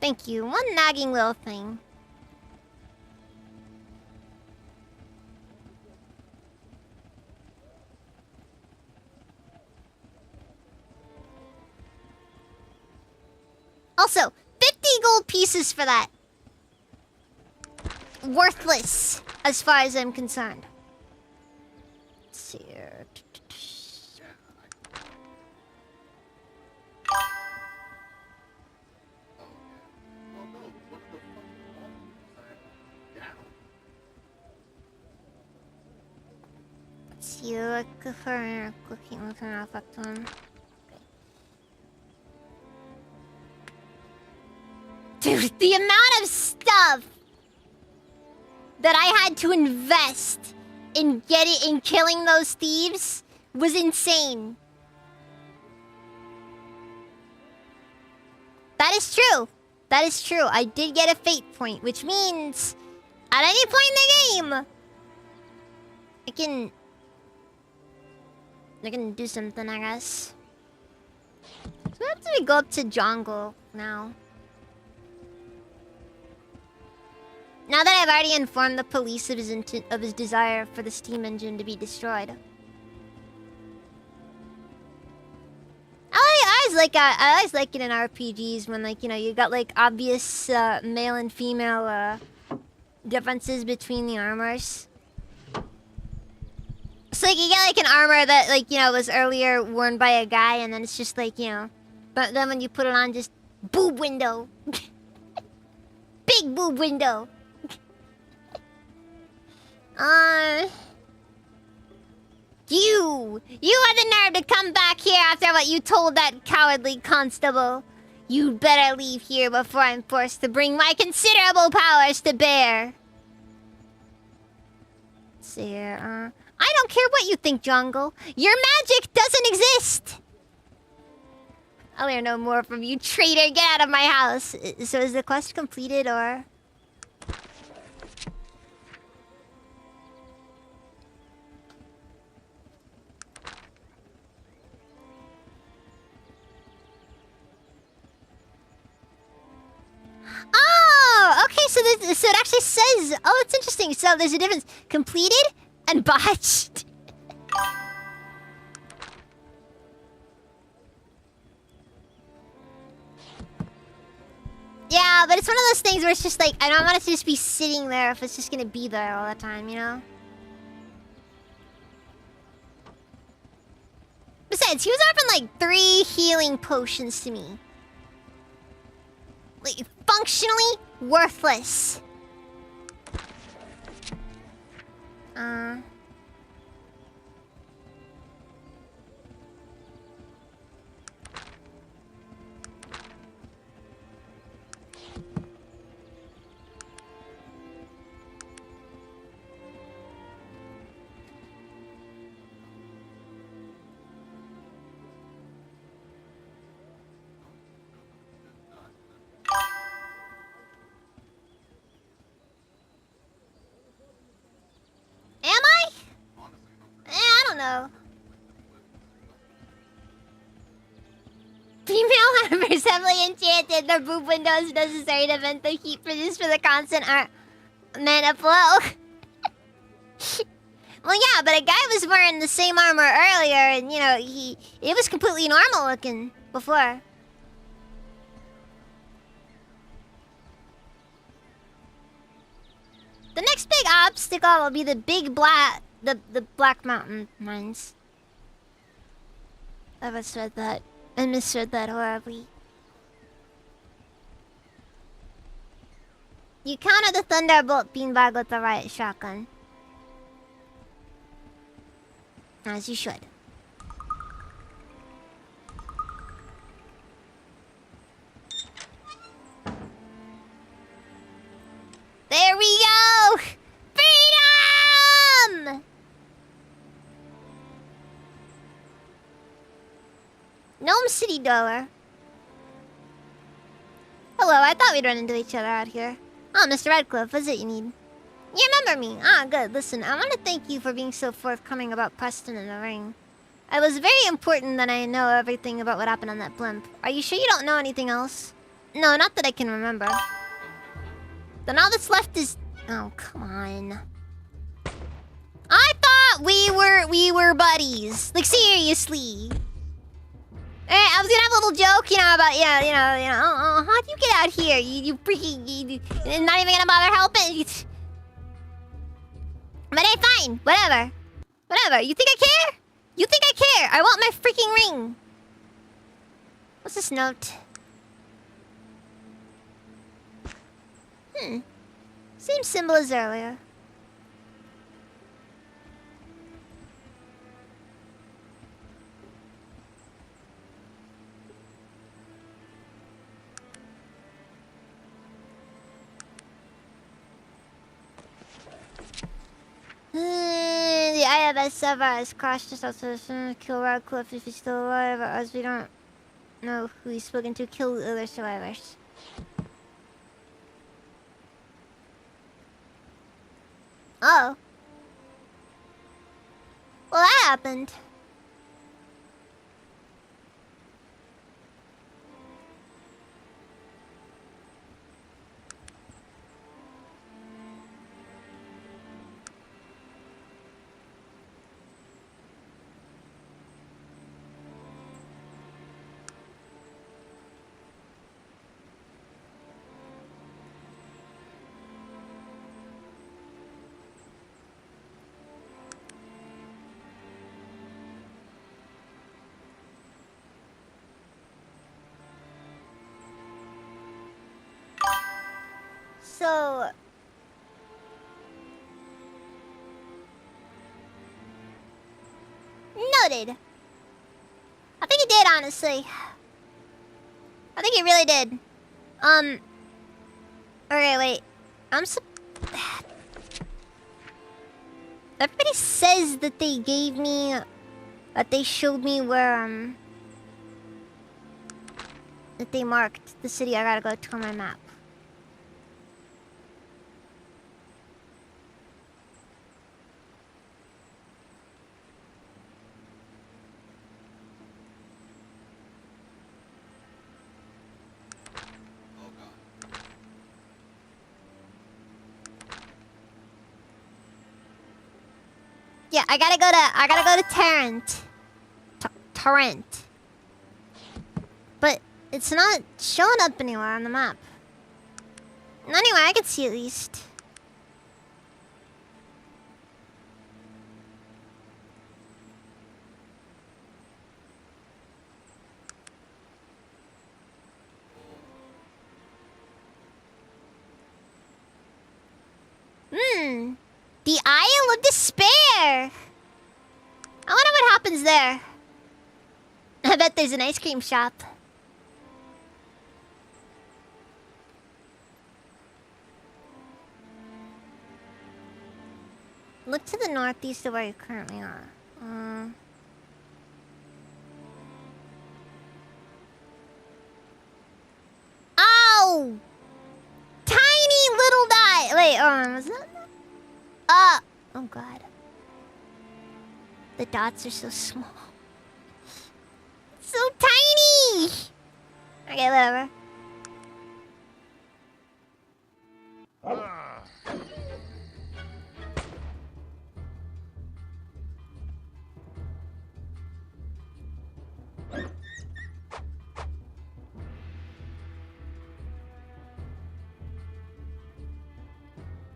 Thank you. One nagging little thing. Also, 50 gold pieces for that. Worthless, as far as I'm concerned. see here. Yeah, oh, yeah. Well, no, what the fuck is wrong? Down. Let's see, look for cooking with an effect on. Dude, the amount of stuff that I had to invest in killing those thieves was insane. That is true. That is true. I did get a fate point, which means at any point in the game, I can do something, I guess. So after we go up to Jungle now. Now that I've already informed the police of his desire for the steam engine to be destroyed. I always like it in RPGs when, like, you know, you got like obvious male and female differences between the armors. So like you get like an armor that, like, you know, was earlier worn by a guy, and then it's just like, you know, but then when you put it on, just boob window. Big boob window. You had the nerve to come back here after what you told that cowardly constable. You'd better leave here before I'm forced to bring my considerable powers to bear. Let's see here, I don't care what you think, Jungle. Your magic doesn't exist. I'll hear no more from you, traitor. Get out of my house. So is the quest completed, or...? Oh, okay, so it actually says... Oh, it's interesting. So there's a difference. Completed and botched. Yeah, but it's one of those things where it's just like, I don't want it to just be sitting there if it's just gonna be there all the time, you know? Besides, he was offering like 3 healing potions to me. Like, functionally worthless. Am I? I don't know. Female armors heavily enchanted. The boob window is necessary to vent the heat produced for the constant mana flow. Well, yeah, but a guy was wearing the same armor earlier, and, you know, it was completely normal looking before. The next big obstacle will be the big the Black Mountain mines. I misread that. I misread that horribly. You countered the Thunderbolt beanbag with the riot shotgun. As you should. There we go! Freedom! Gnome City Door. Hello, I thought we'd run into each other out here. Oh, Mr. Redcliffe, what's it you need? You remember me? Ah, good. Listen, I want to thank you for being so forthcoming about Preston and the ring. It was very important that I know everything about what happened on that blimp. Are you sure you don't know anything else? No, not that I can remember. Then all that's left is... Oh, come on. I thought we were buddies. Like, seriously. I was gonna have a little joke, you know, about, oh, how'd you get out here? You freaking... You're not even gonna bother helping? But hey, fine. Whatever. Whatever. You think I care? You think I care? I want my freaking ring. What's this note? Same symbol as earlier. The IFS server has crashed just outside the kill Radcliffe if he's still alive, as we don't know who he's spoken to. Kill the other survivors. Oh. Well, that happened. So... Noted. I think he did, honestly. I think he really did. Okay, wait. Everybody says that they gave me... That they showed me where, that they marked the city I gotta go to on my map. Yeah, I gotta go to Tarrant. Torrent. But it's not showing up anywhere on the map. Anyway, I can see at least. The Isle of Despair! I wonder what happens there. I bet there's an ice cream shop. Look to the northeast of where you currently are. Ow! Tiny little dot. Wait, was that? Oh god. The dots are so small. So tiny! Okay, whatever.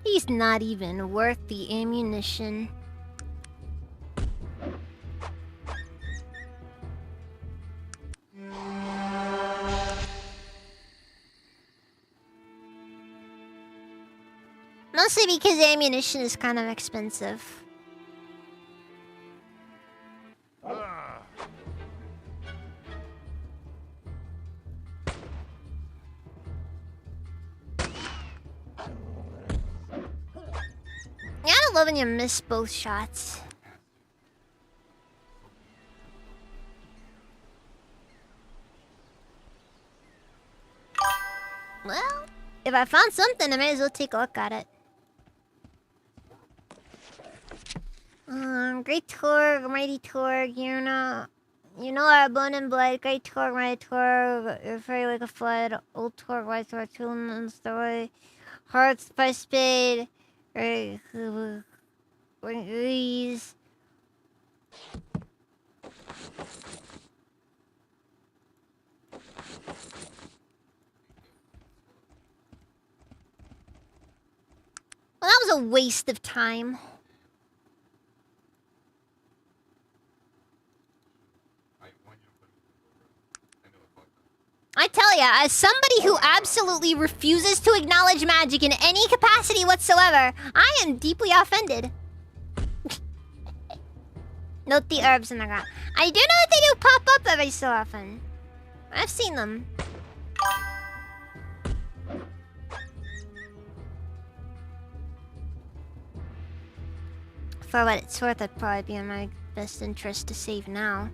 He's not even worth the ammunition. Mostly because ammunition is kind of expensive. Yeah, I love when you miss both shots. Well, if I found something, I may as well take a look at it. Great Torg, Mighty Torg, you know our bone and blood, Great Torg, Mighty Torg, you're fairy like a flood, Old Torg, White Torg, Toon and Story, Hearts, Spice Spade, Grease. Well, that was a waste of time. I tell ya, as somebody who absolutely refuses to acknowledge magic in any capacity whatsoever, I am deeply offended. Note the herbs in the ground. I do know that they do pop up every so often. I've seen them. For what it's worth, it'd probably be in my best interest to save now.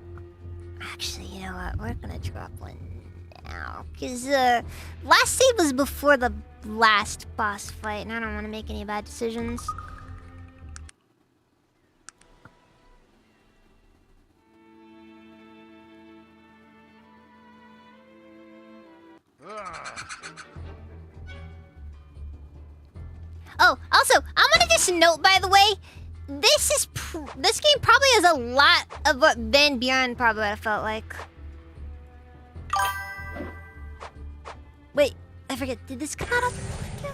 Actually, you know what? We're gonna drop one now. Because, last save was before the last boss fight, and I don't want to make any bad decisions. Oh, also, I want to just note, by the way, this game probably has a lot of what Van Buren probably would have felt like. Wait, I forget. Did this come out after Fallout 2?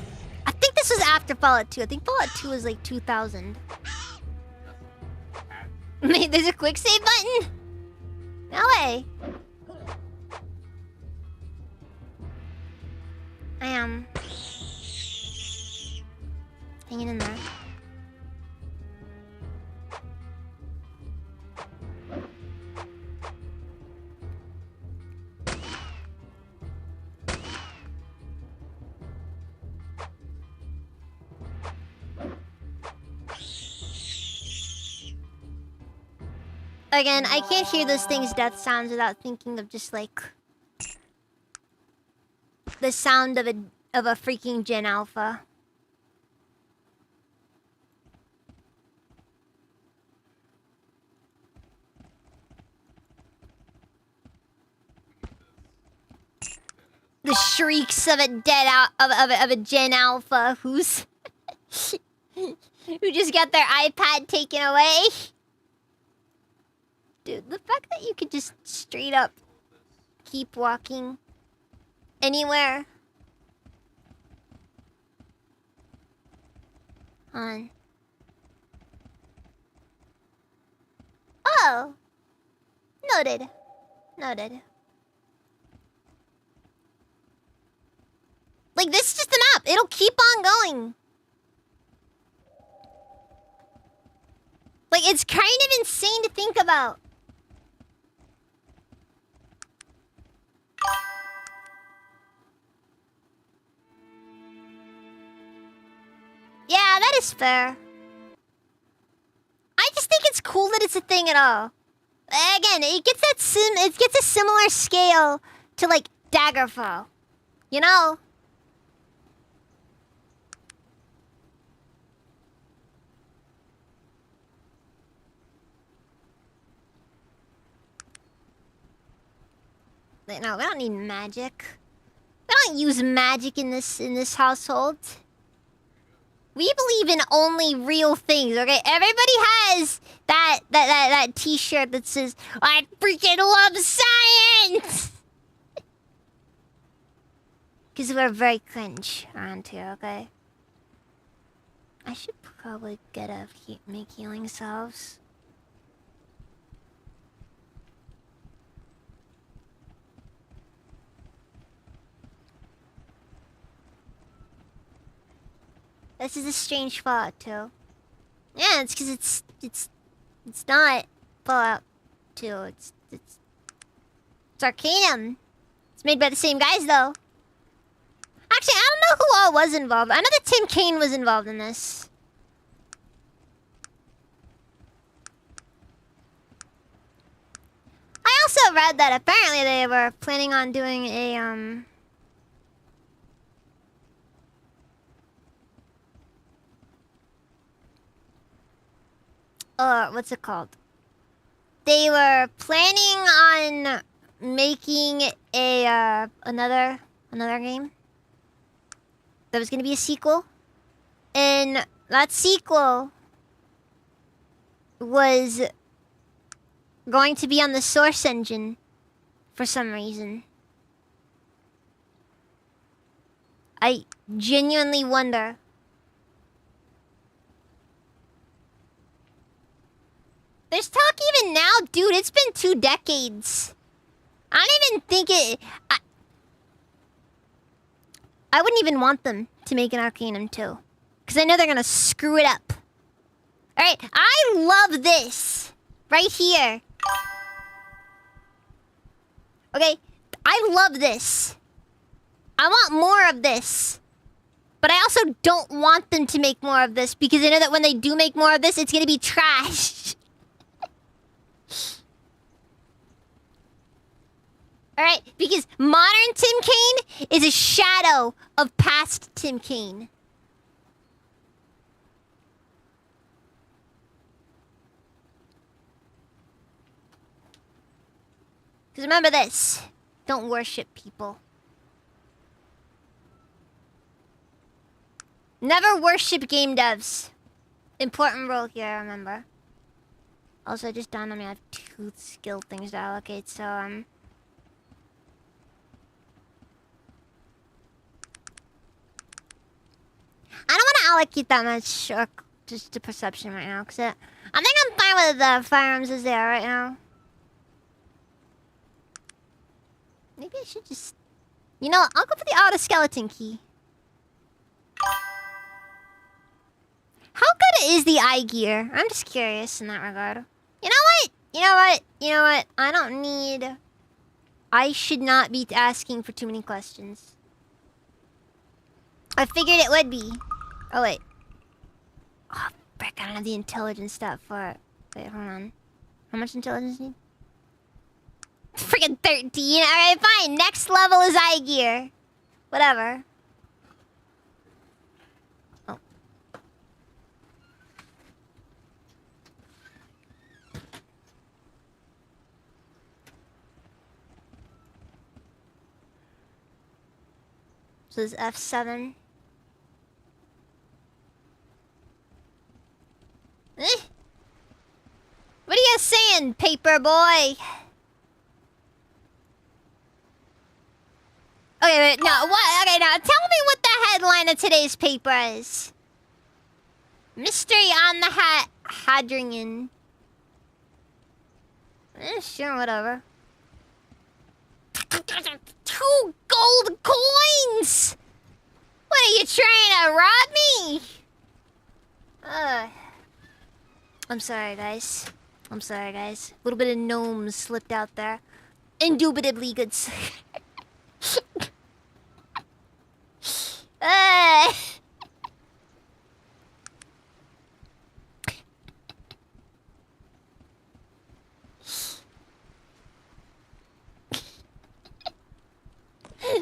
I think this was after Fallout 2. I think Fallout 2 was like 2000. Wait, there's a quick save button? No way. I am hanging in there. Again, I can't hear those things' death sounds without thinking of just like the sound of a freaking Gen Alpha. The shrieks of a of a Gen Alpha who's who just got their iPad taken away. Dude, the fact that you could just straight up keep walking anywhere. On. Oh. Noted. Noted. Like, this is just the map. It'll keep on going. Like, it's kind of insane to think about. Yeah, that is fair. I just think it's cool that it's a thing at all. Again, it gets a similar scale to like Daggerfall. You know? No, we don't need magic. We don't use magic in this household. We believe in only real things, okay? Everybody has that t-shirt that says, I freaking love science! Because we're very cringe around here, okay? I should probably make healing salves. This is a strange Fallout 2. Yeah, it's because it's not Fallout 2. It's Arcanum. It's made by the same guys though. Actually, I don't know who all was involved. I know that Tim Kaine was involved in this. I also read that apparently they were planning on doing a what's it called? They were planning on making a another game. There was gonna be a sequel, and that sequel was going to be on the Source engine for some reason. I genuinely wonder. There's talk even now, dude. It's been 2 decades. I don't even think it. I wouldn't even want them to make an Arcanum 2. Because I know they're gonna screw it up. Alright, I love this. Right here. Okay, I love this. I want more of this. But I also don't want them to make more of this because I know that when they do make more of this, it's gonna be trash. Alright, because modern Tim Kaine is a shadow of past Tim Kaine. Because remember this, don't worship people. Never worship game devs. Important rule here, remember. Also, just dawned on me I have 2 skill things to allocate, so, I don't want to allocate that much, or just to perception right now, because I think I'm fine with the firearms as they are right now. Maybe I should just... You know what? I'll go for the auto skeleton key. How good is the eye gear? I'm just curious in that regard. You know what? You know what? You know what? I don't need... I should not be asking for too many questions. I figured it would be. Oh, wait. Oh, frick. I don't have the intelligence stat for it. Wait, hold on. How much intelligence do you need? Freaking 13. Alright, fine. Next level is eye gear. Whatever. Oh. So this is F7. Eh? What are you saying, paper boy? Okay, wait, no, what? Okay, now tell me what the headline of today's paper is. Mystery on the Hadrian. Sure, whatever. 2 gold coins! What are you trying to rob me? I'm sorry, guys. I'm sorry, guys. A little bit of gnomes slipped out there. Indubitably good.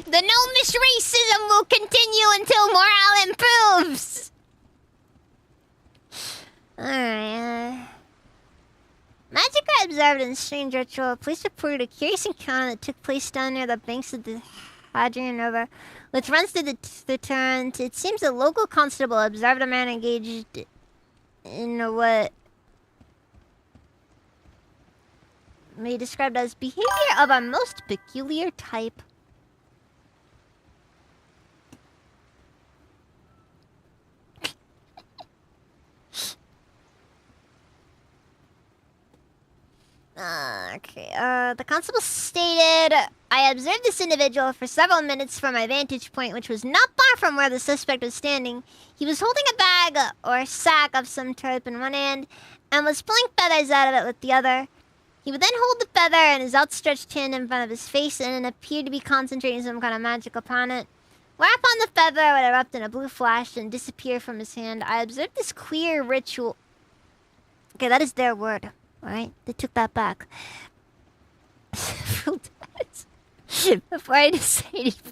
The gnomish racism will continue until morale improves. Alright, Magic I observed in strange ritual. Police reported a curious encounter that took place down near the banks of the Hadrian River, which runs through the torrent. It seems a local constable observed a man engaged in what may be described as behavior of a most peculiar type. Okay, the constable stated, I observed this individual for several minutes from my vantage point, which was not far from where the suspect was standing. He was holding a bag or sack of some type in one hand and was pulling feathers out of it with the other. He would then hold the feather in his outstretched hand in front of his face and appeared to be concentrating some kind of magic upon it. Whereupon the feather would erupt in a blue flash and disappear from his hand. I observed this queer ritual. Okay, that is their word. Alright, they took that back. Before I decided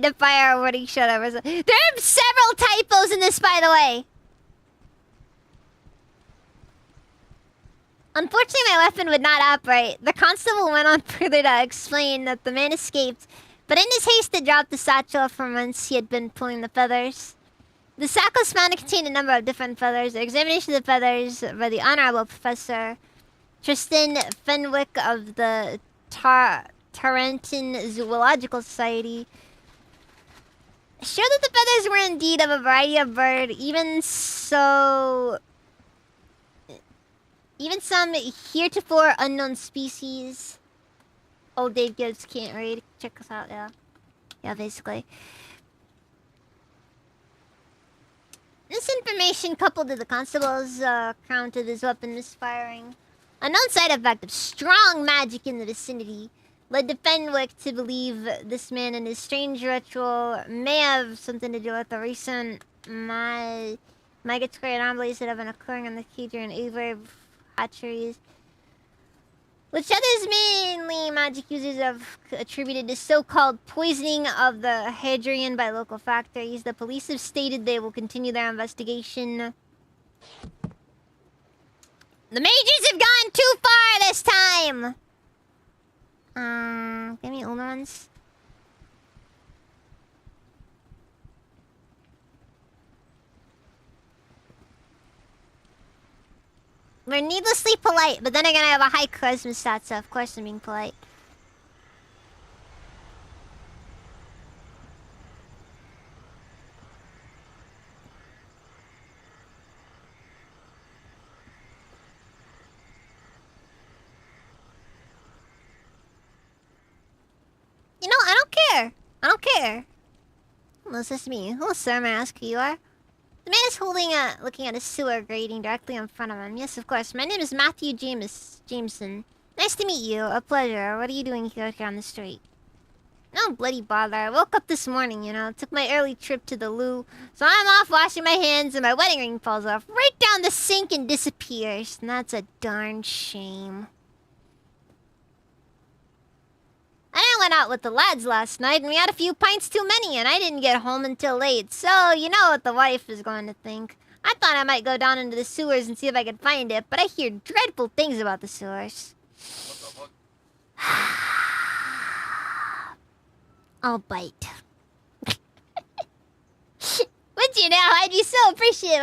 to fire a warning shot over. There are several typos in this, by the way. Unfortunately, my weapon would not operate. The constable went on further to explain that the man escaped, but in his haste to drop the satchel from whence he had been pulling the feathers. The sack was found to contain a number of different feathers. The examination of the feathers by the Honorable Professor Tristan Fenwick of the Tarentan Zoological Society showed that the feathers were indeed of a variety of bird, even some heretofore unknown species. Oh, Dave Gibbs can't read. Check us out, yeah. Yeah, basically. This information, coupled to the constable's account of his weapon misfiring, a known side effect of strong magic in the vicinity, led to Fenwick to believe this man and his strange ritual may have something to do with the recent migratory anomalies that have been occurring in the Kedra and Avery hatcheries, which others, mainly magic users, have attributed to so-called poisoning of the Hadrian by local factories. The police have stated they will continue their investigation. The majors have gone too far this time! Give me older ones. We're needlessly polite, but then again I have a high charisma stat, so of course I'm being polite. You know, I don't care. I don't care. Hello, this is me. Hello, sir. May I ask who you are? The man is looking at a sewer grating directly in front of him. Yes, of course. My name is Matthew Jameson. Nice to meet you. A pleasure. What are you doing here on the street? No bloody bother. I woke up this morning, you know. Took my early trip to the loo. So I'm off washing my hands and my wedding ring falls off right down the sink and disappears. And that's a darn shame. I went out with the lads last night and we had a few pints too many and I didn't get home until late. So, you know what the wife is going to think. I thought I might go down into the sewers and see if I could find it, but I hear dreadful things about the sewers. What the fuck? I'll bite. Would you now? I'd be so appreciative.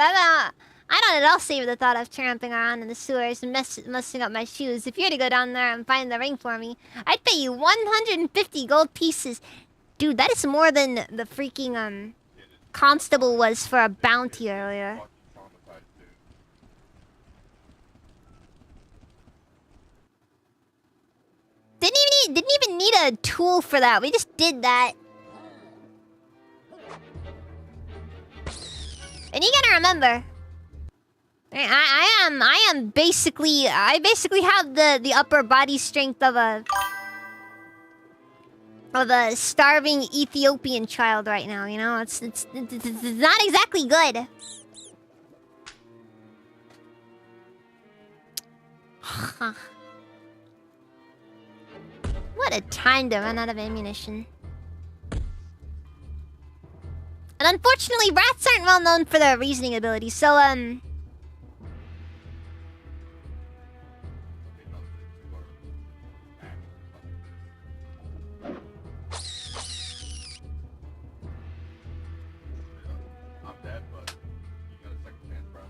I don't at all savor the thought of tramping around in the sewers and messing up my shoes. If you were to go down there and find the ring for me, I'd pay you 150 gold pieces. Dude, that is more than the freaking constable was for a bounty earlier. Didn't even need a tool for that. We just did that. And you gotta remember, I basically have the upper body strength of a starving Ethiopian child right now, you know? It's not exactly good. What a time to run out of ammunition. And unfortunately, rats aren't well known for their reasoning abilities, so I'm dead, but you got a second chance, bro.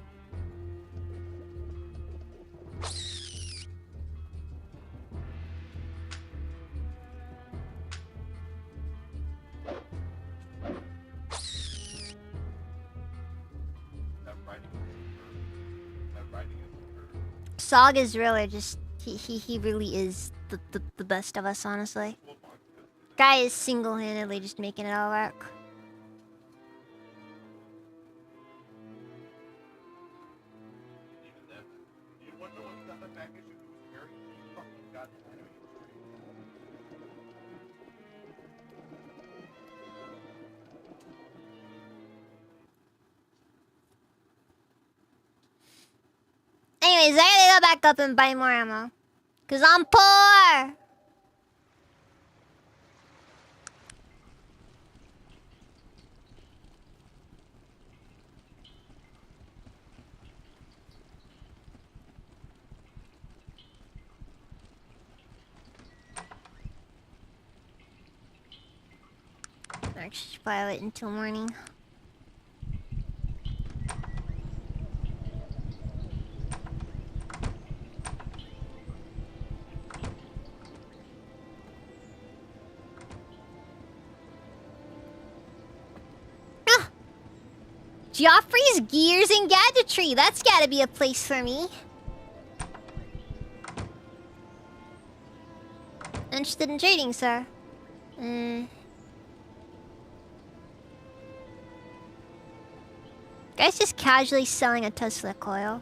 That writing is superb. Sog is really just he really is the best of us, honestly. Guy is single-handedly just making it all work. Even then, you wonder when he got that back issue, he was very fucking goddamn enemy. Anyways, I gotta go back up and buy more ammo. 'Cause I'm poor! Actually, should probably wait until morning. Joffrey's Gears and Gadgetry. That's gotta be a place for me. Interested in trading, sir? Guy's just casually selling a Tesla coil.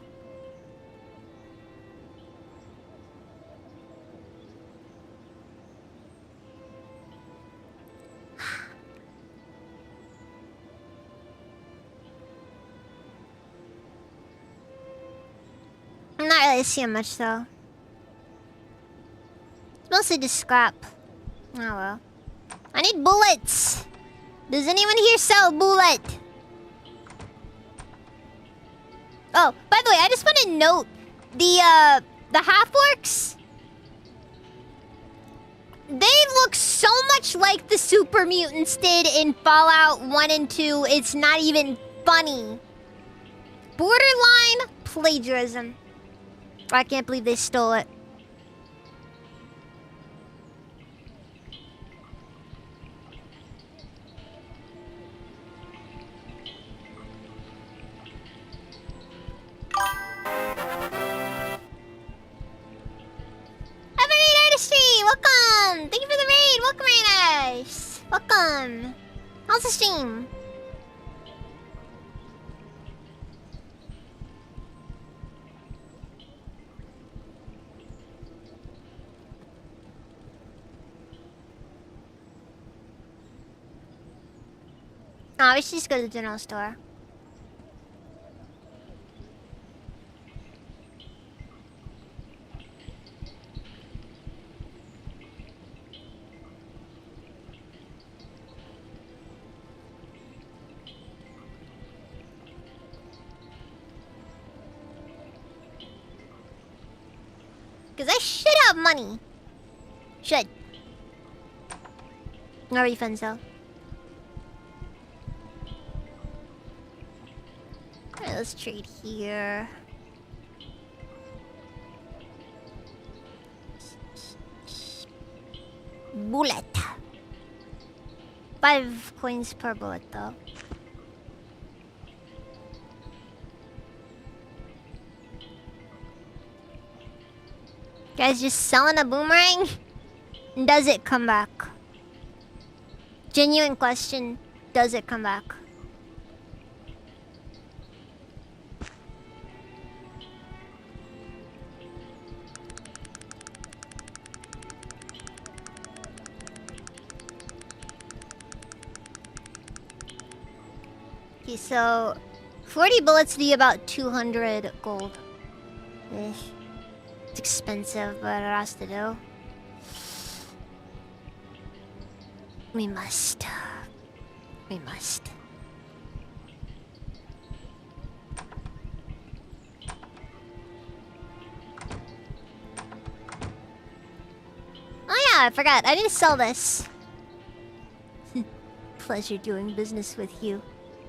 I'm not really seeing much though. It's mostly just scrap. Oh well. I need bullets! Does anyone here sell a bullet? Oh, by the way, I just want to note the half-orcs. They look so much like the super mutants did in Fallout 1 and 2. It's not even funny. Borderline plagiarism. I can't believe they stole it. Artistry, welcome! Thank you for the raid, welcome raiders! Welcome! How's the stream? Oh, we should just go to the general store. Because I should have money. Should. No refunds though. Alright, let's trade here. Bullet. 5 coins per bullet though. Guys, just selling a boomerang? Does it come back? Genuine question. Does it come back? Okay, so 40 bullets do about 200 gold. It's expensive, but it has to do. We must. We must. Oh yeah, I forgot. I need to sell this. Pleasure doing business with you,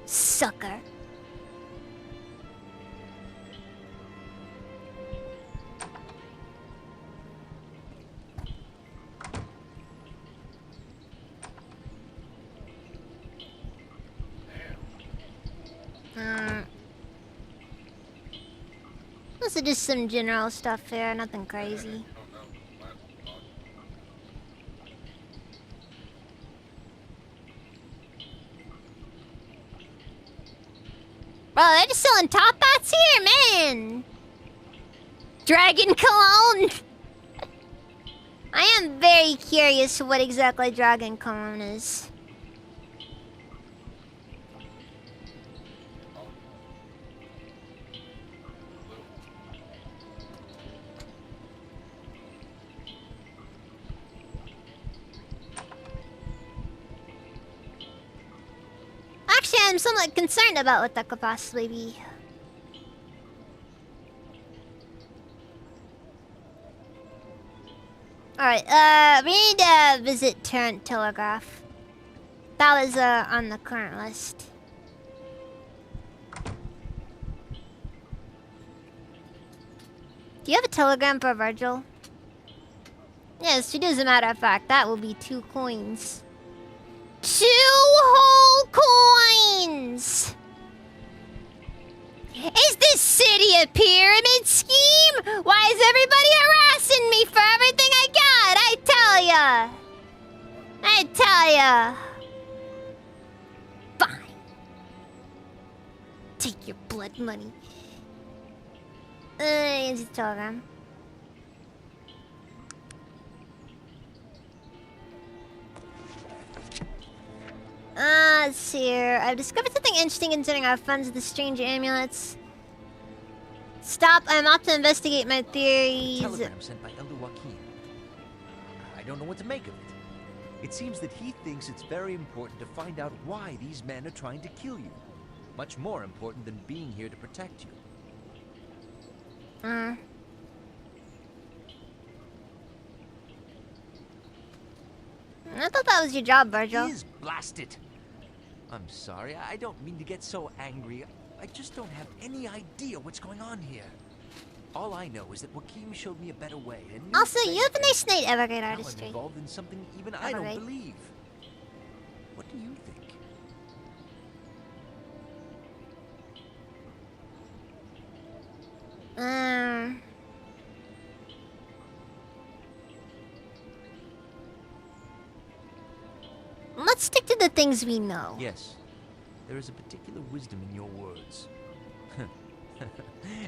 sucker. This is just some general stuff here, nothing crazy. Bro, they're just selling top hats here, man! Dragon cologne! I am very curious what exactly dragon cologne is. Actually, I'm somewhat concerned about what that could possibly be. Alright, we need to visit Tarrant Telegraph. That was, on the current list. Do you have a telegram for Virgil? Yes, it is a matter of fact. That will be 2 coins. 2 whole coins! Is this city a pyramid scheme? Why is everybody harassing me for everything I got? I tell ya. Fine. Take much money. It's a telegram. Let's see here. I've discovered something interesting concerning our funds of the strange amulets. Stop, I'm off to investigate my theories. Telegram sent by Elder Joaquin. I don't know what to make of it. It seems that he thinks it's very important to find out why these men are trying to kill you. Much more important than being here to protect you. I thought that was your job, Virgil. He is blasted. I'm sorry, I don't mean to get so angry. I just don't have any idea what's going on here. All I know is that Joaquin showed me a better way. Also, you have a nice night, Evergreen Now I'm Artistry. involved in something even I don't Evergreen. believe. What do you think? Let's stick to the things we know. Yes, there is a particular wisdom in your words.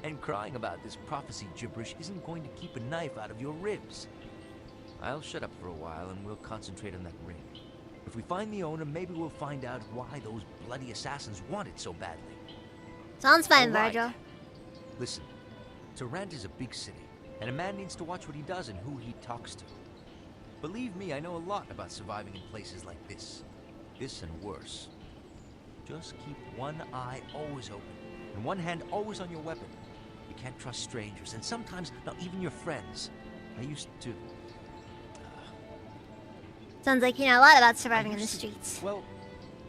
And crying about this prophecy gibberish isn't going to keep a knife out of your ribs. I'll shut up for a while and we'll concentrate on that ring. If we find the owner, maybe we'll find out why those bloody assassins want it so badly. Sounds fine, All right. Virgil. Listen, Tarant is a big city, and a man needs to watch what he does and who he talks to. Believe me, I know a lot about surviving in places like this. This and worse. Just keep one eye always open, and one hand always on your weapon. You can't trust strangers, and sometimes not even your friends. I used to... Sounds like you know a lot about surviving in the used to- streets. Well,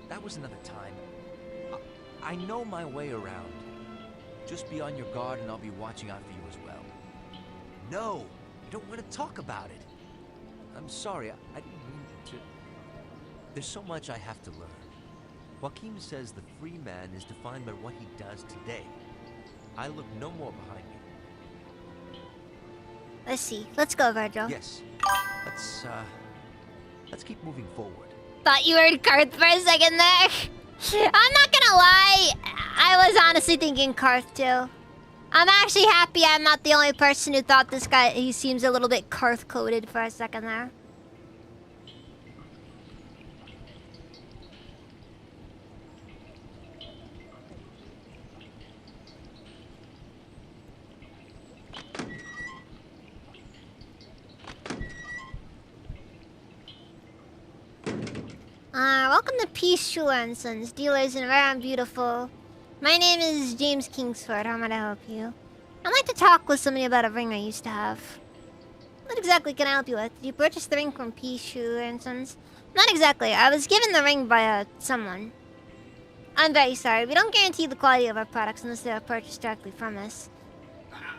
that was another time. I know my way around. Just be on your guard and I'll be watching out for you as well. No, I don't want to talk about it. I'm sorry, I didn't mean to... There's so much I have to learn. Joaquin says the free man is defined by what he does today. I look no more behind me. Let's see. Let's go, Virgil. Yes, let's keep moving forward. Thought you heard Karth for a second there. I'm not gonna lie. I was honestly thinking Karth too. I'm actually happy I'm not the only person who thought this guy, he seems a little bit Karth-coded for a second there. Welcome to Peace Schuler & Sons, dealers in rare and beautiful. My name is James Kingsford. How might I help you? I'd like to talk with somebody about a ring I used to have. What exactly can I help you with? Did you purchase the ring from Peace Schuler & Sons? Not exactly. I was given the ring by someone. I'm very sorry. We don't guarantee the quality of our products unless they are purchased directly from us.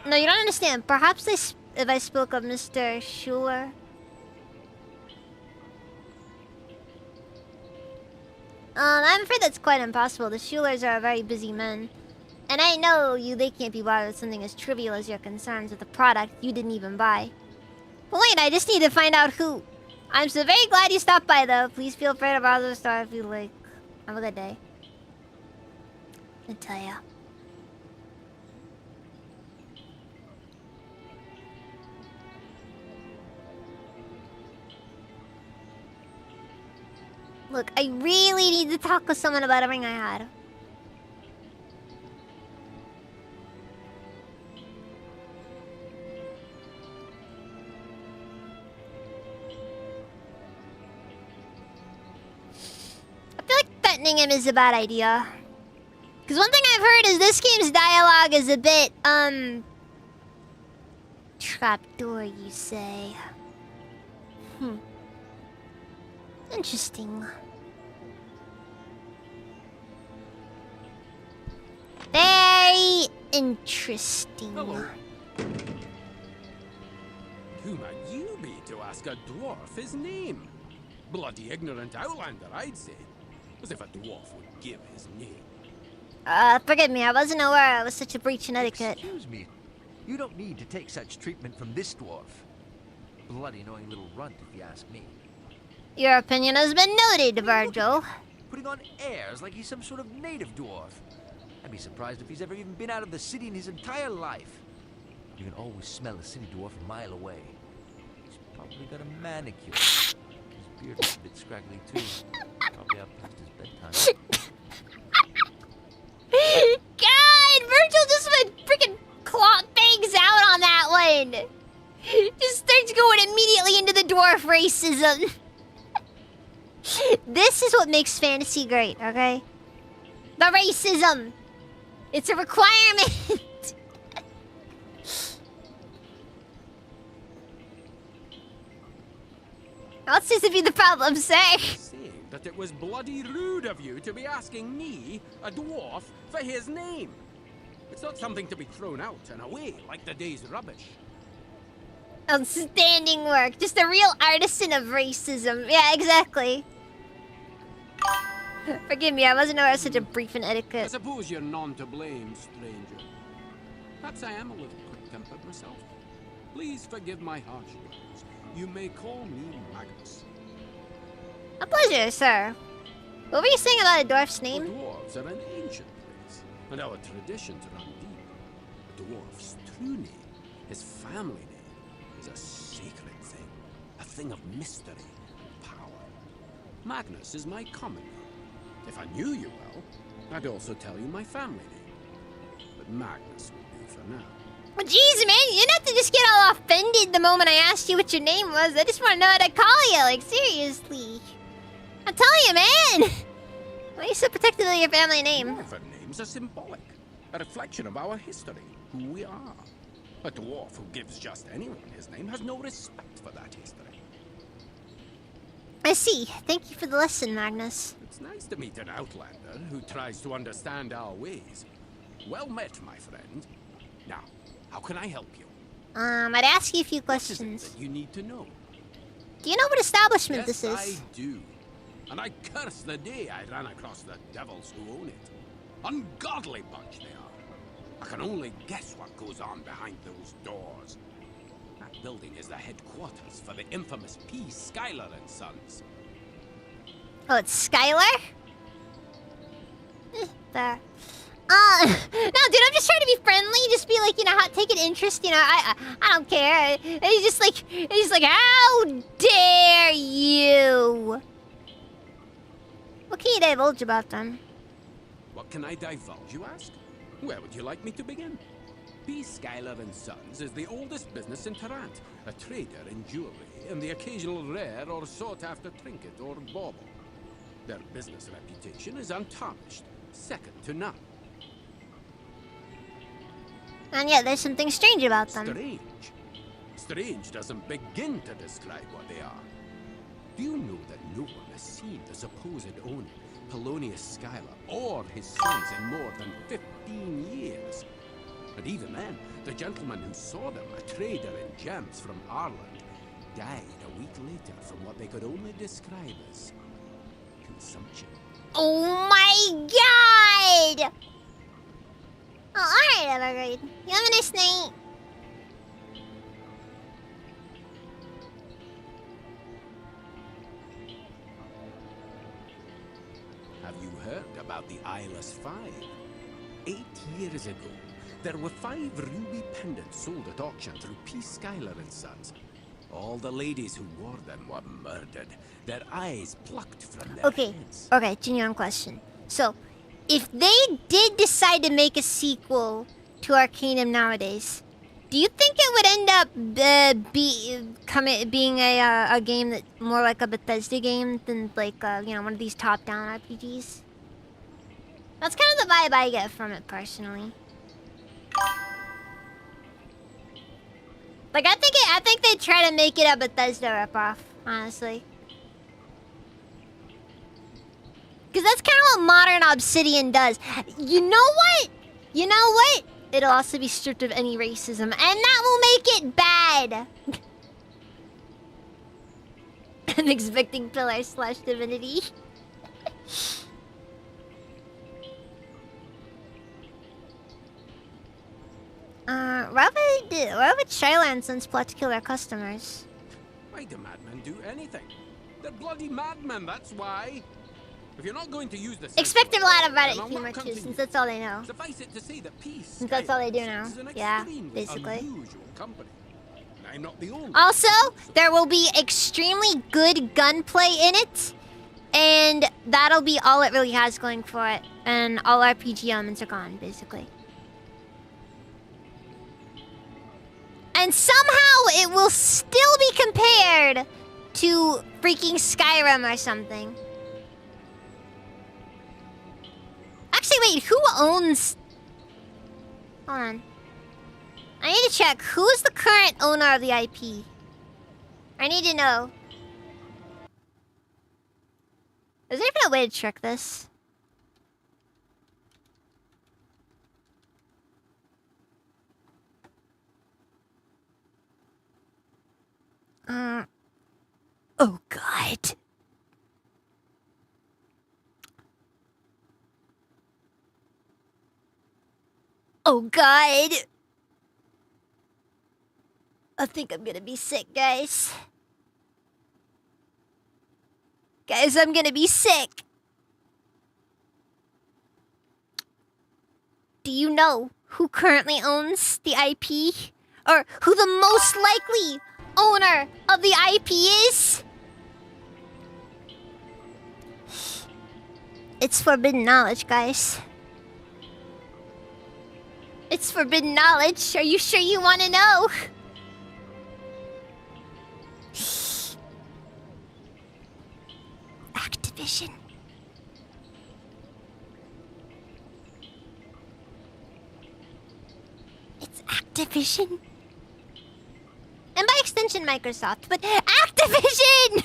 No, you don't understand. Perhaps if I spoke of Mr. Schuler... I'm afraid that's quite impossible. The Schulers are very busy men. And I know they can't be bothered with something as trivial as your concerns with a product you didn't even buy. But wait, I just need to find out who. I'm so very glad you stopped by, though. Please feel free to browse the store if you like. Have a good day. I tell ya. Look, I really need to talk with someone about a ring I had. I feel like threatening him is a bad idea. Because one thing I've heard is this game's dialogue is a bit, trapdoor, you say. Interesting. Very interesting. Hello. Who might you be to ask a dwarf his name? Bloody ignorant outlander, I'd say. As if a dwarf would give his name. Forgive me, I wasn't aware it was such a breach in etiquette. Excuse me. You don't need to take such treatment from this dwarf. Bloody annoying little runt, if you ask me. Your opinion has been noted, Virgil. Putting on airs like he's some sort of native dwarf. I'd be surprised if he's ever even been out of the city in his entire life. You can always smell a city dwarf a mile away. He's probably got a manicure. His beard is a bit scraggly too. Probably out past his bedtime. God, Virgil just went freaking claw bangs out on that one. Just starts going immediately into the dwarf racism. This is what makes fantasy great, okay? The racism. It's a requirement. What seems to be the problem, sir? Saying that it was bloody rude of you to be asking me, a dwarf, for his name. It's not something to be thrown out and away like the day's rubbish. Outstanding work. Just a real artisan of racism. Yeah, exactly. Forgive me, I wasn't aware of such a brief in I etiquette. suppose you're none to blame, stranger. Perhaps I am a little quick-tempered myself. Please forgive my harsh words. You may call me Magnus. A pleasure, sir. What were you saying about a dwarf's The name? dwarves are an ancient race, and our traditions run deep. A dwarf's true name, his family name, is a sacred thing, a thing of mystery and power. Magnus is my common name. If I knew you well, I'd also tell you my family name. But Magnus will do for now. Well, jeez, man, you didn't have to just get all offended the moment I asked you what your name was. I just want to know how to call you, like, seriously. I'm telling you, man. Why are you so protective of your family name? Dwarven names are symbolic, a reflection of our history, who we are. A dwarf who gives just anyone his name has no respect for that history. I see. Thank you for the lesson, Magnus. It's nice to meet an outlander who tries to understand our ways. Well met, my friend. Now, how can I help you? I'd ask you a few What is it questions. that you need to know? Do you know what establishment Yes, this is? I do. And I curse the day I ran across the devils who own it. Ungodly bunch they are. I can only guess what goes on behind those doors. That building is the headquarters for the infamous P. Skylar and Sons. Oh, it's Skylar? There. No, dude, I'm just trying to be friendly. Just be like, you know, take an interest. You know, I don't care. And he's just like, how dare you? What can you divulge about them? What can I divulge, you ask? Where would you like me to begin? P. Skylar and Sons is the oldest business in Tarrant, a trader in jewelry and the occasional rare or sought-after trinket or bauble. Their business reputation is untarnished, second to none. And yet, there's something strange about them. Strange. Strange doesn't begin to describe what they are. Do you know that no one has seen the supposed owner, Polonius Skylar, or his sons in more than 15 years? And even then, the gentleman who saw them, a trader in gems from Ireland, died a week later from what they could only describe as consumption. Oh my god! Oh, alright, Evergreen. You have a nice night. Have you heard about the Eyeless Five? 8 years ago, there were 5 ruby pendants sold at auction through P. Skylar and Sons. All the ladies who wore them were murdered, their eyes plucked from their heads. Okay, genuine question. So, if they did decide to make a sequel to Arcanum nowadays, do you think it would end up being a game that more like a Bethesda game than like you know, one of these top-down RPGs? That's kind of the vibe I get from it personally. Like I think they try to make it a Bethesda ripoff, honestly. Because that's kind of what modern Obsidian does. You know what? You know what? It'll also be stripped of any racism, and that will make it bad. I'm expecting Pillar/Divinity. Why would Shyland Sons plot to kill their customers? Why do madmen do anything? They're bloody madmen, that's why. If you're not going to use the Expect a lot of then Reddit I'll humor not too, continue. since that's all they know. Suffice it to say that peace. Since that's all they do now. Is an Yeah, extremely basically. unusual company. And I'm not the only. Also, there will be extremely good gunplay in it, and that'll be all it really has going for it. And all RPG elements are gone, basically. And somehow it will still be compared to freaking Skyrim or something. Actually, wait, who owns... Hold on. I need to check. Who's the current owner of the IP? I need to know. Is there even a way to check this? Oh God. Oh God. I think I'm gonna be sick, guys. Guys, I'm gonna be sick. Do you know who currently owns the IP? Or who the most likely owner of the IP is? It's forbidden knowledge, guys. It's forbidden knowledge. Are you sure you want to know? Activision. It's Activision. And by extension, Microsoft, but Activision!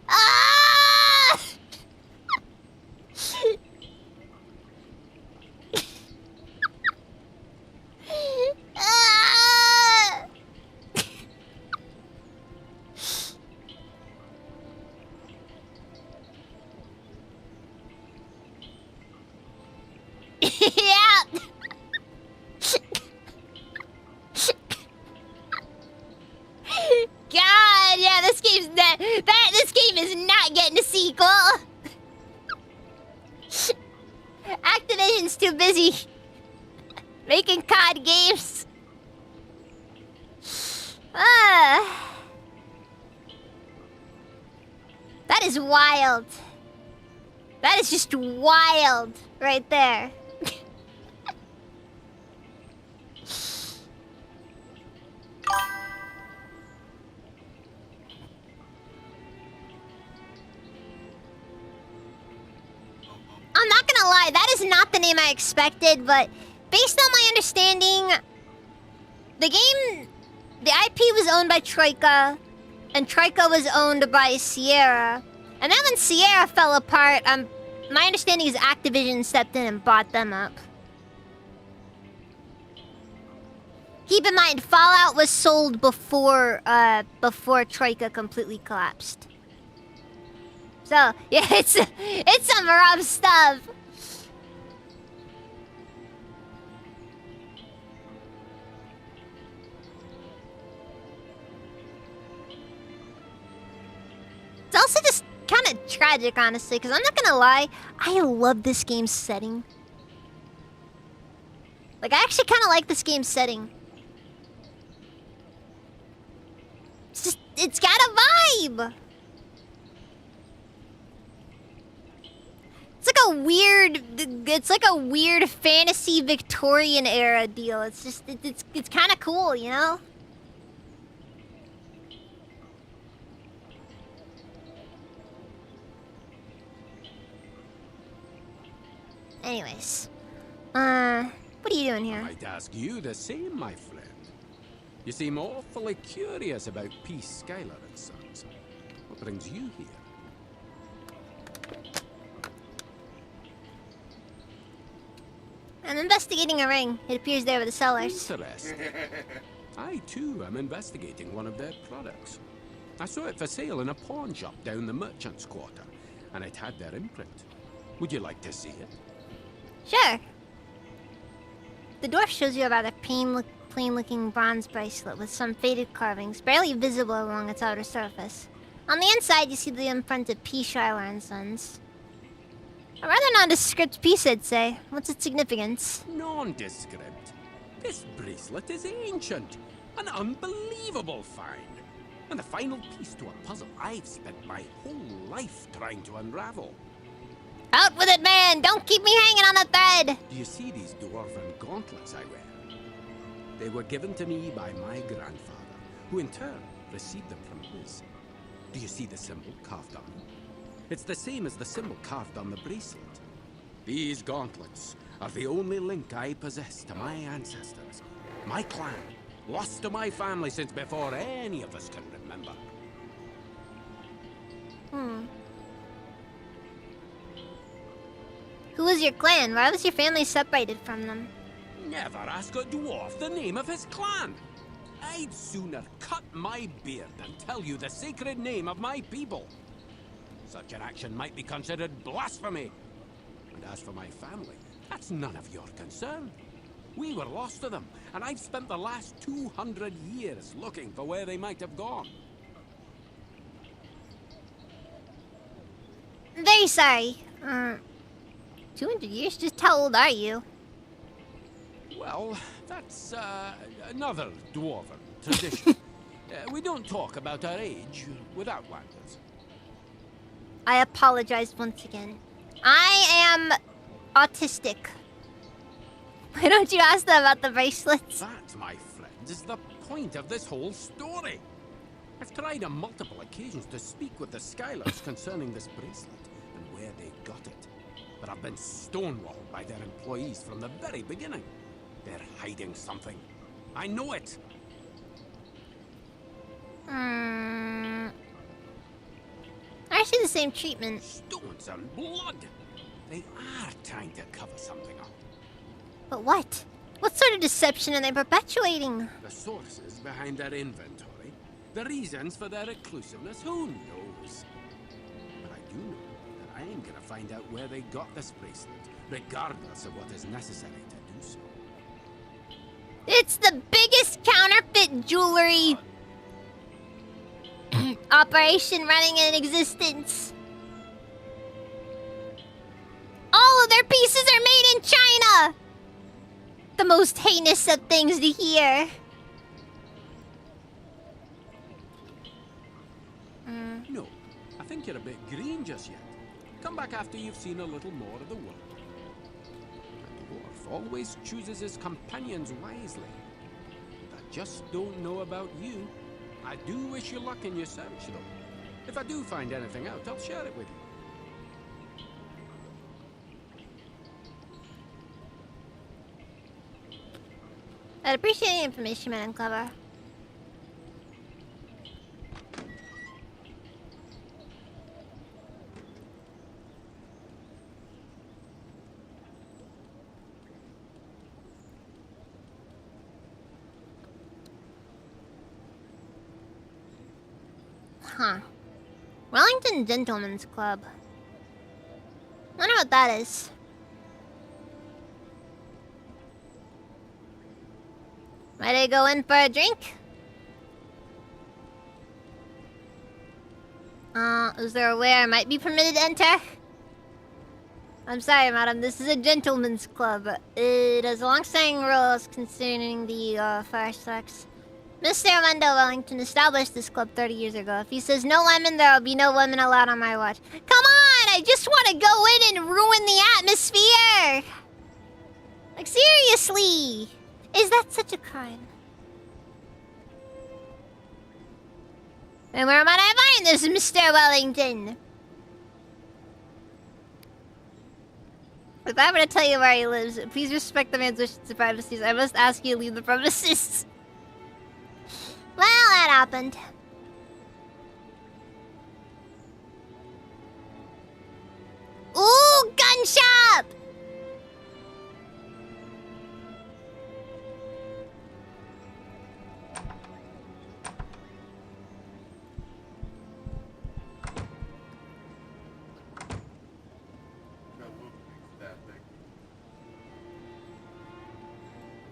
Ah! Ah! Yeah. God, yeah, this game's this game is not getting a sequel. Activision's too busy making COD games. That is wild. That is just wild right there. I'm not gonna lie, that is not the name I expected, but based on my understanding, the IP was owned by Troika, and Troika was owned by Sierra. And then when Sierra fell apart, my understanding is Activision stepped in and bought them up. Keep in mind, Fallout was sold before Troika completely collapsed. So, yeah, it's some rough stuff. It's also just kind of tragic, honestly, because I'm not gonna lie, I love this game's setting. Like, I actually kind of like this game's setting. It's got a vibe. It's like a weird fantasy Victorian era deal. It's just, it's kind of cool, you know? Anyways. What are you doing here? I'd ask you the same, my friend. You seem awfully curious about Peace, Skylar and Sons. What brings you here? I'm investigating a ring. It appears there with the sellers. Interesting. I, too, am investigating one of their products. I saw it for sale in a pawn shop down the merchant's quarter, and it had their imprint. Would you like to see it? Sure. The dwarf shows you about a plain-looking bronze bracelet with some faded carvings, barely visible along its outer surface. On the inside, you see the imprint of P. Schuyler and Sons. A rather nondescript piece, I'd say. What's its significance? Nondescript. This bracelet is ancient. An unbelievable find. And the final piece to a puzzle I've spent my whole life trying to unravel. Out with it, man! Don't keep me hanging on a thread! Do you see these dwarven gauntlets I wear? They were given to me by my grandfather, who in turn received them from his. Do you see the symbol carved on them? It's the same as the symbol carved on the bracelet. These gauntlets are the only link I possess to my ancestors, my clan, lost to my family since before any of us can remember. Who was your clan? Why was your family separated from them? Never ask a dwarf the name of his clan. I'd sooner cut my beard than tell you the sacred name of my people. Such an action might be considered blasphemy. And as for my family, that's none of your concern. We were lost to them, and I've spent the last 200 years looking for where they might have gone. Very sorry. 200 years? Just how old are you? Well, that's another dwarven tradition. We don't talk about our age with outlanders. I apologize once again. I am autistic. Why don't you ask them about the bracelets? That, my friends, is the point of this whole story. I've tried on multiple occasions to speak with the Skylers concerning this bracelet and where they got it. But I've been stonewalled by their employees from the very beginning. They're hiding something. I know it. I see the same treatment. Stones and blood. They are trying to cover something up. But what? What sort of deception are they perpetuating? The sources behind their inventory, the reasons for their exclusiveness, who knows? But I do know that I am gonna find out where they got this bracelet, regardless of what is necessary to do so. It's the biggest counterfeit jewelry operation running in existence. All of their pieces are made in China! The most heinous of things to hear. No, I think you're a bit green just yet. Come back after you've seen a little more of the world. A dwarf always chooses his companions wisely. But I just don't know about you. I do wish you luck in your search, though. If I do find anything out, I'll share it with you. I'd appreciate the information, man. Clever. Huh. Wellington Gentlemen's Club. Wonder what that is. Might I go in for a drink? Is there a way I might be permitted to enter? I'm sorry, madam. This is a gentleman's club. It has long-standing rules concerning the fair sex. Mr. Armando Wellington established this club 30 years ago. If he says no women, there will be no women allowed on my watch. Come on! I just want to go in and ruin the atmosphere! Like, seriously! Is that such a crime? And where might I find this, Mr. Wellington? If I were to tell you where he lives, please respect the man's wishes to privacy. I must ask you to leave the premises. Well, that happened. Ooh, gun shop!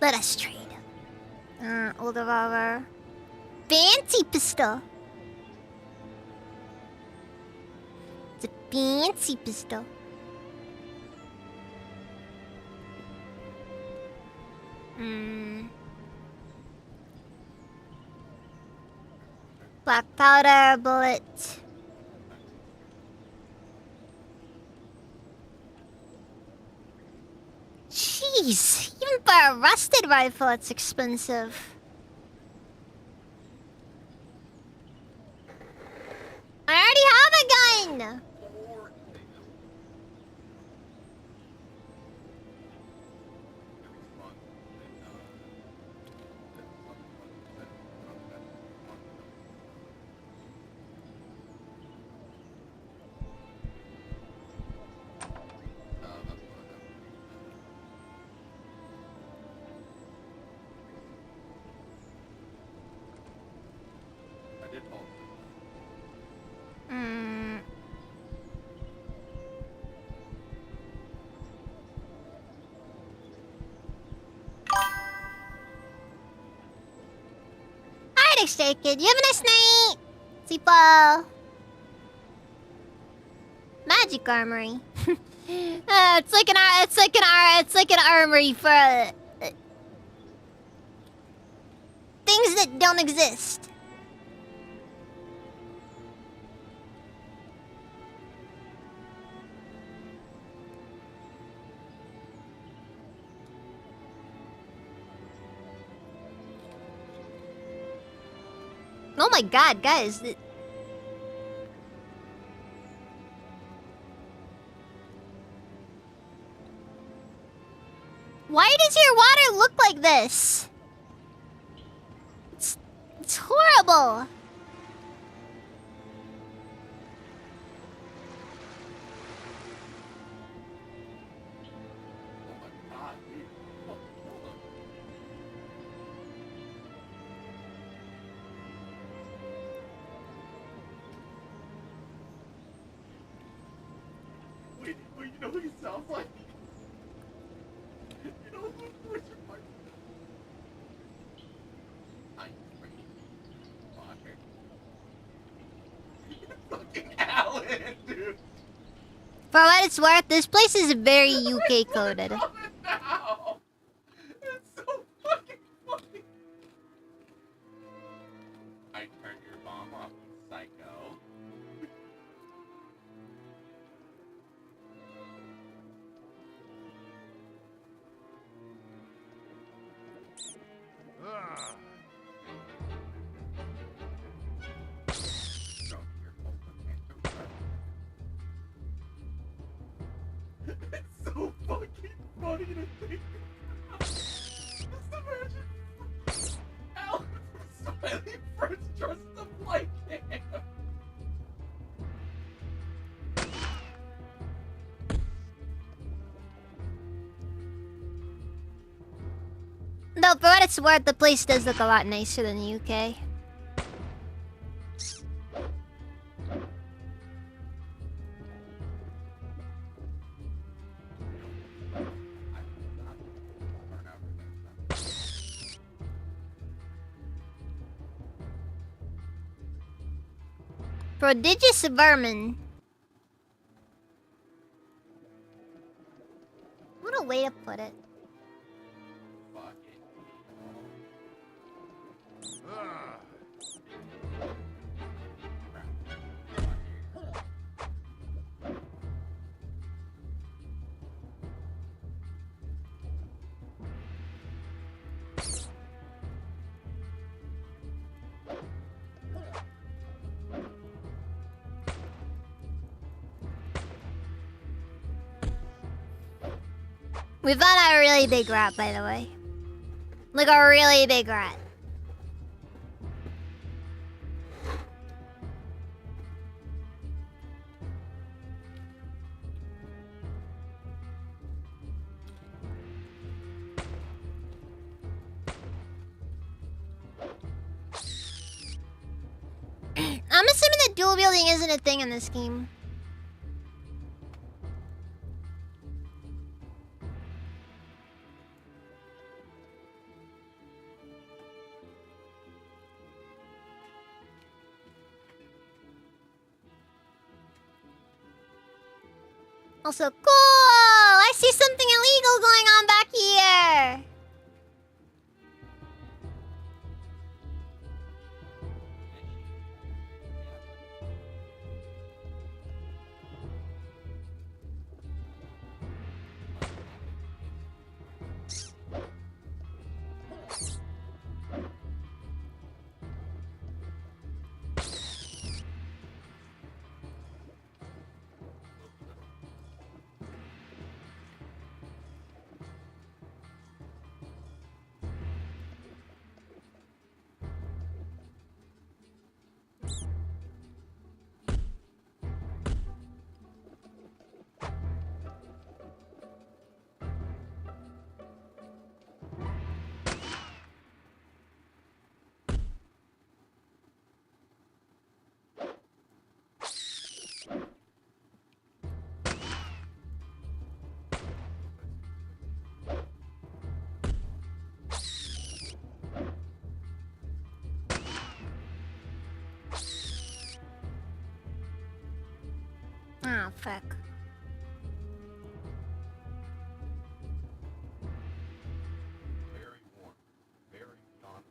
Let us trade. Old revolver. Fancy pistol. Fancy pistol. Black powder bullet. Jeez, even for a rusted rifle, it's expensive. I already have a gun! I did fall. Alright, Extra Kid, you have a nice night! Sipo! Magic armory. It's like an armory for things that don't exist. Oh my god, guys. Why does your water look like this? It's horrible. Oh my god, dude. Hold on. Wait, you know who he sounds like? You know who Richard Martin? I'm pretty fucker. Fucking Alan, dude. For what it's worth, this place is very UK coded. Now. It's so fucking funny. I turned your bomb off, you psycho. It's so fucking funny to think. Just imagine Alan from Smiley Friends dressed up like him. No, for what it's worth, the place does look a lot nicer than the UK. Prodigious vermin. What a way to put it. Fuck it. We found a really big rat, by the way. Like a really big rat. I'm assuming that dual wielding isn't a thing in this game. Also, cool! I see something illegal going on back here! Oh, fuck. Very warm. Very beyond.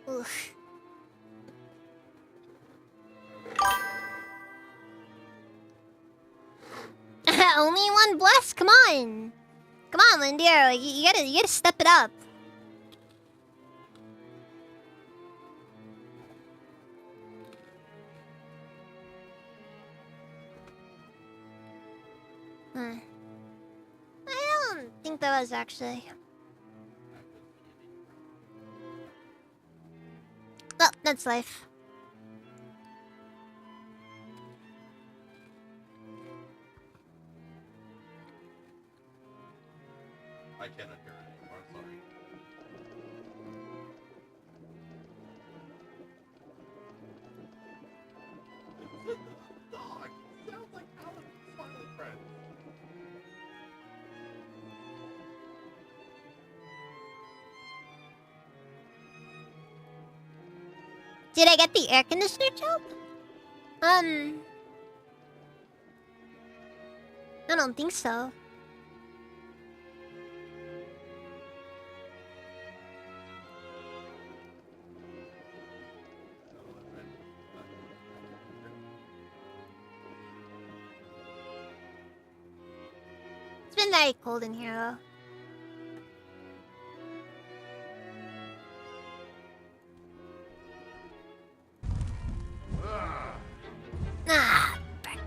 Oof. Only one bless? Come on! Come on, Lindier, like, you gotta step it up. I don't think that was actually. Well, that's life. I cannot hear it anymore. I'm sorry. The dog sounds like Alan's smiley friend. Did I get the air conditioner job? I don't think so. It's been very cold in here, though. Ah, back.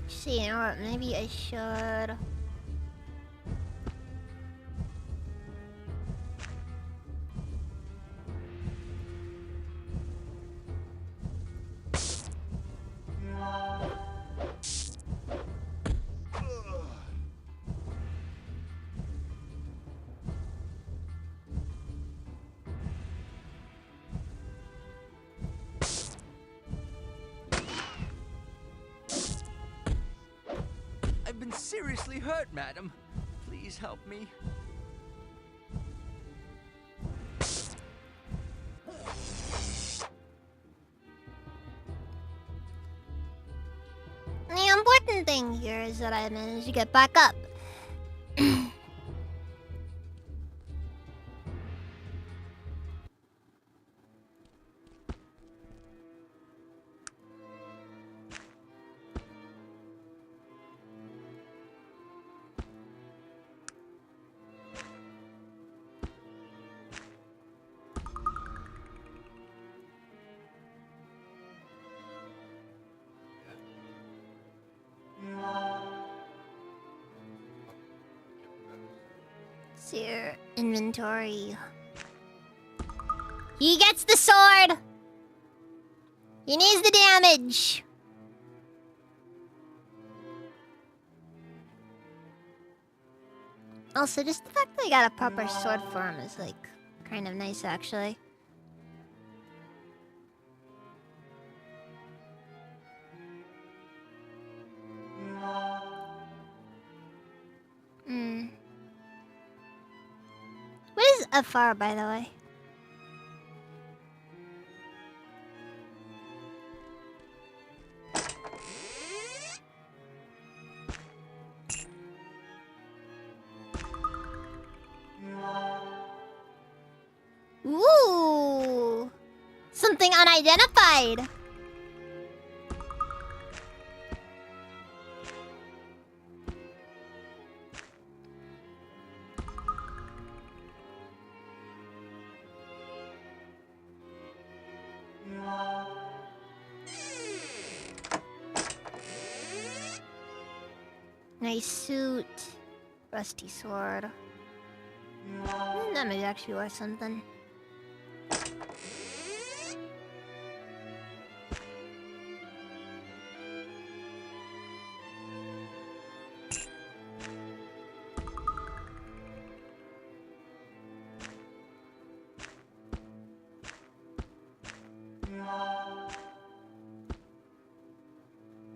See, you know what? Maybe I should. I've been seriously hurt, madam. Please help me. The important thing here is that I managed to get back up. See your inventory. He gets the sword! He needs the damage. Also, just the fact that I got a proper sword for him is, like, kind of nice, actually. Hmm. What is Afar, by the way? Ooh! Something unidentified! Nice suit. Rusty sword. That might actually be worth something.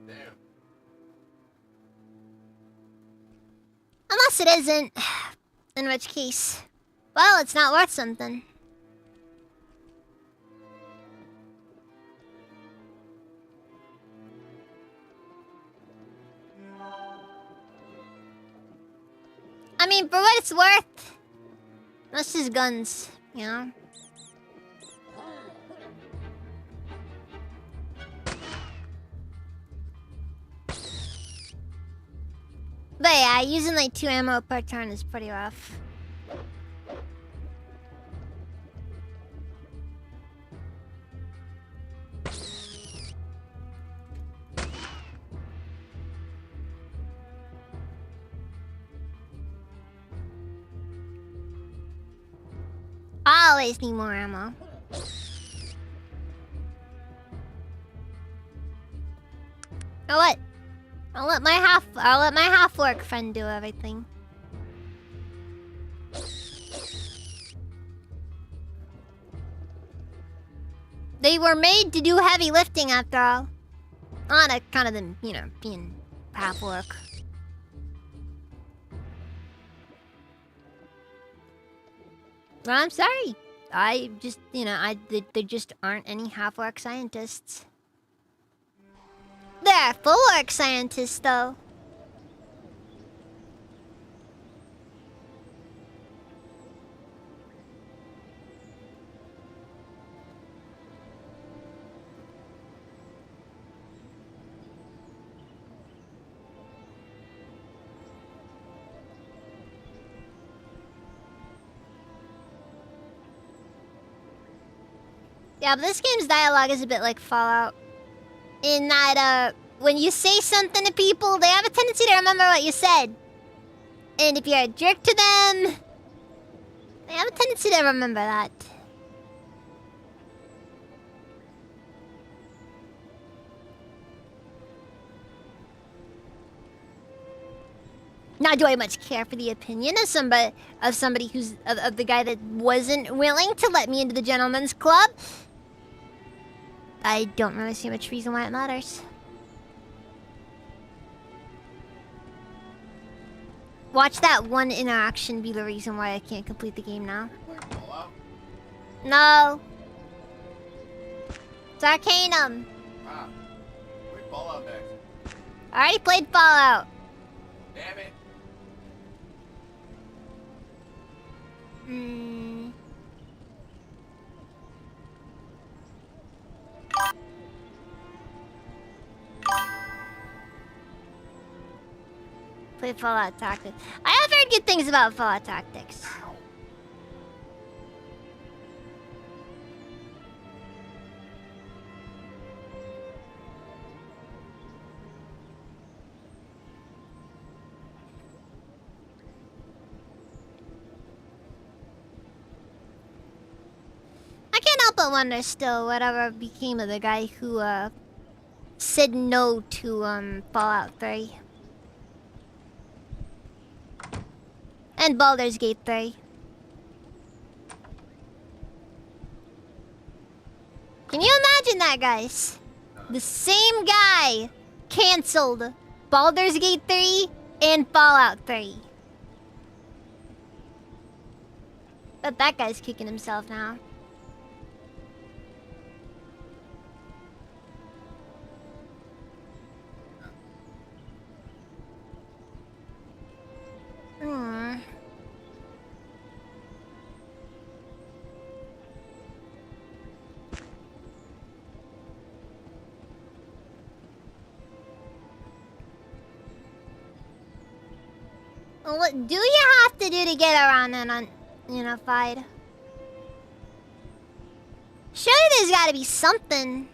Damn. Unless it isn't. In which case, well, it's not worth something. I mean, for what it's worth, that's just guns, you know? But yeah, using like 2 ammo per turn is pretty rough. I always need more ammo. I'll let my half-orc friend do everything. They were made to do heavy lifting after all. On account of them, you know, being half-orc. Well, I'm sorry. I just, you know, there just aren't any half-orc scientists. There are full-orc scientists, though. Yeah, but this game's dialogue is a bit like Fallout. In that, when you say something to people, they have a tendency to remember what you said. And if you're a jerk to them, they have a tendency to remember that. Now, do I much care for the opinion of somebody who's of the guy that wasn't willing to let me into the gentleman's club? I don't really see much reason why it matters. Watch that one interaction be the reason why I can't complete the game now. Playing Fallout? No. It's Arcanum. Ah. Play Fallout next. I already played Fallout. Damn it. Hmm. Play Fallout Tactics. I have heard good things about Fallout Tactics. I can't help but wonder still whatever became of the guy who said no to Fallout 3 and Baldur's Gate 3. Can you imagine that, guys? The same guy canceled Baldur's Gate 3 and Fallout 3. But that guy's kicking himself now. Hmm. What do you have to do to get around and unified? Surely there's gotta be something.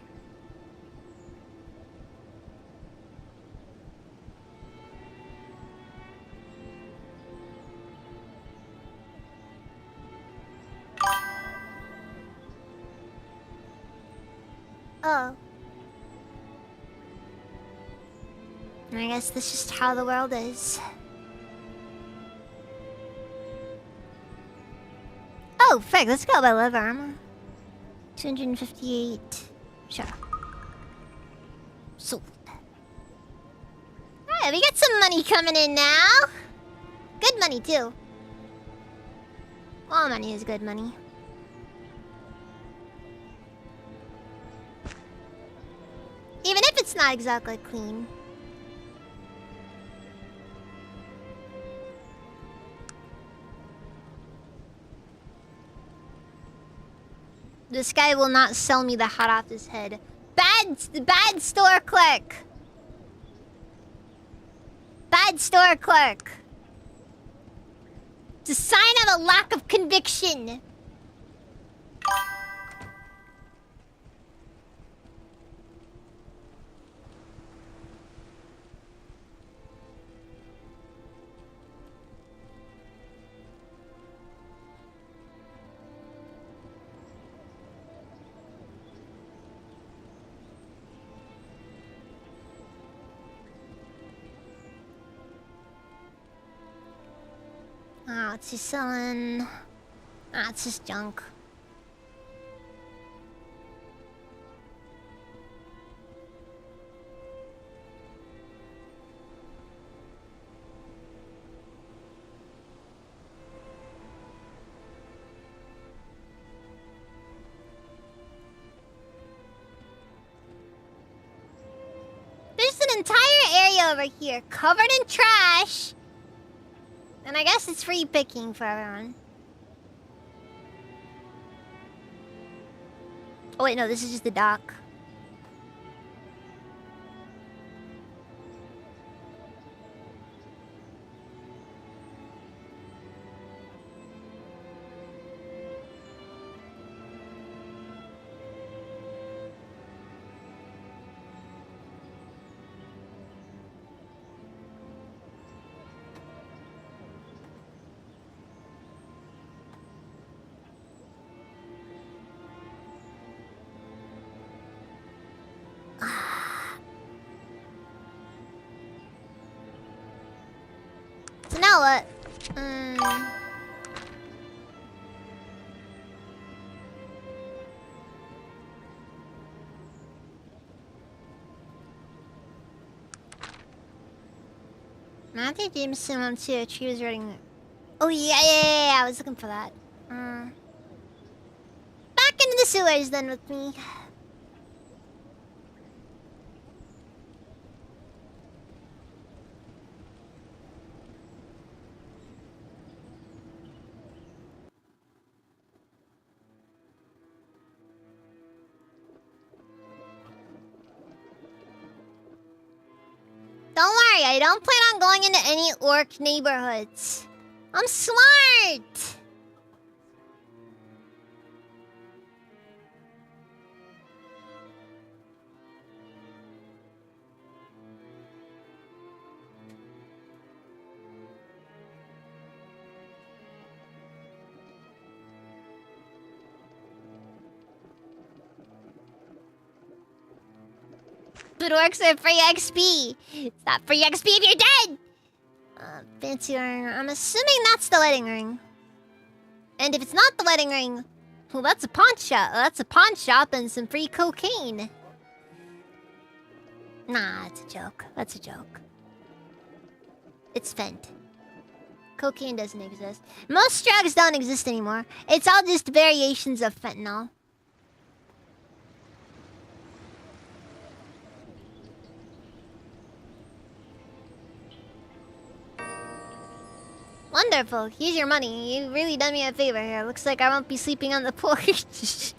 Oh. I guess that's just how the world is. Oh, frick, let's go by live armor. 258. Sure. Sold. Alright, we got some money coming in now. Good money, too. All money is good money. Even if it's not exactly clean. This guy will not sell me the hat off his head. Bad store clerk. Bad store clerk. It's a sign of a lack of conviction. Oh, what's he selling? Ah, it's just junk. There's an entire area over here covered in trash. And I guess it's free picking for everyone. Oh wait, no, this is just the dock. So now what? Matthew Jameson on two. She was writing. Oh yeah. I was looking for that. Back into the sewers then with me. Don't worry, I don't plan on going into any orc neighborhoods. I'm smart! But orcs are free XP. It's not free XP if you're dead. Fancy ring. I'm assuming that's the wedding ring. And if it's not the wedding ring, well, that's a pawn shop. That's a pawn shop and some free cocaine. Nah, it's a joke. That's a joke. It's Fent. Cocaine doesn't exist. Most drugs don't exist anymore. It's all just variations of fentanyl. Wonderful. Here's your money. You really done me a favor here. Looks like I won't be sleeping on the porch.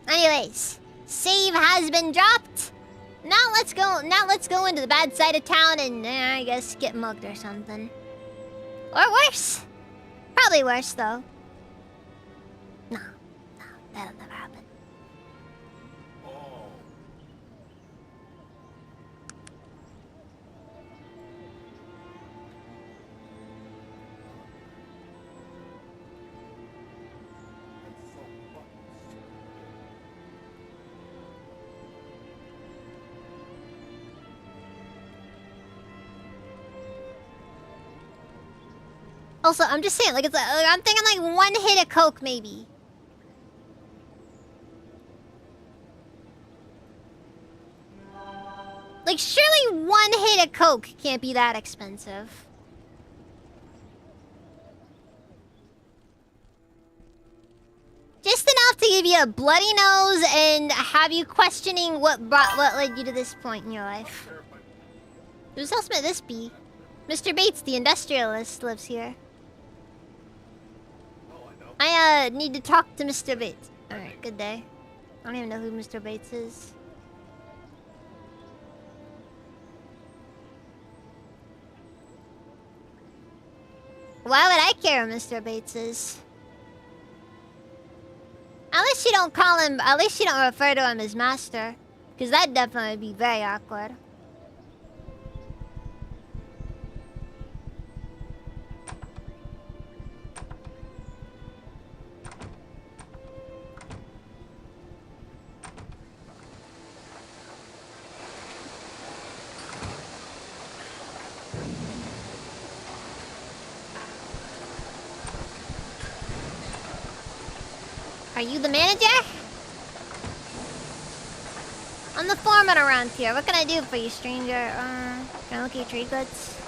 Anyways, save has been dropped. Now let's go into the bad side of town and I guess get mugged or something. Or worse. Probably worse though. No, that'll never happen. Also, I'm just saying, like, I'm thinking like one hit of coke, maybe. Like, surely one hit of coke can't be that expensive. Just enough to give you a bloody nose and have you questioning what led you to this point in your life. Whose else might this be? Mr. Bates, the industrialist, lives here. I need to talk to Mr. Bates. Alright, good day. I don't even know who Mr. Bates is. Why would I care who Mr. Bates is? At least you don't call him, at least you don't refer to him as master. Because that'd definitely be very awkward. Are you the manager? I'm the foreman around here. What can I do for you, stranger? Can I look at your trade goods?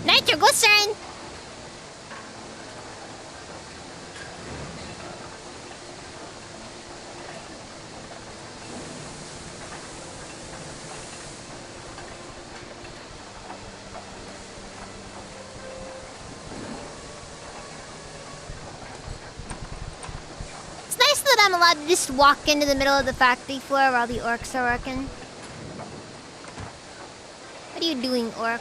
Nitroglycerin! I'm allowed to just walk into the middle of the factory floor while the orcs are working. What are you doing, orc?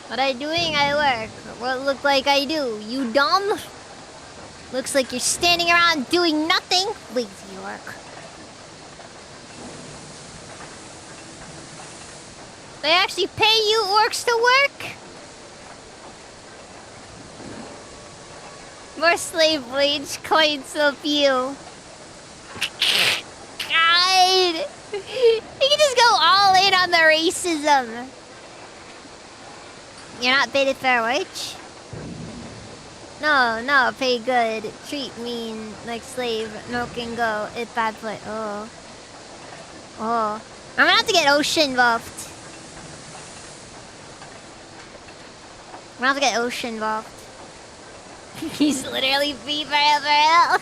What I doing? I work. What look like I do? You dumb? Looks like you're standing around doing nothing. Lazy orc. They actually pay you orcs to work? More slave wage coins will you. God! You can just go all in on the racism. You're not paid a fair wage? No, no, pay good. Treat mean, like slave. Milk and go. It bad foot. Oh. Oh. I'm gonna have to get Ocean involved. I'm gonna have to get Ocean involved. He's literally free forever.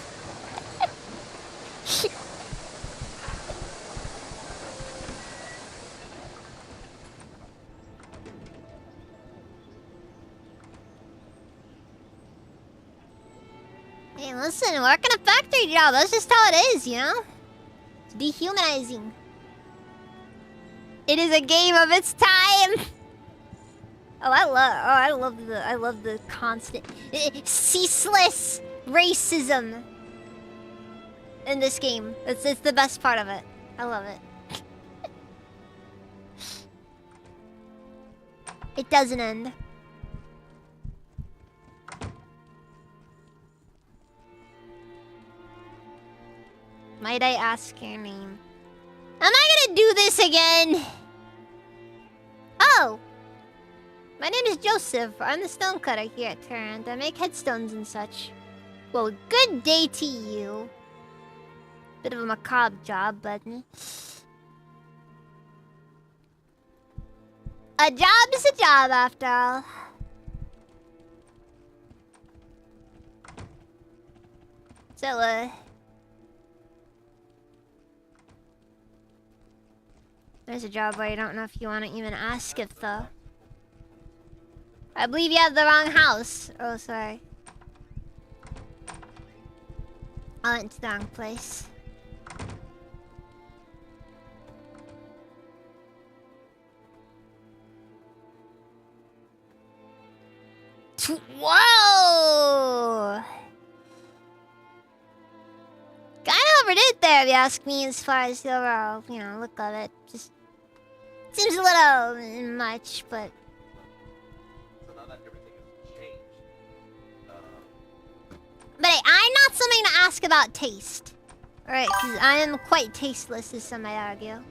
Hey, listen, working a factory job, that's just how it is, you know? It's dehumanizing. It is a game of its time. I love the constant, ceaseless racism in this game. It's the best part of it. I love it. It doesn't end. Might I ask your name? Am I gonna do this again? Oh! My name is Joseph. I'm the stonecutter here at Tarrant. I make headstones and such. Well, good day to you. Bit of a macabre job, but... a job is a job, after all. So, there's a job where I don't know if you want to even ask if, though. I believe you have the wrong house. Oh, sorry. I went to the wrong place. Whoa! Kinda overdid there, if you ask me, as far as the overall, you know, look of it. Just seems a little much, but... So now that everything has changed, But hey, I'm not something to ask about taste. Alright, because I am quite tasteless, as some might argue.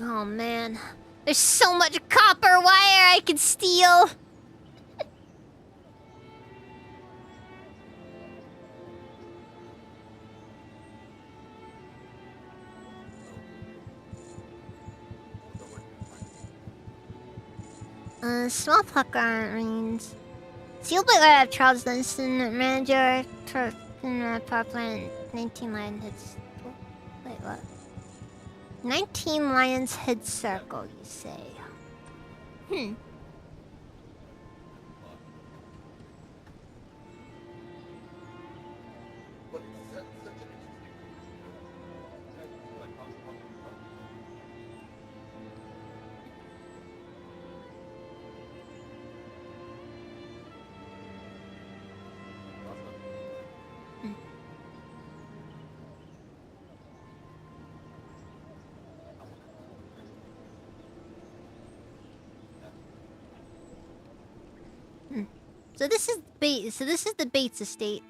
Oh man, there's so much copper wire I could steal. Small plucker rings. Sealed by right of Charles Dunstan, manager, power plant, 19 lion heads. Oh, wait, what? 19 lions head circle, you say? Hmm. but it's such an interesting. So this is the Bates estate.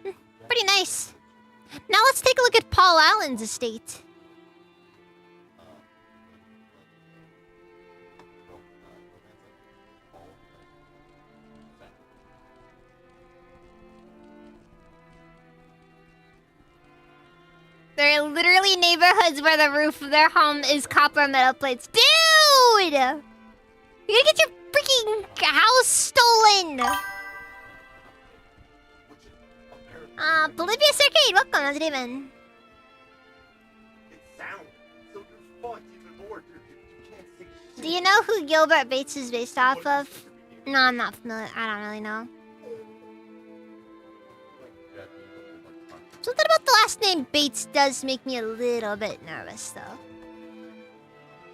Pretty nice. Now let's take a look at Paul Allen's estate. There are literally neighborhoods where the roof of their home is copper metal plates. Dude! You're gonna get your freaking house stolen! Bolivia's Arcade, welcome, how's it even? It sounds so you're fucked even more, dude. You can't say shit. Do you know who Gilbert Bates is based off of? No, I'm not familiar. I don't really know. Something about the last name Bates does make me a little bit nervous, though.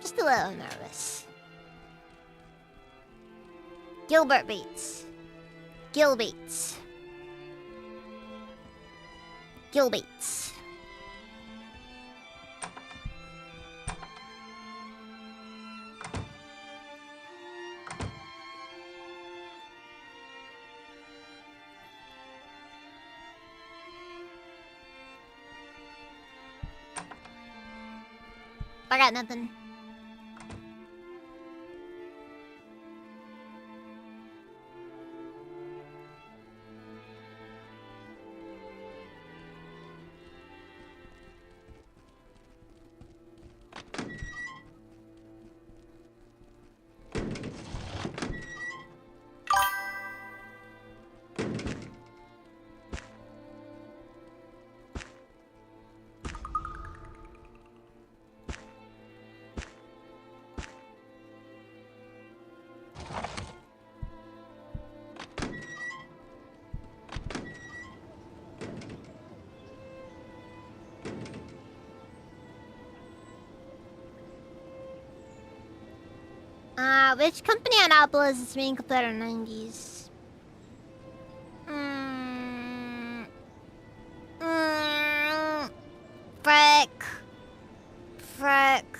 Just a little nervous. Gilbert Bates. Gil Bates. Gil Bates. I got nothing. Which company on Apple is this being compared in the 90s? Frick. Frick.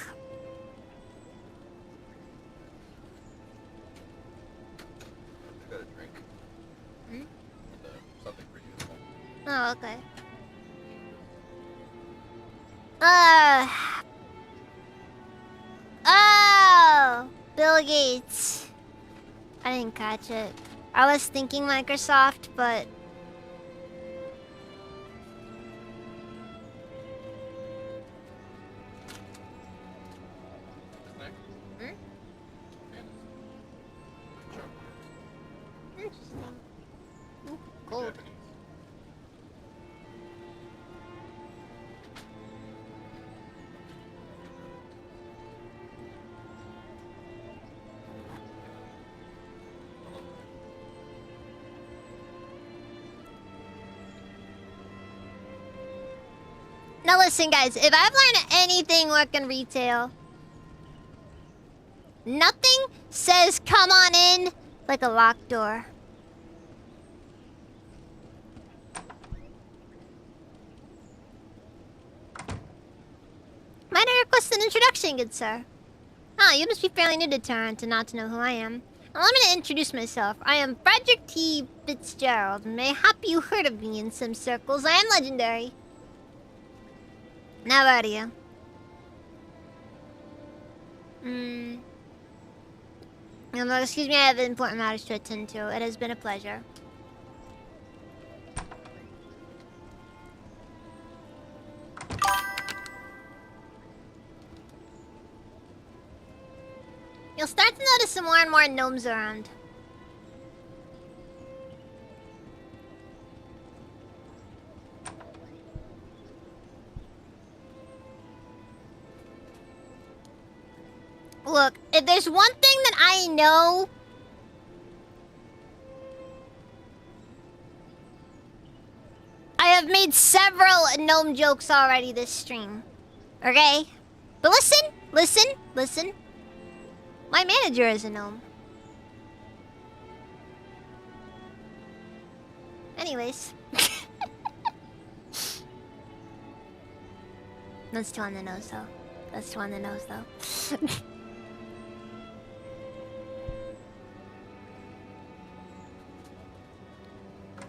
I got a drink. Hmm? Something for you. Oh, okay. Oh! Bill Gates. I didn't catch it. I was thinking Microsoft, but... What's next? Hmm? Fantasy. Sure. Interesting. Ooh, gold. Japanese. Now listen, guys. If I've learned anything working retail, nothing says "come on in" like a locked door. Might I request an introduction, good sir? Ah, you must be fairly new to Toronto not to know who I am. Allow me to introduce myself. I am Frederick T. Fitzgerald. Mayhap you heard of me in some circles. I am legendary. Now, how are you? Excuse me, I have important matters to attend to. It has been a pleasure. You'll start to notice some more and more gnomes around. Look, if there's one thing that I know... I have made several gnome jokes already this stream. Okay? But listen. My manager is a gnome. Anyways. That's too on the nose, though.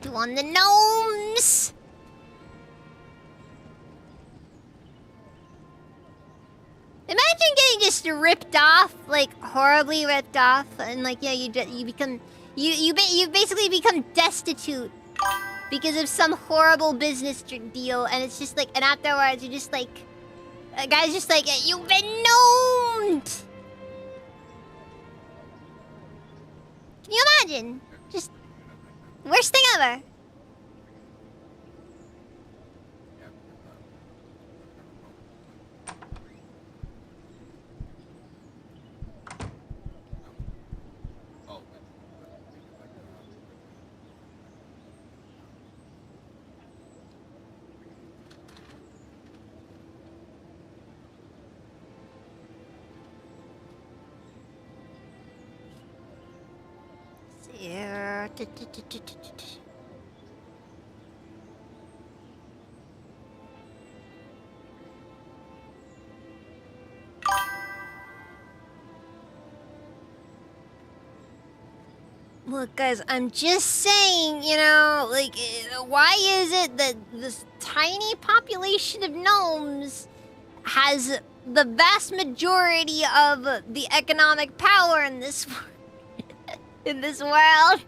Too on the gnomes! Imagine getting just ripped off, like horribly ripped off, and like yeah, you basically become destitute because of some horrible business deal, and it's just like, and afterwards you're just like, a guy's just like, you've been gnomed. Can you imagine? Just worst thing ever. Look, guys, I'm just saying, you know, like, why is it that this tiny population of gnomes has the vast majority of the economic power in this in this world.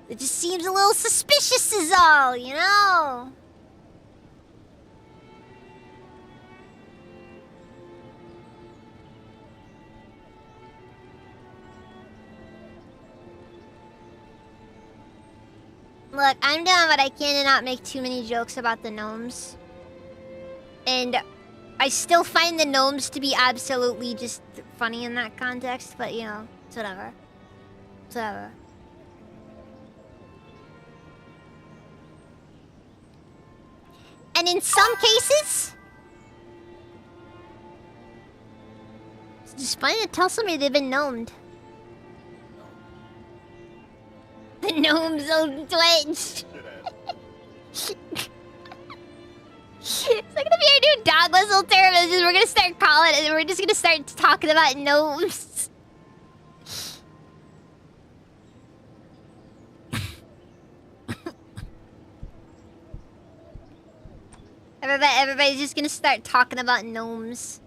It just seems a little suspicious is all, you know? Look, I'm doing what I can to not make too many jokes about the gnomes. And I still find the gnomes to be absolutely just funny in that context, but you know, it's whatever. It's whatever. And in some cases, it's just funny to tell somebody they've been gnomed. The gnomes on Twitch. It's like gonna be our new dog whistle term. We're gonna start calling it, and we're just gonna start talking about gnomes. Everybody's just gonna start talking about gnomes.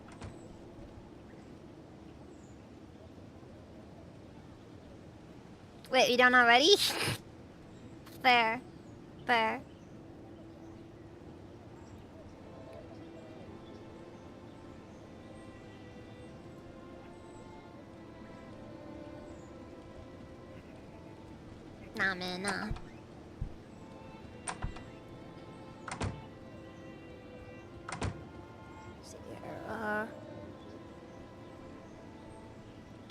Wait, we don't already? Fair. Fair. Nah, man, nah.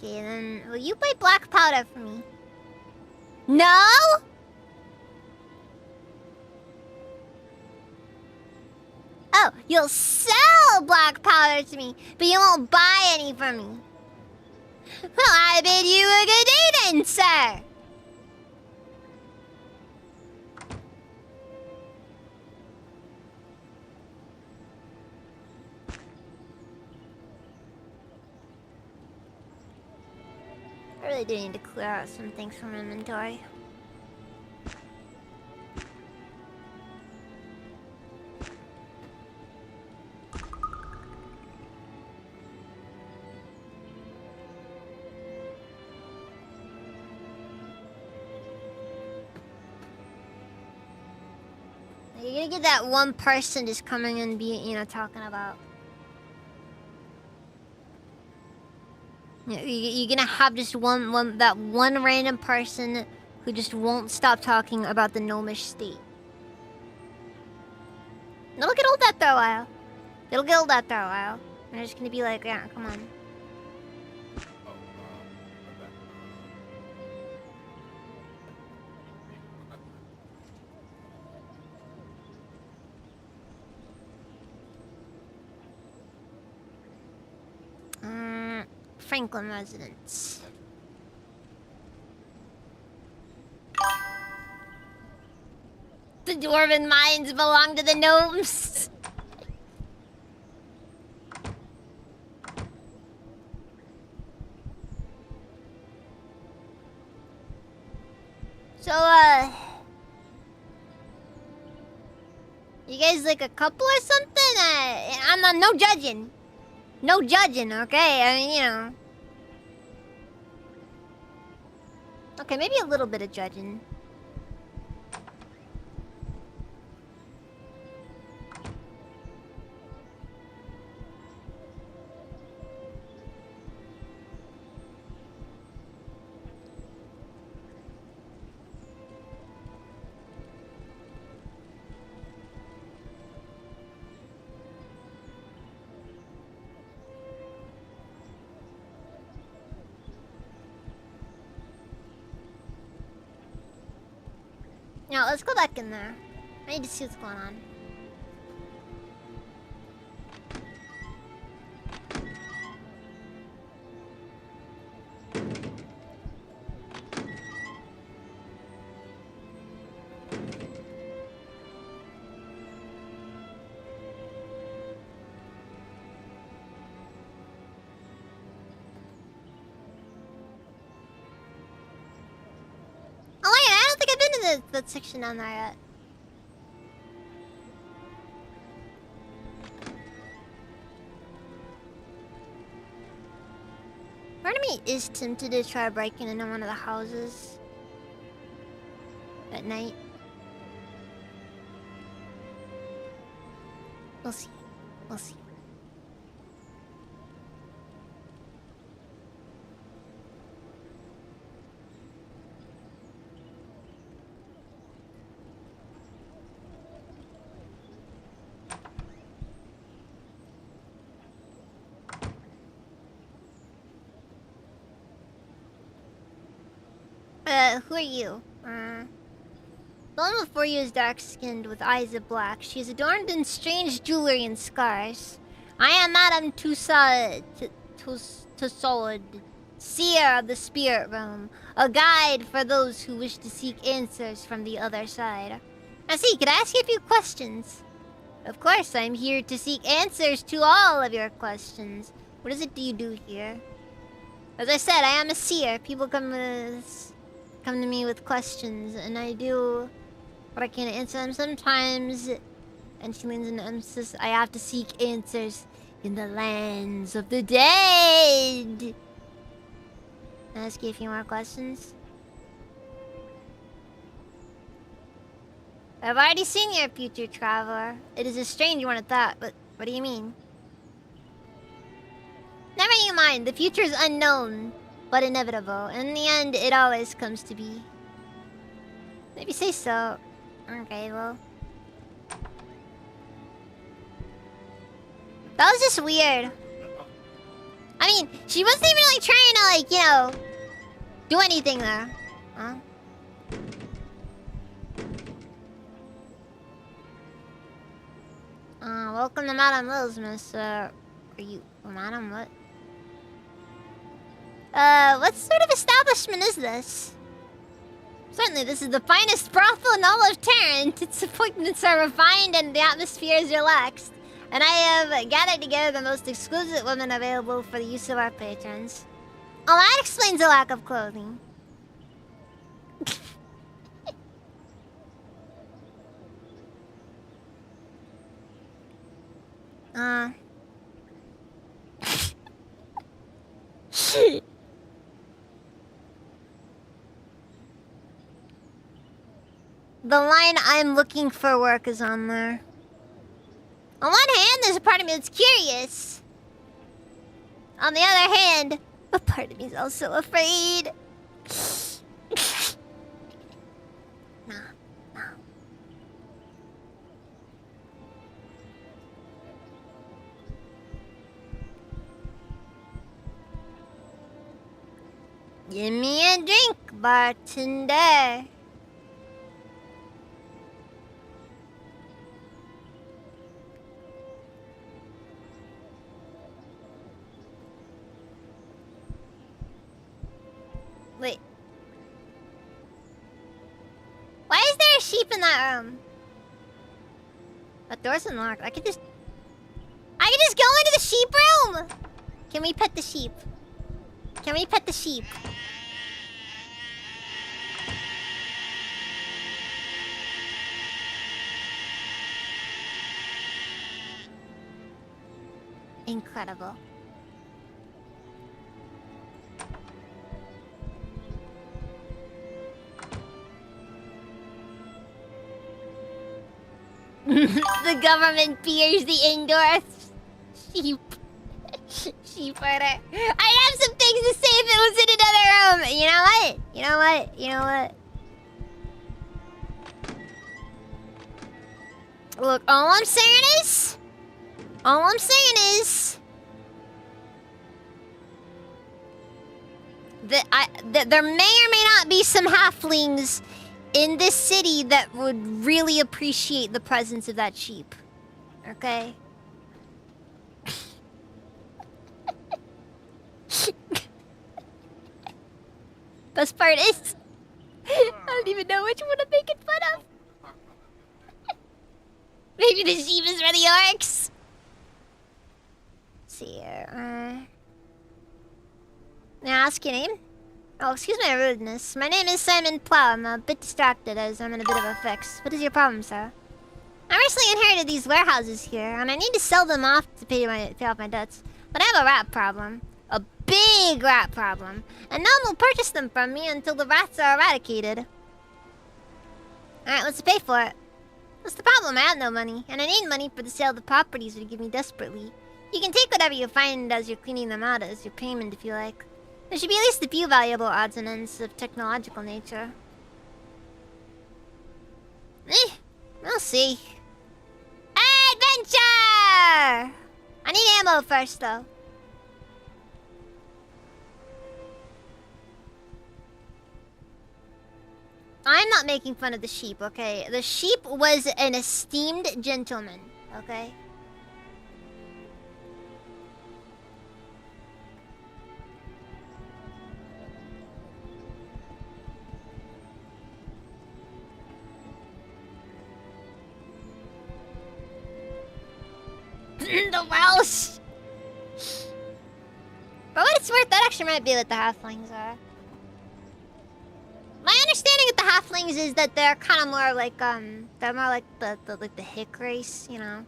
Okay, then will you buy black powder for me? No? Oh, you'll sell black powder to me, but you won't buy any from me. Well, I bid you a good day then, sir. I really do need to clear out some things from inventory. You're gonna get that one person just coming and talking about. You're gonna have just that one random person who just won't stop talking about the gnomish state. It'll get old after a while. It'll get old after a while. And they're just gonna be like, yeah, come on. Franklin residence. The dwarven mines belong to the gnomes. So, you guys like a couple or something? I'm no judging. No judging, okay? I mean, you know. Okay, maybe a little bit of judging. Now, let's go back in there. I need to see what's going on. see that section down there yet. Part of me is tempted to try breaking into one of the houses at night. We'll see. We'll see. Who are you? The one before you is dark-skinned with eyes of black. She is adorned in strange jewelry and scars. I am Madame Tussaud, seer of the spirit realm, a guide for those who wish to seek answers from the other side. Now see, could I ask you a few questions? Of course, I'm here to seek answers to all of your questions. What is it you do here? As I said, I am a seer. People come to me with questions, and I do what I can to answer them. Sometimes, and she leans into emphasis, I have to seek answers in the lands of the dead. Can I ask you a few more questions? I've already seen your future, traveler. It is a strange one at that, but what do you mean? Never you mind, the future is unknown, but inevitable. In the end, it always comes to be. Maybe say so. Okay, well. That was just weird. I mean, she wasn't even like trying to like, you know, do anything there. Huh? Welcome to Madame Lil's, miss. Are you Madame what? What sort of establishment is this? Certainly, this is the finest brothel in all of Tarrant. Its appointments are refined and the atmosphere is relaxed. And I have gathered together the most exquisite women available for the use of our patrons. Oh, that explains the lack of clothing. The line "I'm looking for work" is on there. On one hand, there's a part of me that's curious. On the other hand, a part of me is also afraid. No. Give me a drink, bartender. Wait. Why is there a sheep in that room? That door's unlocked. I could just go into the sheep room! Can we pet the sheep? Can we pet the sheep? Incredible. The government fears the indoor sheep. Sheep herder. I'd have some things to say if it was in another room. You know what? You know what? You know what? Look, all I'm saying is that there may or may not be some halflings in this city that would really appreciate the presence of that sheep. Okay? Best part is, I don't even know which one I'm making fun of. Maybe the sheep is for the orcs. Let's see here. May I ask your name? Oh, excuse my rudeness. My name is Simon Plow. I'm a bit distracted as I'm in a bit of a fix. What is your problem, sir? I recently inherited these warehouses here, and I need to sell them off to pay off my debts. But I have a rat problem. A big rat problem. And no one will purchase them from me until the rats are eradicated. Alright, let's pay for it. What's the problem? I have no money, and I need money for the sale of the properties would give me desperately. You can take whatever you find as you're cleaning them out as your payment if you like. There should be at least a few valuable odds and ends of technological nature. We'll see. Adventure! I need ammo first, though. I'm not making fun of the sheep, okay? The sheep was an esteemed gentleman, okay? The Welsh! For what it's worth, that actually might be what the halflings are. My understanding of the halflings is that they're kind of more like, they're more like the hick race, you know?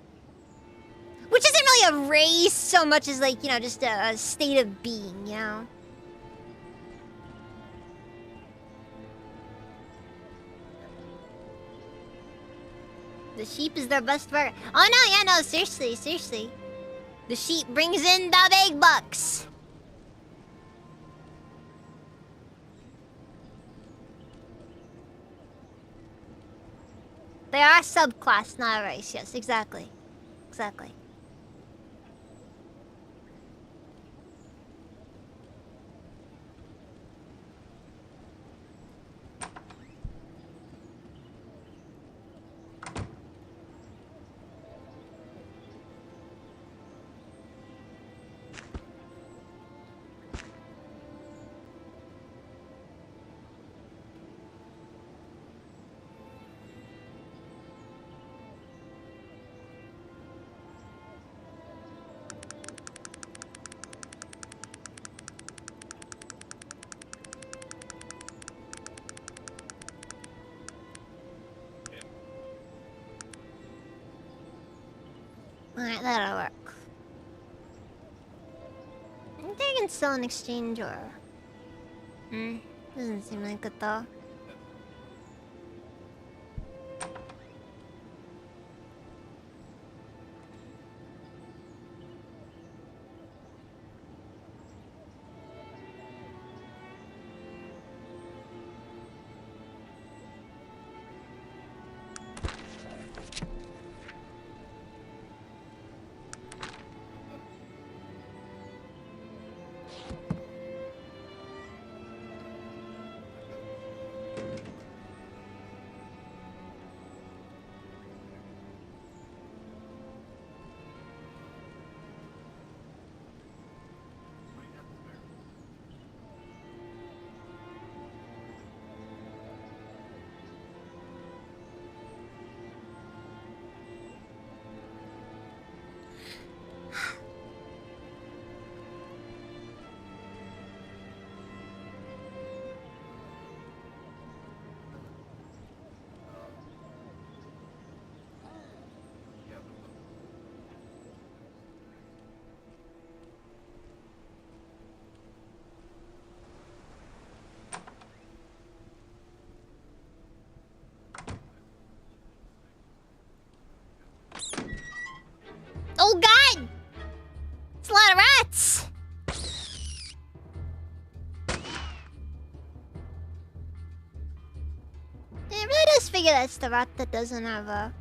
Which isn't really a race so much as like, you know, just a state of being, you know? The sheep is their best burger. Oh no, yeah, no, seriously, seriously. The sheep brings in the big bucks. They are a subclass, not a race. Yes, exactly. Exactly. Alright, that'll work. I think I can sell an exchange or... doesn't seem like it though. Oh god! It's a lot of rats! It really does figure that's the rat that doesn't have a...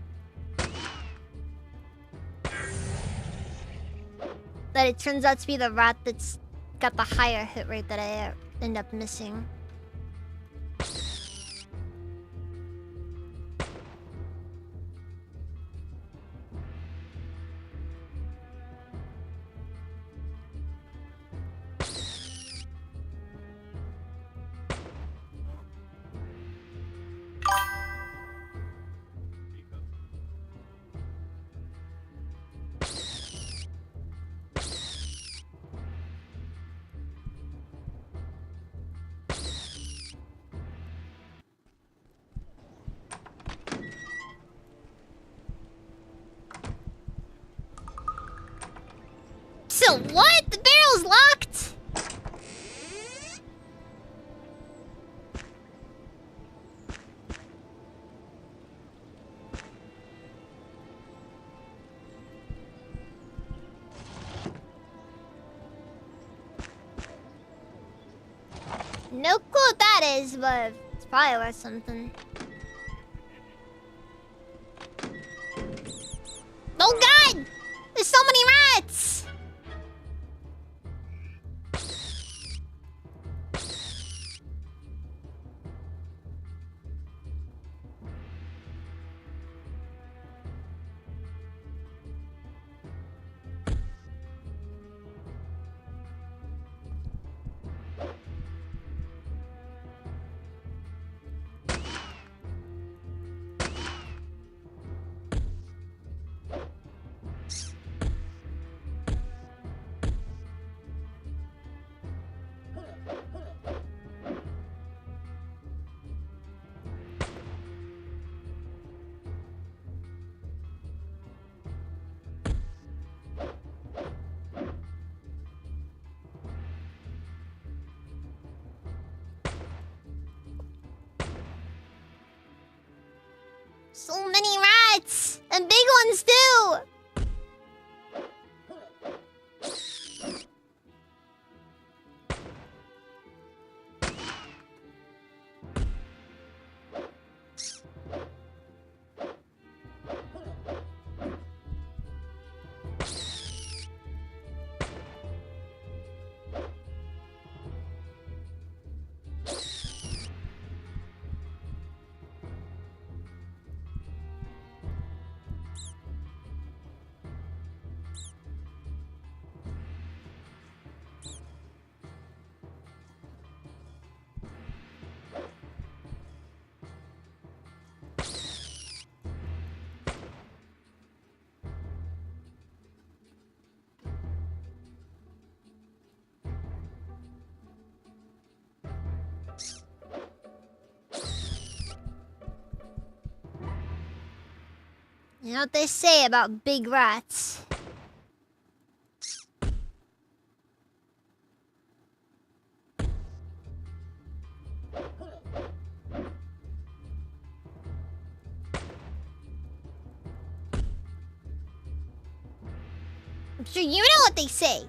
That it turns out to be the rat that's got the higher hit rate that I end up missing. So what? The barrel's locked? No clue what that is, but it's probably worth something. Oh god! There's so many rats! So many rats! And big ones too! You know what they say about big rats? I'm sure you know what they say.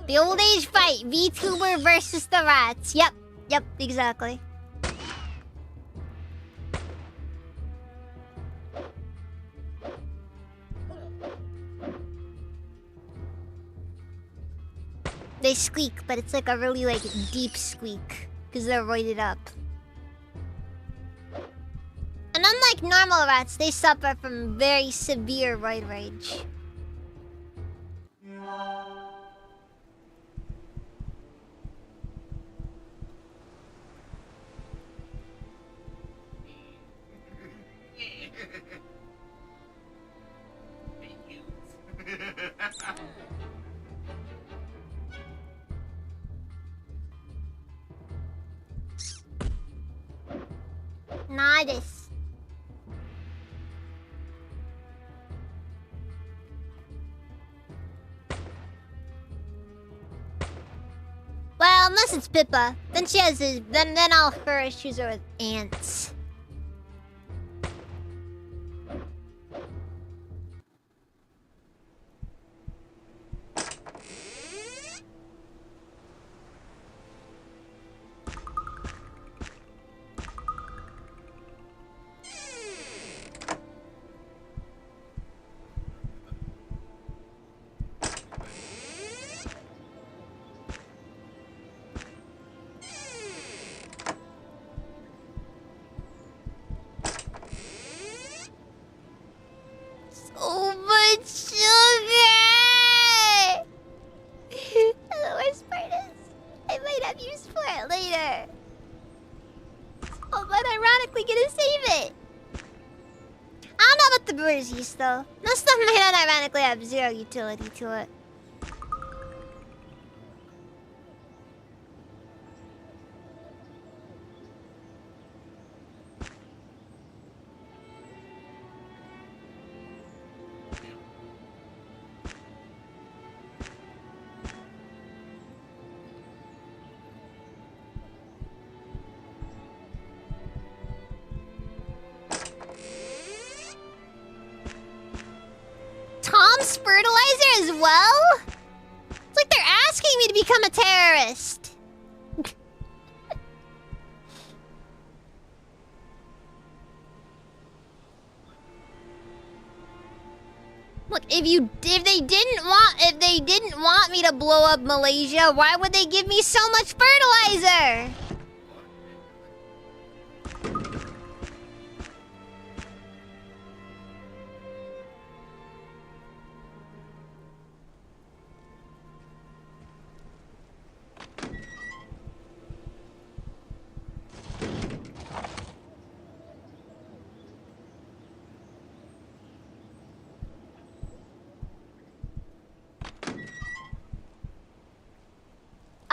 The old age fight, VTuber versus the rats. Yep, exactly. They squeak, but it's like a really deep squeak. Because they're roided up. And unlike normal rats, they suffer from very severe roid rage. Nice. Well, unless it's Pippa, then she has his. Then all her issues are with ants. So much sugar! And the worst part is, I might have use for it later. Oh, but ironically gonna save it. I don't know about the brewer's yeast though. That stuff might not ironically have zero utility to it. use fertilizer as well? It's like they're asking me to become a terrorist. Look, if they didn't want me to blow up Malaysia, why would they give me so much fertilizer?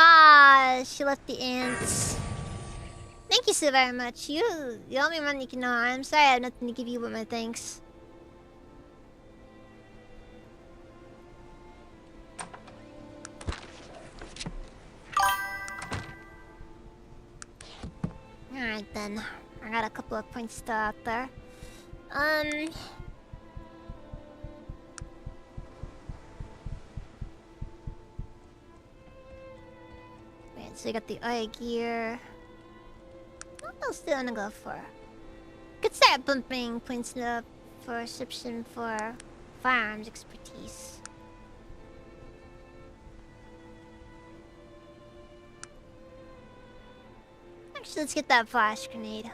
Ah, she left the ants. Thank you so very much. You're the only one you can know. I'm sorry I have nothing to give you but my thanks. Alright then. I got a couple of points still out there. Wait, so you got the eye gear. What else do I wanna go for? Could start bumping points up for reception for firearms expertise. Actually, let's get that flash grenade.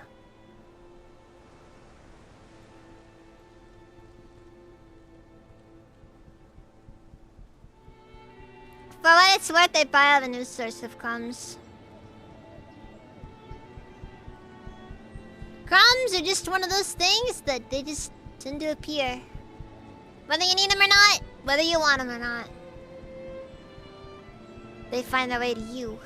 For what it's worth, they probably have a new source of crumbs. Crumbs are just one of those things that they just tend to appear. Whether you need them or not, whether you want them or not. They find their way to you.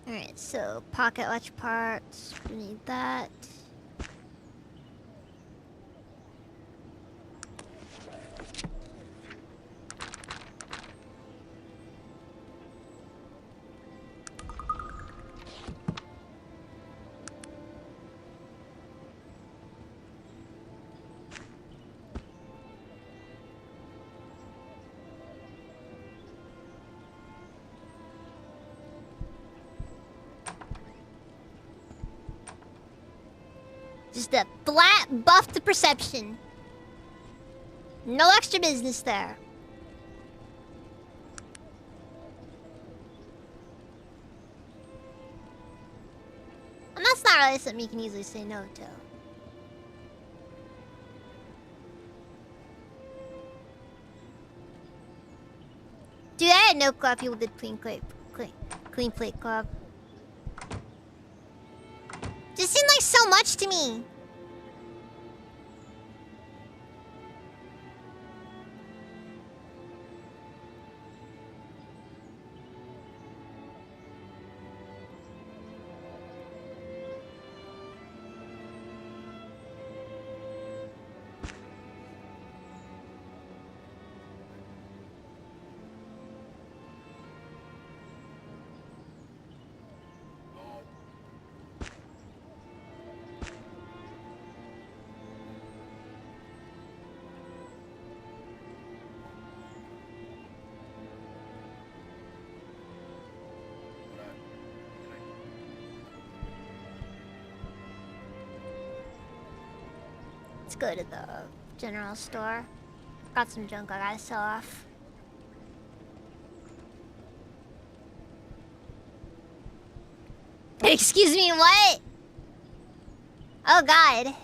Alright, so pocket watch parts, we need that. Just a flat buff to perception. No extra business there. And that's not really something you can easily say no to. Dude, I had no clue people did clean plate club. Just seemed like so much to me. Let's go to the general store. Got some junk I gotta sell off. Excuse me, what? Oh god.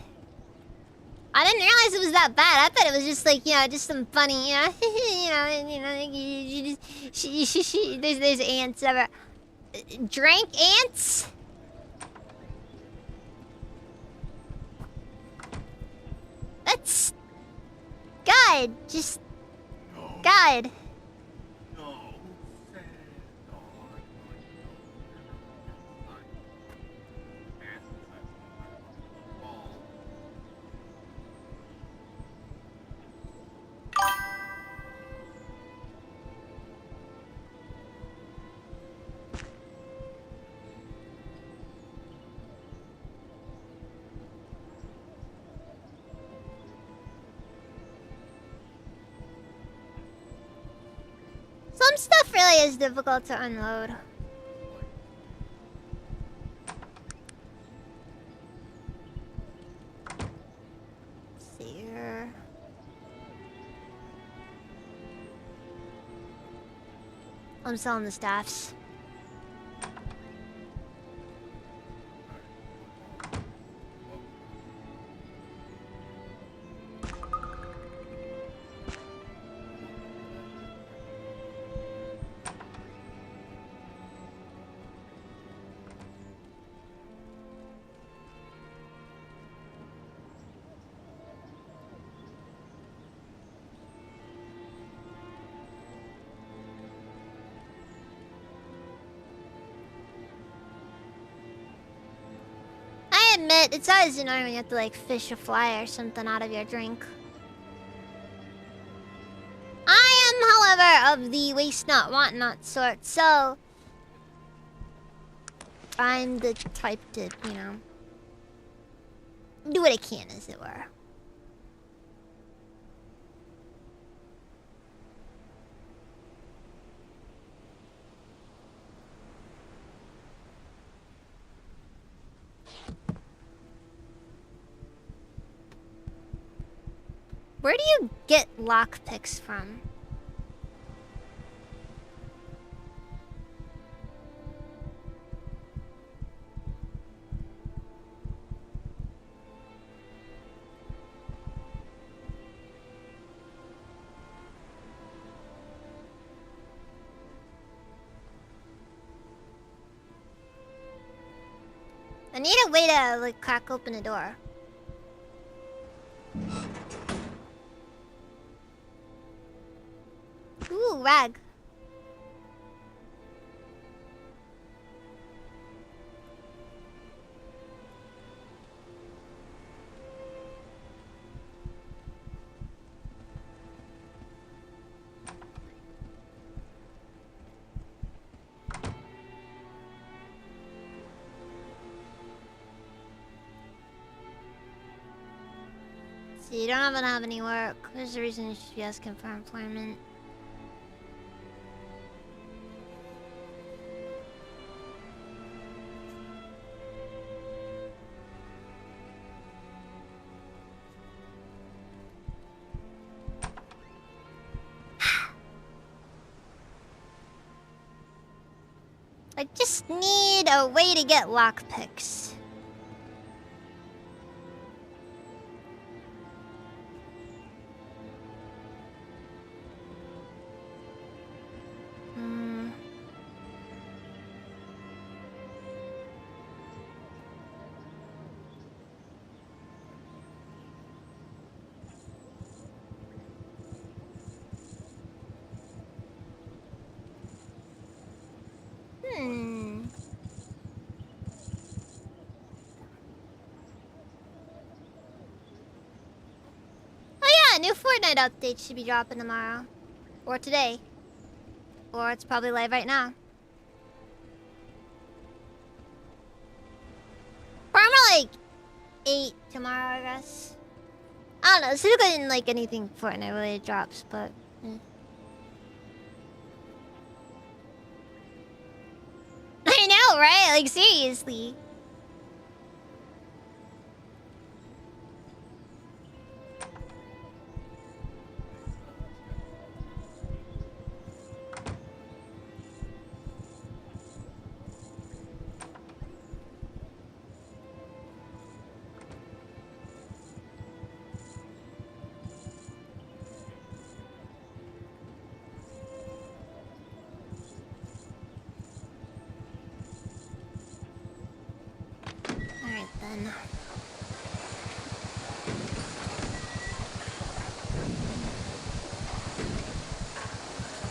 I didn't realize it was that bad. I thought it was just like, you know, just some funny, there's ants ever. Drank ants? That's... God, just... God. No. Some stuff really is difficult to unload. Let's see here. I'm selling the staffs. I admit, it's always annoying when you have to like fish a fly or something out of your drink. I am, however, of the waste not, want not sort, so... I'm the type to, you know... do what I can, as it were. Where do you get lockpicks from? I need a way to like crack open a door. Ooh, rag. So you don't even have any work. There's a reason you should be asking for employment. I just need a way to get lockpicks. Oh yeah, new Fortnite update should be dropping tomorrow. Or today. Or it's probably live right now. Probably like 8 tomorrow, I guess. I don't know, it's typically like anything Fortnite related drops, but... I know, right? Like, seriously. on.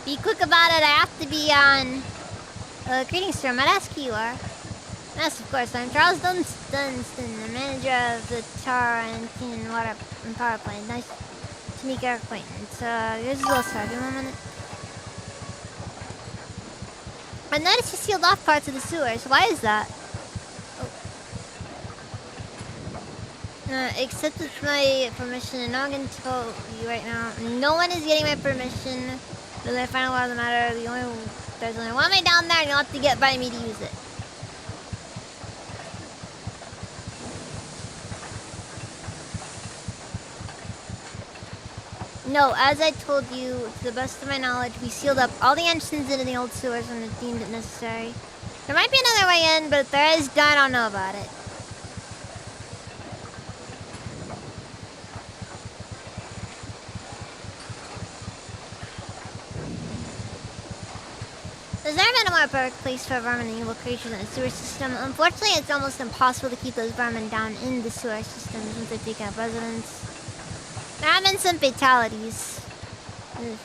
Be quick about it, I have to be on... greetings, sir. Might I ask who you are? Yes, of course. I'm Charles Dunstan, the manager of the Tar and Clean Water and Power Plant. Nice to make your acquaintance. Yours as well, sir. Give me a minute. I noticed you sealed off parts of the sewers. Why is that? Except with my permission, and no one can tell you right now. No one is getting my permission. But I find out the matter. There's only one way down there, and you'll have to get by me to use it. No, as I told you, to the best of my knowledge, we sealed up all the entrances into the old sewers when it deemed it necessary. There might be another way in, but if there is, I don't know about it. There's never been a more perfect place for vermin and evil creatures in the sewer system. Unfortunately, it's almost impossible to keep those vermin down in the sewer system since they've taken up residence. There have been some fatalities. Ugh.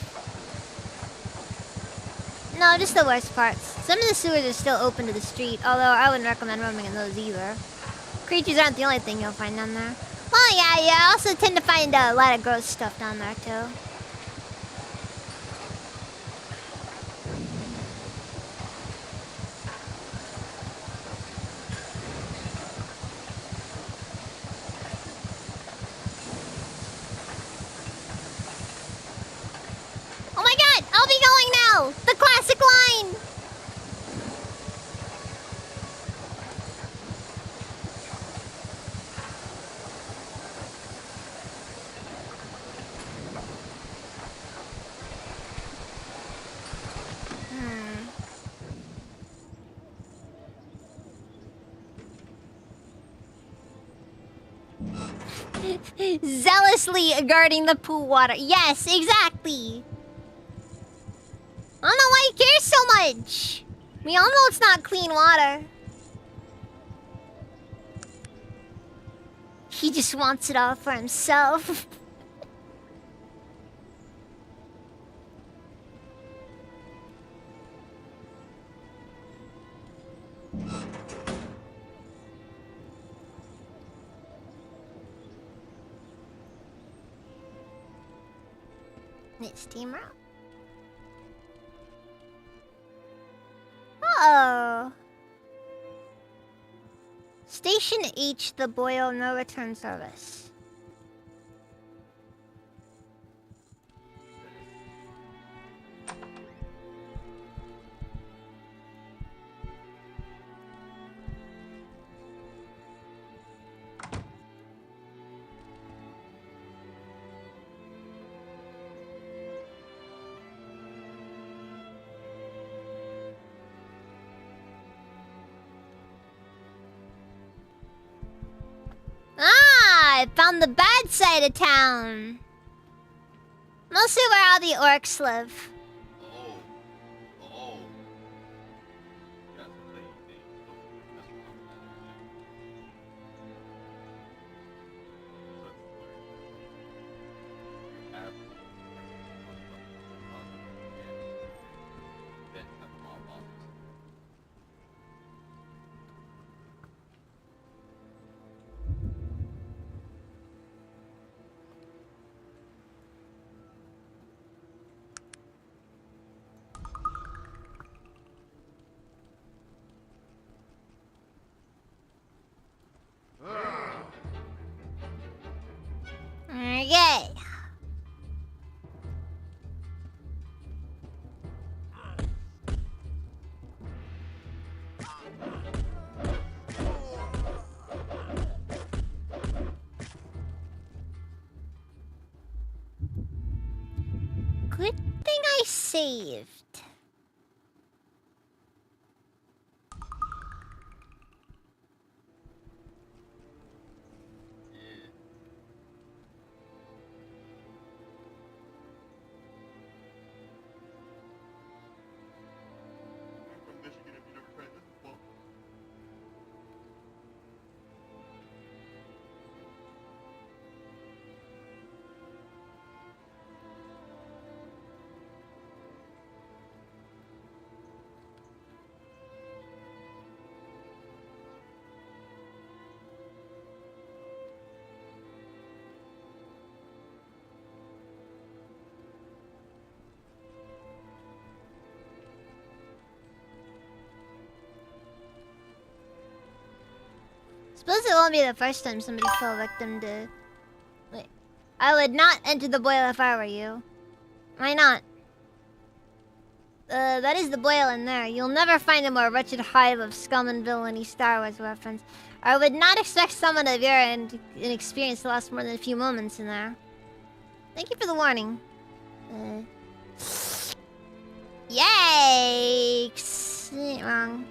No, just the worst parts. Some of the sewers are still open to the street, although I wouldn't recommend roaming in those either. Creatures aren't the only thing you'll find down there. Well, yeah, I also tend to find a lot of gross stuff down there, too. Oh my god! I'll be going now! The classic line! Zealously guarding the pool water. Yes, exactly! I don't know why he cares so much. We all know it's not clean water. He just wants it all for himself. It's Team Route. Oh. Station H, the Boyle, no return service. Ah, I found the bad side of town. Mostly where all the orcs live. Oh. Oh. Yes, they mess around with that area. So it's where you have then have mob bosses. Okay. Good thing I saved. From Michigan, if you never tried this before. Suppose it won't be the first time somebody fell victim to... Wait. I would not enter the boil if I were you. Why not? That is the boil in there. You'll never find a more wretched hive of scum and villainy. Star Wars reference. I would not expect someone of your inexperience to last more than a few moments in there. Thank you for the warning. Yikes! Ain't wrong.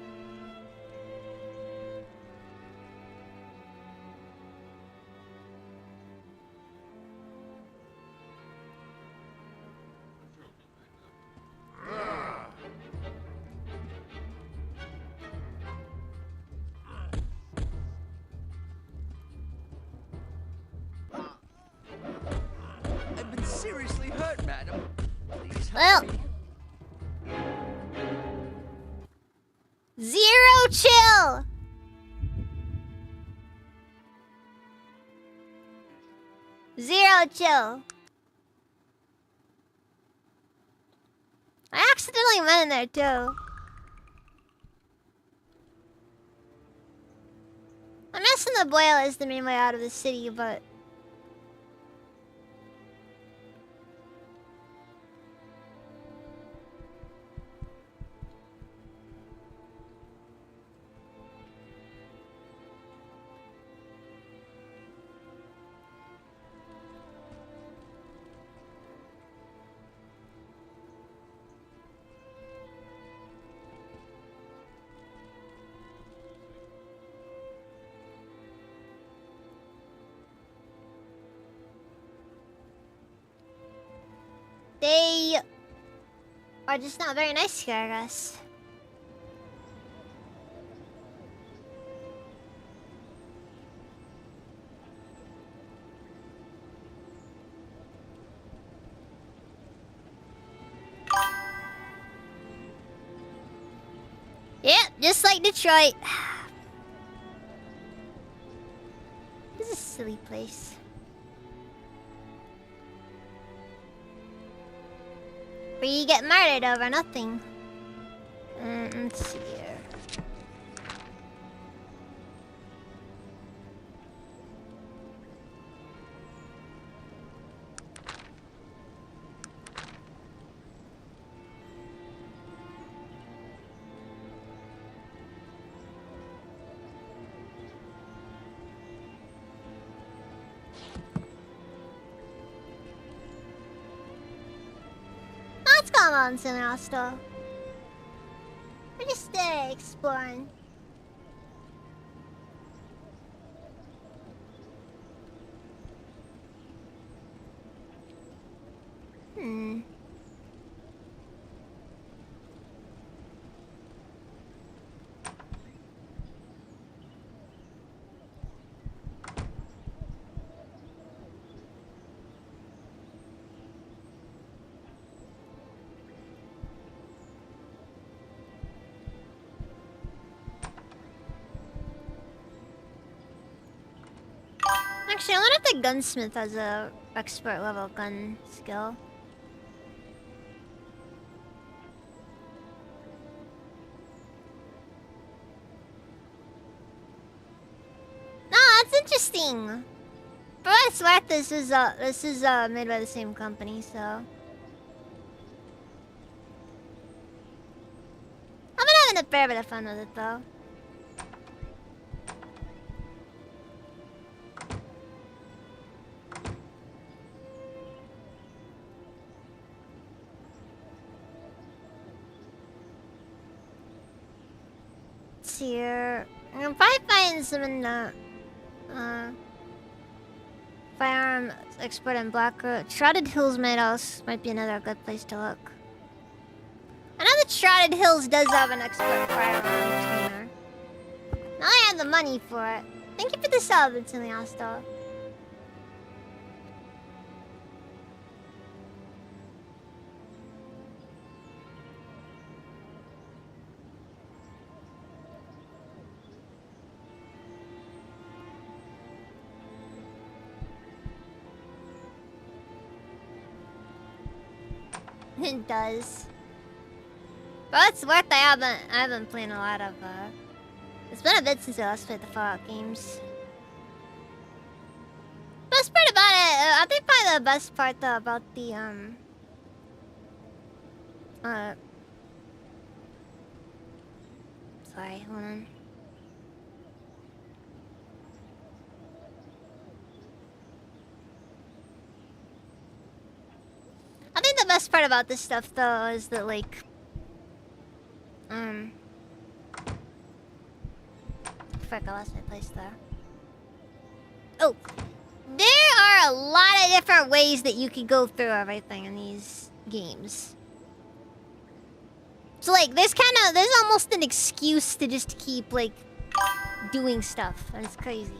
I've been seriously hurt, madam. Please Well, help me. zero chill. Zero chill. I accidentally went in there too. I'm guessing the boil is the main way out of the city, but... They are just not very nice here, I guess. Yep, just like Detroit. This is a silly place. Where you get murdered over nothing. Let's see here. What's going on, Sinasta? We're just exploring. Actually, I wonder if the gunsmith has a expert level gun skill. No, that's interesting. For what it's worth, this is made by the same company, so I've been having a fair bit of fun with it, though. Here, I'm gonna probably find some in the firearm expert in Blackroot. Shrouded Hills Meadows might be another good place to look. I know that Shrouded Hills does have an expert firearm trainer. Now I have the money for it. Thank you for the sub, it's in the hostel. It does. But it's worth I haven't played a lot of It's been a bit since I last played the Fallout games. Best part about it, I think probably the best part though about the sorry, hold on. I think the best part about this stuff though is that like fuck, I lost my place there. Oh, there are a lot of different ways that you could go through everything in these games. So like, there's almost an excuse to just keep like doing stuff, and it's crazy.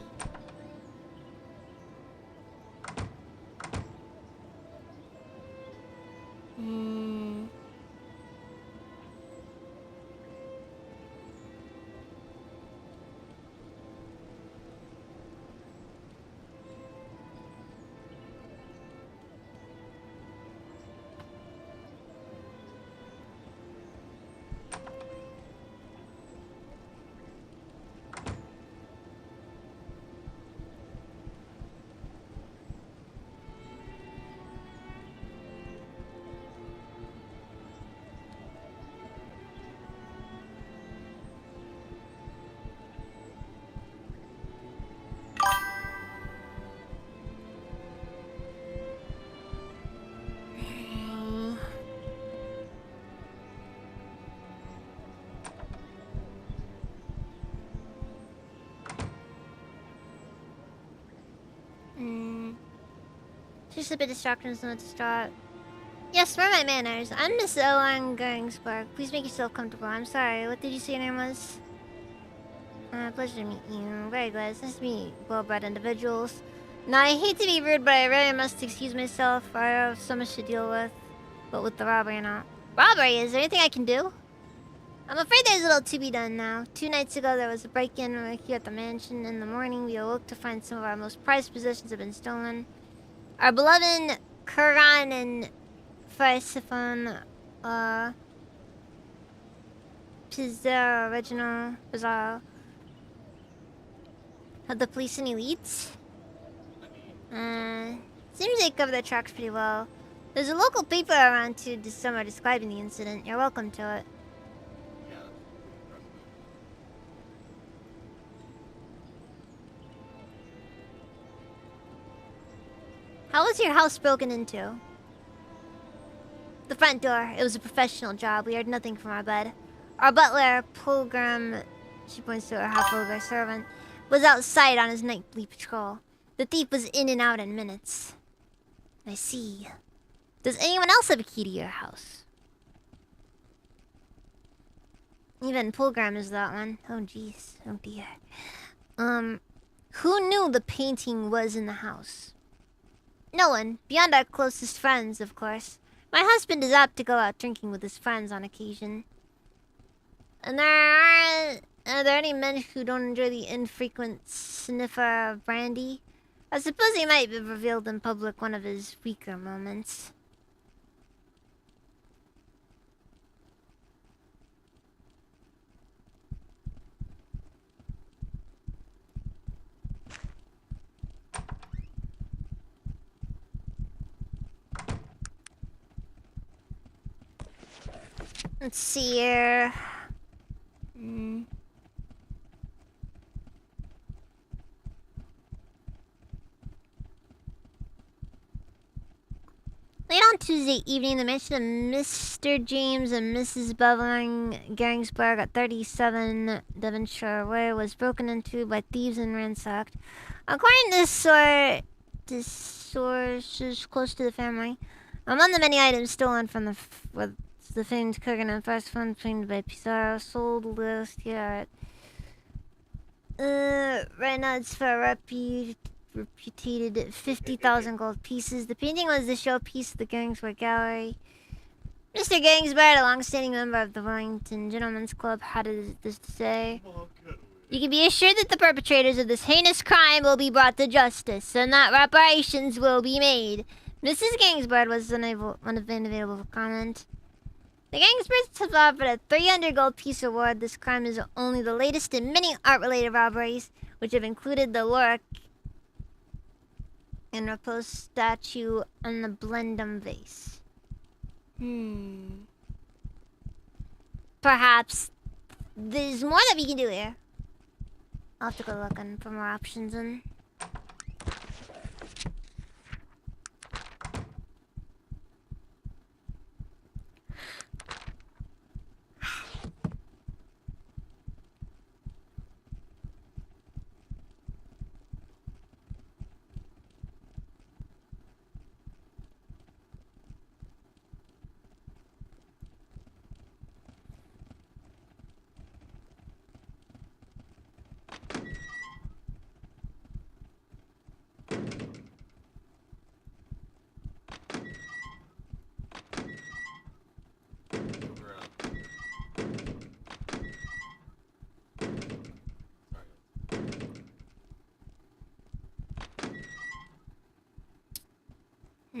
Just a bit distracted so not to start. Yes, for my manners. I'm Miss Owen Garingsburg. Please make yourself comfortable. I'm sorry. What did you say your name was? Pleasure to meet you. Very glad. It's nice to meet well-bred individuals. Now, I hate to be rude, but I really must excuse myself. I have so much to deal with. But with the robbery and all. Robbery? Is there anything I can do? I'm afraid there's a little to be done now. 2 nights ago, there was a break-in here at the mansion. In the morning, we awoke to find some of our most prized possessions have been stolen. Our beloved Quran and Persephone, Pizarro, original, Pizarro. Have the police any leads? Seems they cover their tracks pretty well. There's a local paper around too this summer describing the incident. You're welcome to it. How was your house broken into? The front door. It was a professional job. We heard nothing from our bed. Our butler, Pilgrim, she points to her half-older servant, was outside on his nightly patrol. The thief was in and out in minutes. I see. Does anyone else have a key to your house? Even Pilgrim is that one. Oh, jeez. Oh, dear. Who knew the painting was in the house? No one. Beyond our closest friends, of course. My husband is apt to go out drinking with his friends on occasion. And are there any men who don't enjoy the infrequent sniffer of brandy? I suppose he might have revealed in public one of his weaker moments. Let's see here. Late on Tuesday evening, the mansion of Mr. James and Mrs. Beveling Garingsburg at 37 Devonshire Way was broken into by thieves and ransacked. According to sources close to the family, among the many items stolen from the famed Kurgan and first fund trained by Pizarro sold list here at right now it's for a reputed 50,000 gold pieces. The painting was the showpiece of the Garingsburg Gallery. Mr. Garingsburg, a long-standing member of the Wellington Gentlemen's Club, had this to say. You can be assured that the perpetrators of this heinous crime will be brought to justice, and that reparations will be made. Mrs. Garingsburg was unavailable for comment. The gangsters have offered a 300 gold piece reward. This crime is only the latest in many art-related robberies, which have included the Lorak and Repose statue and the Blendum vase. Perhaps there's more that we can do here. I'll have to go looking for more options and... I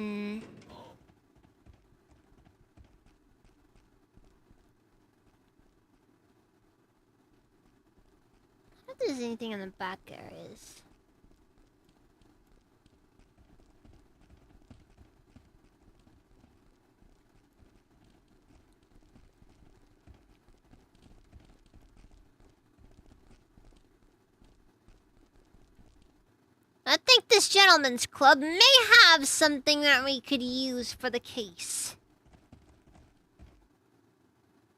don't think there's anything in the back areas. I think this gentleman's club may have something that we could use for the case.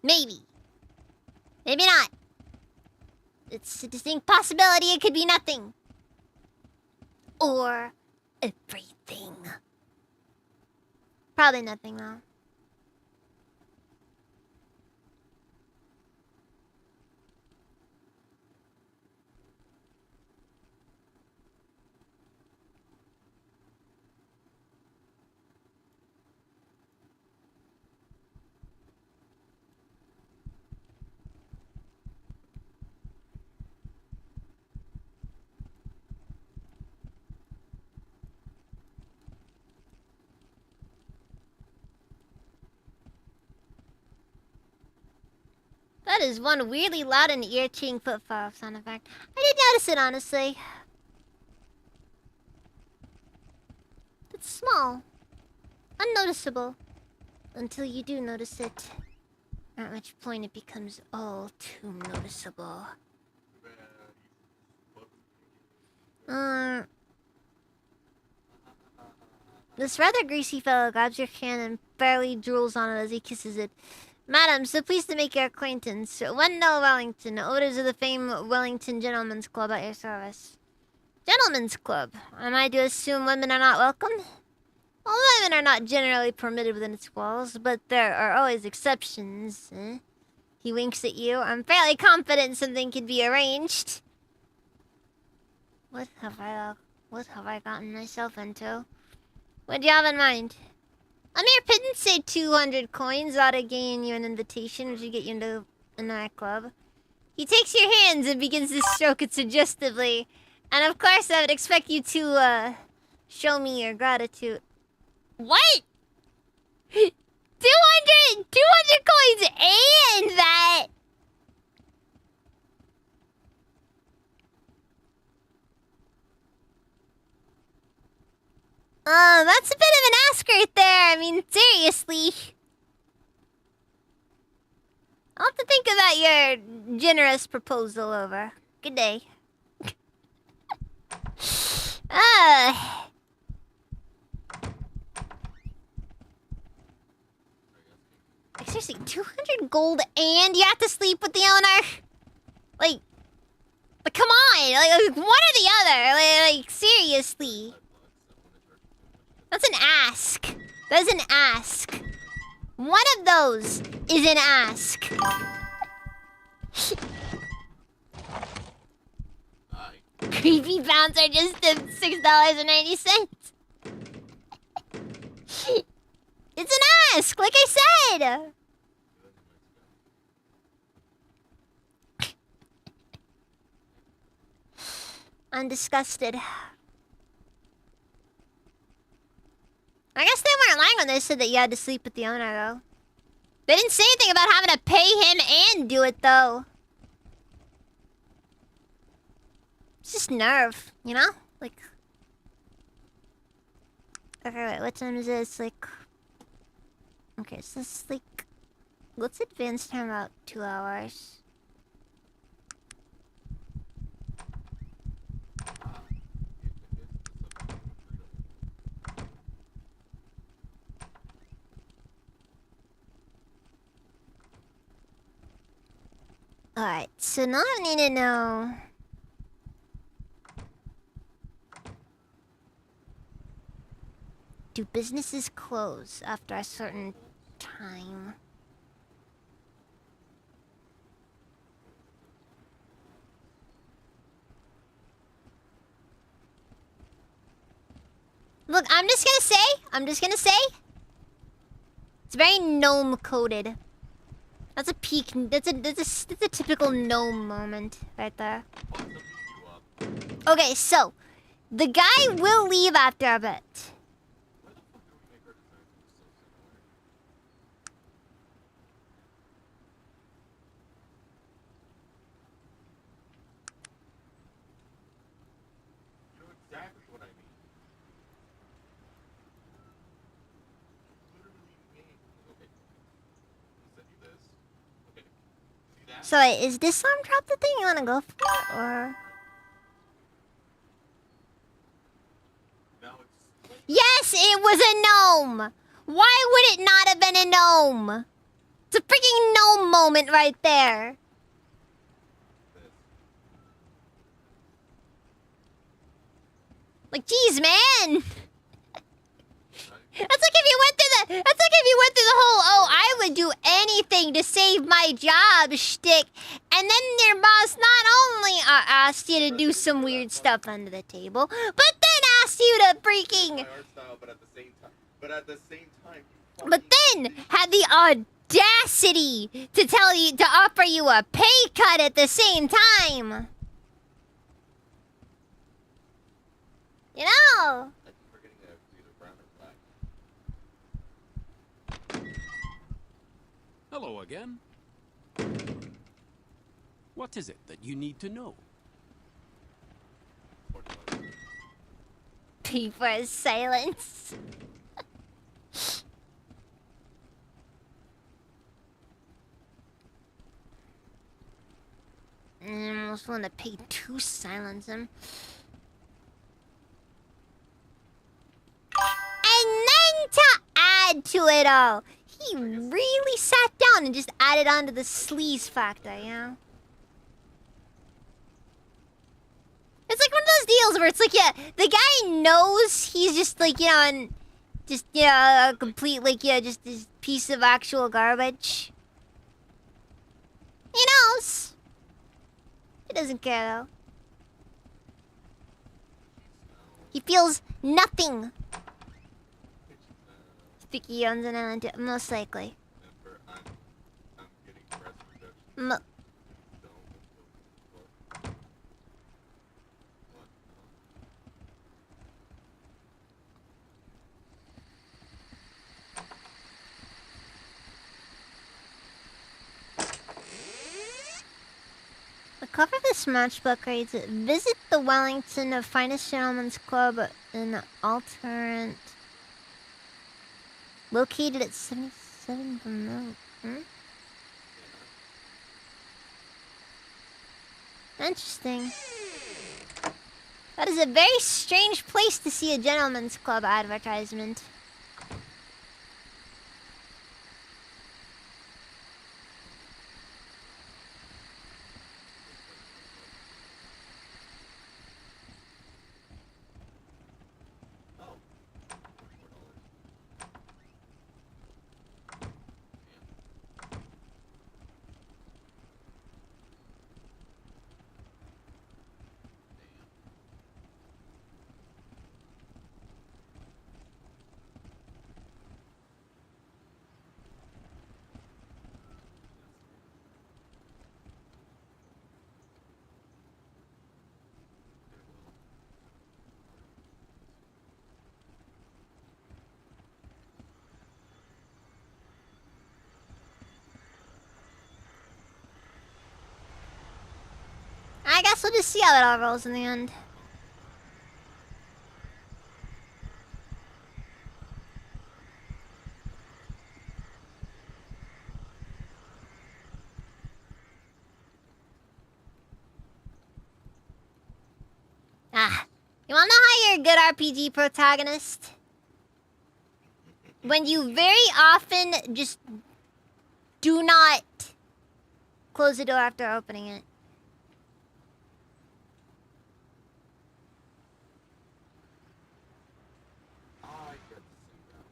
Maybe. Maybe not. It's a distinct possibility it could be nothing. Or everything. Probably nothing, though. That is one weirdly loud and irritating footfall sound effect. I did notice it, honestly. It's small. Unnoticeable. Until you do notice it. At which point it becomes all too noticeable. This rather greasy fellow grabs your hand and fairly drools on it as he kisses it. Madam, so pleased to make your acquaintance. Wendell Wellington, owners of the famed Wellington Gentlemen's Club at your service. Gentlemen's Club? Am I to assume women are not welcome? Well, women are not generally permitted within its walls, but there are always exceptions. He winks at you. I'm fairly confident something could be arranged. What have I gotten myself into? What do you have in mind? A mere pittance, say 200 coins, ought to gain you an invitation, which would get you into our club. He takes your hands and begins to stroke it suggestively. And of course, I would expect you to, show me your gratitude. What? 200 coins and that! That's a bit of an ask right there. I mean, seriously. I'll have to think about your generous proposal over. Good day. Seriously, 200 gold and you have to sleep with the owner? Like come on! Like one or the other. Like seriously. That's an ask. That's an ask. One of those is an ask. Creepy bouncer just tipped $6.90. It's an ask, like I said. I'm disgusted. I guess they weren't lying when they said that you had to sleep with the owner, though. They didn't say anything about having to pay him and do it, though. It's just nerve, you know? Like... Okay, wait, what time is this? Like... Okay, so this is like... Let's advance time about 2 hours. Alright, so now I need to know... Do businesses close after a certain time? Look, I'm just gonna say... It's very gnome coded. That's a peak. That's a typical gnome moment right there. Okay, so the guy will leave after a bit. You know exactly what I mean. Literally me. Okay. Send you this. Okay. See that? So wait, is this arm trap the thing you wanna go for, or? Now it's... Yes, it was a gnome! Why would it not have been a gnome? It's a freaking gnome moment right there. Like, geez, man! That's like if you went through the whole, oh, I would do anything to save my job shtick, and then your boss not only asked you to do some weird stuff under the table, but then asked you to freaking... My art style, but at the same time... But then had the audacity to tell you, to offer you a pay cut at the same time. You know? I keep forgetting that it's either brown or black. Hello again. What is it that you need to know? P for his silence. I almost want to pay to silence him. And then to add to it all, he really sat down and just added on to the sleaze factor, you know? It's like one of those deals where it's like, yeah, the guy knows he's just like, you know, and just, yeah, a complete, like, yeah, just this piece of actual garbage. He knows. He doesn't care, though. He feels nothing. Sticky owns an island, most likely. I'm getting breast reduction. The cover of this matchbook reads, visit the Wellington of Finest Gentlemen's Club in Alternate. Located at 77 Vermont. Interesting. That is a very strange place to see a gentleman's club advertisement. We'll just see how it all rolls in the end. Ah, you wanna know how you're a good RPG protagonist? When you very often just do not close the door after opening it. I get to see that.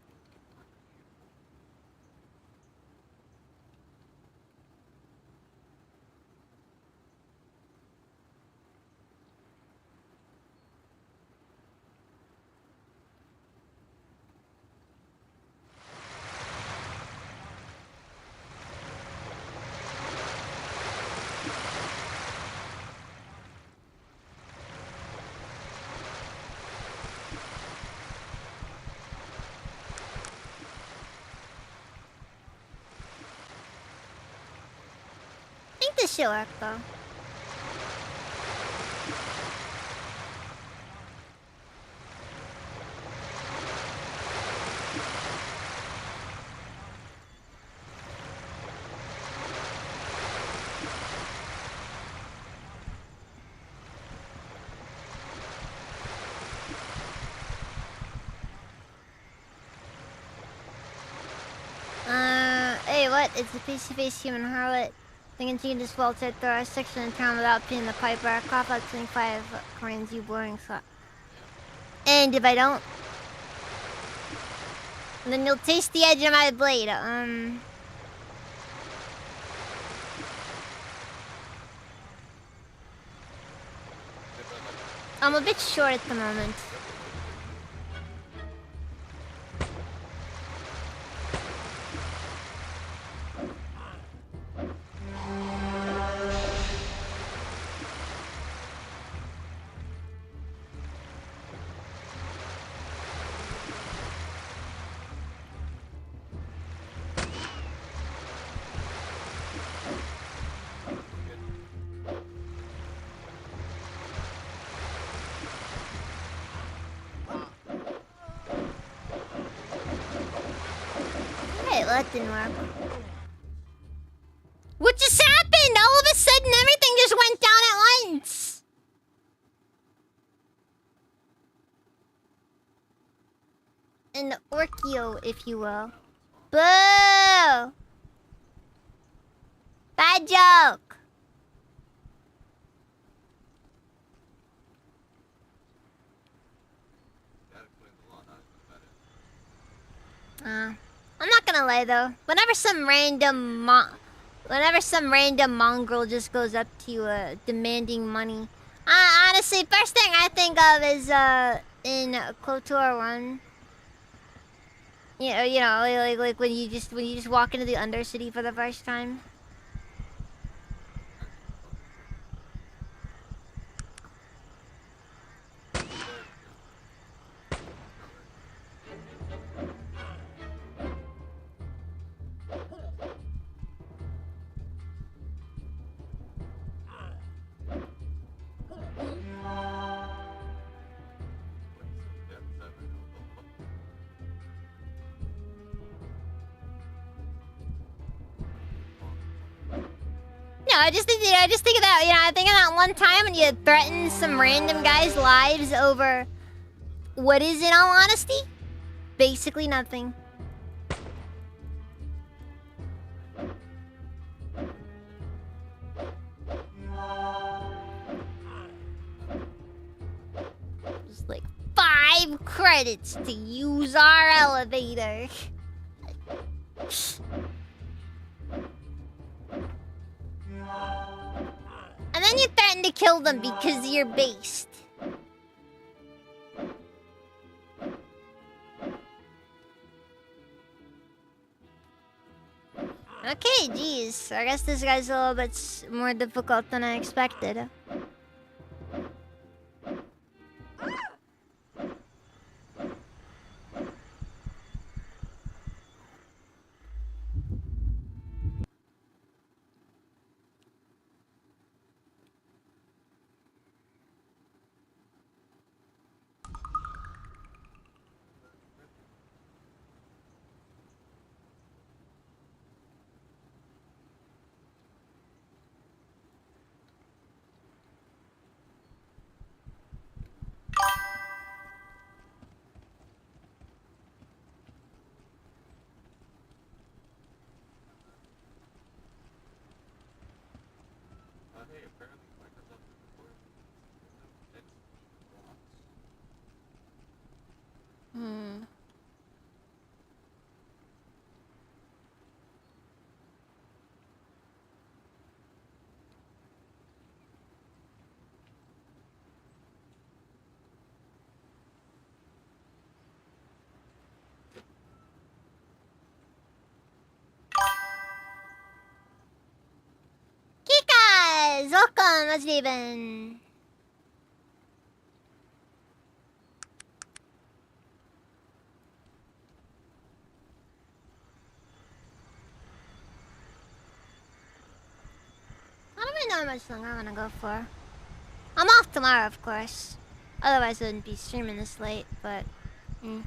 I think this should work though. Hey, what? It's a face-to-face human harlot. They continue to swelter through our section in town without paying the piper. Cough out 25 coins, you boring slut. And if I don't, then you'll taste the edge of my blade. I'm a bit short at the moment. Alright, well, that didn't work. What just happened? All of a sudden, everything just went down at once. An Orchio, if you will. Boo! Bad joke. That explains a lot. That is. I'm not gonna lie though. Whenever some random mongrel just goes up to you, demanding money, honestly, first thing I think of is in KOTOR 1. You know, like when you just walk into the Undercity for the first time. No, I just think of that. You know, I think of that one time when you threatened some random guy's lives over what is, in all honesty, basically nothing. Just like 5 credits to use our elevator. And then you threaten to kill them because you're based. Okay, geez. I guess this guy's a little bit more difficult than I expected. hey, apparently Microsoft is supporting Edge blocks. Hmm. Kikas! Welcome, let's even. I don't really know how much longer I'm gonna go for. I'm off tomorrow, of course. Otherwise, I wouldn't be streaming this late, but. Mm.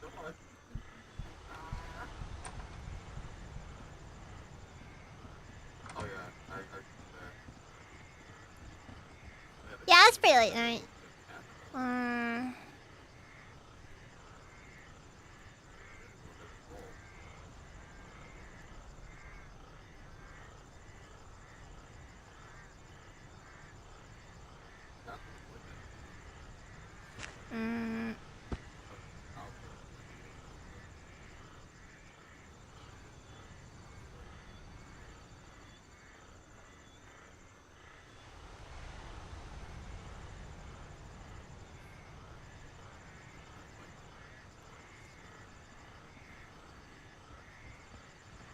Come on. Oh yeah, I Yeah, it's pretty late night. Mm. Mm.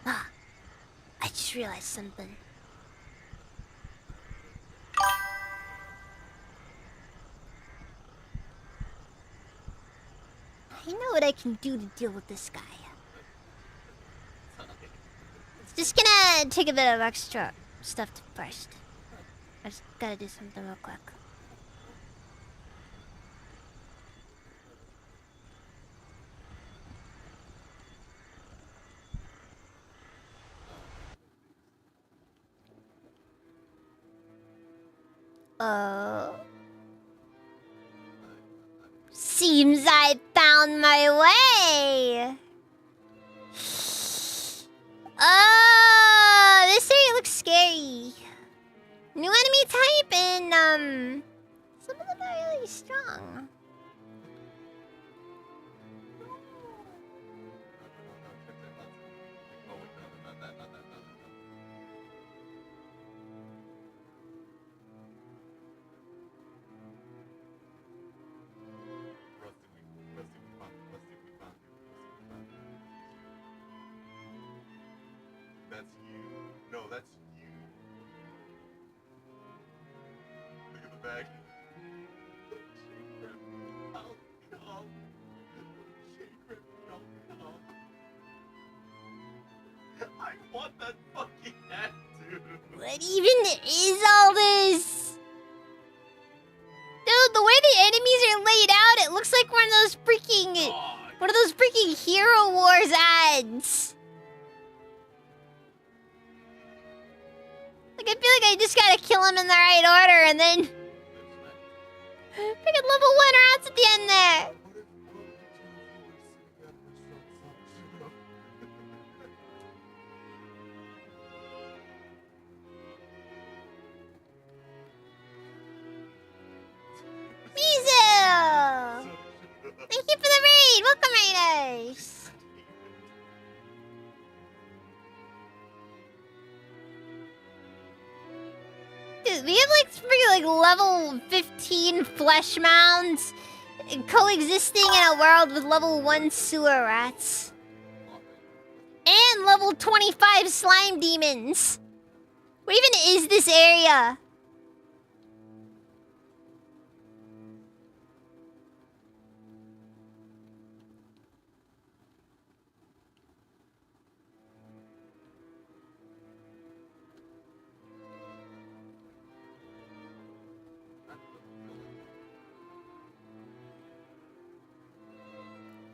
Ah, I just realized something. I know what I can do to deal with this guy. It's just gonna take a bit of extra stuff first. I just gotta do something real quick. Seems I found my way. This area looks scary. New enemy type and some of them are really strong. That's you. No, that's you. Look at the bag. I want that fucking hat, dude. What even is all this? Dude, the way the enemies are laid out, it looks like one of those freaking Hero Wars ads. Like, I feel like I just gotta kill him in the right order and then freaking level 1 rats at the end there. Mizu! Thank you for the raid! Welcome, raiders! Dude, we have like freaking like level 15 flesh mounds coexisting in a world with level 1 sewer rats. And level 25 slime demons. What even is this area?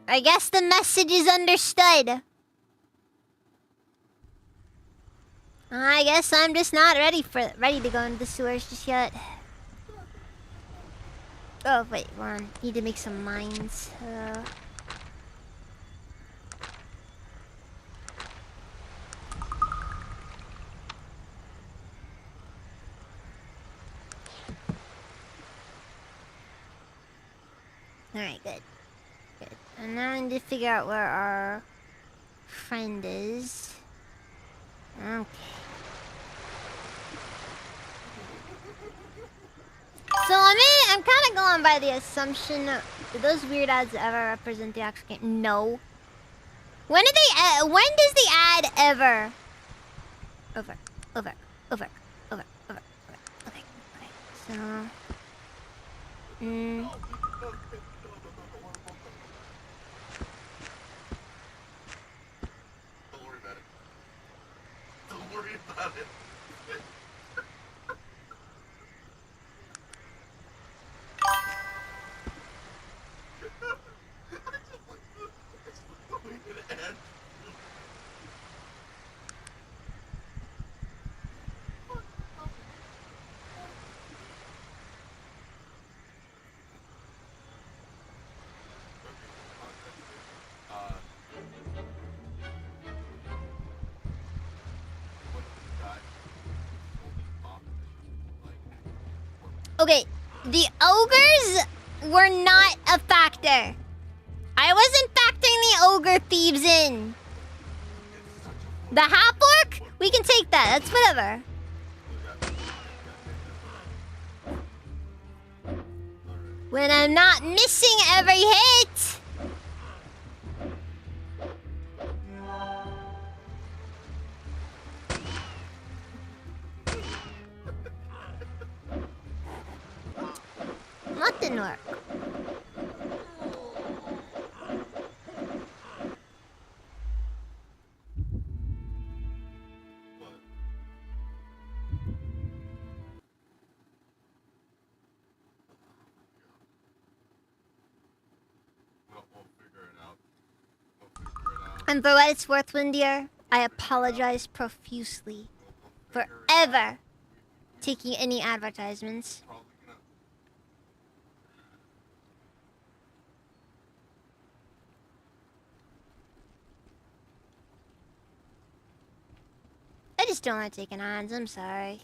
I guess the message is understood. I guess I'm just not ready to go into the sewers just yet. Oh wait, hold on. Need to make some mines. Alright, good. Good. And now I need to figure out where our friend is. Okay. So I'm kind of going by the assumption. Do those weird ads ever represent the actual game? No. When does the ad ever? Over. Okay. So. Don't worry about it. Okay, the ogres were not a factor. I wasn't factoring the ogre thieves in. The half-orc? We can take that. That's whatever. When I'm not missing every hit. That didn't work. And for what it's worth, Windier, I apologize profusely for ever taking any advertisements. I just don't like taking ads, I'm sorry.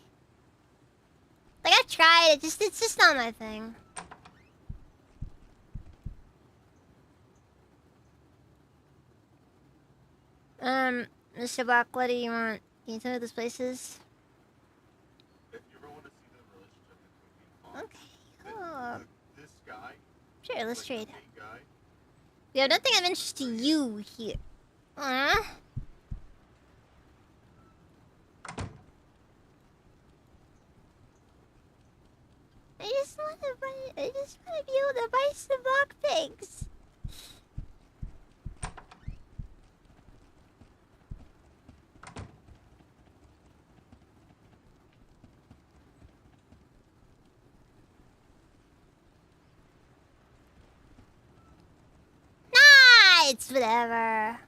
Like, I tried, it's just not my thing. Mr. Black, what do you want? Can you tell me what this place is? If you ever want to see the relationship between Fox, Okay, cool. this guy, Sure, let's like trade. the main guy, We have nothing of interest to you here. Aww. I just want to be able to buy some block pigs. Nah, it's whatever.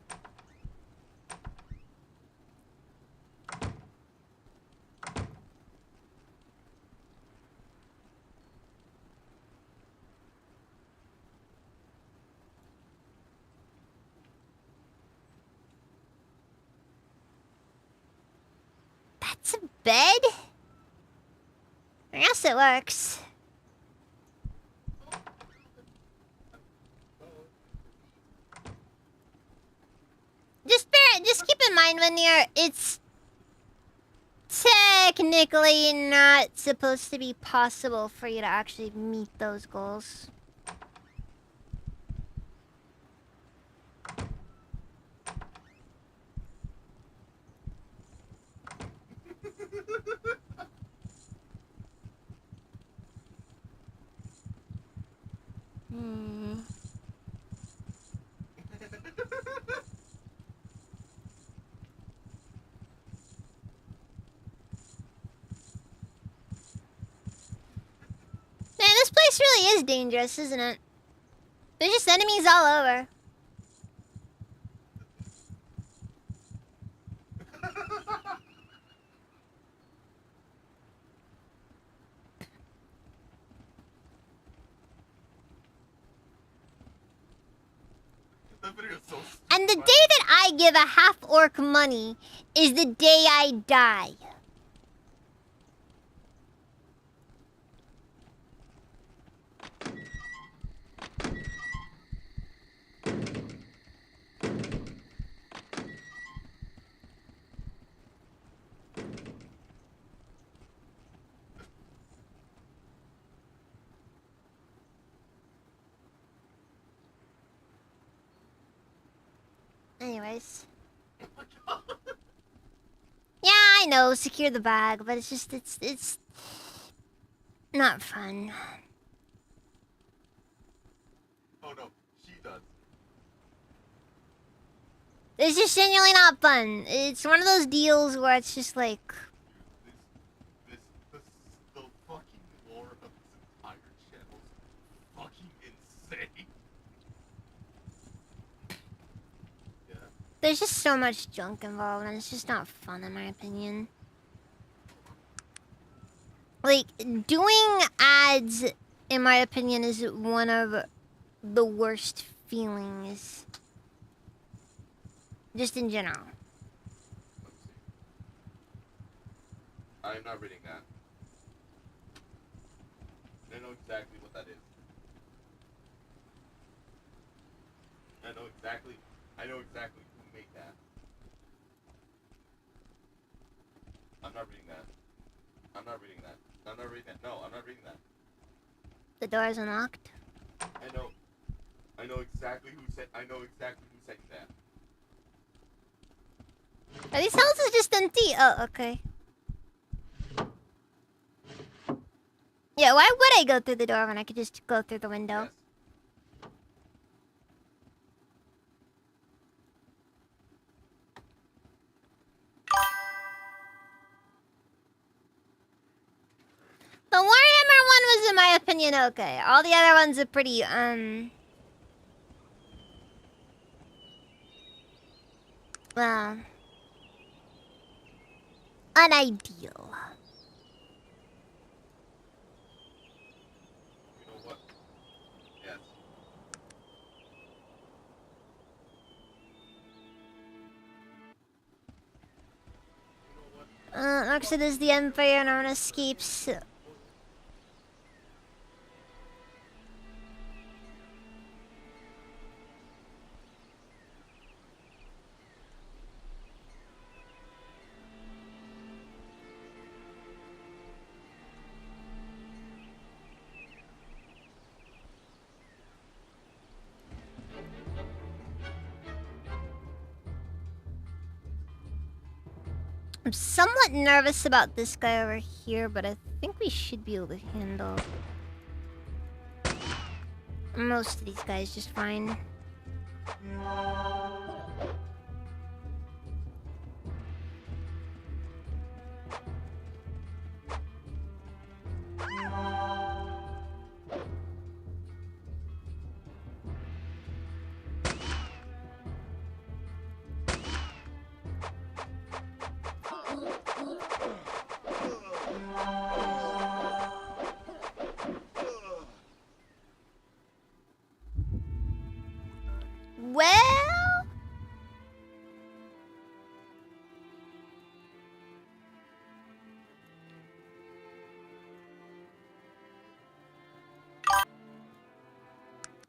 That's a bed? I guess it works. Just keep in mind when it's technically not supposed to be possible for you to actually meet those goals. Man, this place really is dangerous, isn't it? There's just enemies all over. That video is so stupid. And the day that I give a half-orc money is the day I die. Anyways. Yeah, I know, secure the bag, but it's not fun. Oh no, she does. It's just genuinely not fun. It's one of those deals where it's just like, The fucking lore of this entire channel is fucking insane. Yeah. there's just so much junk involved, and it's just not fun in my opinion. Like, doing ads, in my opinion, is one of the worst feelings. Just in general. Let's see. I'm not reading that. I know exactly what that is. I know exactly who made that. I'm not reading that. I'm not reading that. I'm not reading that. No, I'm not reading that. The door is unlocked. I know exactly who sent that. Are these houses just empty? Oh, okay. Yeah, why would I go through the door when I could just go through the window? Yes. The Warhammer one was, in my opinion, okay. All the other ones are pretty, well, unideal. You know what? Yes. You know what? Exodus, the Empire, and Arna escapes. I'm somewhat nervous about this guy over here, but I think we should be able to handle most of these guys just fine. Well,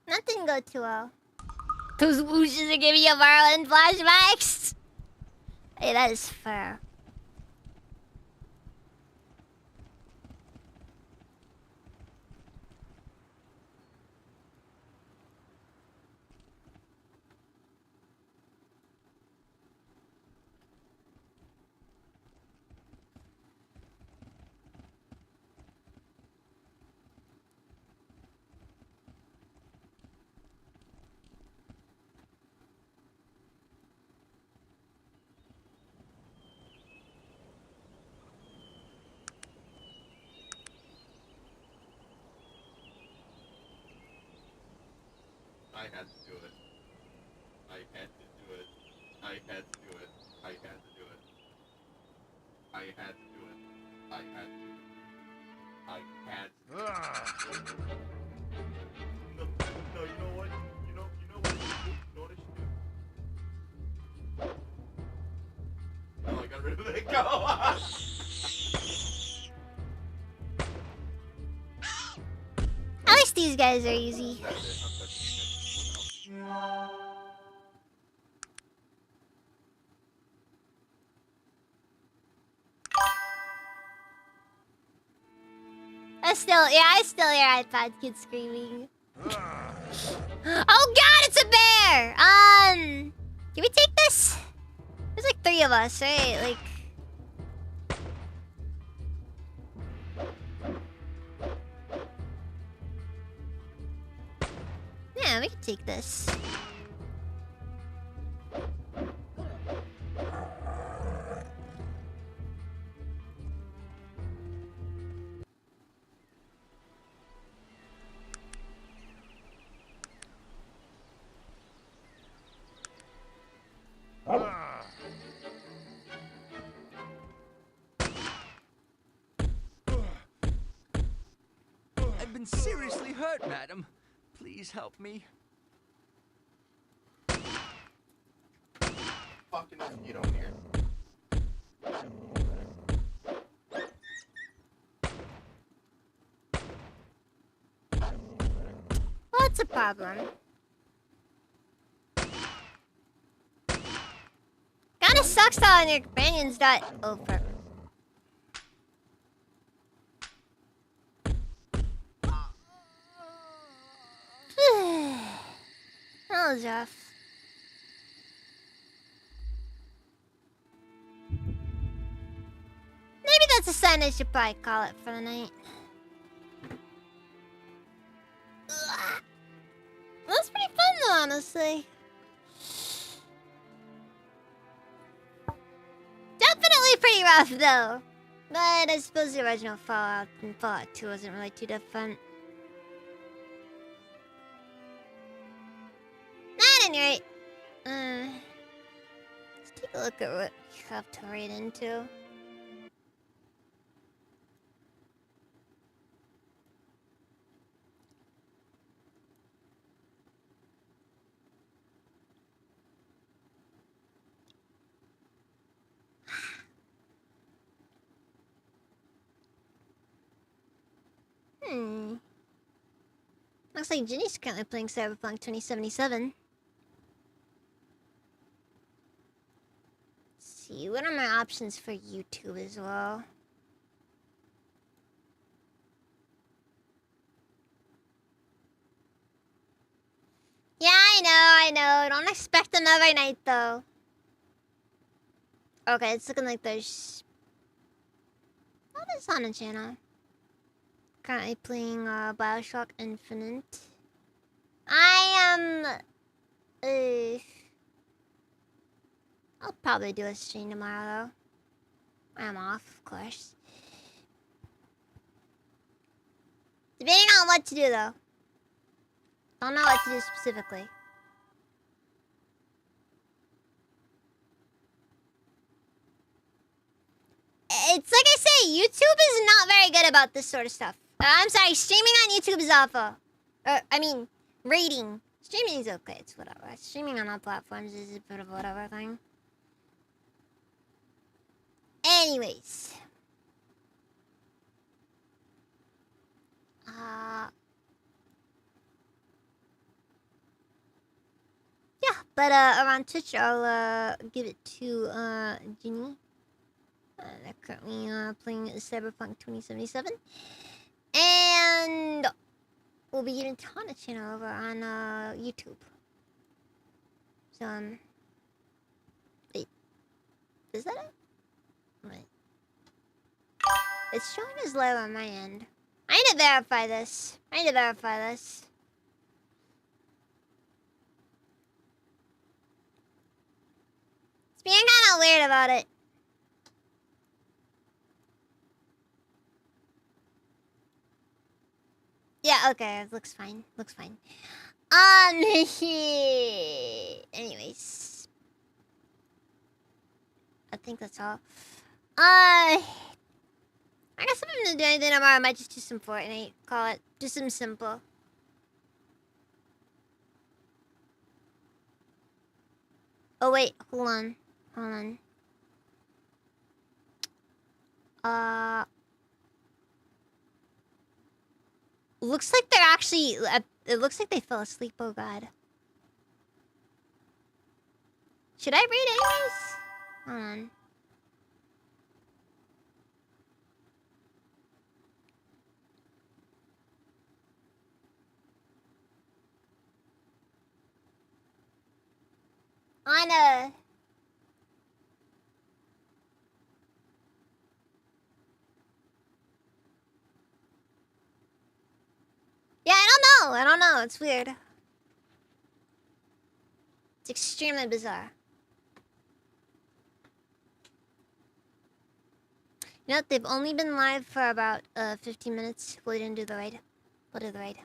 that didn't go too well. Those whooshes are giving you violent flashbacks. Hey, that is fair. I had to do it. I had to do it. I had to do it. I had to do it. I had to do it. I had to. I had to. No, no, you know what? You know what? You know what I should go. At least these guys are easy. That's it. I'm touching it. I still hear iPad kids screaming. Oh god, it's a bear! Can we take this? There's like 3 of us, right? Like... Yeah, we can take this. I've been seriously hurt, madam. Please help me. Fucking you don't hear. What's the problem? Kinda sucks that your companions died. Oh, perfect. That was rough. Maybe that's a sign I should probably call it for the night. Ugh. That's pretty fun though, honestly. Definitely pretty rough though. But I suppose the original Fallout and Fallout 2 wasn't really too different. At any rate, let's take a look at what we have to read into. Looks like Ginny's currently playing Cyberpunk 2077. Let's see, what are my options for YouTube as well? Yeah, I know. Don't expect them every night, though. Okay, it's looking like there's... What is on the channel? Currently playing Bioshock Infinite. I am... I'll probably do a stream tomorrow, though. I'm off, of course. Depending on what to do, though. Don't know what to do specifically. It's like I say, YouTube is not very good about this sort of stuff. I'm sorry, streaming on YouTube is awful. I mean, rating. Streaming is okay, it's whatever. Streaming on all platforms is a bit of a whatever thing. Anyways. Yeah, but around Twitch, I'll give it to Ginny. They're currently playing Cyberpunk 2077. And we'll be getting Tana channel over on YouTube. So, wait. Is that it? Wait. It's showing as live on my end. I need to verify this. It's being kind of weird about it. Yeah, okay, it looks fine. Anyways. I think that's all. I guess if I'm gonna do anything tomorrow, I might just do some Fortnite. Call it just some simple. Oh wait, hold on. Uh, looks like they're actually. It looks like they fell asleep. Oh God. Should I read anyways? Hold on. Anna. Yeah, I don't know. I don't know. It's weird. It's extremely bizarre. You know, they've only been live for about 15 minutes. We didn't do the raid. We'll do the raid.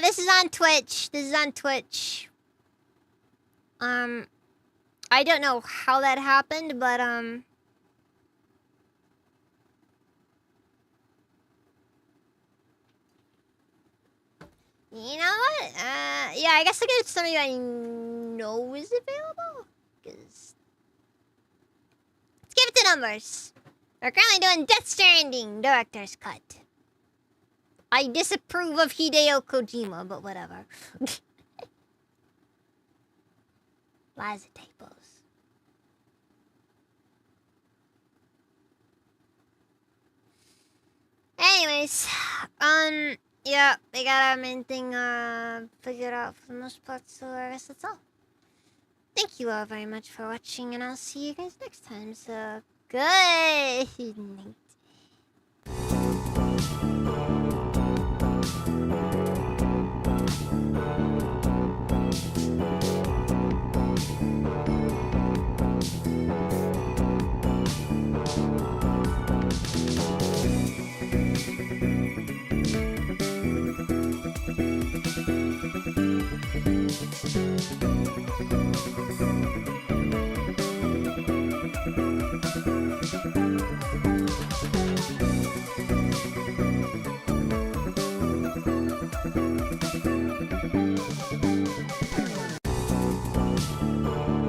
This is on Twitch. This is on Twitch. I don't know how that happened, but you know what? Yeah, I guess I'll get somebody I know is available. Cause let's give it to numbers. We're currently doing Death Stranding Director's Cut. I disapprove of Hideo Kojima, but whatever. Lies of typos. Anyways, yeah, we got our main thing figured out for the most part, so I guess that's all. Thank you all very much for watching, and I'll see you guys next time. So, good night.